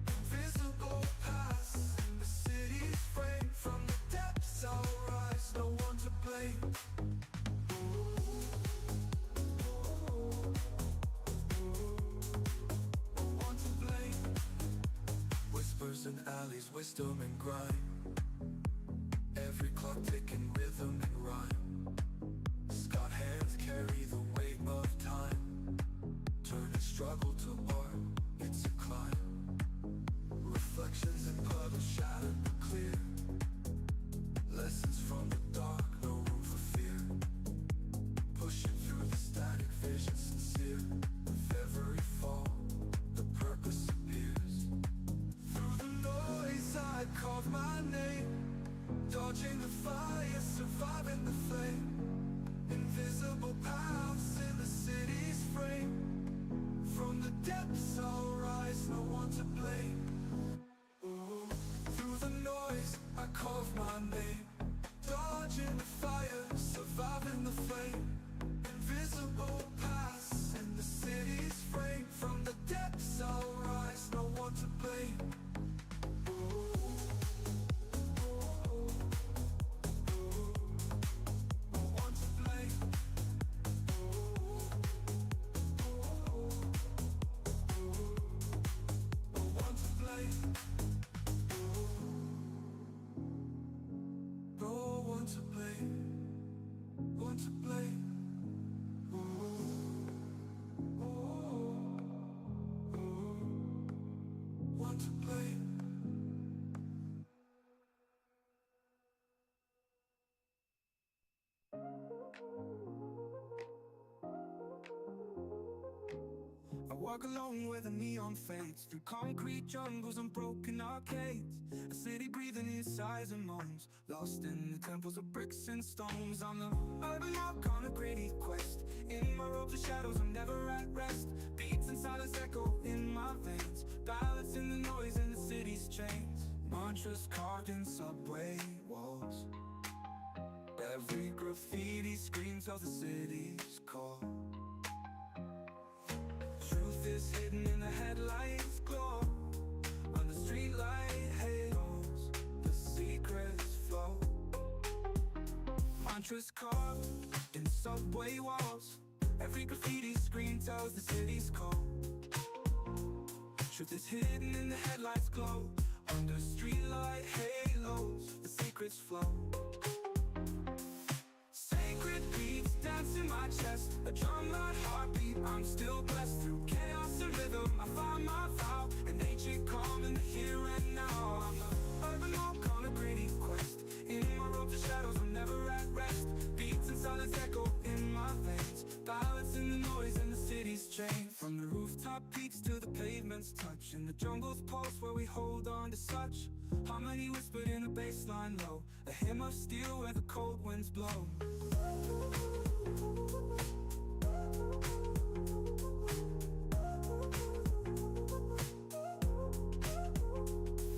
Invisible paths in the city's frame. From the depths I'll rise, no one to blame. Whispers in alleys, wisdom and grime. Every clock ticking, rhythm and rhyme. Scarred hands carry the weight of time. Turning struggle to art, it's a climb. Reflections in puddles, shattered but clear. Lessons from the dark, no room for fear. Pushing through the static, vision sincere. With every fall, the purpose appears. Through the noise I called my name. Dodging the fire, surviving the flame. Invisible paths in the city's frame. From the depths I'll rise, no one to blame. Ooh. Through the noise I called my name. Dodging the fire, surviving the flame. Invisible paths in the city's frame. From the depths I'll rise, no one to blame. walk alone where the neon fades, through concrete jungles and broken arcades. A city breathing in sighs and moans, lost in the temples of bricks and stones. On the urban walk on a gritty quest, in my robes of shadows I'm never at rest. Beats and silence echo in my veins, ballads in the noise in the city's chains. Mantras carved in subway walls, every graffiti scream tells the city's call. Truth is hidden in the headlights glow, on the streetlight halos, the secrets flow. Mantras carved in subway walls, every graffiti screen tells the city's call. Truth is hidden in the headlights glow, under streetlight halos, the secrets flow. Sacred beats dance in my chest, a drumline heartbeat, I'm still blessed. Through chaos and rhythm, I find my vow, an ancient calm in the here and now. I'm the urban walk on a gritty quest, in my robes of shadows, I'm never at rest. Beats and silence echo in my veins, ballads in the noise in the city's chain. From the rooftop peaks to the pavement's touch, in the jungle's pulse where we hold on to such harmony whispered in a baseline low, a hymn of steel where the cold winds blow.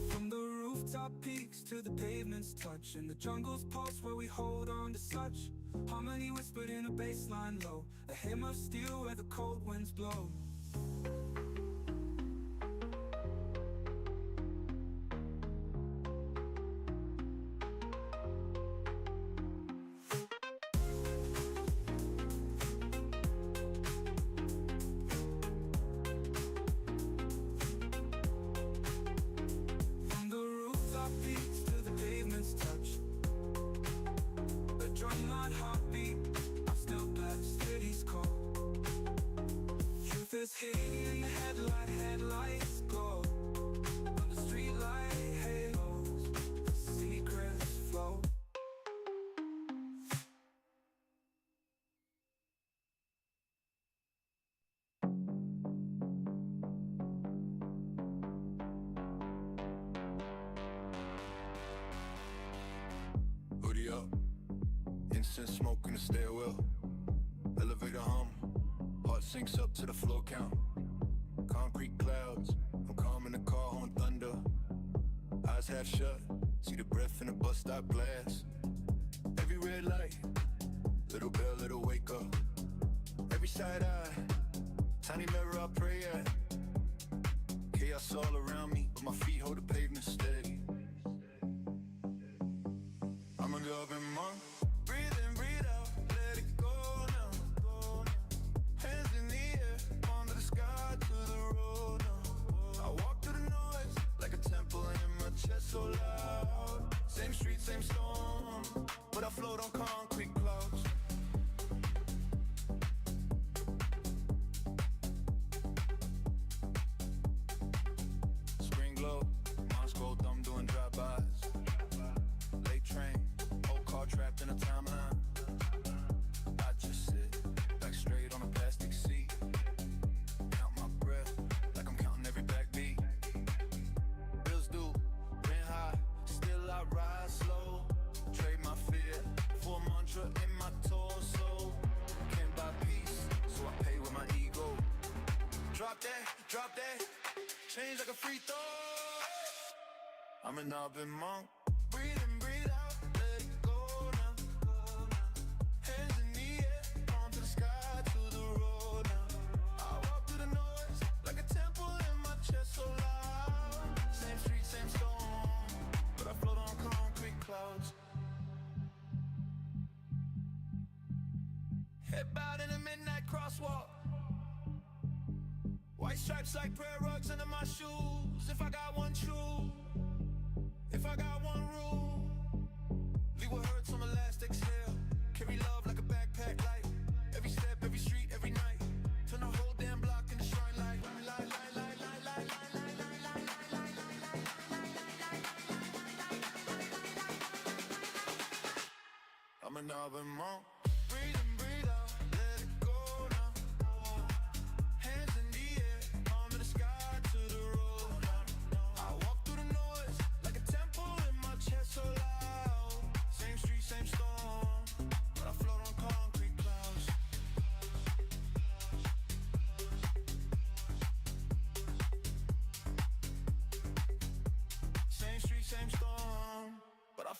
From the rooftop peaks to the pavement's touch, in the jungle's pulse where we hold on to such harmony whispered in a baseline low, a hymn of steel where the cold winds blow. Hidden in the headlights glow, on the streetlight halos, the secrets flow. Hoodie up, incense smoke in the stairwell, elevator hum, heart sinks up to the floor count. Concrete clouds, I'm calm in the car on thunder. Eyes half shut, see the breath in the bus stop glass. Every red light, little bell, little wake up. Every side eye, tiny mirror I pray at. Chaos all around me, but my feet hold the pavement steady. I'm a loving monk, breathe in, breathe out, let it go now. Hands in the air, under the sky to the road now. I walk through the noise, like a temple in my chest so loud. Same street, same storm, but I float on concrete clouds. Screen glow, Moscow thumb doing drive-bys. Late train, old car trapped in a timeline. I just sit back straight on a plastic seat, count my breath like I'm counting every backbeat. Bills due, rent high, still I rise slow. Trade my fear for a mantra in my torso. Can't buy peace, so I pay with my ego. Drop that, change like a free throw. I'm an urban monk, breathe in, breathe out, let it go now. Hands in the air, onto the sky to the road now. I walk through the noise, like a temple in my chest so loud. Same street, same storm, but I float on concrete clouds. Head bowed in a midnight crosswalk. White stripes like prayer rugs under my shoes. If I got one shoe, if I got one rule, leave what hurts on the last exhale. Carry love like a backpack light. Every step, every street, every night. Turn the whole damn block into shrine light. I'm an urban monk. Breathe in, breathe out, let it go now. Hands in the air,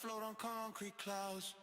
float on concrete clouds.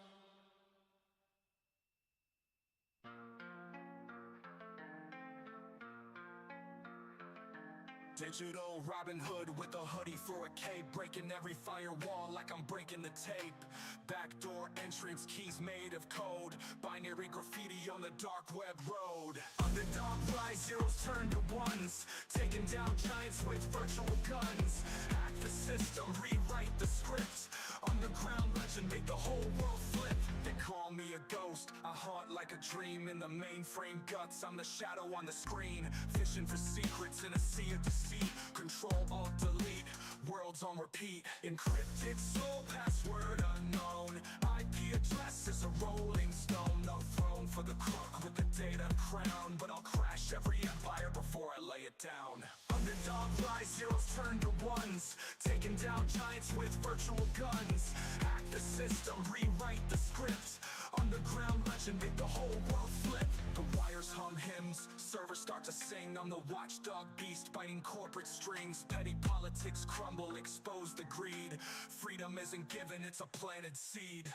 Digital Robin Hood with a hoodie for a cape, breaking every firewall like I'm breaking the tape. Backdoor entrance, keys made of code, binary graffiti on the dark web road. Underdog rise, zeros turn to ones, taking down giants with virtual guns. Hack the system, rewrite the script. Underground legend, make the whole world flip. They call me a ghost, I haunt like a dream in the mainframe guts. I'm the shadow on the screen, fishing for secrets in a sea of deceit. Control, alt, delete, worlds on repeat. Encrypted soul, password unknown. IP address is a rolling stone. No throne for the crook with the data crown, but I'll crash every empire before I lay it down. Underdog rise, zeros turn to ones, taking down giants with virtual guns. Hack the system, rewrite the script. Underground legend, make the whole world flip. The wires hum hymns, servers start to sing. I'm the watchdog beast, biting corporate strings. Petty politics crumble, expose the greed. Freedom isn't given, it's a planted seed.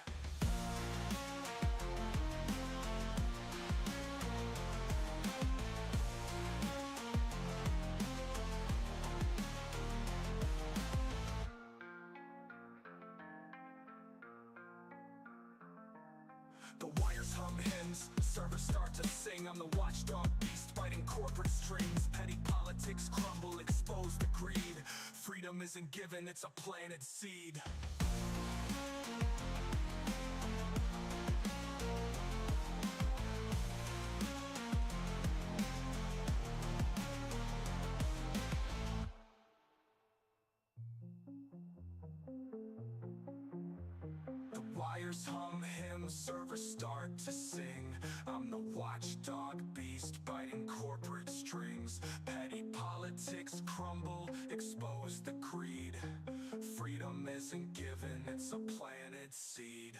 The wires hum hymns, servers start to sing. I'm the watchdog beast, biting corporate strings. Petty politics crumble, expose the greed. Freedom isn't given, it's a planted seed. Wires hum hymns, servers start to sing. I'm the watchdog beast, biting corporate strings. Petty politics crumble, expose the greed. Freedom isn't given, it's a planted seed.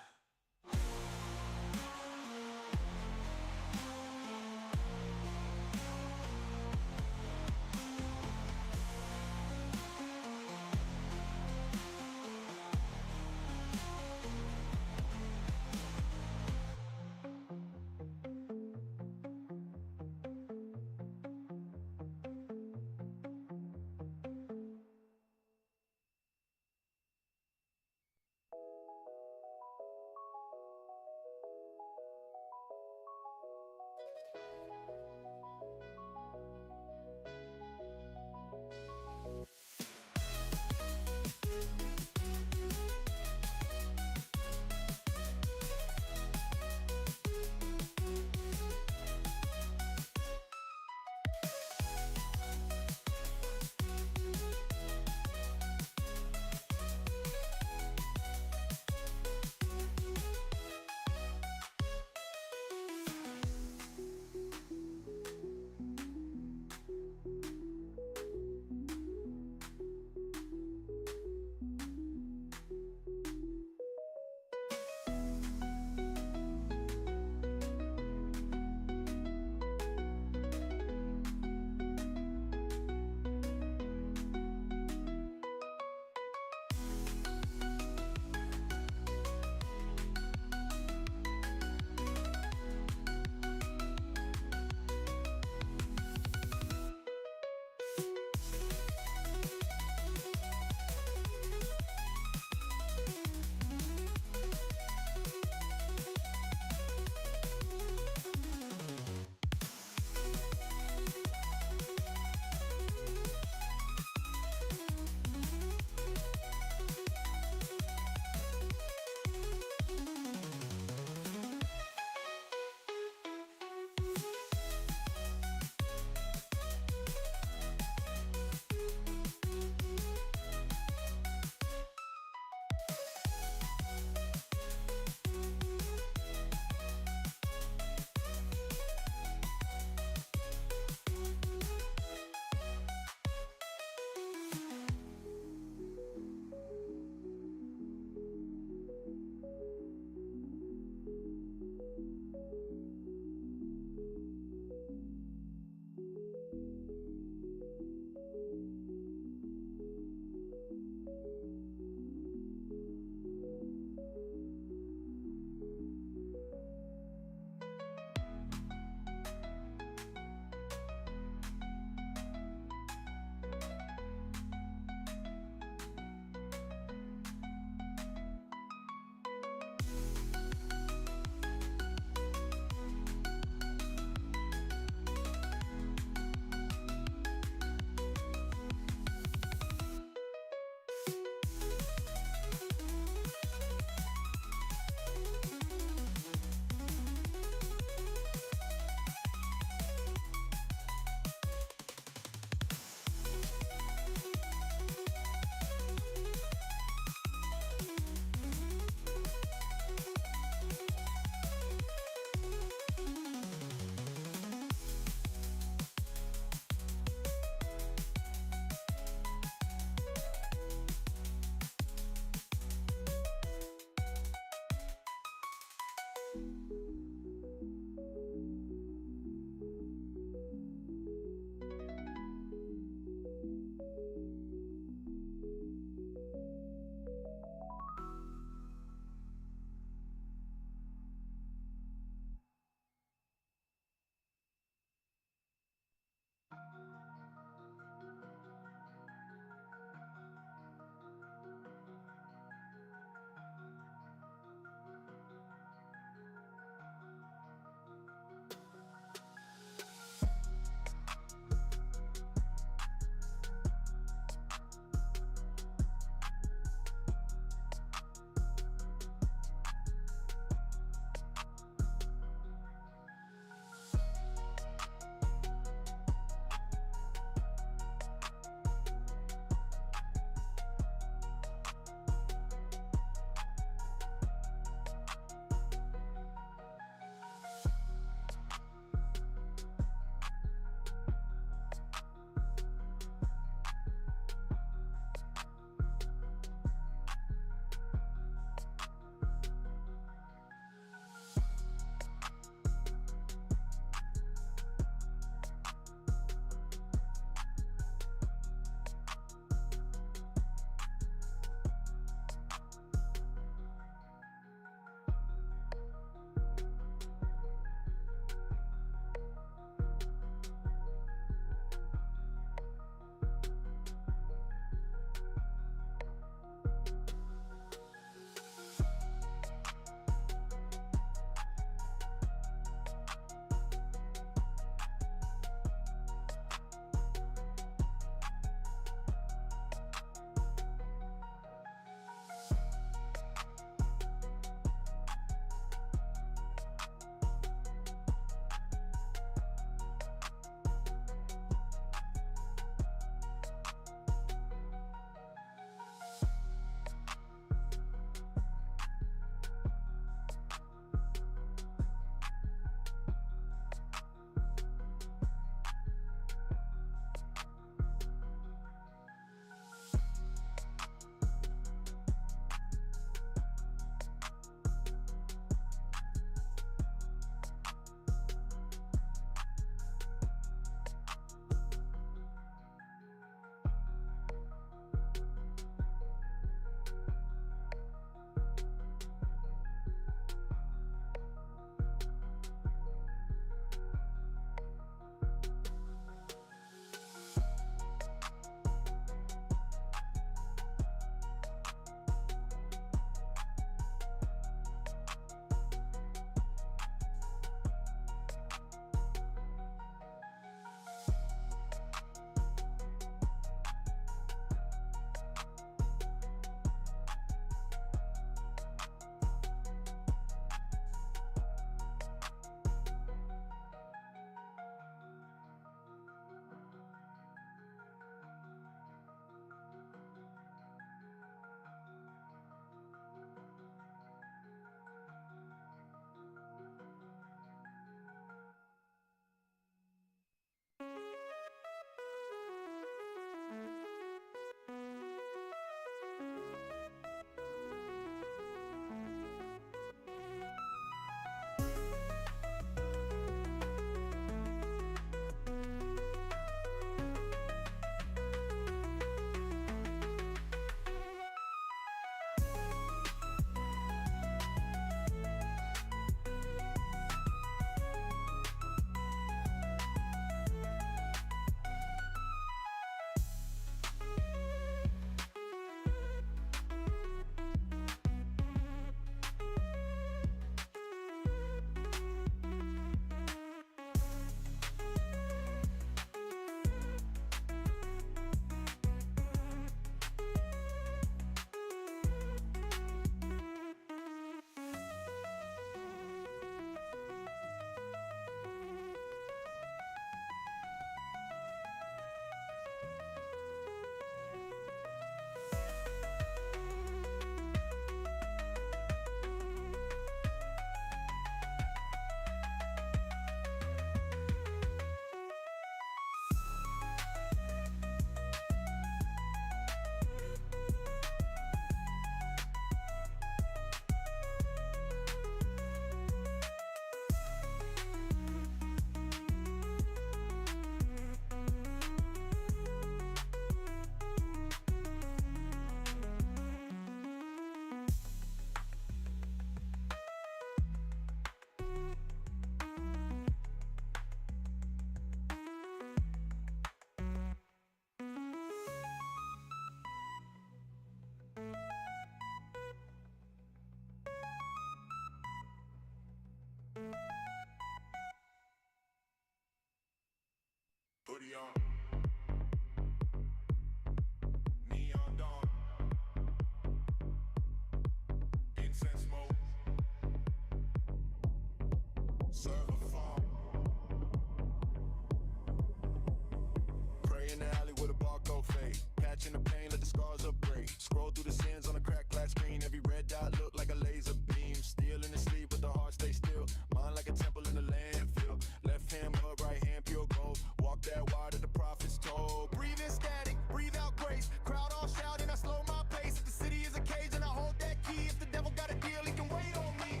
no fade. Catching the pain, let the scars upgrade. Scroll through the sins on a cracked flat screen. Every red dot look like a laser beam. Still in the sleep, but the heart stay still. Mind like a temple in the landfill. Left hand mud, right hand pure gold. Walk that wide that the prophets told. Breathe in static, breathe out grace. Crowd all shouting, I slow my pace. If the city is a cage, and I hold that key. If the devil got a deal, he can wait on me.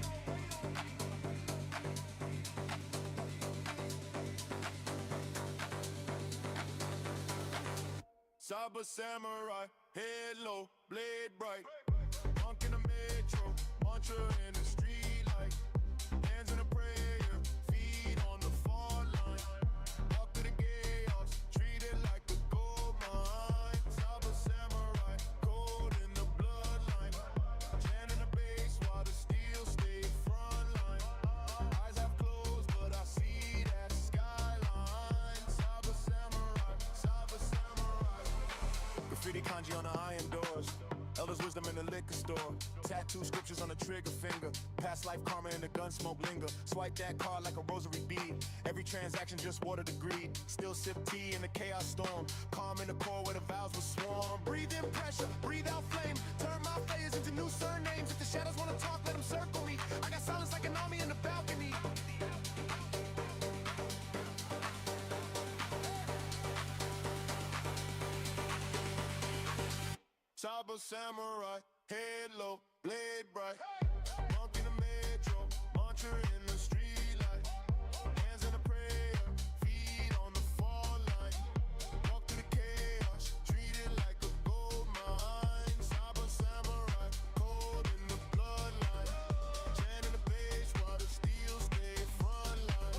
Cyber samurai, head low, blade bright. Monk in the metro, mantra in the street light. Hands in a prayer, feet on the fall line. Walk to the chaos, treat it like a gold mine. Cyber samurai, cold in the bloodline. Chanting the bass while the steel stay front line. Eyes have closed, but I see that skyline. Cyber samurai, cyber samurai. Graffiti kanji on the iron doors. Elders' wisdom in the liquor store. Tattoo scriptures on the trigger finger. Past life karma and the gun smoke linger. Swipe that card like a rosary bead. Every transaction just water the greed. Still sip tea in the chaos storm. Calm in the core where the vows were sworn. Breathe in pressure, breathe out flame. Turn my failures into new surnames. If the shadows wanna talk, let them circle me. I got silence like an army in the balcony. Cyber samurai, head low, blade bright. Monk in the metro, mantra in the street light. Hands in a prayer, feet on the fall line. Walk through the chaos, treat it like a gold mine. Cyber samurai, cold in the bloodline. Chanting the bass while the steel stay front line.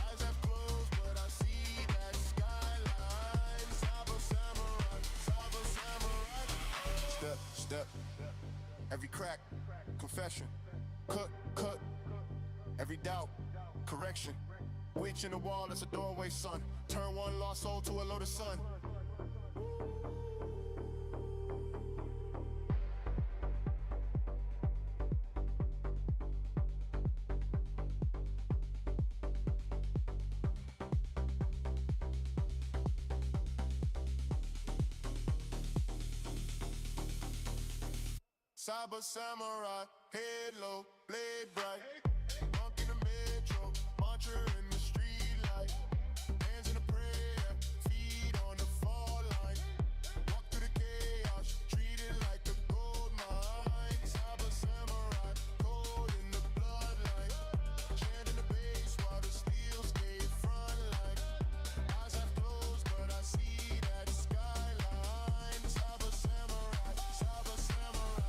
Eyes have closed, but I see that skyline. Cyber samurai, cyber samurai. Step, step, every crack, confession, cut, every doubt, correction. Witch in the wall, that's a doorway, son. Turn one lost soul to a loaded sun. Cyber samurai, head low, blade bright. Monk in the metro, mantra in the street light. Hands in a prayer, feet on the fall line. Walk through the chaos, treat it like a gold mine. Cyber samurai, cold in the bloodline. Chanting the bass while the steel stay front line. Eyes have closed, but I see that skyline. Cyber samurai, cyber samurai.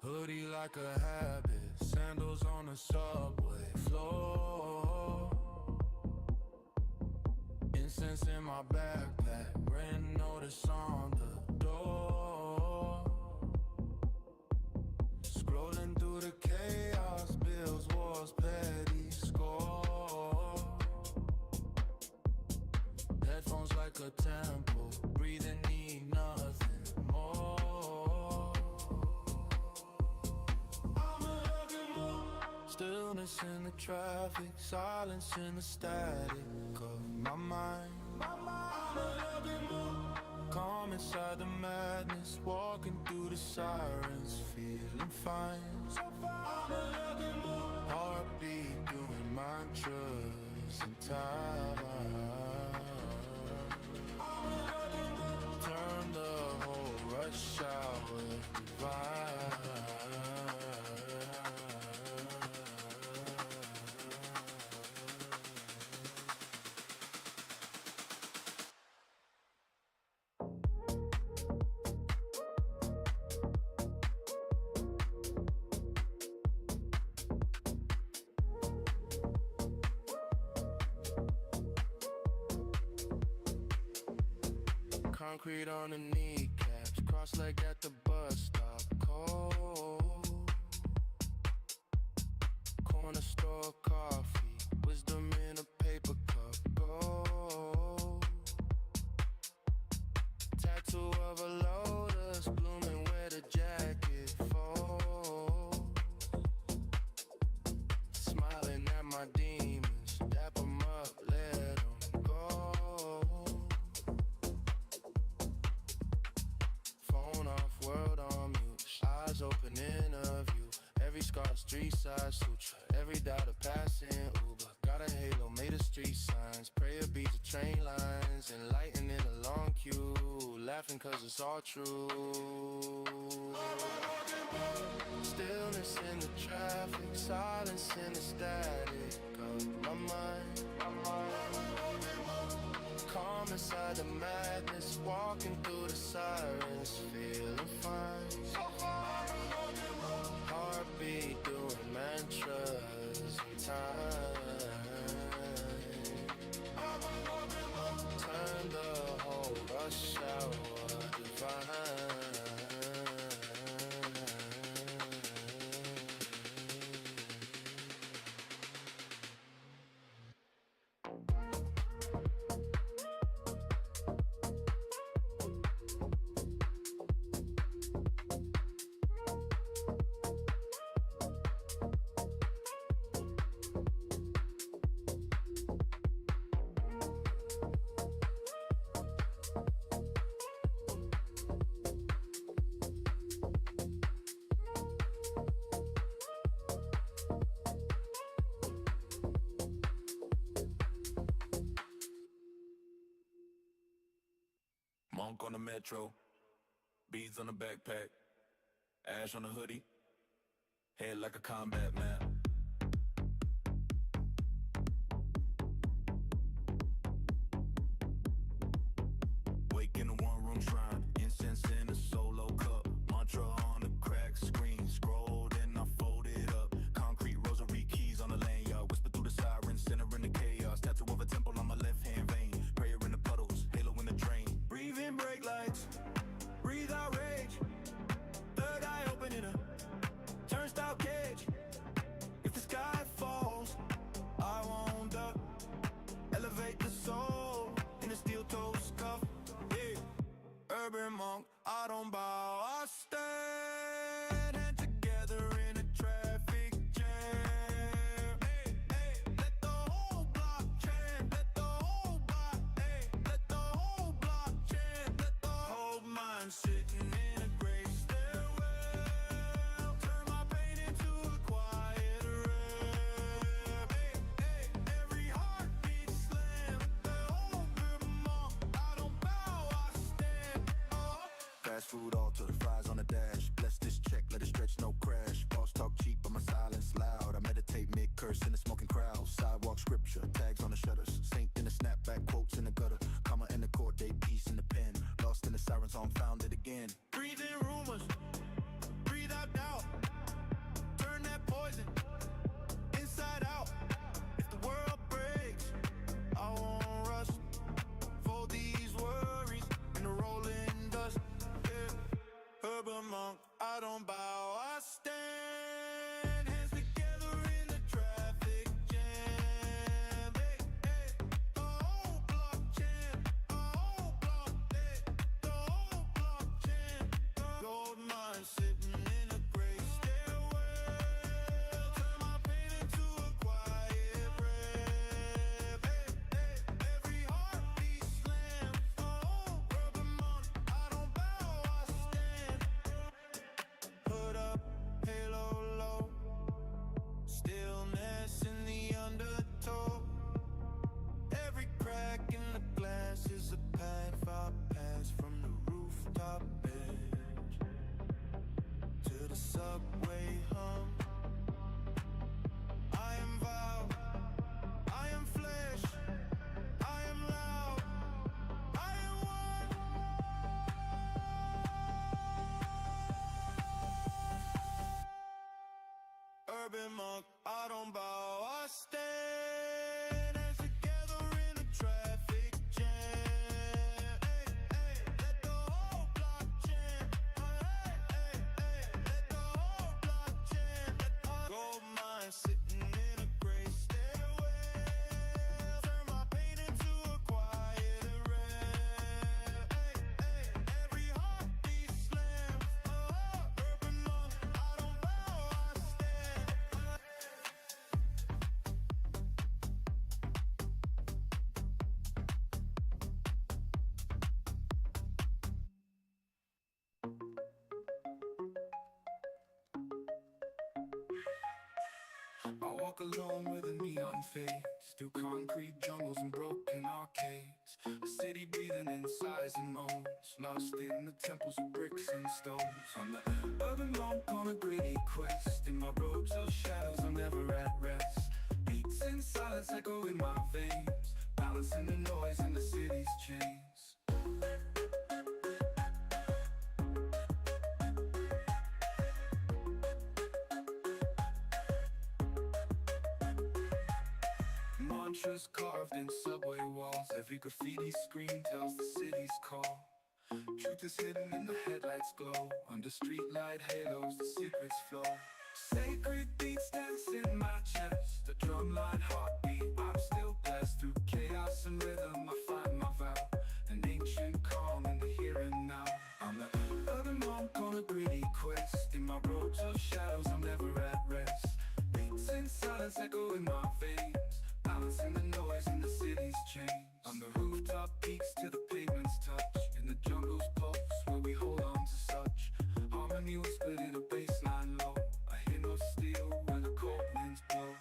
Hoodie like a habit, sandals on the subway floor. Incense in my backpack, written notice on the door. Scrolling through the chaos, bills, wars, petty score. Headphones like a temple, breathing, need nothing more. Stillness in the traffic, silence in the static of my mind. Calm inside the madness, walking through the sirens, feeling fine. Heartbeat doing mantras and time. Turn the whole rush hour divine. Concrete on the kneecaps, cross-leg at the bus stop, cold. Corner store coffee, wisdom in a paper cup, gold. Tattoo of a lotus, blooming where the jacket folds. world on mute. Eyes open in a view. Every scar, street side suture. Every doubt a passing Uber. Got a halo, made of street signs. Prayer beats of train lines. Enlightened in a long queue. Laughing cause it's all true. Stillness in the traffic. Silence in the static of my mind. Calm inside the madness. Walking through the sirens. Feeling fine. Heartbeat doing mantras in time. Turn the whole rush hour divine. Monk on the metro, beads on the backpack, ash on the hoodie, head like a combat map. Wake in a one-room shrine, incense in a solo cup, mantra on the cracked screen, scroll then I fold it up, concrete rosary keys on the lanyard, whisper through the sirens, center in the chaos, tattoo of a temple on my left hand vein, prayer in the puddles, halo in the drain. Breathe in brake lights, breathe out rage. Third eye open in a turnstile cage. If the sky falls, I won't duck. Elevate the soul in a steel toe scuff. Yeah. Urban monk, I don't bow, I stand. Hand together in a traffic jam. Hey, hey, let the whole block chant. Let the whole block, hey, let the whole block chant. Let the whole mind sitting in a gray stairwell. Turn my pain into a quiet rap. Hey, hey, every heartbeat slam. The open monk, I don't bow, I stand. Fast food altar, the fries on the dash. Bless this check, let it stretch, no crash. Boss talk cheap, but my silence loud. I meditate mid-curse in the smoking crowd. Sidewalk scripture, tags on the shutters. Saint in the snapback, quotes in the gutter. Comma in the court date, peace in the pen. Lost in the sirens, on found it again. Breathe in rumors, breathe out doubt. Turn that poison inside out. If the world breaks, I won't rush. Fold these worries in the rolling dust. Yeah. Urban monk, I don't bow, I stand. Hands together in the traffic jam. Hey, hey, the whole block chant. The whole block, hey, the whole block chant. Gold mine sitting in a gray stairwell. Turn my pain into a quiet rap. Hey, hey, every heartbeat slam. Urban monk, I don't bow, I stand. Hood up, halo low. Stillness in the undertow. Every crack in the glass is a path I pass from the rooftop edge to the subway hum. I am vow, I am flesh, I am loud, I am one. Urban monk, I don't bow, I stand. Hands together in a traffic jam. Hey, hey, let the whole block chant. Hey, hey, hey, let the whole block chant. Gold mine sitting in a gray stairwell. Turn my pain into a quiet rap. Hey, hey, every heartbeat slam. Urban monk, I don't bow, I stand. I walk alone with a neon face through concrete jungles and broken arcades. A city breathing in sighs and moans, lost in the temples of bricks and stones. On the urban monk on a gritty quest, in my robes of shadows I'm never at rest. Beats and silence echo in my veins, balancing the noise in the city's chains. Mantras carved in subway walls, every graffiti screen tells the city's call. Truth is hidden in the headlights glow, under streetlight halos the secrets flow. Sacred beats dance in my chest, a drumline heartbeat, I'm still blessed. Through chaos and rhythm I find my vow, an ancient calm in the here and now. I'm the urban monk on a gritty quest, in my robes of shadows I'm never at rest. Beats and silence echo in my veins, balancing the noise in the city's chains. On the rooftop peaks to the pavement's touch, in the jungle's pulse where we hold on to such harmony whispered in a baseline low, a hymn of steel where the cold winds blow.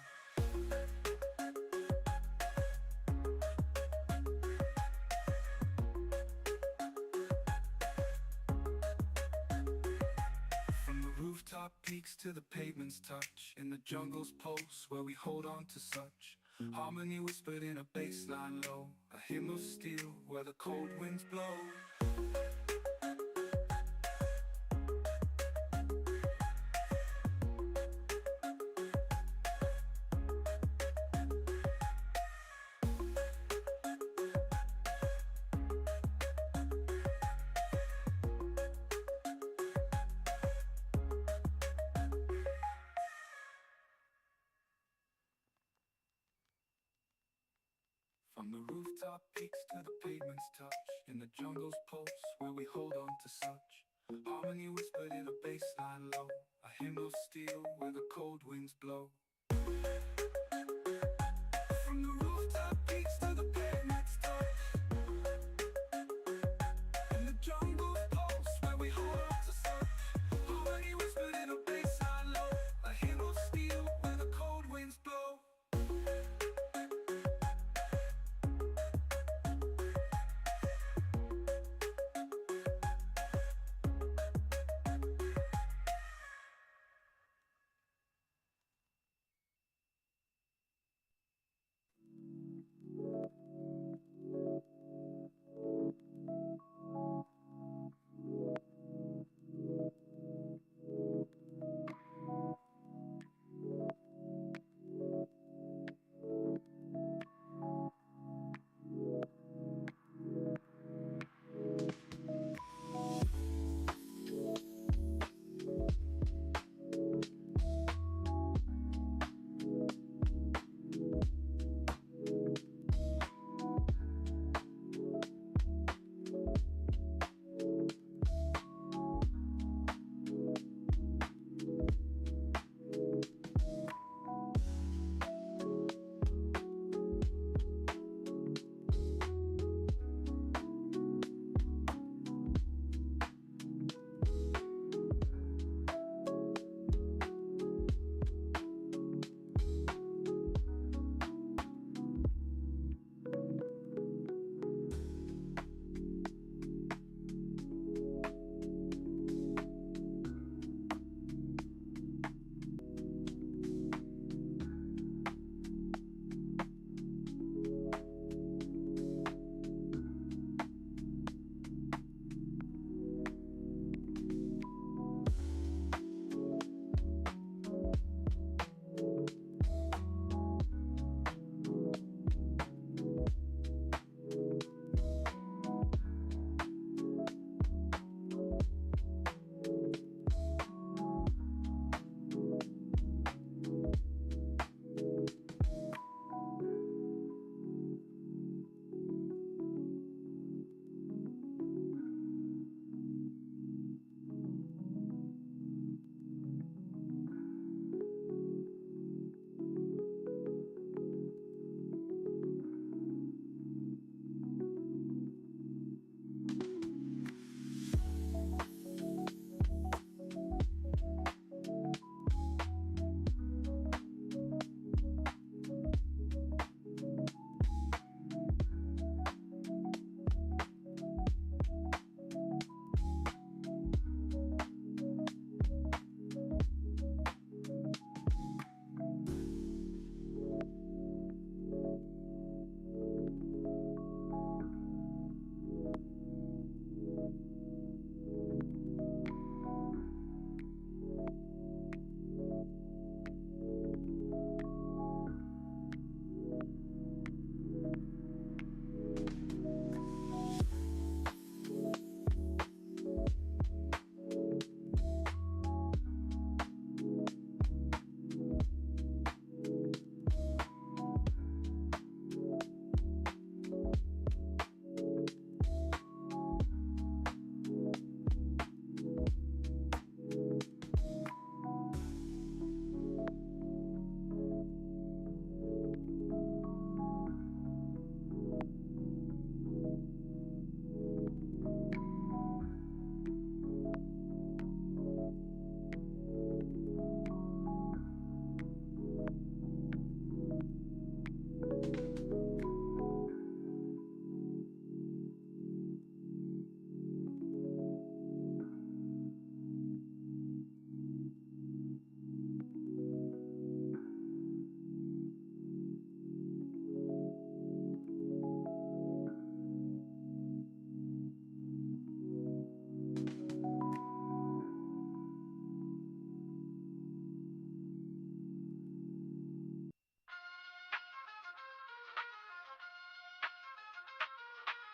From the rooftop peaks to the pavement's touch, in the jungle's pulse where we hold on to such harmony whispered in a baseline low, a hymn of steel where the cold winds blow. From the rooftop peaks to the pavement's touch, in the jungle's pulse where we hold on to such harmony whispered in a baseline low, a hymn of steel where the cold winds blow. From the rooftop peaks to the pavement's touch, in the jungle's pulse where we hold on to such harmony whispered in a baseline low, a hymn of steel where the cold winds blow.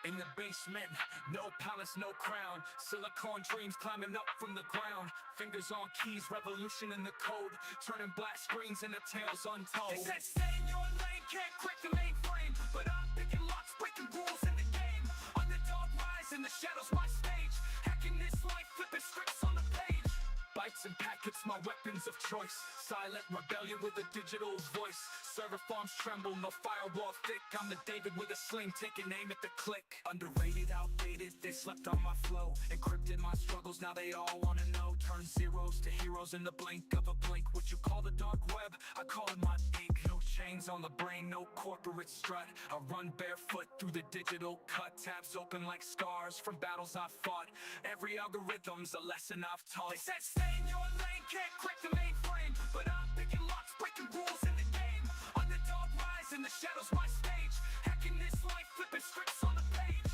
In the basement, no palace, no crown. Silicone dreams climbing up from the ground. Fingers on keys, revolution in the code. Turning black screens into tales untold. They said stay in your lane, can't crack the mainframe. But I'm picking locks, breaking rules in the game. Underdog rise in the shadows, my stage. Hacking this life, flipping scripts on the page. Bites and packets, my weapons of choice. Silent rebellion with a digital voice. Server farms tremble, no firewall thick. I'm the David with a sling, taking aim at the click. Underrated, outdated, they slept on my flow. Encrypted my struggles, now they all wanna know. Turn zeros to heroes in the blink of a blink. What you call the dark web, I call it my ink. No chains on the brain, no corporate strut. I run barefoot through the digital cut. Tabs open like scars from battles I fought. Every algorithm's a lesson I've taught. They said stay in your lane, can't crack the mainframe. But I'm picking locks, breaking rules in the game. Underdog rise in the shadows, my stage. Hacking this life, flipping scripts on the page.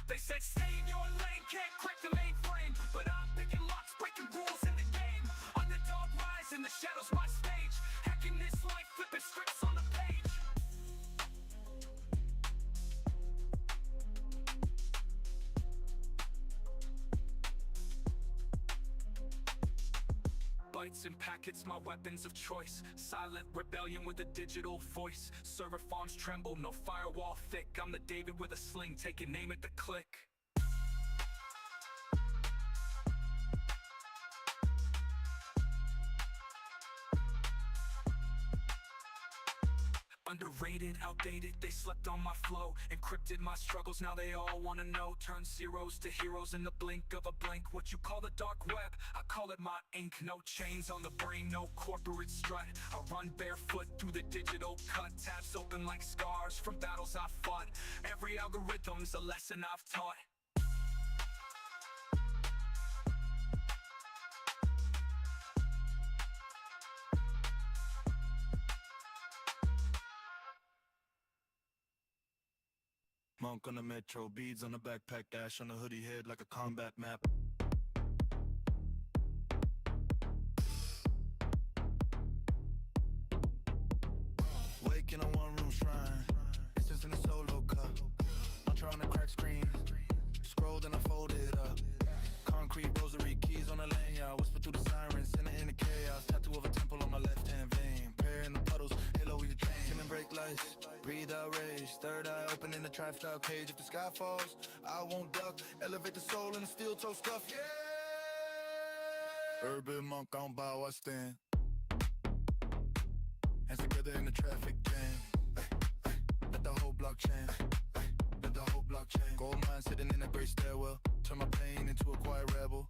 They said stay in your lane, can't crack the mainframe. But I'm picking locks, breaking rules in the game. Underdog rise in the shadows, my stage. Hacking this life, flipping scripts on the page. Bytes and packets, my weapons of choice. Silent rebellion with a digital voice. Server farms tremble, no firewall thick. I'm the David with a sling, taking aim at the click. Underrated, outdated, they slept on my flow. Encrypted my struggles, now they all wanna know. Turn zeros to heroes in the blink of a blink. What you call the dark web, I call it my ink. No chains on the brain, no corporate strut. I run barefoot through the digital cut. Tabs open like scars from battles I fought. Every algorithm's a lesson I've taught. Monk on the metro, beads on the backpack, dash on the hoodie head like a combat map. Wake in a one-room shrine, it's just in a solo cup. I'm trying to crack screens, scroll then I fold it up. Concrete rosary, keys on the lanyard, whisper through the sirens, center in the chaos. Tattoo of a temple on my left-hand vein, prayer in the puddles, halo with your train. Dim and break lights, breathe out rage, third eye open in the tri-style cage. If the sky falls, I won't duck, elevate the soul in the steel toe stuff, yeah! Urban monk on bow, I stand. Hands together in the traffic jam. Let the whole block change. Let the whole block change. Gold mine sitting in a great stairwell. Turn my pain into a quiet rebel.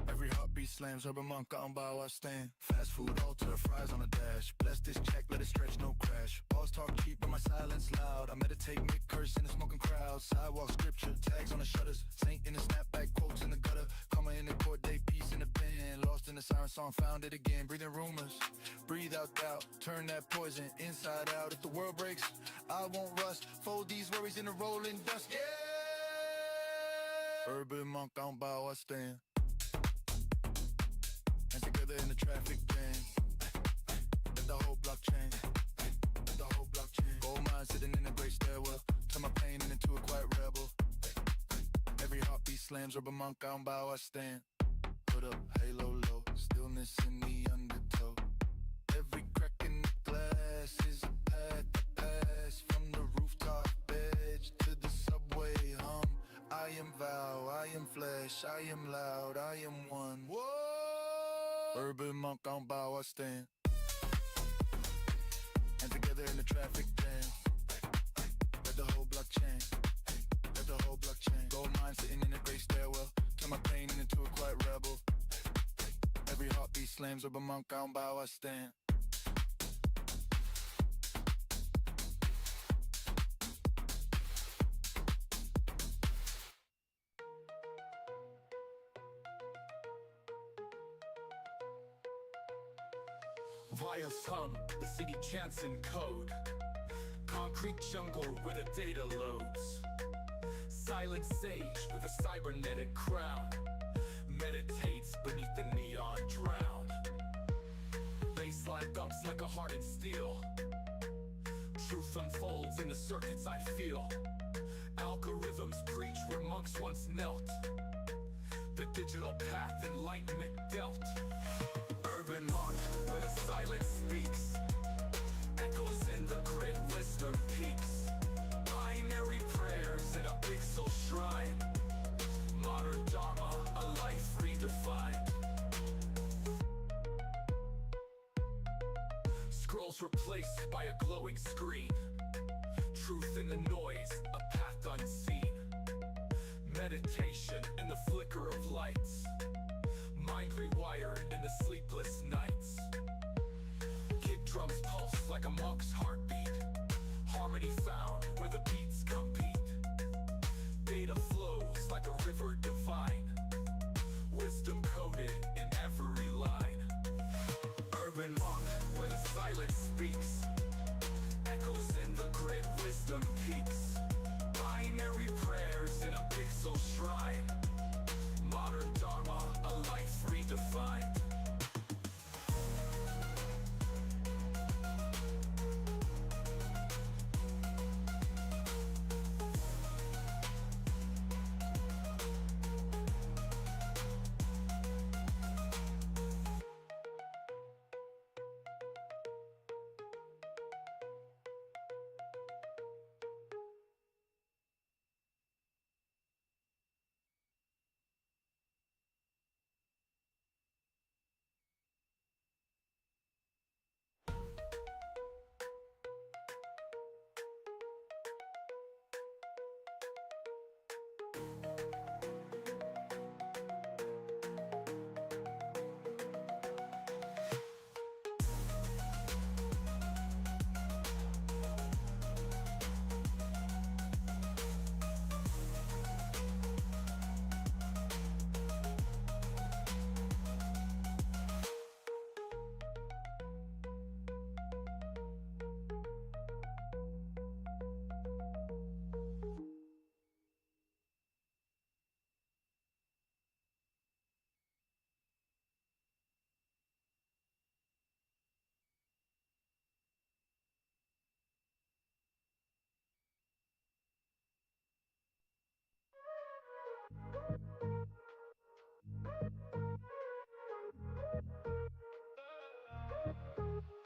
Every heartbeat slams, urban monk on bow, I stand. Fast food altar, fries on a dash. Bless this check, let it stretch, no crash. Balls talk cheap, but my silence loud. I meditate, make curse in a smoking crowd. Sidewalk scripture, tags on the shutters. Saint in the snapback, quotes in the gutter. Karma in the court day, peace in the pen. Lost in the siren song, found it again. Breathing rumors, breathe out doubt. Turn that poison inside out. If the world breaks, I won't rust. Fold these worries in the rolling dust, yeah! Urban monk on bow, I stand. And together in the traffic jam. Let the whole block change. Let the whole block change. Gold mine sitting in a great stairwell. Turn my pain into a quiet rebel. Every heartbeat slams, urban monk on bow, I stand. Put up, halo low, stillness in the undertow. Every crack in the glass is a path to pass. From the rooftop edge to the subway hum. I am vow, I am flesh, I am loud, I am one. Whoa! Urban monk on bow, I stand. And together in the traffic jam. Let the whole block change. Let the whole block change. Gold mine sitting in a great stairwell. Turn my pain into a quiet rebel. Every heartbeat slams, urban monk on bow, I stand. Via some, the city chants in code. Concrete jungle where the data loads. Silent sage with a cybernetic crown. meditates beneath the neon drown. Baseline thumps like a hardened steel. Truth unfolds in the circuits I feel. Algorithms preach where monks once knelt. The digital path enlightenment dealt. Urban monk where the silence speaks. Echoes in the grid, wisdom peaks. Binary prayers in a pixel shrine. Modern dharma, a life redefined. Scrolls replaced by a glowing screen. Truth in the noise, a path unseen. Meditation in the flicker of lights. Mind rewired in the sleepless nights. Kick drums pulse like a monk's heartbeat. Harmony found where the beats compete. Data flows like a river divine. Wisdom coded in every line. Urban monk where the silence speaks. Echoes in the grid, wisdom peaks. Binary prayers in a pixel shrine. Modern dharma, a life redefined.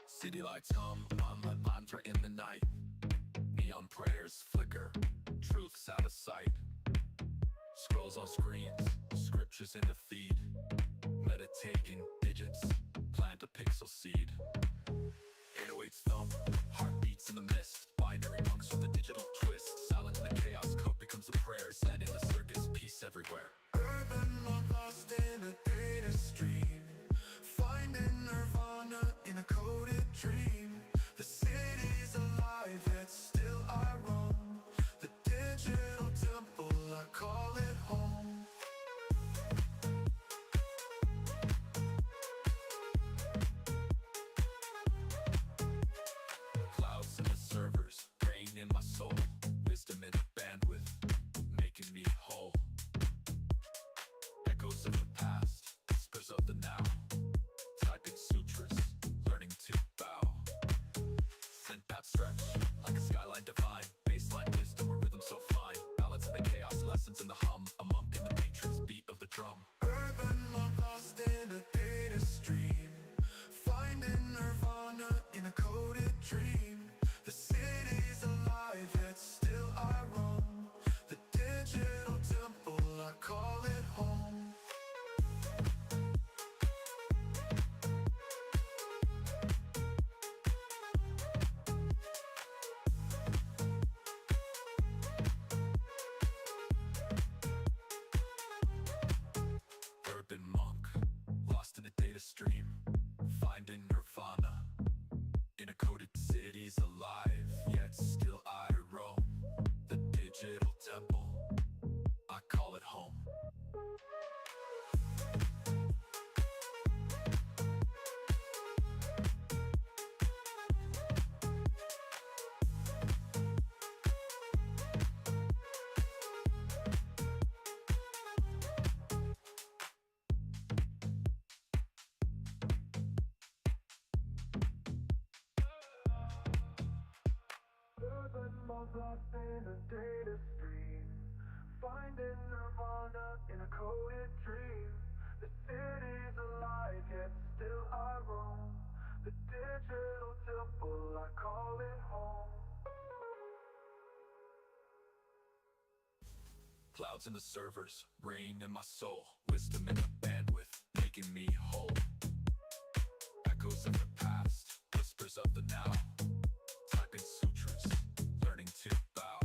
City lights hum on my mantra in the night. Neon prayers flicker, truth's out of sight. Scrolls on screens, scriptures in the feed. Meditating digits, plant a pixel seed. 808's thump, heartbeats in the mist. Binary monks with a digital twist. Silent in the chaos, code becomes a prayer. Sand in the circus, peace everywhere. Urban monk lost in a data stream. Finding nirvana in a coded dream. The city's alive, yet still I roam. The digital temple, I call it home. Clouds in the servers, rain in my soul. Wisdom in the bandwidth, making me whole. Echoes of the past, whispers of the now. Typing sutras, learning to bow. both lost in a data stream, finding nirvana in a coded dream. The city's alive, yet still I roam. The digital temple, I call it home. Clouds in the servers, rain in my soul, wisdom in the bandwidth, making me whole. Echoes of the past, whispers of the now. Typing sutras, learning to bow.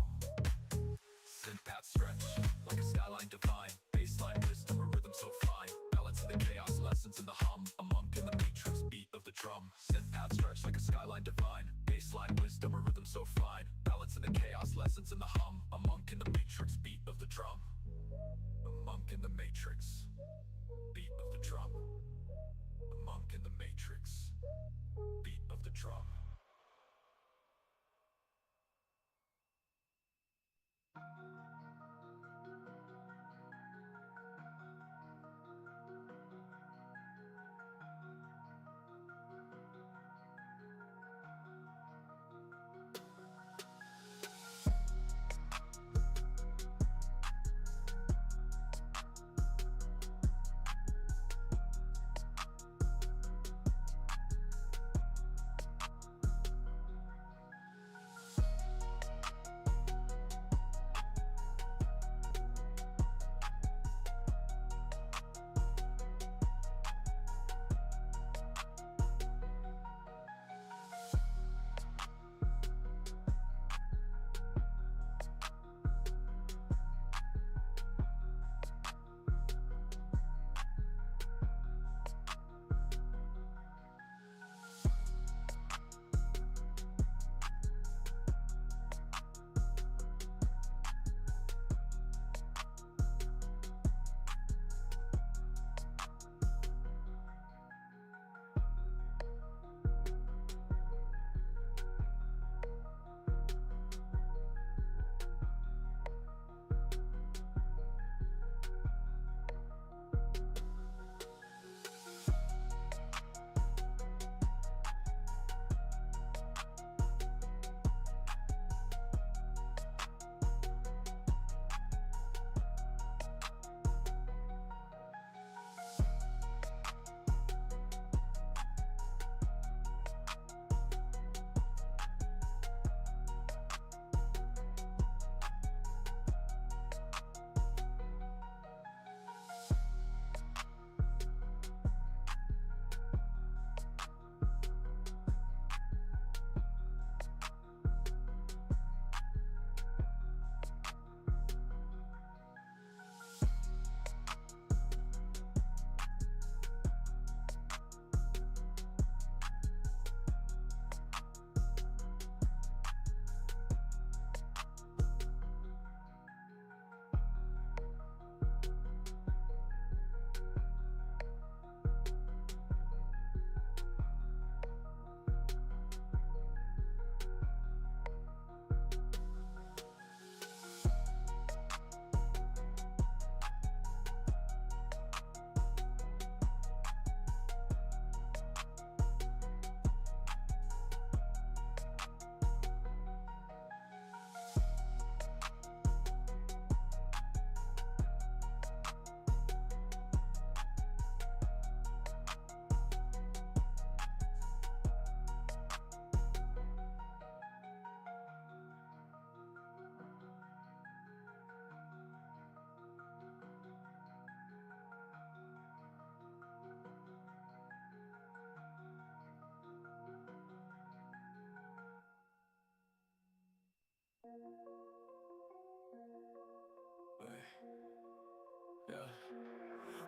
Synth path stretch, like a skyline divine. Baseline wisdom, a rhythm so fine. Balance in the chaos, lessons in the hum. A monk in the matrix, beat of the drum. Synth path stretch, like a skyline divine. Baseline wisdom, a rhythm so fine. Balance in the chaos, lessons in the hum. A monk in the matrix, beat of the drum. A monk in the matrix, beat of the drum. A monk in the matrix, beat of the drum.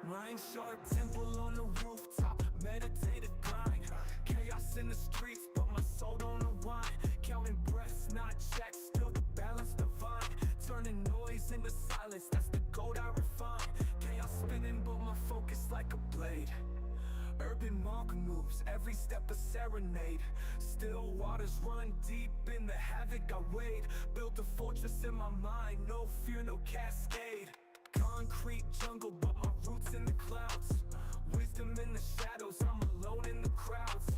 Mind sharp temple on the rooftop, meditative grind. Chaos in the streets, but my soul don't unwind. Counting breaths, not checks, still the balance divine. Turning noise into silence, that's the gold I refine. Chaos spinning, but my focus like a blade. Urban monk moves, every step a serenade. Still waters run deep in the havoc I wade. Built a fortress in my mind, no fear, no cascade. Concrete jungle, but my roots in the clouds. Wisdom in the shadows, I'm alone in the crowds.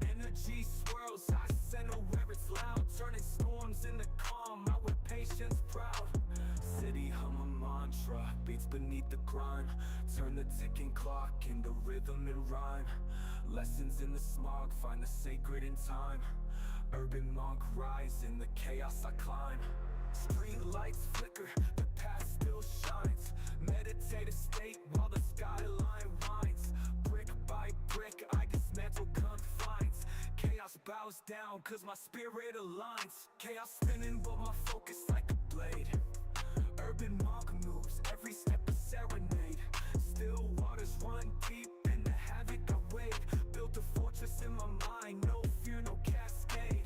Energy swirls, I center where it's loud. Turning storms into calm. grind. Turn the ticking clock into rhythm and rhyme. Lessons in the smog, find the sacred in time. Urban monk rise, in the chaos I climb. Street lights flicker, the past still shines. Meditative state while the skyline winds. Brick by brick I dismantle confines. Chaos bows down cause my spirit aligns. Chaos spinning but my focus like a blade. Urban monk moves, every step a serenade. Still waters run deep in the havoc I wade. Built a fortress in my mind, no fear, no cascade.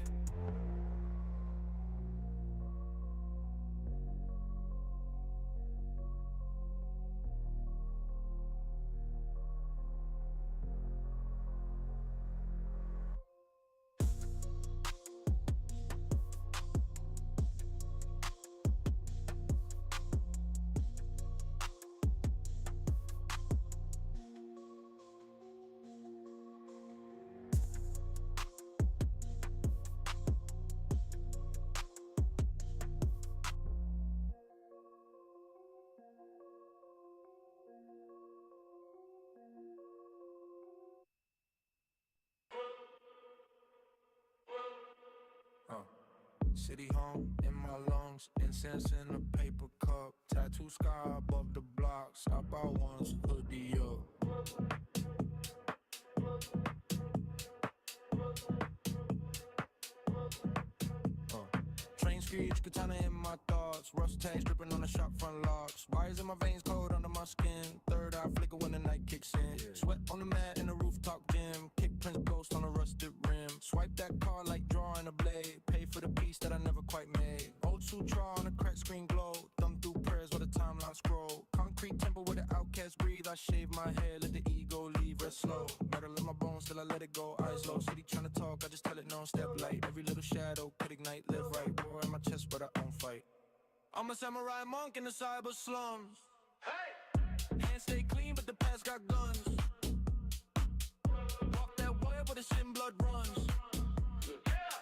City home in my lungs, incense in a paper cup, tattoo scar above the block, stop out once, hoodie up. Train screech, katana in my thoughts, rust tags dripping on the shop front locks, wires in my veins cold under my skin, third eye flicker when the night kicks in, sweat on the mat in the rooftop gym, kick Prince ghost on a rusted rim, swipe that car like drawing a blade, pay for the piece that I never quite made, old sutra on a cracked screen glow, thumb through prayers while the timeline scroll, concrete temple where the outcast breathe, I shave my hair, let the ego leave, rest slow, metal in my bones till I let it go, eyes low, city tryna talk, I just tell it no, step light, every little shadow could ignite, live right, war in my chest but I don't fight. I'm a samurai monk in the cyber slums. Hey! Hands stay clean but the past got guns. Walk that wire where the sin blood runs.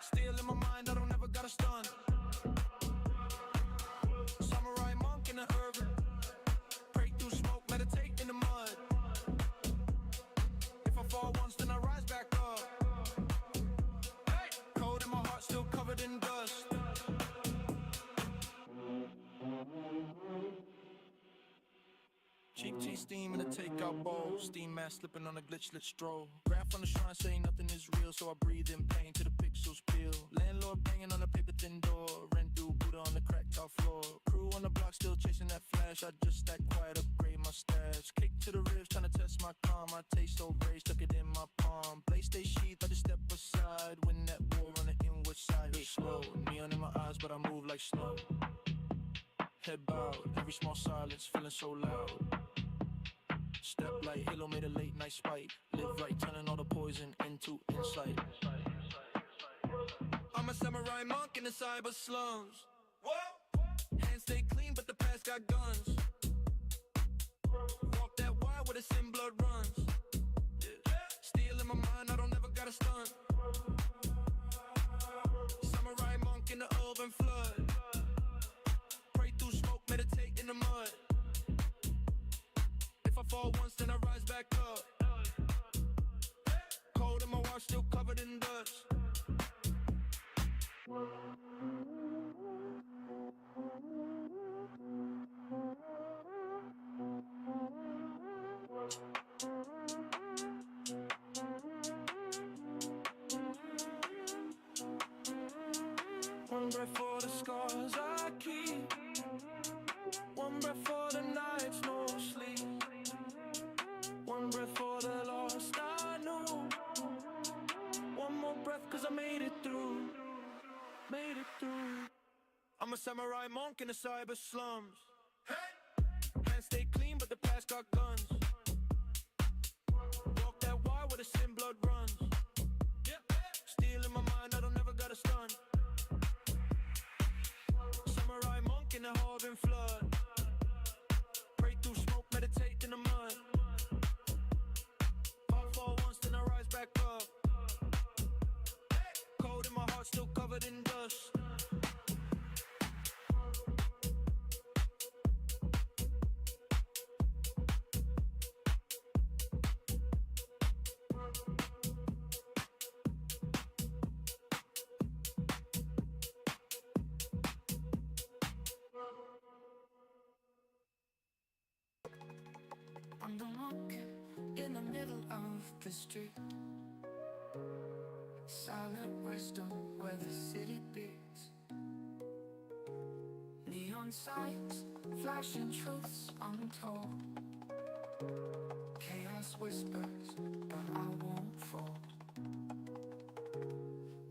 Still in my mind, I don't ever got a stun. Samurai monk in the urban. Pray through smoke, meditate in the mud. If I fall once, then I rise back up. Hey! Cold in my heart, still covered in dust. Cheek tea steam in a takeout bowl. Steam mask slipping on a glitchlit stroll. Graph on the shrine saying nothing is real, so I breathe in pain till the pixels peel. Landlord banging on a paper thin door. Rent due, Buddha on the cracked out floor. Crew on the block still chasing that flash. I just stack quiet, upgrade my stash. Kick to the ribs, trying to test my calm. I taste so rage, stuck it in my palm. Blaze stay sheath, I just step aside. Win that war on the inward side. It's slow, neon in my eyes, but I move like snow. Head bowed, every small silence, feeling so loud. Step like Halo made a late night spike. Live right, turning all the poison into insight. I'm a samurai monk in the cyber slums. Whoa. Hands stay clean, but the past got guns. Walk that wire where the sin blood runs. Steel in my mind, I don't ever got a stun. Samurai monk in the urban flood. Pray through smoke, meditate in the mud. If I fall once, then I rise back up. Cold in my watch, still covered in dust. One breath for the scars I keep. One breath for the nights, no sleep. One breath for the lost I knew. One more breath cause I made it through. Made it through. I'm a samurai monk in the cyber slums. Hey! Hands stay clean but the past got guns. Walk that wire where the sin blood runs. Steel in my mind, I don't ever got a stun. Samurai monk in the Harvin flood. Pray through smoke, meditate in the mud. Fall once, then I rise back up. Cold in my heart, still covered in dust. the street. Silent wisdom where the city beats. Neon signs, flashing truths untold. Chaos whispers, but I won't fall.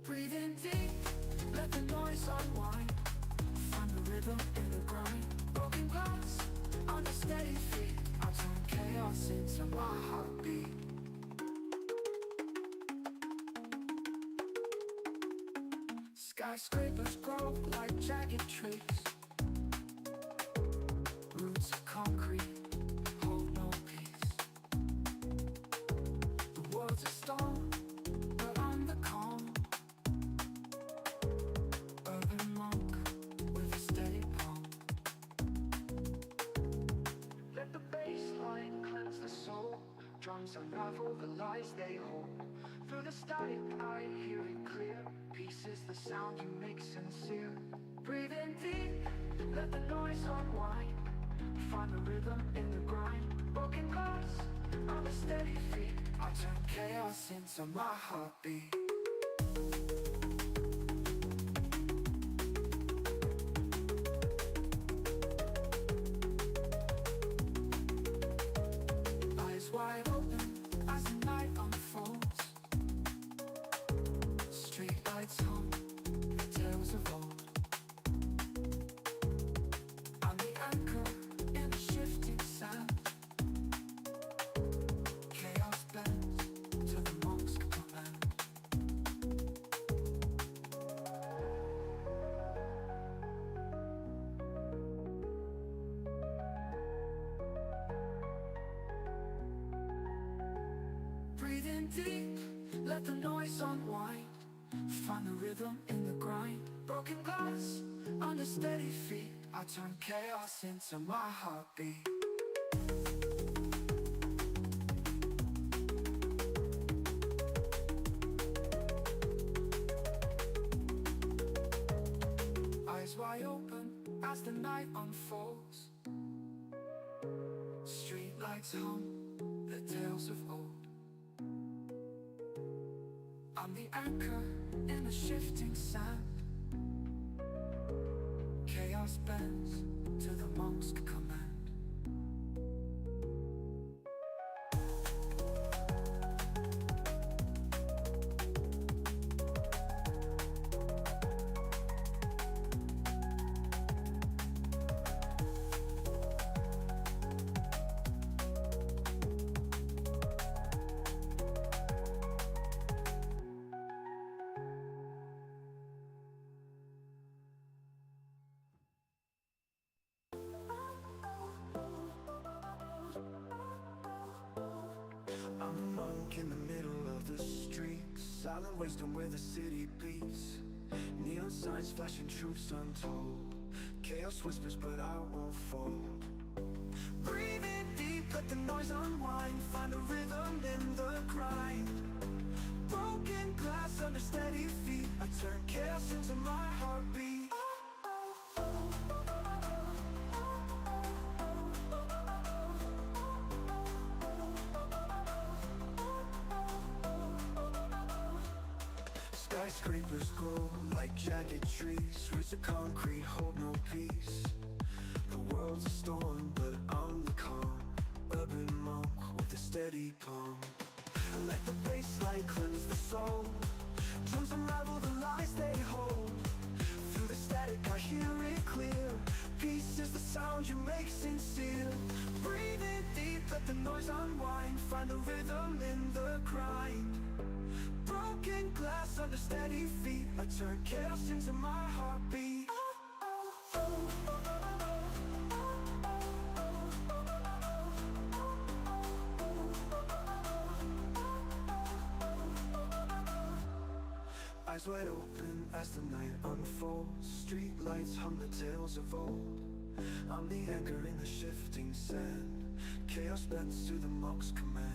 Breathe in deep, let the noise unwind. Find the rhythm in the grind. Broken glass, on a steady feet. I turn chaos into my heartbeat. Skyscrapers grow like jagged trees. Roots of concrete hold no peace. The world's a storm, but I'm the calm. Urban monk with a steady palm. Let the bass line cleanse the soul. Drums unravel the lies they hold. Through the static I hear it clear. Peace is the sound you make sincere. Breathe in deep, let the noise unwind. Find the rhythm in the grind. Broken glass, on a steady feet. I turn chaos into my heartbeat. Eyes wide open as the night unfolds. Street lights hum, the tales of old. I'm the anchor in the shifting sand. Chaos bends to the monk's command. Breathe in deep, let the noise unwind. Find the rhythm in the grind. Broken glass, under steady feet. I turn chaos into my heartbeat. Eyes wide open as the night unfolds. Street lights hum, the tales of old. I'm the anchor in the shifting sand. Chaos bends to the monk's command. I'm a monk in the middle of the street. Silent wisdom where the city beats. Neon signs flashing truths untold. Chaos whispers but I won't fold. Breathe in deep, let the noise unwind. Find a rhythm in the grind. Broken glass under steady feet. I turn chaos into my heartbeat. Skyscrapers grow like jagged trees. Roots of concrete hold no peace. The world's a storm, but I'm the calm. Urban monk with a steady palm. Let the bassline cleanse the soul. Drums unravel the lies they hold. Through the static I hear it clear. Peace is the sound you make sincere. Breathe in deep, let the noise unwind. Find the rhythm in the grind. Broken glass under steady feet. I turn chaos into my heartbeat. Eyes wide open as the night unfolds. Street lights hum the tales of old. I'm the anchor in the shifting sand. Chaos bends to the monk's command.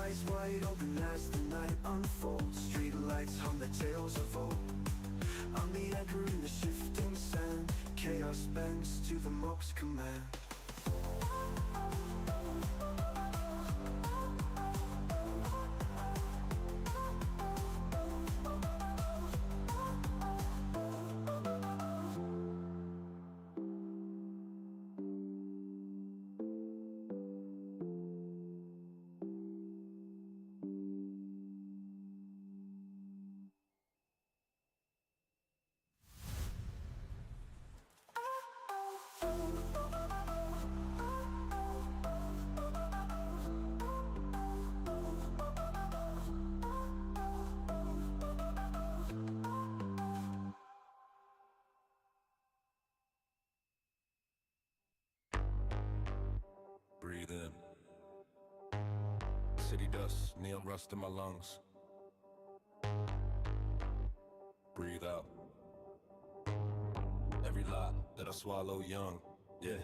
Eyes wide open as the night unfolds. Street lights hum the tales of old. I'm the anchor in the shifting sand. Chaos bends to the monk's command. Breathe in. City dust, neon rust in my lungs. Breathe out. Every lie that I swallow young, yeah.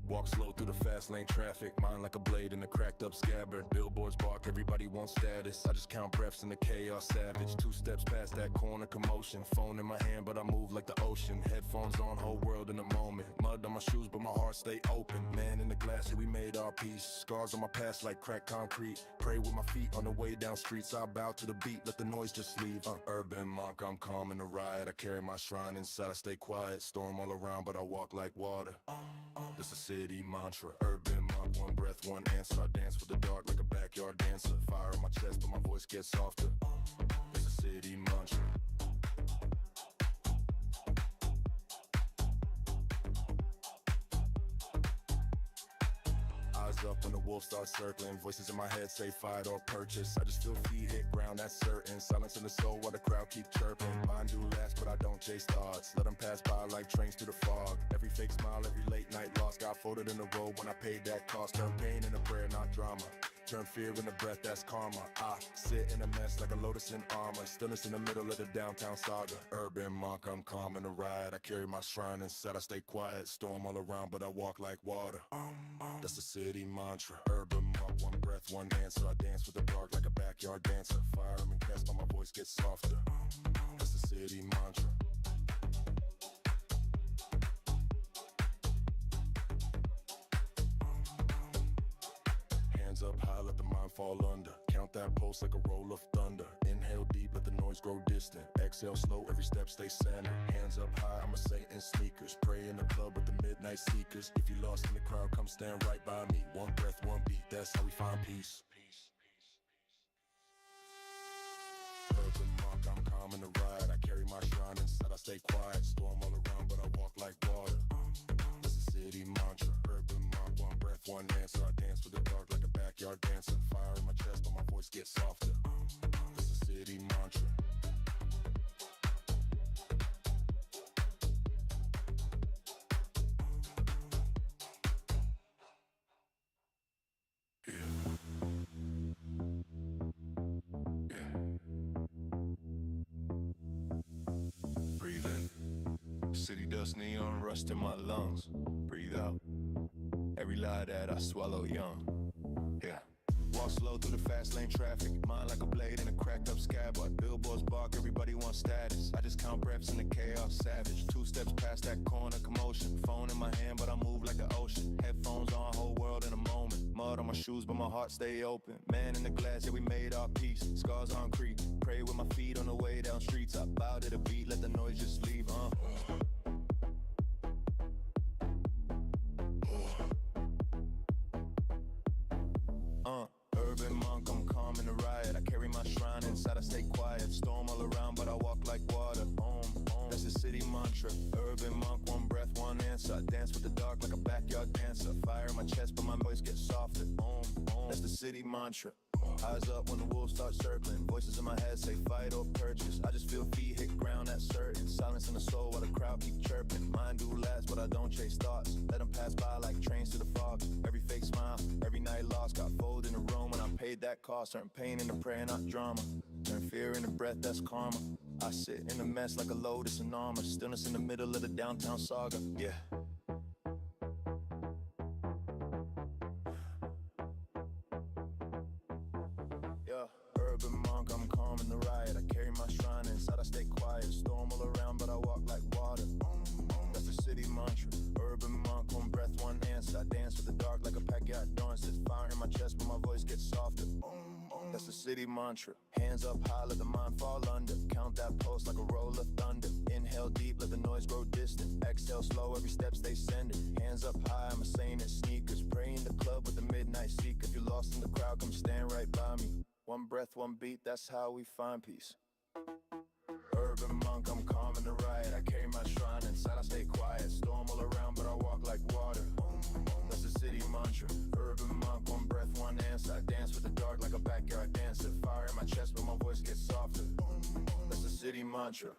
Walk slow through the fast lane traffic, mind like a blade in a cracked up scabbard. Billboards bark, everybody wants status. I just count breaths in the chaos savage. 2 steps past that corner commotion. Phone in my hand, but I move like the ocean. Headphones on, whole world in a moment. Mud on my shoes, but my heart stay open. Man in the glass, yeah, we made our peace. Scars on my past like cracked concrete. Pray with my feet on the way down streets. I bow to the beat, let the noise just leave. Urban monk, I'm calm in the riot. I carry my shrine inside, I stay quiet. Storm all around, but I walk like water. This a city mantra. Urban monk, one breath, one answer. I dance with the dark like a backyard dancer. Fire on my chest, but my voice gets softer. This a city mantra. Eyes up when the wolves start circling. Voices in my head say fight or purchase. I just feel feet hit ground, that's certain. Silence in the soul while the crowd keep chirping. Mine do last, but I don't chase thoughts. Let them pass by like trains through the fog. Every fake smile, every late night loss got folded in a row when I paid that cost. Turn pain into prayer, not drama. Turn fear into breath, that's karma. I sit in a mess like a lotus in armor. Stillness in the middle of the downtown saga. Urban monk, I'm calm in the riot. I carry my shrine inside, I stay quiet. Storm all around, but I walk like water. That's the city mantra. Urban monk, one breath, one answer. I dance with the dark like a backyard dancer. Fire and cast, but my voice gets softer. That's the city mantra. Hands up high, let the mind fall under. Count that pulse like a roll of thunder. Inhale deep, let the noise grow distant. Exhale slow, every step stay centered. Hands up high, I'm a saint in sneakers. Pray in the club with the midnight seekers. If you lost in the crowd, come stand right by me. One breath, one beat, that's how we find peace. Urban monk, I'm calm in the ride. I carry my shrine inside, I stay quiet. Storm all around, but I walk like water. This is city mantra. Urban monk, one breath, one answer. I dance with the dark like a backyard dancer. Fire in my chest, but my voice gets softer. This is city mantra. Breathe in. City dust, neon rust in my lungs. Breathe out. Every lie that I swallow young. Yeah. Walk slow through the fast lane traffic. Mind like a blade in a cracked up scabbard. Billboards bark, everybody wants status. I just count breaths in the chaos savage. 2 steps past that corner commotion. Phone in my hand, but I move like the ocean. Headphones on, whole world in a moment. Mud on my shoes, but my heart stay open. Man in the glass, yeah, we made our peace. Scars on creek. Pray with my feet on the way down streets. I bow to the beat, let the noise just leave, Urban monk, I'm calm in the riot. I carry my shrine inside, I stay quiet. Storm all around, but I walk like water. That's the city mantra. Urban monk, one breath, one answer. I dance with the dark like a backyard dancer. Fire in my chest, but my voice gets softer. That's the city mantra. Eyes up when the wolves start circling. Voices in my head say fight or purchase. I just feel feet hit ground, that's certain. Silence in the soul while the crowd keep chirping. Mine do last, but I don't chase thoughts. Let them pass by like trains through the fog. Every fake smile, every night lost. Got folded in the room when I paid that cost. Turn pain into prayer, not drama. Turn fear into breath, that's karma. I sit in a mess like a lotus in armor. Stillness in the middle of the downtown saga, yeah. riot. Storm all around, but I walk like water. That's the city mantra. Urban monk, one breath, one answer. I dance with the dark like a pack at dawn. Set fire in my chest, but my voice gets softer. That's the city mantra. Hands up high, let the mind fall under. Count that pulse like a roll of thunder. Inhale deep, let the noise grow distant. Exhale slow, every step stay sending. Hands up high, I'm a saint in sneakers. Pray in the club with the midnight seeker. If you're lost in the crowd, come stand right by me. One breath, one beat, that's how we find peace. Urban monk, I'm calm in the riot. I carry my shrine inside, I stay quiet. Storm all around, but I walk like water. That's the city mantra. Urban monk, one breath, one answer. I dance with the dark like a backyard dancer. Fire in my chest, but my voice gets softer. That's the city mantra.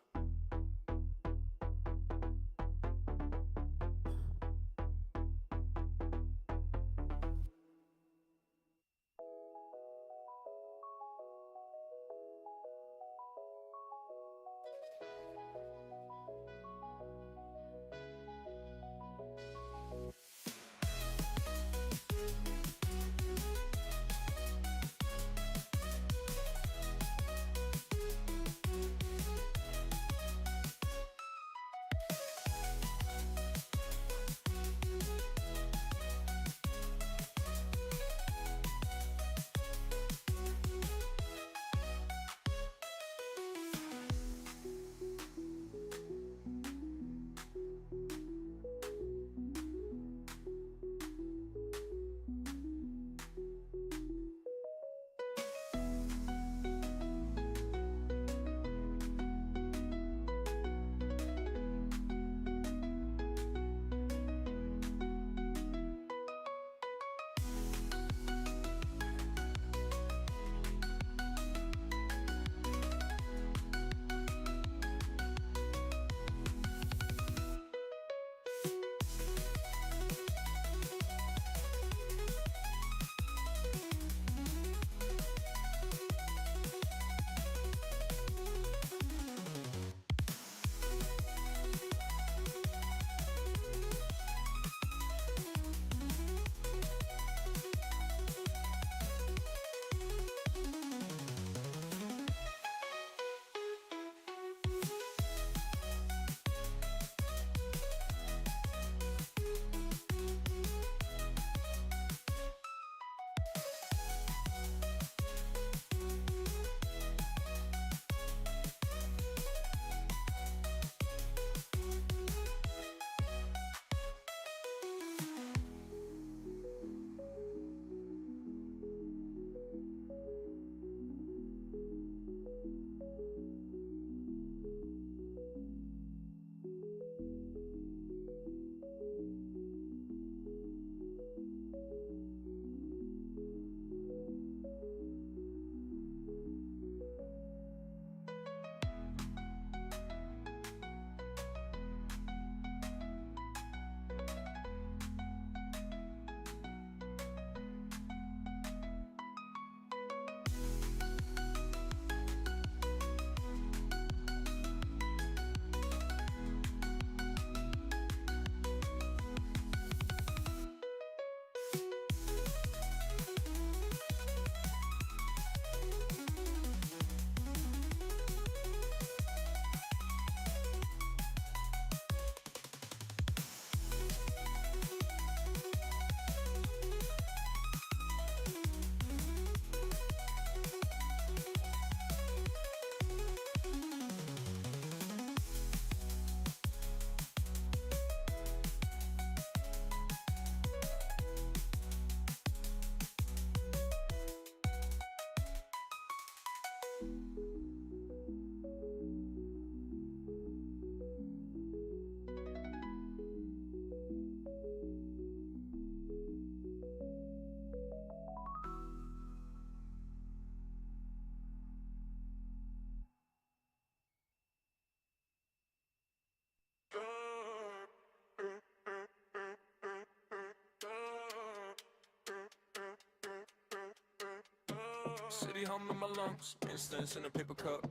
City hum in my lungs, instance in a paper cup.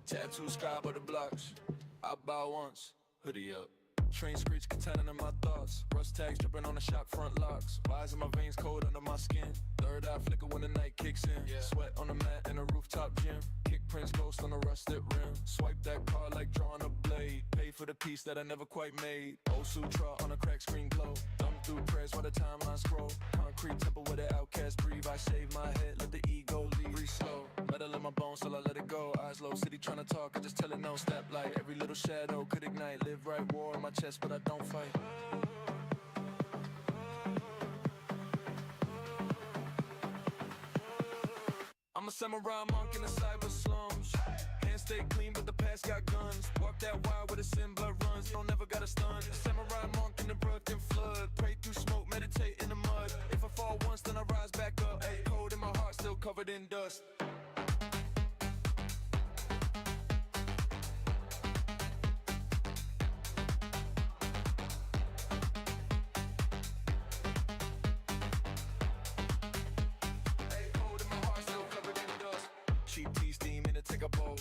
Tattoo sky by the blocks. I bow once, hoodie up. Train screech, katana in my thoughts. thoughts. Rust tags dripping on the shop front locks. Why is my veins cold under my skin? Third eye flicker when the night kicks in. Sweat on the mat in a rooftop gym. Kick prints ghost on the rusted rim. Swipe that car like drawing a blade. Pay for the piece that I never quite made. Old sutra on a crack screen glow. Thumb through prayers while the timeline scroll. Concrete temple where the outcast breathe. I shave my head, let the ego leave. Breathe slow. Metal in my bones till I let it go. Eyes low, city trying to talk, I just tell it no. Step light, every little shadow could ignite. Live right, war in my chest, but I don't fight. I'm a samurai monk in the cyber slums. Hands stay clean, but the past got guns. Walk that wild where the sin blood runs. You don't never got a stun. A samurai monk in the broken flood. Pray through smoke, meditate in the mud. If I fall once, then I rise back up. Hey, cold in my heart, still covered in dust.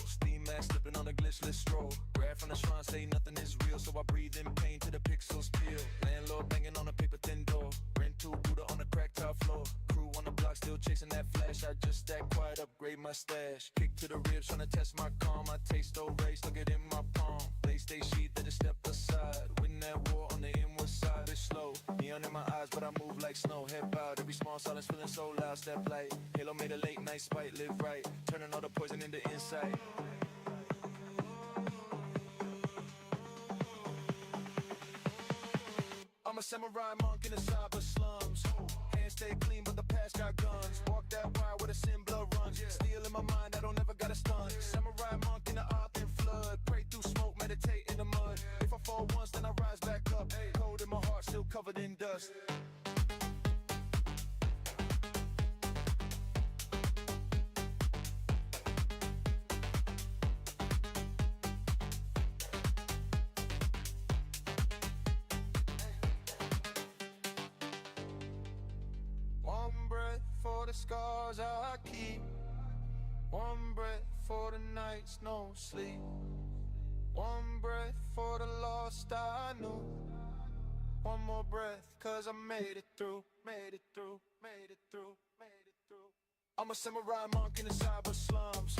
Steam mask slipping on a glitchless stroll. Grab from the shrine, say nothing is real, so I breathe in pain till the pixels peel. Landlord banging on a paper thin door. Rent to Buddha on the cracked top floor. Crew on the block still chasing that flash. I just stack quiet, upgrade my stash. Kick to the ribs, trying to test my calm. I taste no race, look it in my palm. PlayStation sheet, then just step aside. Win that war on the inward side. It's slow, neon in my eyes, but I move like snow. Head bowed, every small silence feeling so loud. Step light, Halo made a late night spite. Live right, turning all the poison into insight. I'm a samurai monk in the cyber slums. Hands stay clean, but the past got guns. Walk that wild where the sin blood runs. Steel in my mind, I don't ever got a stun. Samurai monk in the earth and flood. Pray through smoke, meditate in the mud. If I fall once, then I rise back up. Cold in my heart, still covered in dust. The scars I keep. One breath for the nights no sleep. One breath for the lost I knew. One more breath, cause I made it through. Made it through, made it through, made it through. I'm a samurai monk in the cyber slums.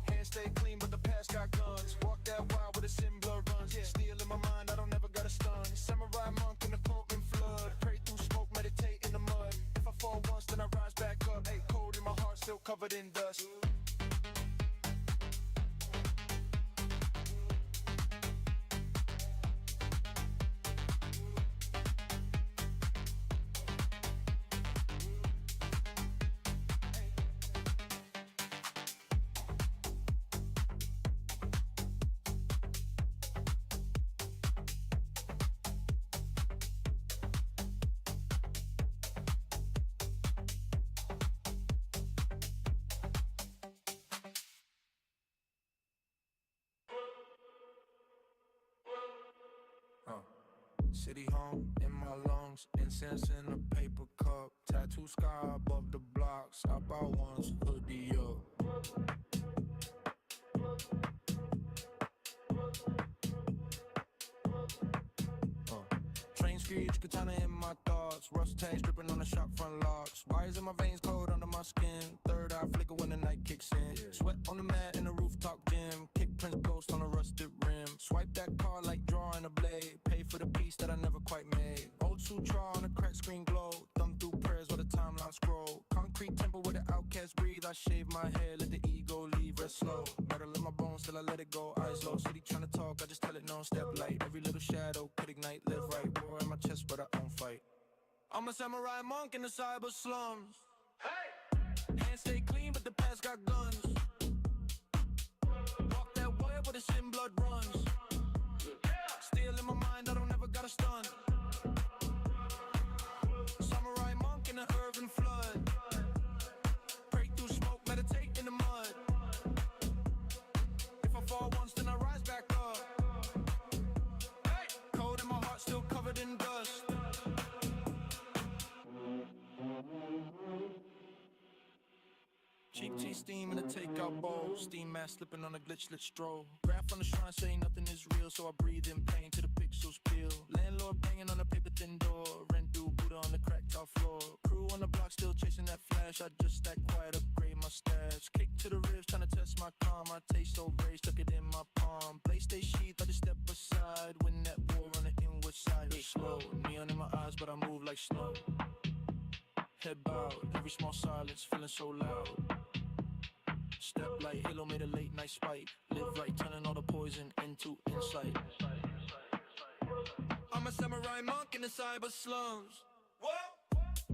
Hands stay clean, but the past got guns. Walk that wild where the sin blood runs. Steel in my mind, I don't ever got a stun. Samurai monk in the pumping flood. Pray through smoke, meditate in the mud. If I fall once, then I rise back up. Hey, cold in my heart, still covered in dust. City home in my lungs, incense in a paper cup. Tattoo sky above the block, stop out once, hoodie up. Train screech, katana in my thoughts. Rust tags dripping on the shop front locks. Wires in my veins cold under my skin. Third eye flicker when the night kicks in. Sweat on the mat in the rooftop gym. Kick prints ghost on a rusted rim. Swipe that car like drawing a blade. Pay for the piece that I never quite made. Old sutra on a crack screen glow. Thumb through prayers while the timeline scroll. Concrete temple where the outcast breathe. I shave my head, let the ego leave. Rest slow. Metal in my bones till I let it go. Eyes low, city trying to talk, I just tell it no. Step light, every little shadow could ignite. Live right, war in my chest, but I don't fight. I'm a samurai monk in the cyber slums. Hey! Hands stay clean, but the past got guns. Walk that wire where the sin blood runs. Steel in my mind, I don't ever got a stun. Samurai monk in the urban flood. Pray through smoke, meditate in the mud. If I fall once, then I rise back up. Hey! Cold in my heart, still covered in dust. Cheap tea steam in a takeout bowl. Steam mask slipping on a glitchless stroll. Graph on the shrine saying nothing is real, so I breathe in pain till the pixels peel. Landlord banging on the paper thin door. Rent due, Buddha on the cracked top floor. Crew on the block still chasing that flash. I just stack quiet, upgrade my stats. Kick to the ribs, trying to test my calm. My taste so brave, stuck it in my palm. Place stay sheath, I just step aside. Win that war on the inward side. It's slow, neon in my eyes, but I move like snow. Head bowed, every small silence, feeling so loud. Step like Halo made a late night spike. Live right, turning all the poison into insight. I'm a samurai monk in the cyber slums.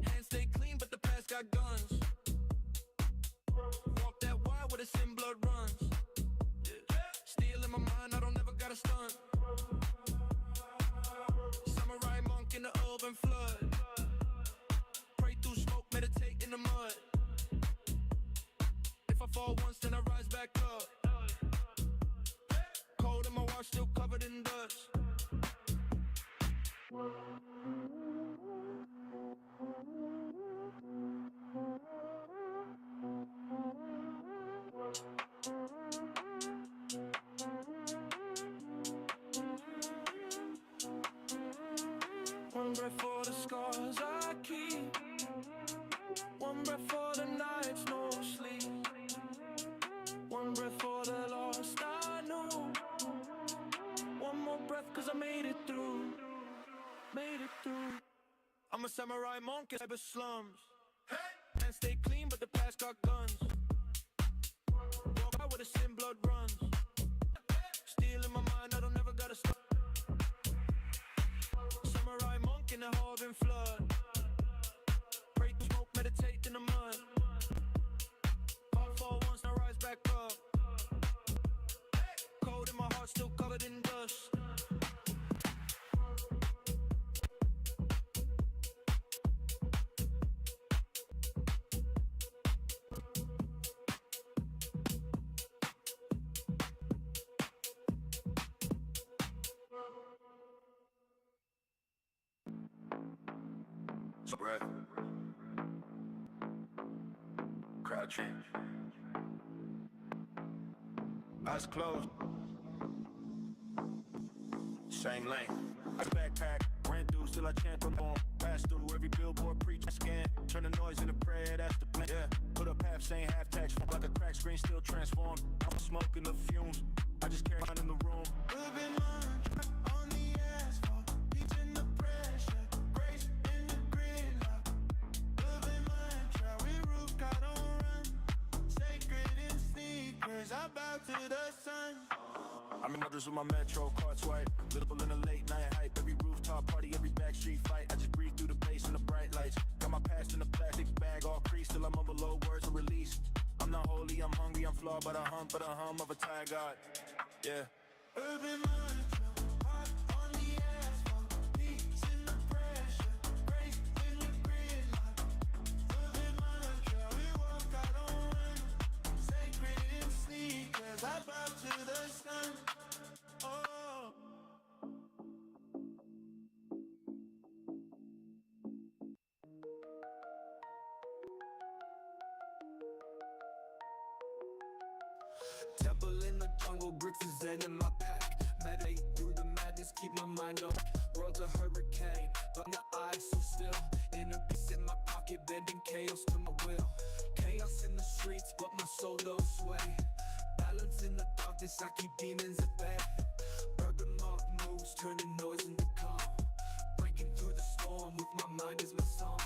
Hands stay clean, but the past got guns. Walk that wide where the sin blood runs. Steel in my mind, I don't ever gotta stunt. Samurai monk in the urban flood. Pray through smoke, meditate in the mud. If I fall once, then I rise back up. Cold in my watch, still covered in dust. One breath for the scars I keep. One breath for the nights, no sleep. One breath for the lost I knew. One more breath cause I made it through. Made it through. I'm a samurai monk in cyber slums. And stay clean but the past got guns. Walk out where the sin blood runs. Steel in my mind, I don't ever gotta stop. Samurai monk in the Harvin flood. Pray to smoke, meditate in the mud. Fall once, I rise back up. Cold in my heart, still covered in dust. Breath. Crouching. Eyes closed. Same lane. I backpack. Brent due, still I chant on home. Pass through every billboard, preach, scan. Turn the noise into prayer, that's the plan. Yeah. Put up half saying half text. Like a crack screen, still transformed. I'm smoking the fumes. I just carry on in the room. On the asphalt, reaching the pressure, grace in the gridlock. Living mantra, we roof got on run. Sacred in sneakers, I bow to the sun. I'm in Reuters with my metro, car swipe. Little in the late night hype. Every rooftop party, every backstreet fight. I just breathe through the bass and the bright lights. Got my past in a plastic bag, all creased till I mumble low words of release. I'm not holy, I'm hungry, I'm flawed, but I hum of a Thai god. Yeah. Urban mantra, hot on the asphalt, beats in the pressure, grace in the gridlock. Urban mantra, we walk out on run. Sacred in sneakers, I bow to the sun. Oh. Temple in the jungle, bricks is zen in my pack. Meditate through the madness, keep my mind up. World's a hurricane, but my eyes so still. Inner peace in my pocket, bending chaos to my will. Chaos in the streets, but my soul don't sway. Balance in the darkness, I keep demons at bay. Bergamot moves, turning noise into calm. Breaking through the storm, with my mind is my song.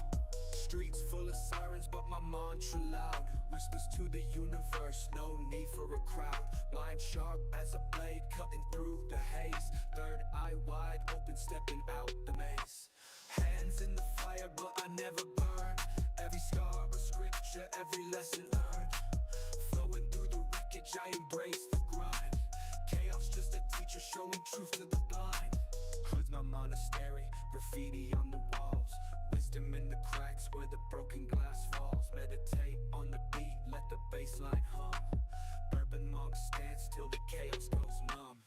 Streets full of sirens, but my mantra loud. Whispers to the universe, no need for a crowd. Mind sharp as a blade, cutting through the haze. Third eye wide open, stepping out the maze. Hands in the fire, but I never burn. Every scar a scripture, every lesson learned. Flowing through the wreckage, I embrace the grind. Chaos just a teacher, showing truth to the blind. Hood's my monastery, graffiti on the walls. Wisdom in the cracks where the broken glass falls. Meditate on the beat, let the bassline hum. Urban monk stands till the chaos goes numb.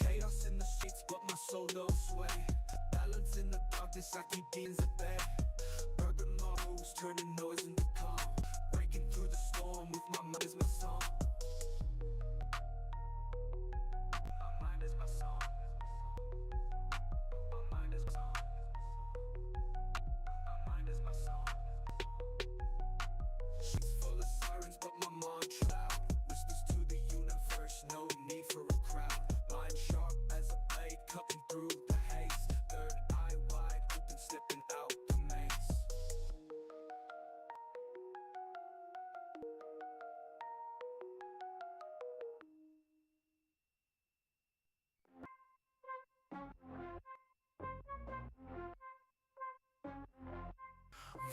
Chaos in the streets, but my soul don't sway. Balance in the darkness, I keep demons at bay. Bergamot moves, turning noise into calm. Breaking through the storm, with my mind is my song. My mind is my song.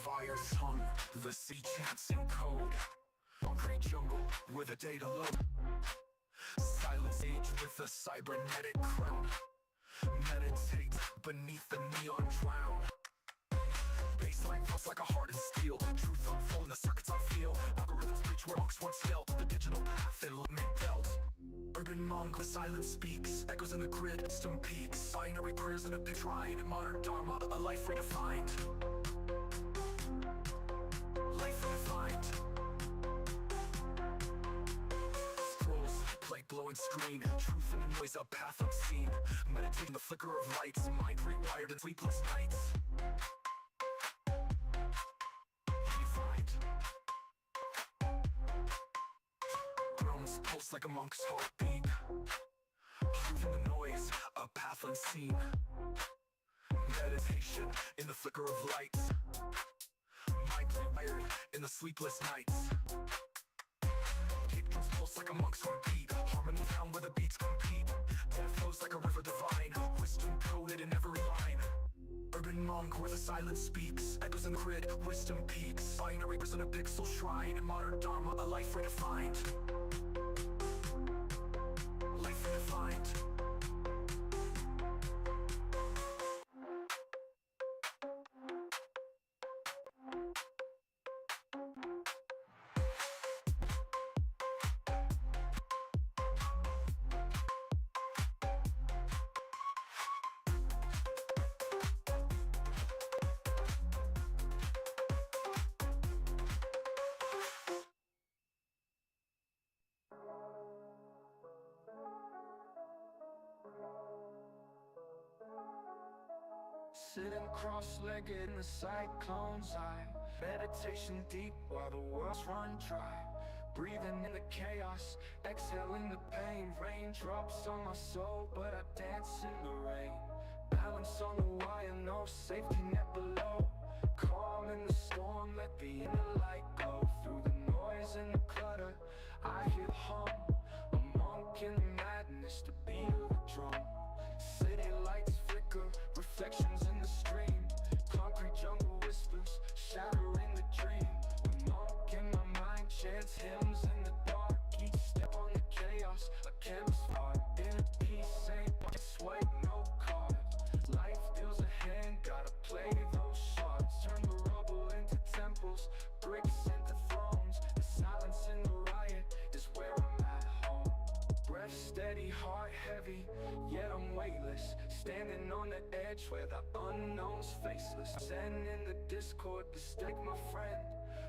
fires hung, the sea chants in code. Concrete jungle where the data load. Silence age with a cybernetic crown. Meditate beneath the neon drown. Baseline pulse like a heart of steel. Truth unfold in the circuits I feel. Algorithms preach where monks once knelt. The digital path in limit belt. Urban monk, the silence speaks. Echoes in the grid, stone peaks. Binary prayers in a big shrine. Modern dharma, a life redefined. Life redefined. Scrolls, play glowing screen. Truth in the noise, a path unseen. Meditating the flicker of lights. Mind rewired in sleepless nights. Groans pulse like a monk's heartbeat. Truth in the noise, a path unseen. Meditation in the flicker of lights. Mind rewired in the sleepless nights. Deep drums pulse like a monk's heartbeat. Harmony found where the beats compete. Death flows like a river divine. Wisdom coded in every line. Urban monk where the silence speaks. Echoes in the grid, wisdom peaks. Binary in a pixel shrine. Modern dharma, a life redefined. Life redefined. Sitting cross-legged in the cyclone's eye. Meditation deep while the world's run dry. Breathing in the chaos, exhaling the pain. Raindrops on my soul, but I dance in the rain. Balance on the wire, no safety net below. Calm in the storm, let the inner light go. Through the noise and the clutter, I hear the hum. A monk in the madness, the beat of the drum. City lights flicker, reflections in the stream. Concrete jungle whispers, shattering the dream. A monk in my mind chants hymns in the dark. Each step on the chaos, a canvas art. Inner peace ain't swipe, no card. Life deals a hand, gotta play those shards. Turn the rubble into temples, bricks into thrones. The silence in the riot is where I'm at home. Breath steady, heart heavy, yet I'm weightless. Standing on the edge where the unknown's faceless. Zen in the discord, mistake my friend.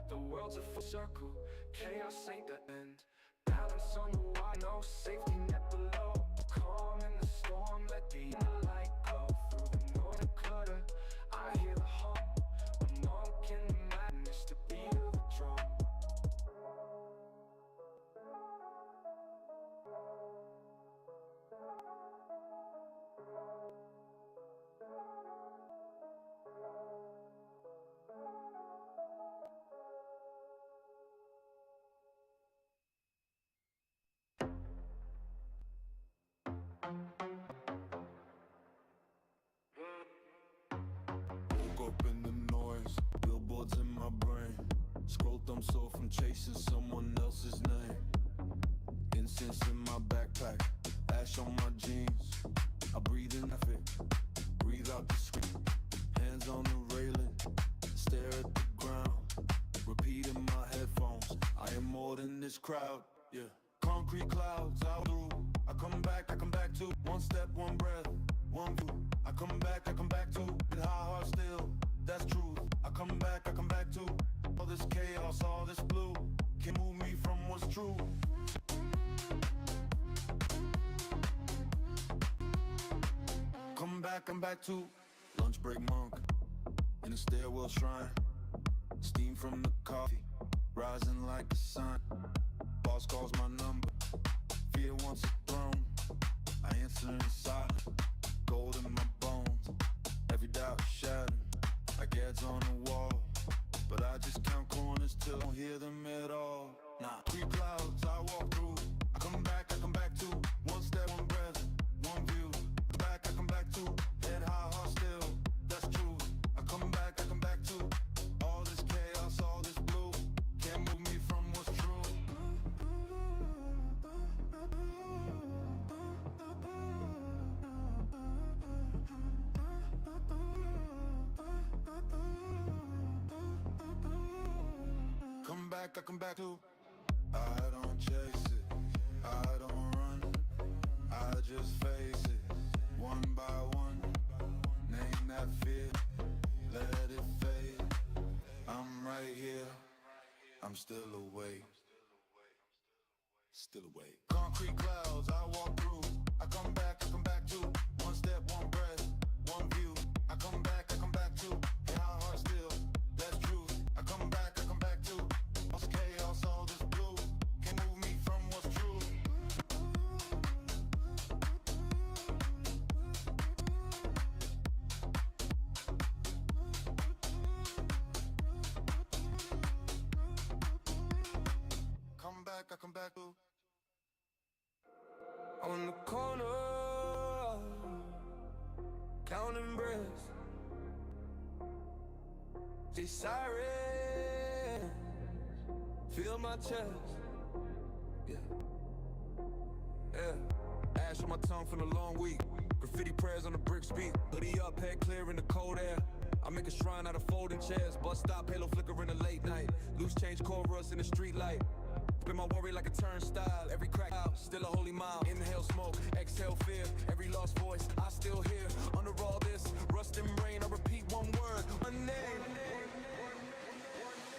The world's a full circle, chaos ain't the end. Balance on the wire, no safety net below. Calm in the storm, let the inner light go. Through the noise and clutter, I hear the hum. A monk in the madness, the beat of the drum. Woke up in the noise, billboards in my brain. Scroll thumb so from chasing someone else's name. Incense in my backpack, ash on my jeans. I breathe in traffic, breathe out the screen. Hands on the railing, stare at the ground. Repeat in my headphones, I am more than this crowd, yeah. Concrete clouds out through. I come back to one step, one breath, one view. I come back to and high heart still, that's truth. I come back to all this chaos, all this blue. Can't move me from what's true. Come back to lunch break monk in a stairwell shrine. Steam from the coffee, rising like the sun. Boss calls my number, fear wants a throne. I answer in silence, gold in my bones. Every doubt shattered, like ads on the wall. But I just count corners till I don't hear them at all. Nah, 3 clouds I walk through. I come back to one step, one breath, one view. I come back to head high, heart still, that's true. I come back to all this back, I come back to. I don't chase it, I don't run, I just face it, one by one. Name that fear, let it fade. I'm right here, I'm still awake. Still awake. Concrete clouds, I walk through. I come back to. One step, one breath, one view. I come back to. Yeah, heart still, that's true. I come back to. All this chaos, all this blue. Can't move me from what's true. I come back to. On the corner, counting breaths. These sirens fill my chest. Yeah. Ash on my tongue from the long week. Graffiti prayers on the brick speak. Hoodie up, head clear in the cold air. I make a shrine out of folding chairs. Bus stop, halo flicker in the late night. Loose change chorus in the street light. Spin my worry like a turnstile. Every crack out, still a holy mile. Inhale smoke, exhale fear. Every lost voice, I still hear. Under all this, rust and rain, I repeat one word. One name.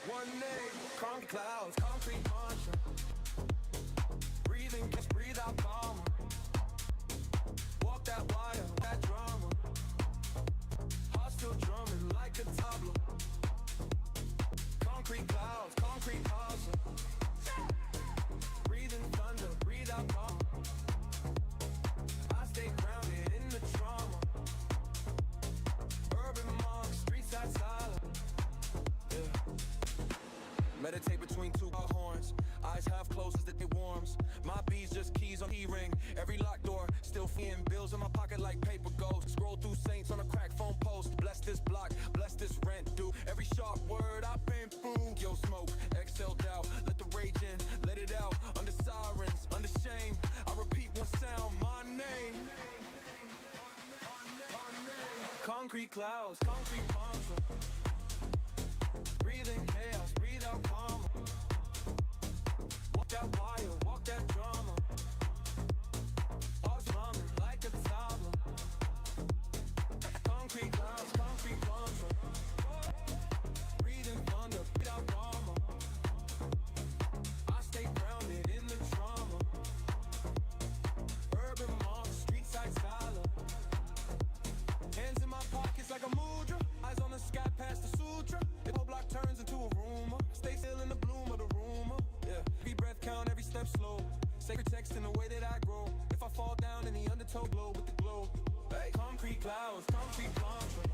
One name. Concrete clouds, concrete mantra. Breathing, just breathe out calmer. Walk that wire, that drama. Heart still drumming like a tableau. Concrete clouds, concrete hustle. Breathing thunder, breathe out calm. I stay grounded in the trauma. Urban monk, street side silent. Yeah. Meditate between two horns. Eyes half closed as the day warms. My bees just keys on key-ring. Every locked door, still feeling bills in my pocket like paper ghosts. Scroll through saints on a crack phone post. Bless this block, bless this rent due. Every sharp word I been through. Yo, smoke, exhale doubt. Let the rage in, let it out. Under sirens, under shame. I repeat one sound, my name. Concrete clouds, concrete mantra. Breathing chaos, breathe out calm. Walk that wire, walk that drama. Hearts drumming like a tableau. Concrete clouds, concrete mantra. Breathing thunder, breathe out drama. I stay grounded in the trauma. Urban monk, street side silent. Hands in my pockets like a mudra. Eyes on the sky past the sutra. The whole block turns into a rumor. Stay still in the bloom of the rumor. Yeah, every breath count, every step slow. Sacred text in the way that I grow. If I fall down in the undertow, glow with the glow. Hey, concrete clouds, concrete mantra.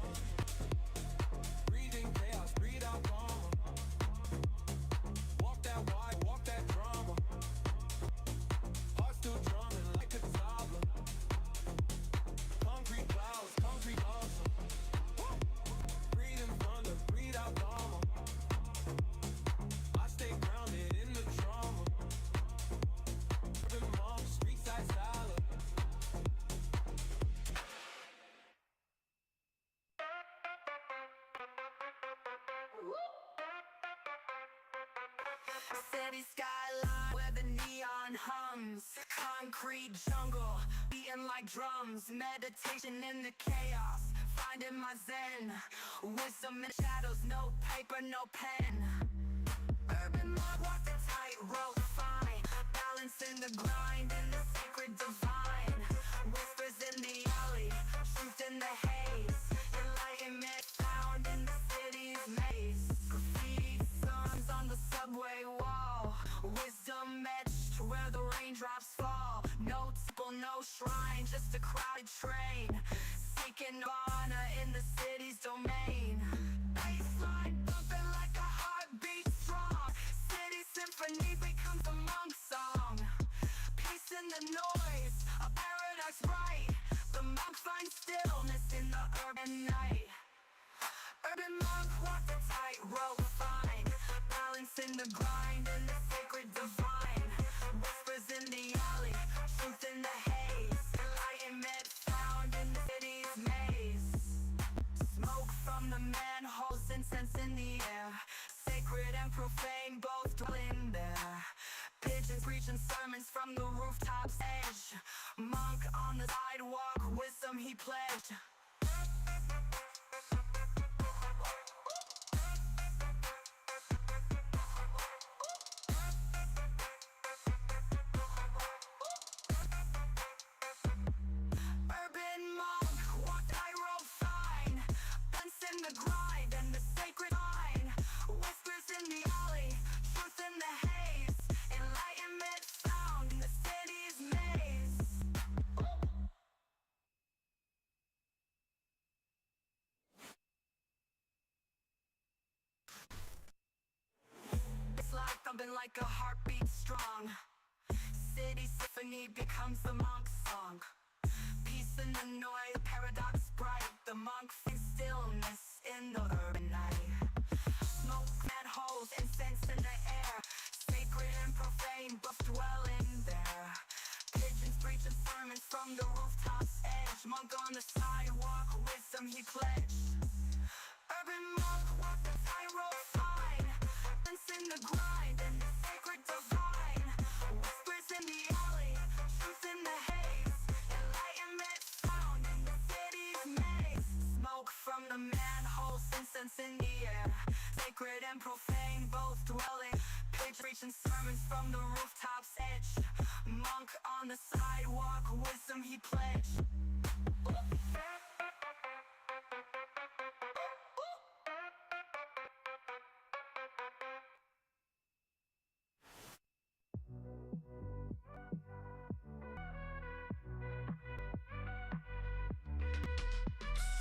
Breathing chaos, breathe out calm. Walk that wide, walk that drama. Heart still drumming like a tabla. Concrete clouds, concrete awesome. Breathing thunder, breathe out calm. I stay grounded in the trauma. Urban monk, street side salad. City skyline where the neon hums. Concrete jungle, beating like drums. Meditation in the chaos, finding my zen. Wisdom in shadows, no paper, no pen. Urban mob, walk the tightrope fine. Balancing the grind in the sacred divine. Whispers in the alley, truth in the haze. Enlightenment found in the city's maze. Graffiti signs on the subway wall. Wisdom etched where the raindrops fall. No temple, no shrine, just a crowded train. Seeking nirvana in the city's domain. Baseline bumping like a heartbeat strong. City symphony becomes a monk song. Peace in the noise, a paradise bright. The monk finds stillness in the urban night. Urban monk, walk the tightrope fine. Balancing the grind in the sacred divine. Whispers in the alley, truth in the haze. Enlightenment found in the city's maze. Smoke from the manholes, incense in the air. Sacred and profane both dwelling preaching sermons from the rooftops edge. Monk on the sidewalk, wisdom he pledged. Urban monk, walked I roll fine. Blends in the grind and the sacred line. Whispers in the alley, truth in the haze. Enlightenment found in the city's maze. It's like thumping like a heartbeat strong. City symphony becomes the monk's song. Peace in the noise, paradox bright. The monk finds stillness in the urban night. Smoke, manholes, incense in the air. Sacred and profane, both dwelling there. Pigeons preaching sermons from the rooftops edge. Monk on the sidewalk, wisdom he pledged. Urban monk, walk the tightrope fine. Blends in the grind and the sacred divine. Whispers in the alley, truth in the haze. Enlightenment found in the city's maze. Smoke from the manholes, incense in the air. Sacred and profane, both dwelling. Pigeons preaching sermons from the rooftops edge. Monk on the sidewalk, wisdom he pledged.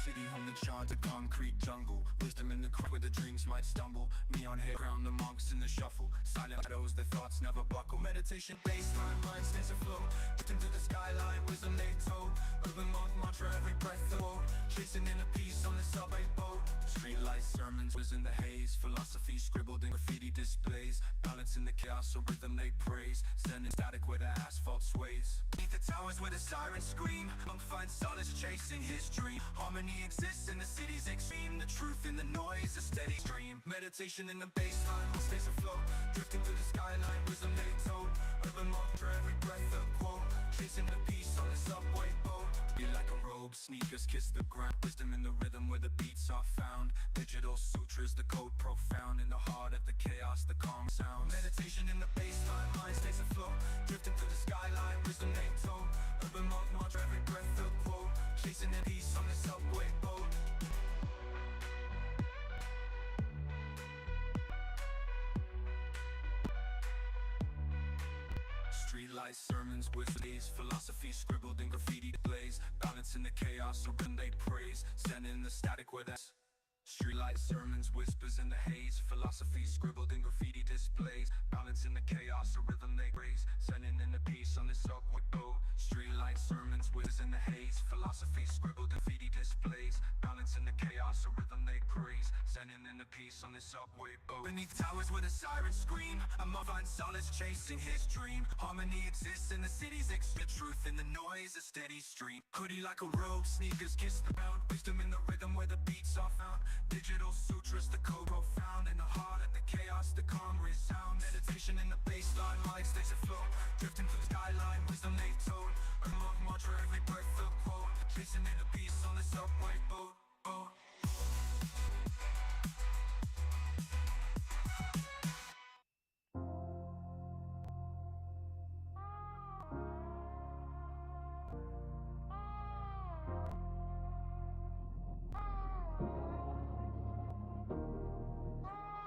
City home the charred, the concrete jungle. Wisdom in the crowd where the dreams might stumble. Neon hair crown the monks in the shuffle. Silent shadows, their thoughts never buckle. Meditation, baseline, mind stays afloat. Put into the skyline, wisdom they told. Urban monk mantra, every breath they hold. Chasing inner peace on the subway boat. Street lights, sermons, was in the haze. Philosophy scribbled in graffiti displays. Balance in the chaos, so rhythm they praise. Sending static where the asphalt sways. Beneath the towers where the sirens scream. Monk finds solace chasing his dream. Harmony exists in the city's extreme. The truth in the noise, a steady stream. Meditation in the baseline, stays afloat. Drifting through the skyline, wisdom they told. Urban monk for every breath a quote. Chasing the peace on the subway boat. Be like a robe, sneakers kiss the ground. Wisdom in the rhythm where the beats are found. Digital sutras, the code profound. In the heart of the chaos, the calm sound. Meditation in the baseline, mind stays afloat. Drifting through the skyline, wisdom they told. Urban monk mantra, every breath a quote. Chasing the peace on the subway boat. Streetlights, sermons, whistles, philosophy scribbled in graffiti displays. Balance in the chaos, so when they praise. Standing in the static where that's. Streetlights, sermons, whispers in the haze. Philosophy scribbled in graffiti displays. Balance in the chaos, a rhythm they praise. Sending in the peace on the subway boat. Streetlights, sermons, whispers in the haze. Philosophy scribbled in graffiti displays. Balance in the chaos, a rhythm they praise. Sending in the peace on the subway boat. Beneath towers where the sirens scream. A monk finds solace chasing his dream. Harmony exists in the city's extra. Truth in the noise, a steady stream. Hoodie like a robe, sneakers kiss the ground. Wisdom in the rhythm where the beats are found. Digital sutras, the code profound. In the heart of the chaos, the calm resound. Meditation in the baseline, mind stays afloat. Drifting through the skyline, wisdom they told. A monk mantra, every breath a quote. Chasing in the peace on the subway boat.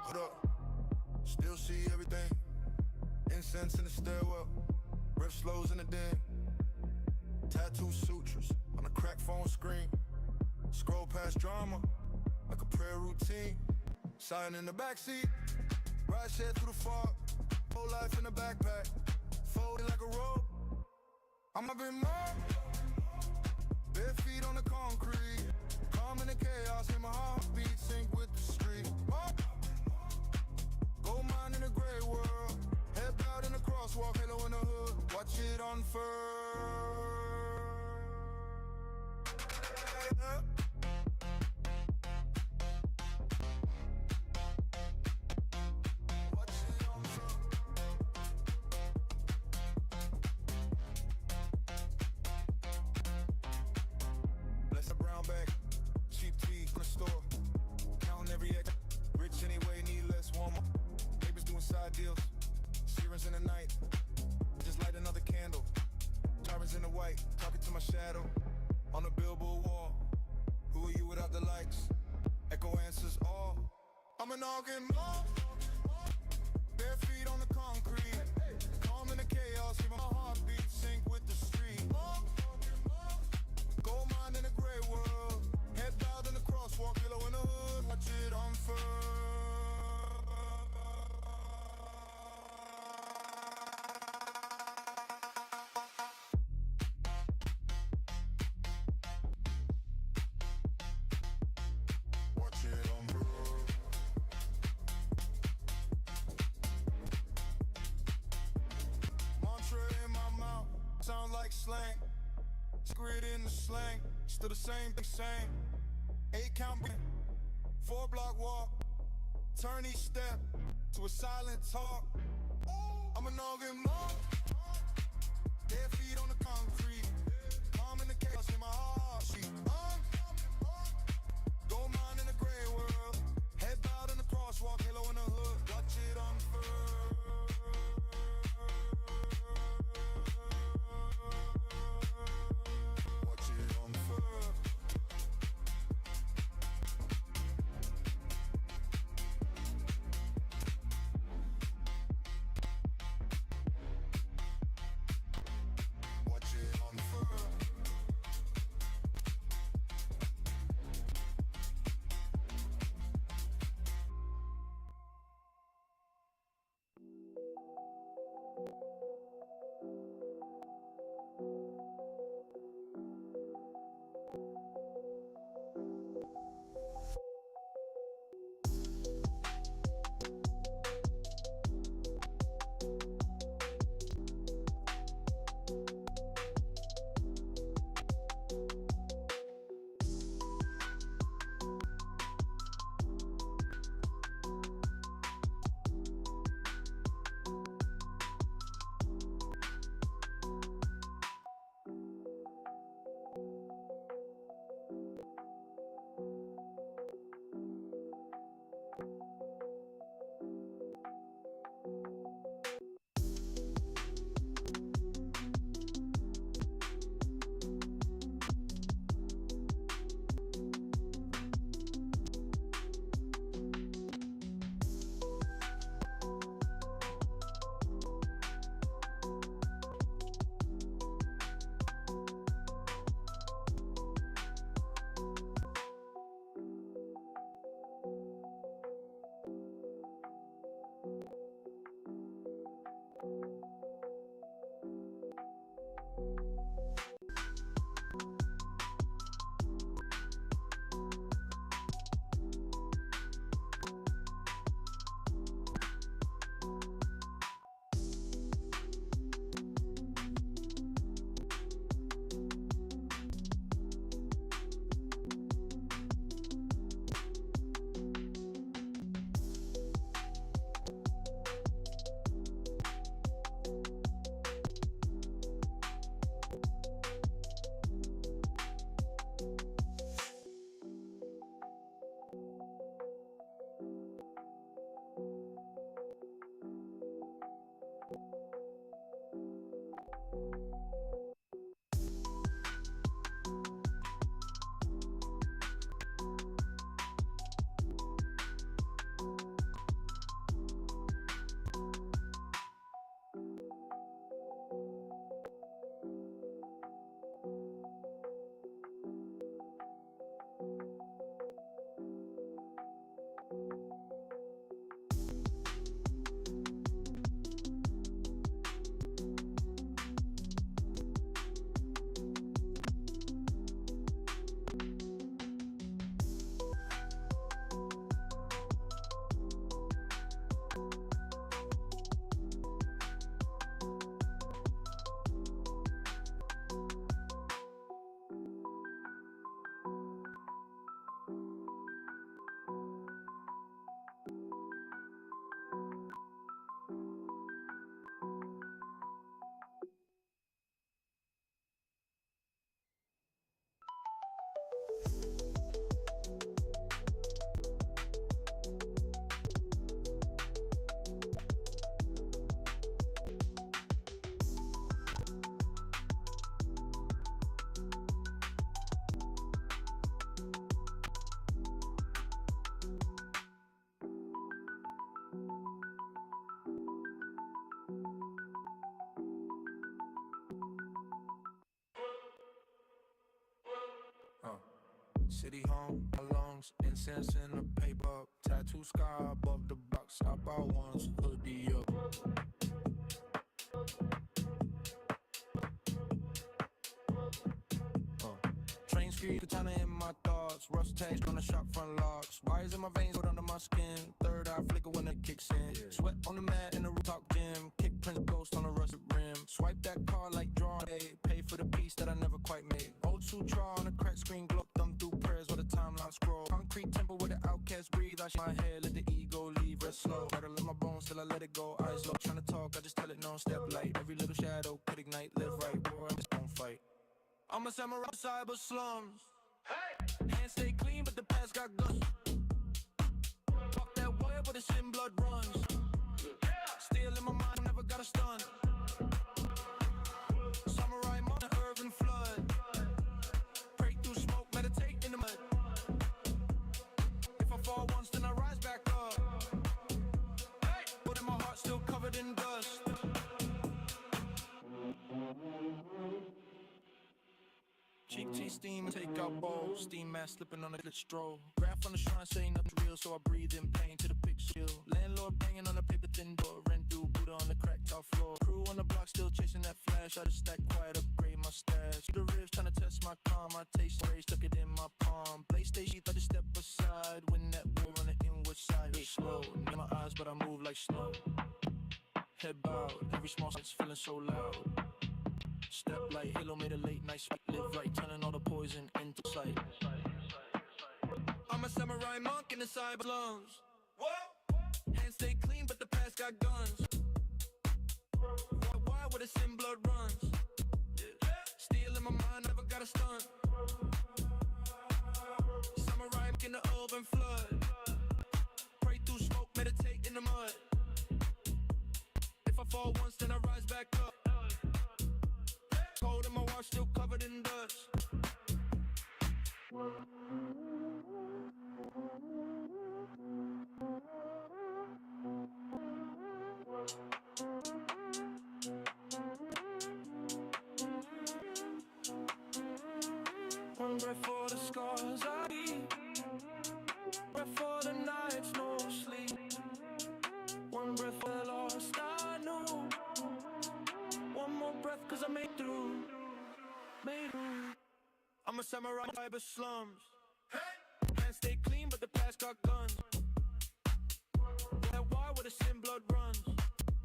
Hold up, still see everything. Incense in the stairwell, riff slows in the den. Tattoo sutras on a cracked phone screen. Scroll past drama like a prayer routine. Sign in the backseat, ride share through the fog. Whole life in a backpack, folded like a robe. I'm a bit more, bare feet on the concrete. Calm in the chaos, hear my heartbeat sync with the street. Gold mine in a gray world, head bowed in the crosswalk, halo in the hood. Watch it unfurl. I'm an organ mob, bare feet on the concrete, calm in the chaos, hear my heartbeat sync with the street. Gold mine in a gray world, head bowed in the crosswalk, yellow in the hood, watch it unfurl. Watch it unfurl. Mantra in my mouth, sound like slang. Secret in the slang, still the same thing, same. 8 count, 4 block walk. Turn each step to a silent talk. I'm an organ monk, bare feet on the concrete, calm in the chaos in my heart. Gold mine in the gray world, head bowed in the crosswalk, halo in the hood, watch it unfurl. Watch it unfurl. city home, my lungs, incense in the paper, tattoo scar above the box, stop out once, hoodie up. Train street, katana in my thoughts, rust taste on the shop front locks, wires in my veins, hold under my skin, third eye flicker when it kicks in, sweat on the mat in the rooftop gym, kick Prince Ghost on the rusted rim, swipe that card like draw day, pay for the piece that I never quite made, old sutra on a cracked screen, glow thumb through prayers with a timeline scroll, concrete temple where the outcast breathe, I shake my head, let the ego leave, rest slow, rattle in my bones till I let it go, eyes low, trying to talk, I just tell it no step light, every little shadow could ignite, live right, boy, I'm just gon' fight. I'm a samurai cyber slums. Hey! Hands stay clean, but the past got guts. Fuck that wire, but it's in blood runs. Yeah. Still in my mind, never got a stun. Samurai monk, urban flood. Pray through smoke, meditate in the mud. If I fall once, then I rise back up. Hey! But in my heart, still covered in dust. Cheek tea steam and take out bowls. Steam mask slipping on a lit stroll. Graph on the shrine saying nothing's real, so I breathe in pain to the picture. Landlord banging on the paper thin door. Rent due, Buddha on the cracked out floor. Crew on the block still chasing that flash. I just stack quiet, upgrade my stash. The ribs trying to test my calm. I taste rage, stuck it in my palm. PlayStation, I just step aside. When that war on the inward side is slow. In my eyes, but I move like snow. Head bowed, every small side's feeling so loud. Step light, halo made a late night sweet. Live right, turning all the poison into sight. I'm a samurai monk in the cyber slums. Hands stay clean, but the past got guns. Why would it sin blood runs? Steel in my mind, never got a stunt. Samurai monk in the urban flood. Pray through smoke, meditate in the mud. If I fall once, then I rise back up. Cold in my watch, still covered in dust. One breath for the scars I eat. Breath for the nights, no sleep. One breath for the lost I knew. One more breath cause I made through. I'm a samurai cyber slums. Hey! Hands stay clean but the past got guns. Yeah, why would the sin blood runs?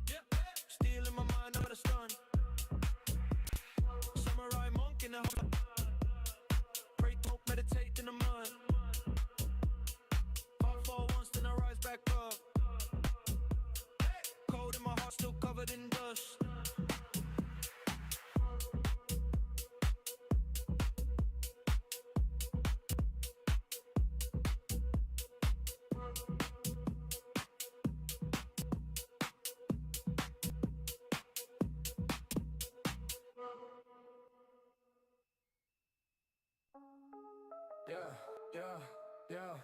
Yeah. Steel in my mind, not a stun. Samurai monk in the heart. Pray, hope, meditate in the mud. Fall once, then I rise back up. Cold in my heart, still covered in dust. Yeah.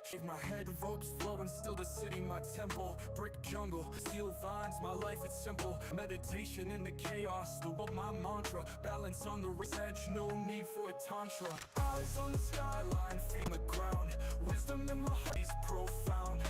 Shake my head, ropes flowing, still the city my temple. Brick jungle, steel vines, my life it's simple. Meditation in the chaos, the world my mantra. Balance on the edge, no need for a tantra. Eyes on the skyline, feet on the ground. Wisdom in my heart is profound.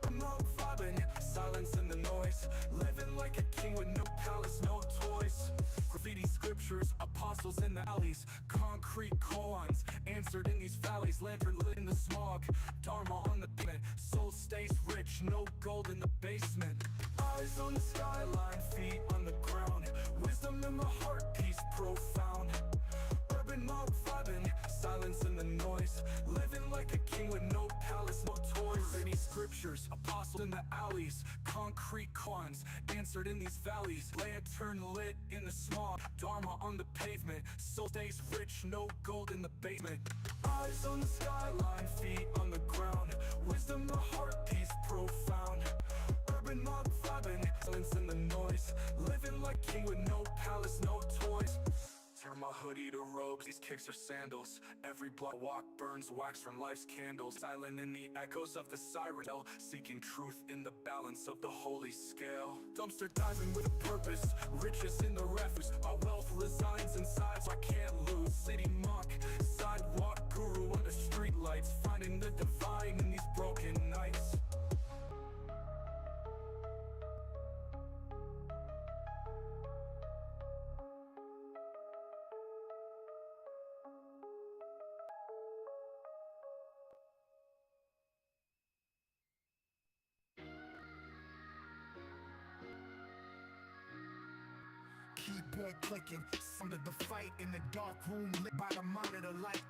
I'm not vibing, silence in the noise. Living like a king with no palace, no toys. Graffiti scriptures, apostles in the alleys. Concrete koans, answered in these valleys. Lantern lit in the smog, dharma on the pavement. Soul stays rich, no gold in the basement. Eyes on the skyline, feet on the ground. Wisdom in my heart, peace profound. Urban mob vibing, silence in the noise. Living like a king with no palace, no toys. Any scriptures, apostles in the alleys. Concrete koans, answered in these valleys. Lantern lit in the smog, dharma on the pavement. Soul stays rich, no gold in the basement. Eyes on the skyline, feet on the ground. Wisdom in the heart, peace profound. Urban mob vibing, silence in the noise. Living like king with no palace, no toys. Turn my hoodie to robes, these kicks are sandals. Every block walk burns wax from life's candles. Silent in the echoes of the siren bell, seeking truth in the balance of the holy scale. Dumpster diving with a purpose, riches in the refuse. Our wealth resides inside, so I can't lose. City monk, sidewalk guru under street lights, finding the divine in these broken nights. Keyboard clicking, sound of the fight in the dark room lit by the monitor light.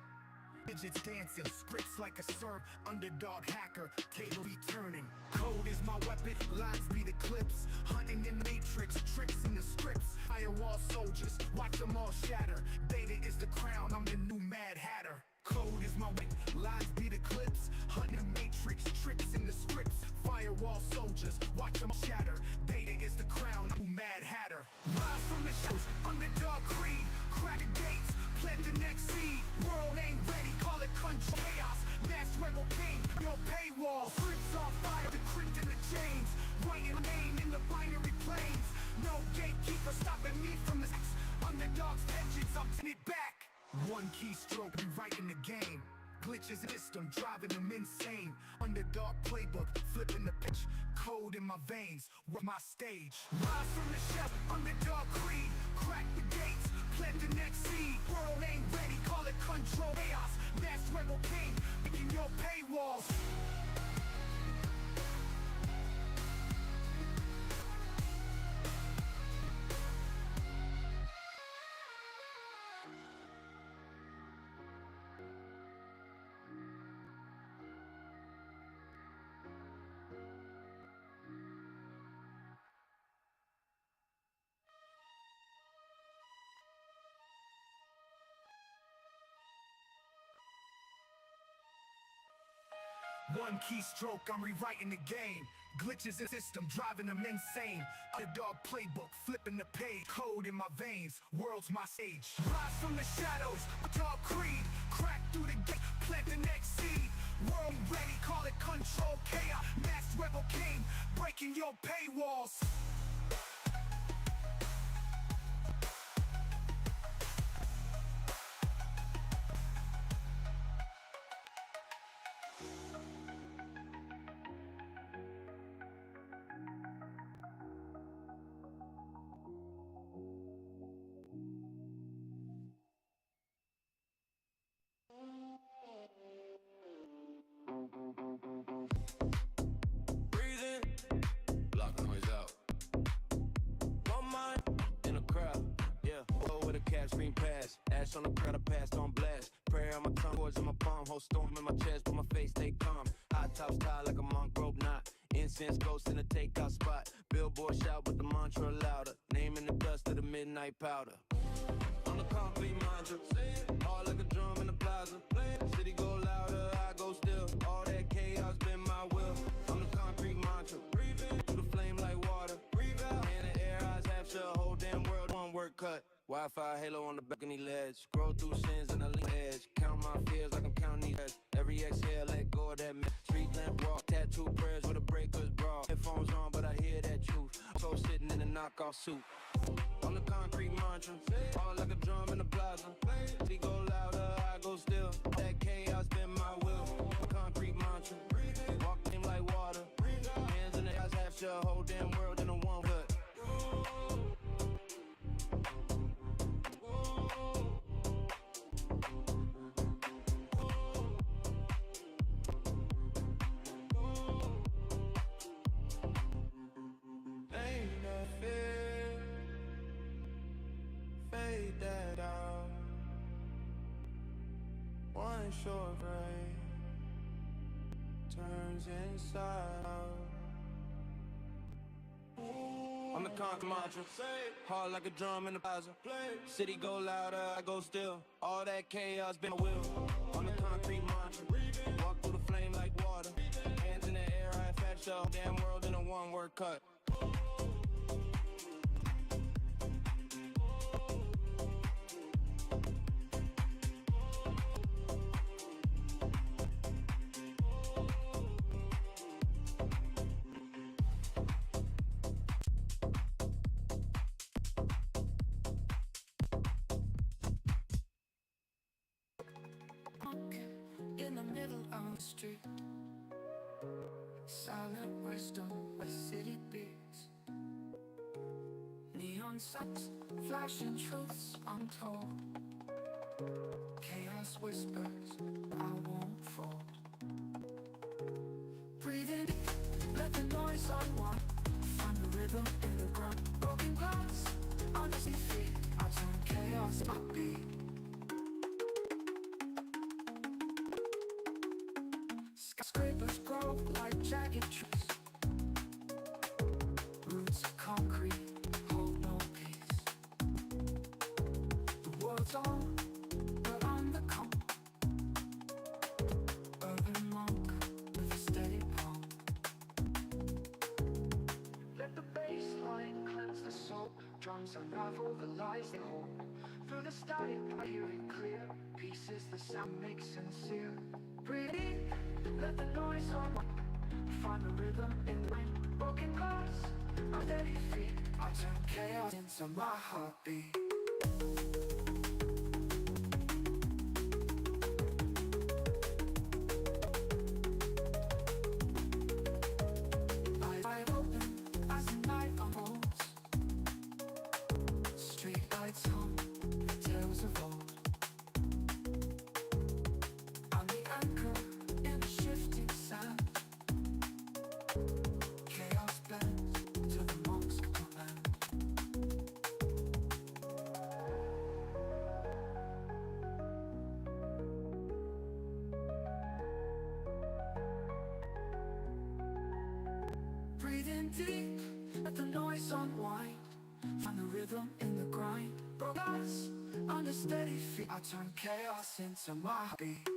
Digits dancing, scripts like a serve, underdog hacker, cable be turning. Code is my weapon, lines be the clips, hunting in matrix, tricks in the scripts. Firewall soldiers, watch them all shatter. Data is the crown, I'm the new Mad Hatter. Code is my weapon, lines be the clips, hunting in matrix, tricks in the scripts. Firewall soldiers, watch them shatter. Data is the crown, I'm Mad Hatter. Rise from the shadows, underdog creed, crack the gates, plant the next seed. World ain't ready, call it control chaos. Mass rebel king, your paywall. Scripts on fire, decrypt in the chains. Writing name in the binary planes. No gatekeeper stopping me from the sex. Underdog's vengeance, I'm taking it back. One keystroke, rewriting the game. Glitches system, driving them insane. Underdog playbook, flipping the pitch. Code in my veins, with my stage. Rise from the shell, underdog creed. Crack the gates, plant the next seed. World ain't ready, call it control chaos. Mass rebel king, making your paywalls. One keystroke, I'm rewriting the game. Glitches in system, driving them insane. Underdog playbook, flipping the page. Code in my veins, world's my stage. Rise from the shadows, underdog creed. Crack through the gate, plant the next seed. World ready, call it control chaos. Masked rebel king, breaking your paywalls. Screen pass, ash on the crowd, I passed on blast. Prayer on my tongue, words in my palm, whole storm in my chest, but my face stay calm. High top style like a monk rope knot. Incense ghost in a takeout spot. Billboard shout with the mantra louder. Name in the dust of the midnight powder. On the concrete mantra, all like a drum in the plaza. City go louder, I go still. All that chaos been my will. I'm the concrete mantra, breathe in through the flame like water. Breathe out, in the air, eyes half shut, whole damn world one word cut. Wi-Fi halo on the balcony ledge. Scroll through sins and I lean edge. Count my fears like I'm counting these heads. Every exhale, let go of that mess. Street lamp walk, tattoo prayers with a breakers brawl. Headphones on, but I hear that truth. So sitting in a knockoff suit. On the concrete mantra, all like a drum in the plaza. City go louder, I go still. That chaos been my will. Concrete mantra, walk in like water. Hands in the eyes, half shut, whole damn world in a one foot. One short break turns inside out. I'm the concrete mantra, hard like a drum in the plaza. City go louder, I go still. All that chaos been my will. I'm the concrete mantra, walk through the flame like water. Hands in the air, I fetch up. Damn world in a one-word cut. street. Silent wisdom where the city beats. Neon signs, flashing truths untold. Chaos whispers, I won't fall. Breathe in, let the noise unwind. Find the rhythm in the ground. Broken glass, honesty feet. I turn chaos upbeat. Skyscrapers grow like jagged trees. Roots of concrete hold no peace. The world's on, but I'm the calm. Urban monk with a steady palm. Let the bassline cleanse the soul. Drums unravel the lies they hold. Through the static I hear it clear. Peace is the sound makes sincere. Breathe in, let the noise unwind. Find the rhythm in the wind. Broken glass, on steady feet. I turn chaos into my heartbeat. Eyes wide open as the night unfolds. Street lights hum, tales of old. I'm the anchor in the shifting sand. Chaos bends to the monk's command. Breathe in deep, let the noise unwind. Find the rhythm in the grind. Broke glass, under steady feet. I turn chaos into my heartbeat.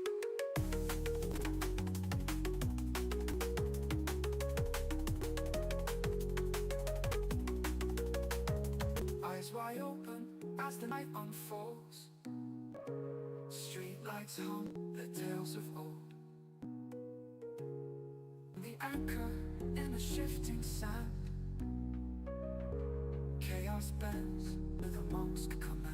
Eyes wide open as the night unfolds. Street lights hum the tales of old. The anchor in the shifting sand. Chaos bends with the monk's command.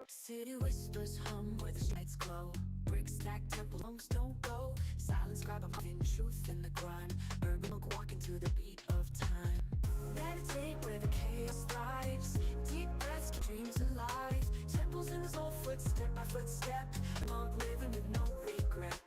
City whispers hum where the lights glow. Brick stack temple lungs don't go. Silence grab a in truth in the grind. Urban look walking to the beat of time. Meditate where the chaos thrives. Deep breaths keep dreams alive. Temples in the soul, footstep by footstep. Monk living with no regret.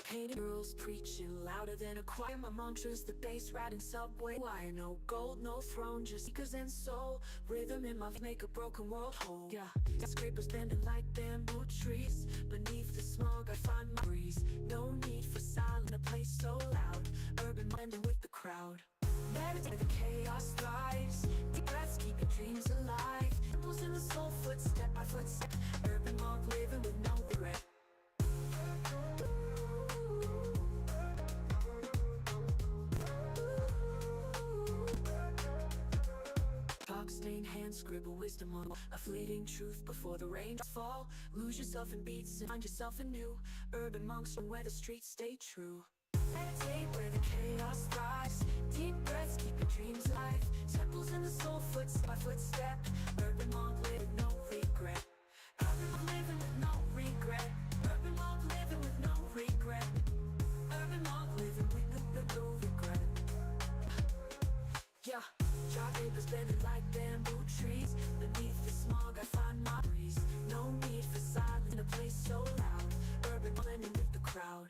Painted girls preaching louder than a choir. My mantra's the bass riding subway wire. No gold, no throne, just seekers and soul. Rhythm in my make a broken world whole. Yeah, skyscrapers bending like bamboo trees. Beneath the smog I find my breeze. No need for silence, a place so loud. Urban blending with the crowd. Meditate the chaos thrives. Deep breaths keep your dreams alive. Temples in the soul, footstep by footstep. Urban monk living with no regret. Chalk stained hands scribble wisdom on a fleeting truth before the raindrops fall. Lose yourself in beats and find yourself anew. Urban monks from where the streets stay true. Meditate where the chaos thrives. Deep breaths keep your dreams alive. Temples in the soul, footstep by footstep. Urban monk living no regret. Urban monk living with no regret. Urban monk living with no regret. Urban monk living with no regret. Yeah, chalk papers bending like bamboo trees. Beneath the smog I find my breeze. No need for silence in a place so loud. Urban blending with the crowd.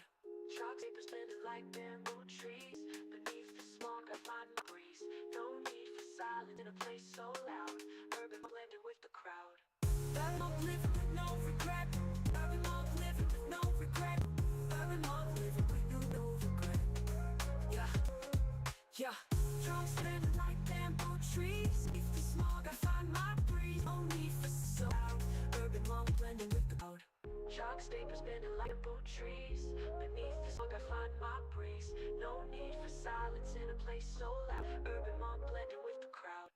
Chalk papers bending like bamboo trees. Beneath the smog I find my breeze. No need for silence in a place so loud. Urban blending with the crowd. Urban monk living with no regret. Urban monk living with no regret. Urban monk living with no regret. Yeah, drums spinning like bamboo trees. If the smog, I find my breeze. No need for so loud. Urban monk blending with the crowd. Chalk staples spinning like bamboo trees. Beneath the smog, I find my breeze. No need for silence in a place so loud. Urban monk blending with the crowd.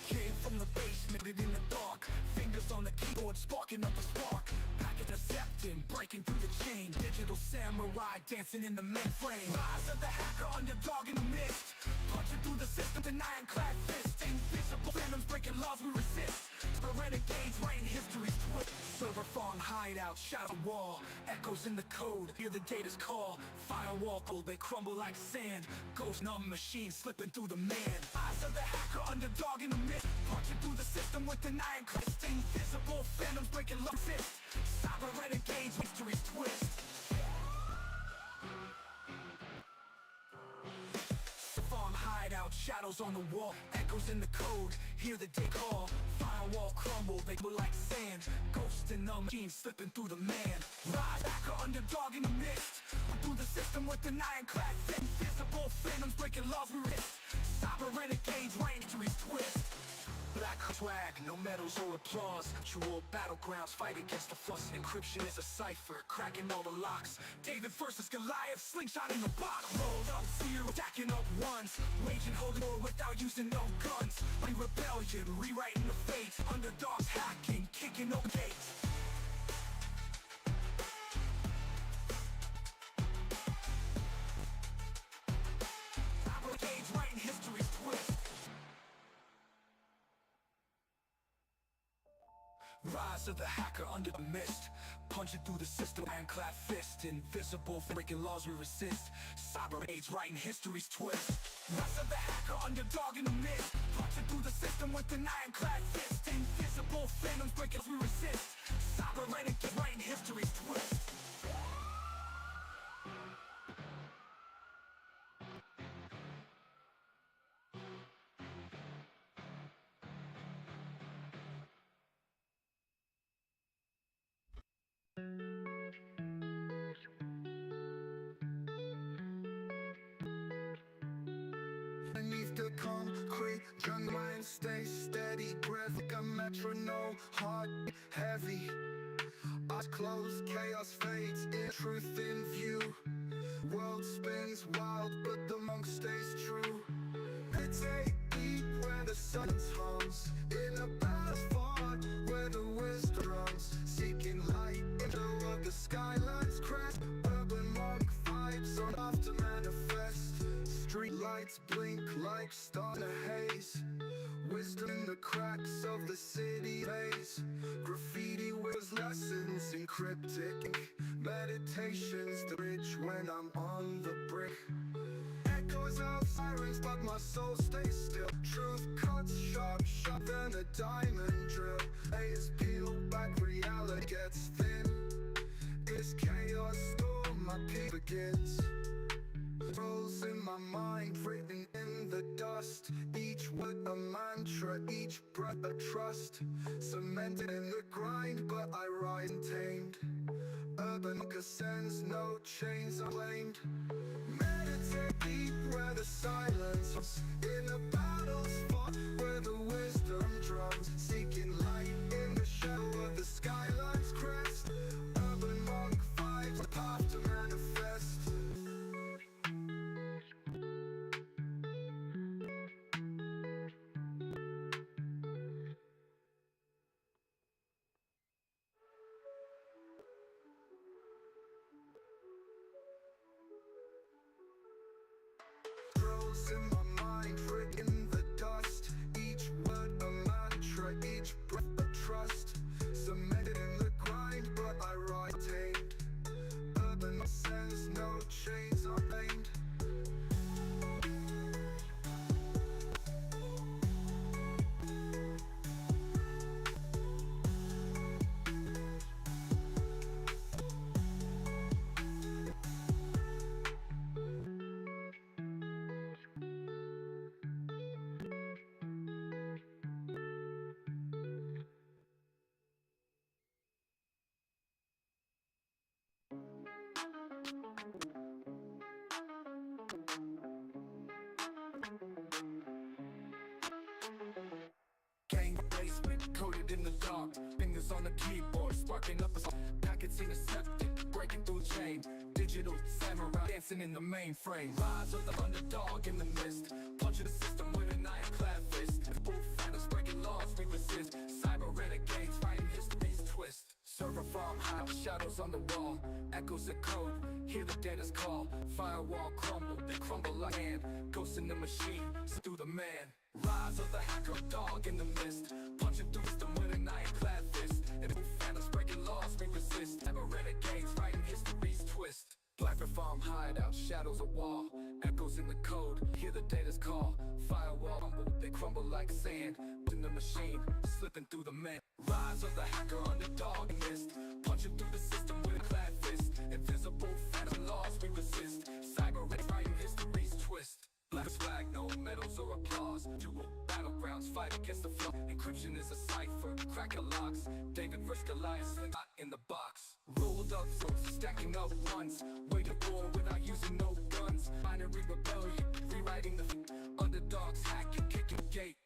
Came from the basement and in the dark. Fingers on the keyboard, sparking up a spark. Packet accepting, breaking through the chain. Digital samurai dancing in the mainframe. Rise of the hacker, underdog in the mist. Punching through the system, the ironclad fist. Invisible phantoms breaking laws we resist. The renegades reign history's twist. Server farm hideout, shadow wall. Echoes in the code, hear the data's call. Firewall cold, they crumble like sand. Ghost numb machine slipping through the man. Eyes of the hacker, underdog in the mist. Punching through the system with an ironclad fist. Invisible phantoms breaking laws we resist. Cyber renegades, history's twist. Farm hideout, shadows on the wall. Echoes in the code, hear the day call. Firewall crumble, they were like sand. Ghost and numb machine slipping through the man. Rise, hacker, underdog in the mist. Through the system with an ironclad fist. Invisible phantoms breaking laws we resist. Cyber renegades, reign history's twist. Black swag, no medals or applause. Actual battlegrounds, fight against the fuss. Encryption is a cipher, cracking all the locks. David versus Goliath, slingshot in the box. Rolled up zero, stacking up ones. Waging holy war without using no guns. Like rebellion, rewriting the fate. Underdogs hacking, kicking open gates. Brigades, writing history's twist. Rise of the hacker under the mist. Punching through the system, ironclad fist. Invisible, breaking laws we resist. Cyber age, writing history's twist. Rise of the hacker, underdog in the mist. Punching through the system with an ironclad fist. Invisible phantoms, breaking laws we resist. Cyber renegade, writing history's twist. Beneath the concrete, jungle mind stay steady. Breath like a metronome, heart heavy. Eyes closed, chaos fades, in truth in view. World spins wild, but the monk stays true. Meditate deep where the silence hums. In a past fought where the wisdom runs. Seeking light in the world, the skylines crest. Urban monk vibes on off to manifest. Street lights blink like stars in a haze. Wisdom in the cracks of the city maze. Graffiti with lessons in cryptic. Meditations the bridge when I'm on the brick. Echoes out sirens but my soul stays still. Truth cuts sharp, sharp than a diamond drill. Layers peel back, reality gets thin. It's chaos storm, my peak begins. Rolls in my mind, written in the dust. Each word a mantra, each breath a trust. Cemented in the grind, but I ride tamed. Urban ascends, no chains are blamed. Meditate deep where the silence is. In a battle's fought where the wisdom drums. Seeking light in the shadow of the skyline's crest. Urban monk vibes, the path to manifest. Scrolls in my mind, written in the dust. Each word a mantra, each breath a trust. Cemented in the grind, but I ride tamed. Urban sense, no chains are blamed. fingers on the keyboard, sparking up a song. Packets intercepted, breaking through chain. Digital samurai dancing in the mainframe. Rise of the underdog in the mist, punching the system with an ironclad fist. Bull phantoms breaking laws, we resist. Cyber renegades fighting history's twist. Server farm high, shadows on the wall. Echoes the code, hear the data's call. Firewall crumble, they crumble like hand. Ghosts in the machine, through the man. Rise of the hacker, dog in the mist, punching through system with an ironclad fist. And bull phantoms breaking laws, we resist. Cyber renegades fighting history's twist. Black farm hideout, shadows a wall. Echoes in the code, hear the data's call. Firewall rumble, they crumble like sand. In the machine, slipping through the man. Rise of the hacker, underdog mist, punching through the system with a clad fist. Invisible phantom laws we resist. Cyber red fighting history's twist. Black flag, no medals or applause. Dual battlegrounds, fight against the flow. Encryption is a cipher, cracker locks. David vs. Goliath, not in the box. Rolled up folks, stacking up ones. Way to war without using no guns. Binary rebellion, rewriting the underdogs, hacking, kicking the gate.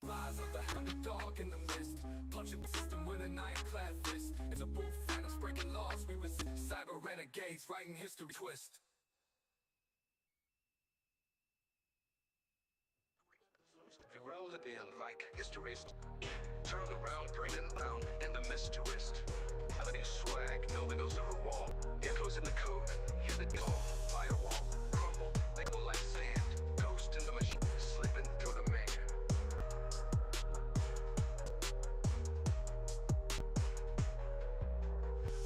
Rise of the underdog in the mist, punching the system with an ironclad fist. It's a bull phantoms breaking laws, we resist. Cyber renegades writing history twist. We roll it in like history's. Turn around, bring it down, and the mist twist. Melody swag, no windows or a wall. Echoes in the code, hear the call. Firewall, crumble, they go like sand. Ghost in the machine, slipping through the man.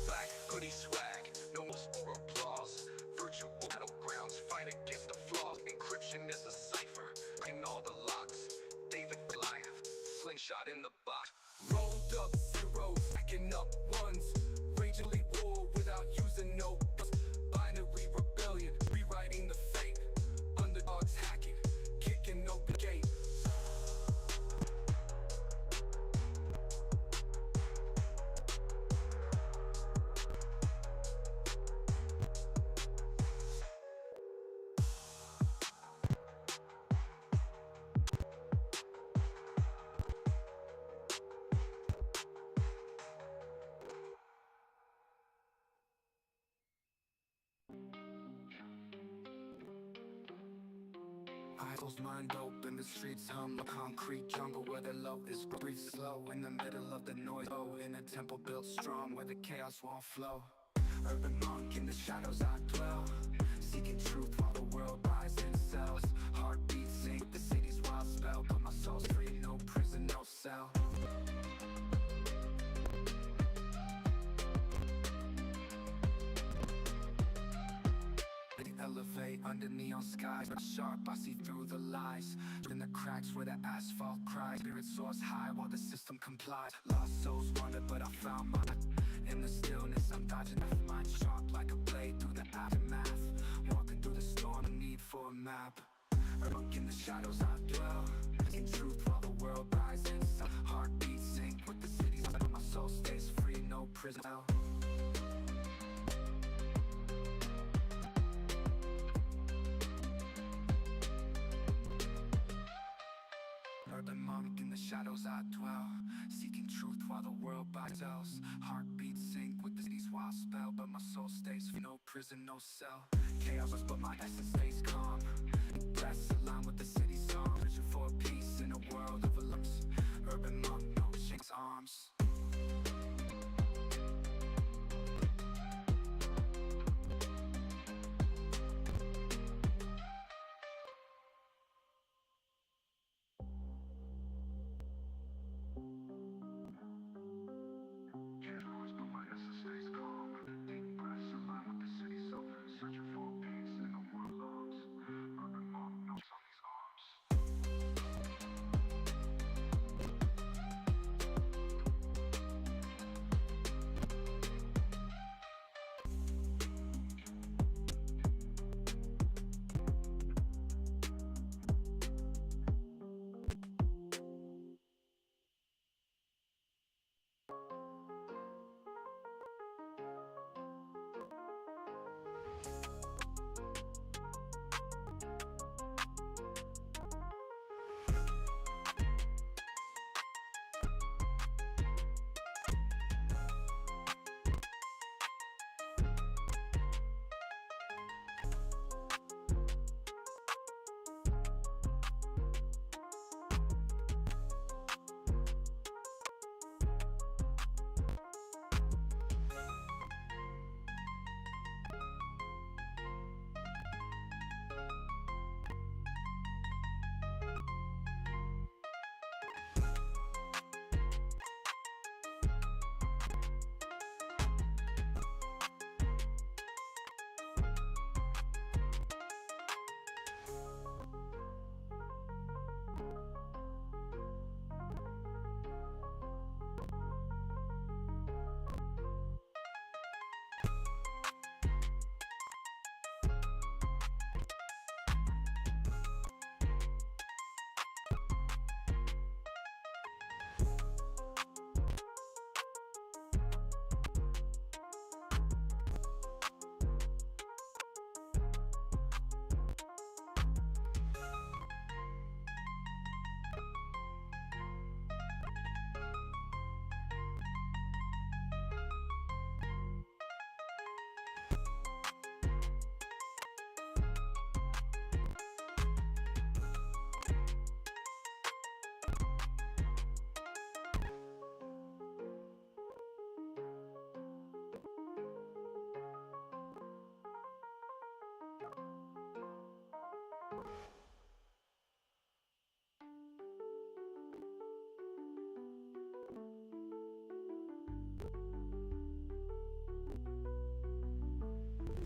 Black hoodie swag, no more applause. Virtual battlegrounds, fight against the flaws. Encryption is a cipher, in all the locks. David Goliath, slingshot in the box. Rolled up zeros, stacking up ones. Ragingly war without using no guns. Binary rebellion, rewriting the fate. Underdogs hacking, kicking open gate. Idles mind open, the streets hum. A concrete jungle where the love is breathe slow. In the middle of the noise, oh, in a temple built strong where the chaos won't flow. Urban monk in the shadows I dwell, seeking truth while the world rises in cells. Heartbeats sink, the city's wild spell, but my soul's free, no prison, no cell. Elevate under neon skies, but sharp I see through the lies. In the cracks where the asphalt cries, spirit soars high while the system complies. Lost souls wander, but I found mine. In the stillness I'm dodging the mind, sharp like a blade through the aftermath. Walking through the storm, need for a map. Look in the shadows I dwell, in truth while the world rises. Heartbeats sync with the city's, but my soul stays free, no prison cell. Urban monk in the shadows I dwell, seeking truth while the world bites. Heartbeats sync with the city's wild spell, but my soul stays free, no prison, no cell. Chaos, but my essence stays calm. Breaths align with the city's song, vision for peace in a world of alarms. Urban monk, no shakes arms.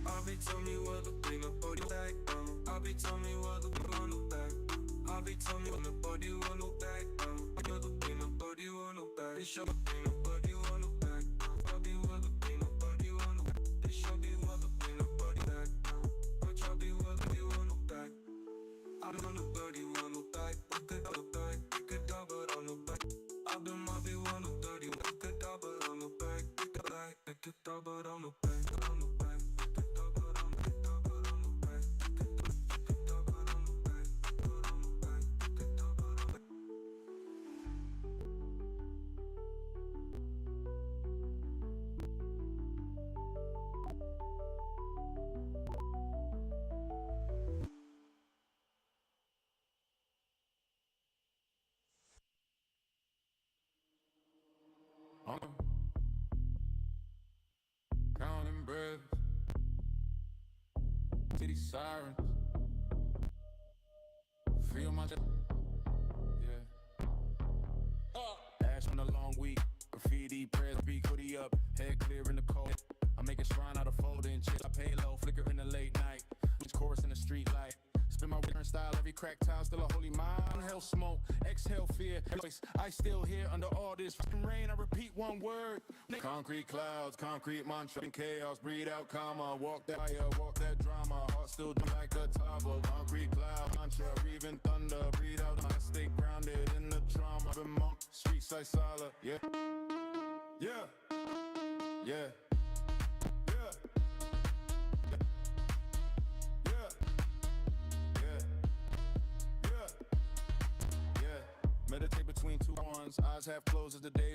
I'll be telling me what the thing about you back down. I'll be telling me what the thing on the back. I'll be telling me what the body will look back down. What the thing about you will look back. They show the thing about you will look back. I'll be what the thing about you will look back. They show me what the thing about you back. But I'll be what the thing will look back. I don't know nobody will look back. Look at the back. Look at double on the back. I've been my be one of 30. Look at double on the back. Look at back. Look at double on the back. On the back. Counting breaths, city sirens, feel my yeah. Ash from the long week, graffiti, prayers speak, hoodie up, head clear in the cold. I make a shrine out of folding chips. I pay low, flicker in the late night. Each chorus in the street light. Spin my return style, every crack tile, still a holy mind. Inhale smoke, exhale fear. I still here under all this rain. I repeat one word. Concrete clouds, concrete mantra, chaos. Breathe out karma, walk that fire, walk that drama. Heart still like a toddler. Concrete cloud, mantra, breathing thunder. Breathe out, I stay grounded in the trauma. Been monk, street side solid, yeah, yeah, yeah. Meditate between two horns, eyes half closed as the day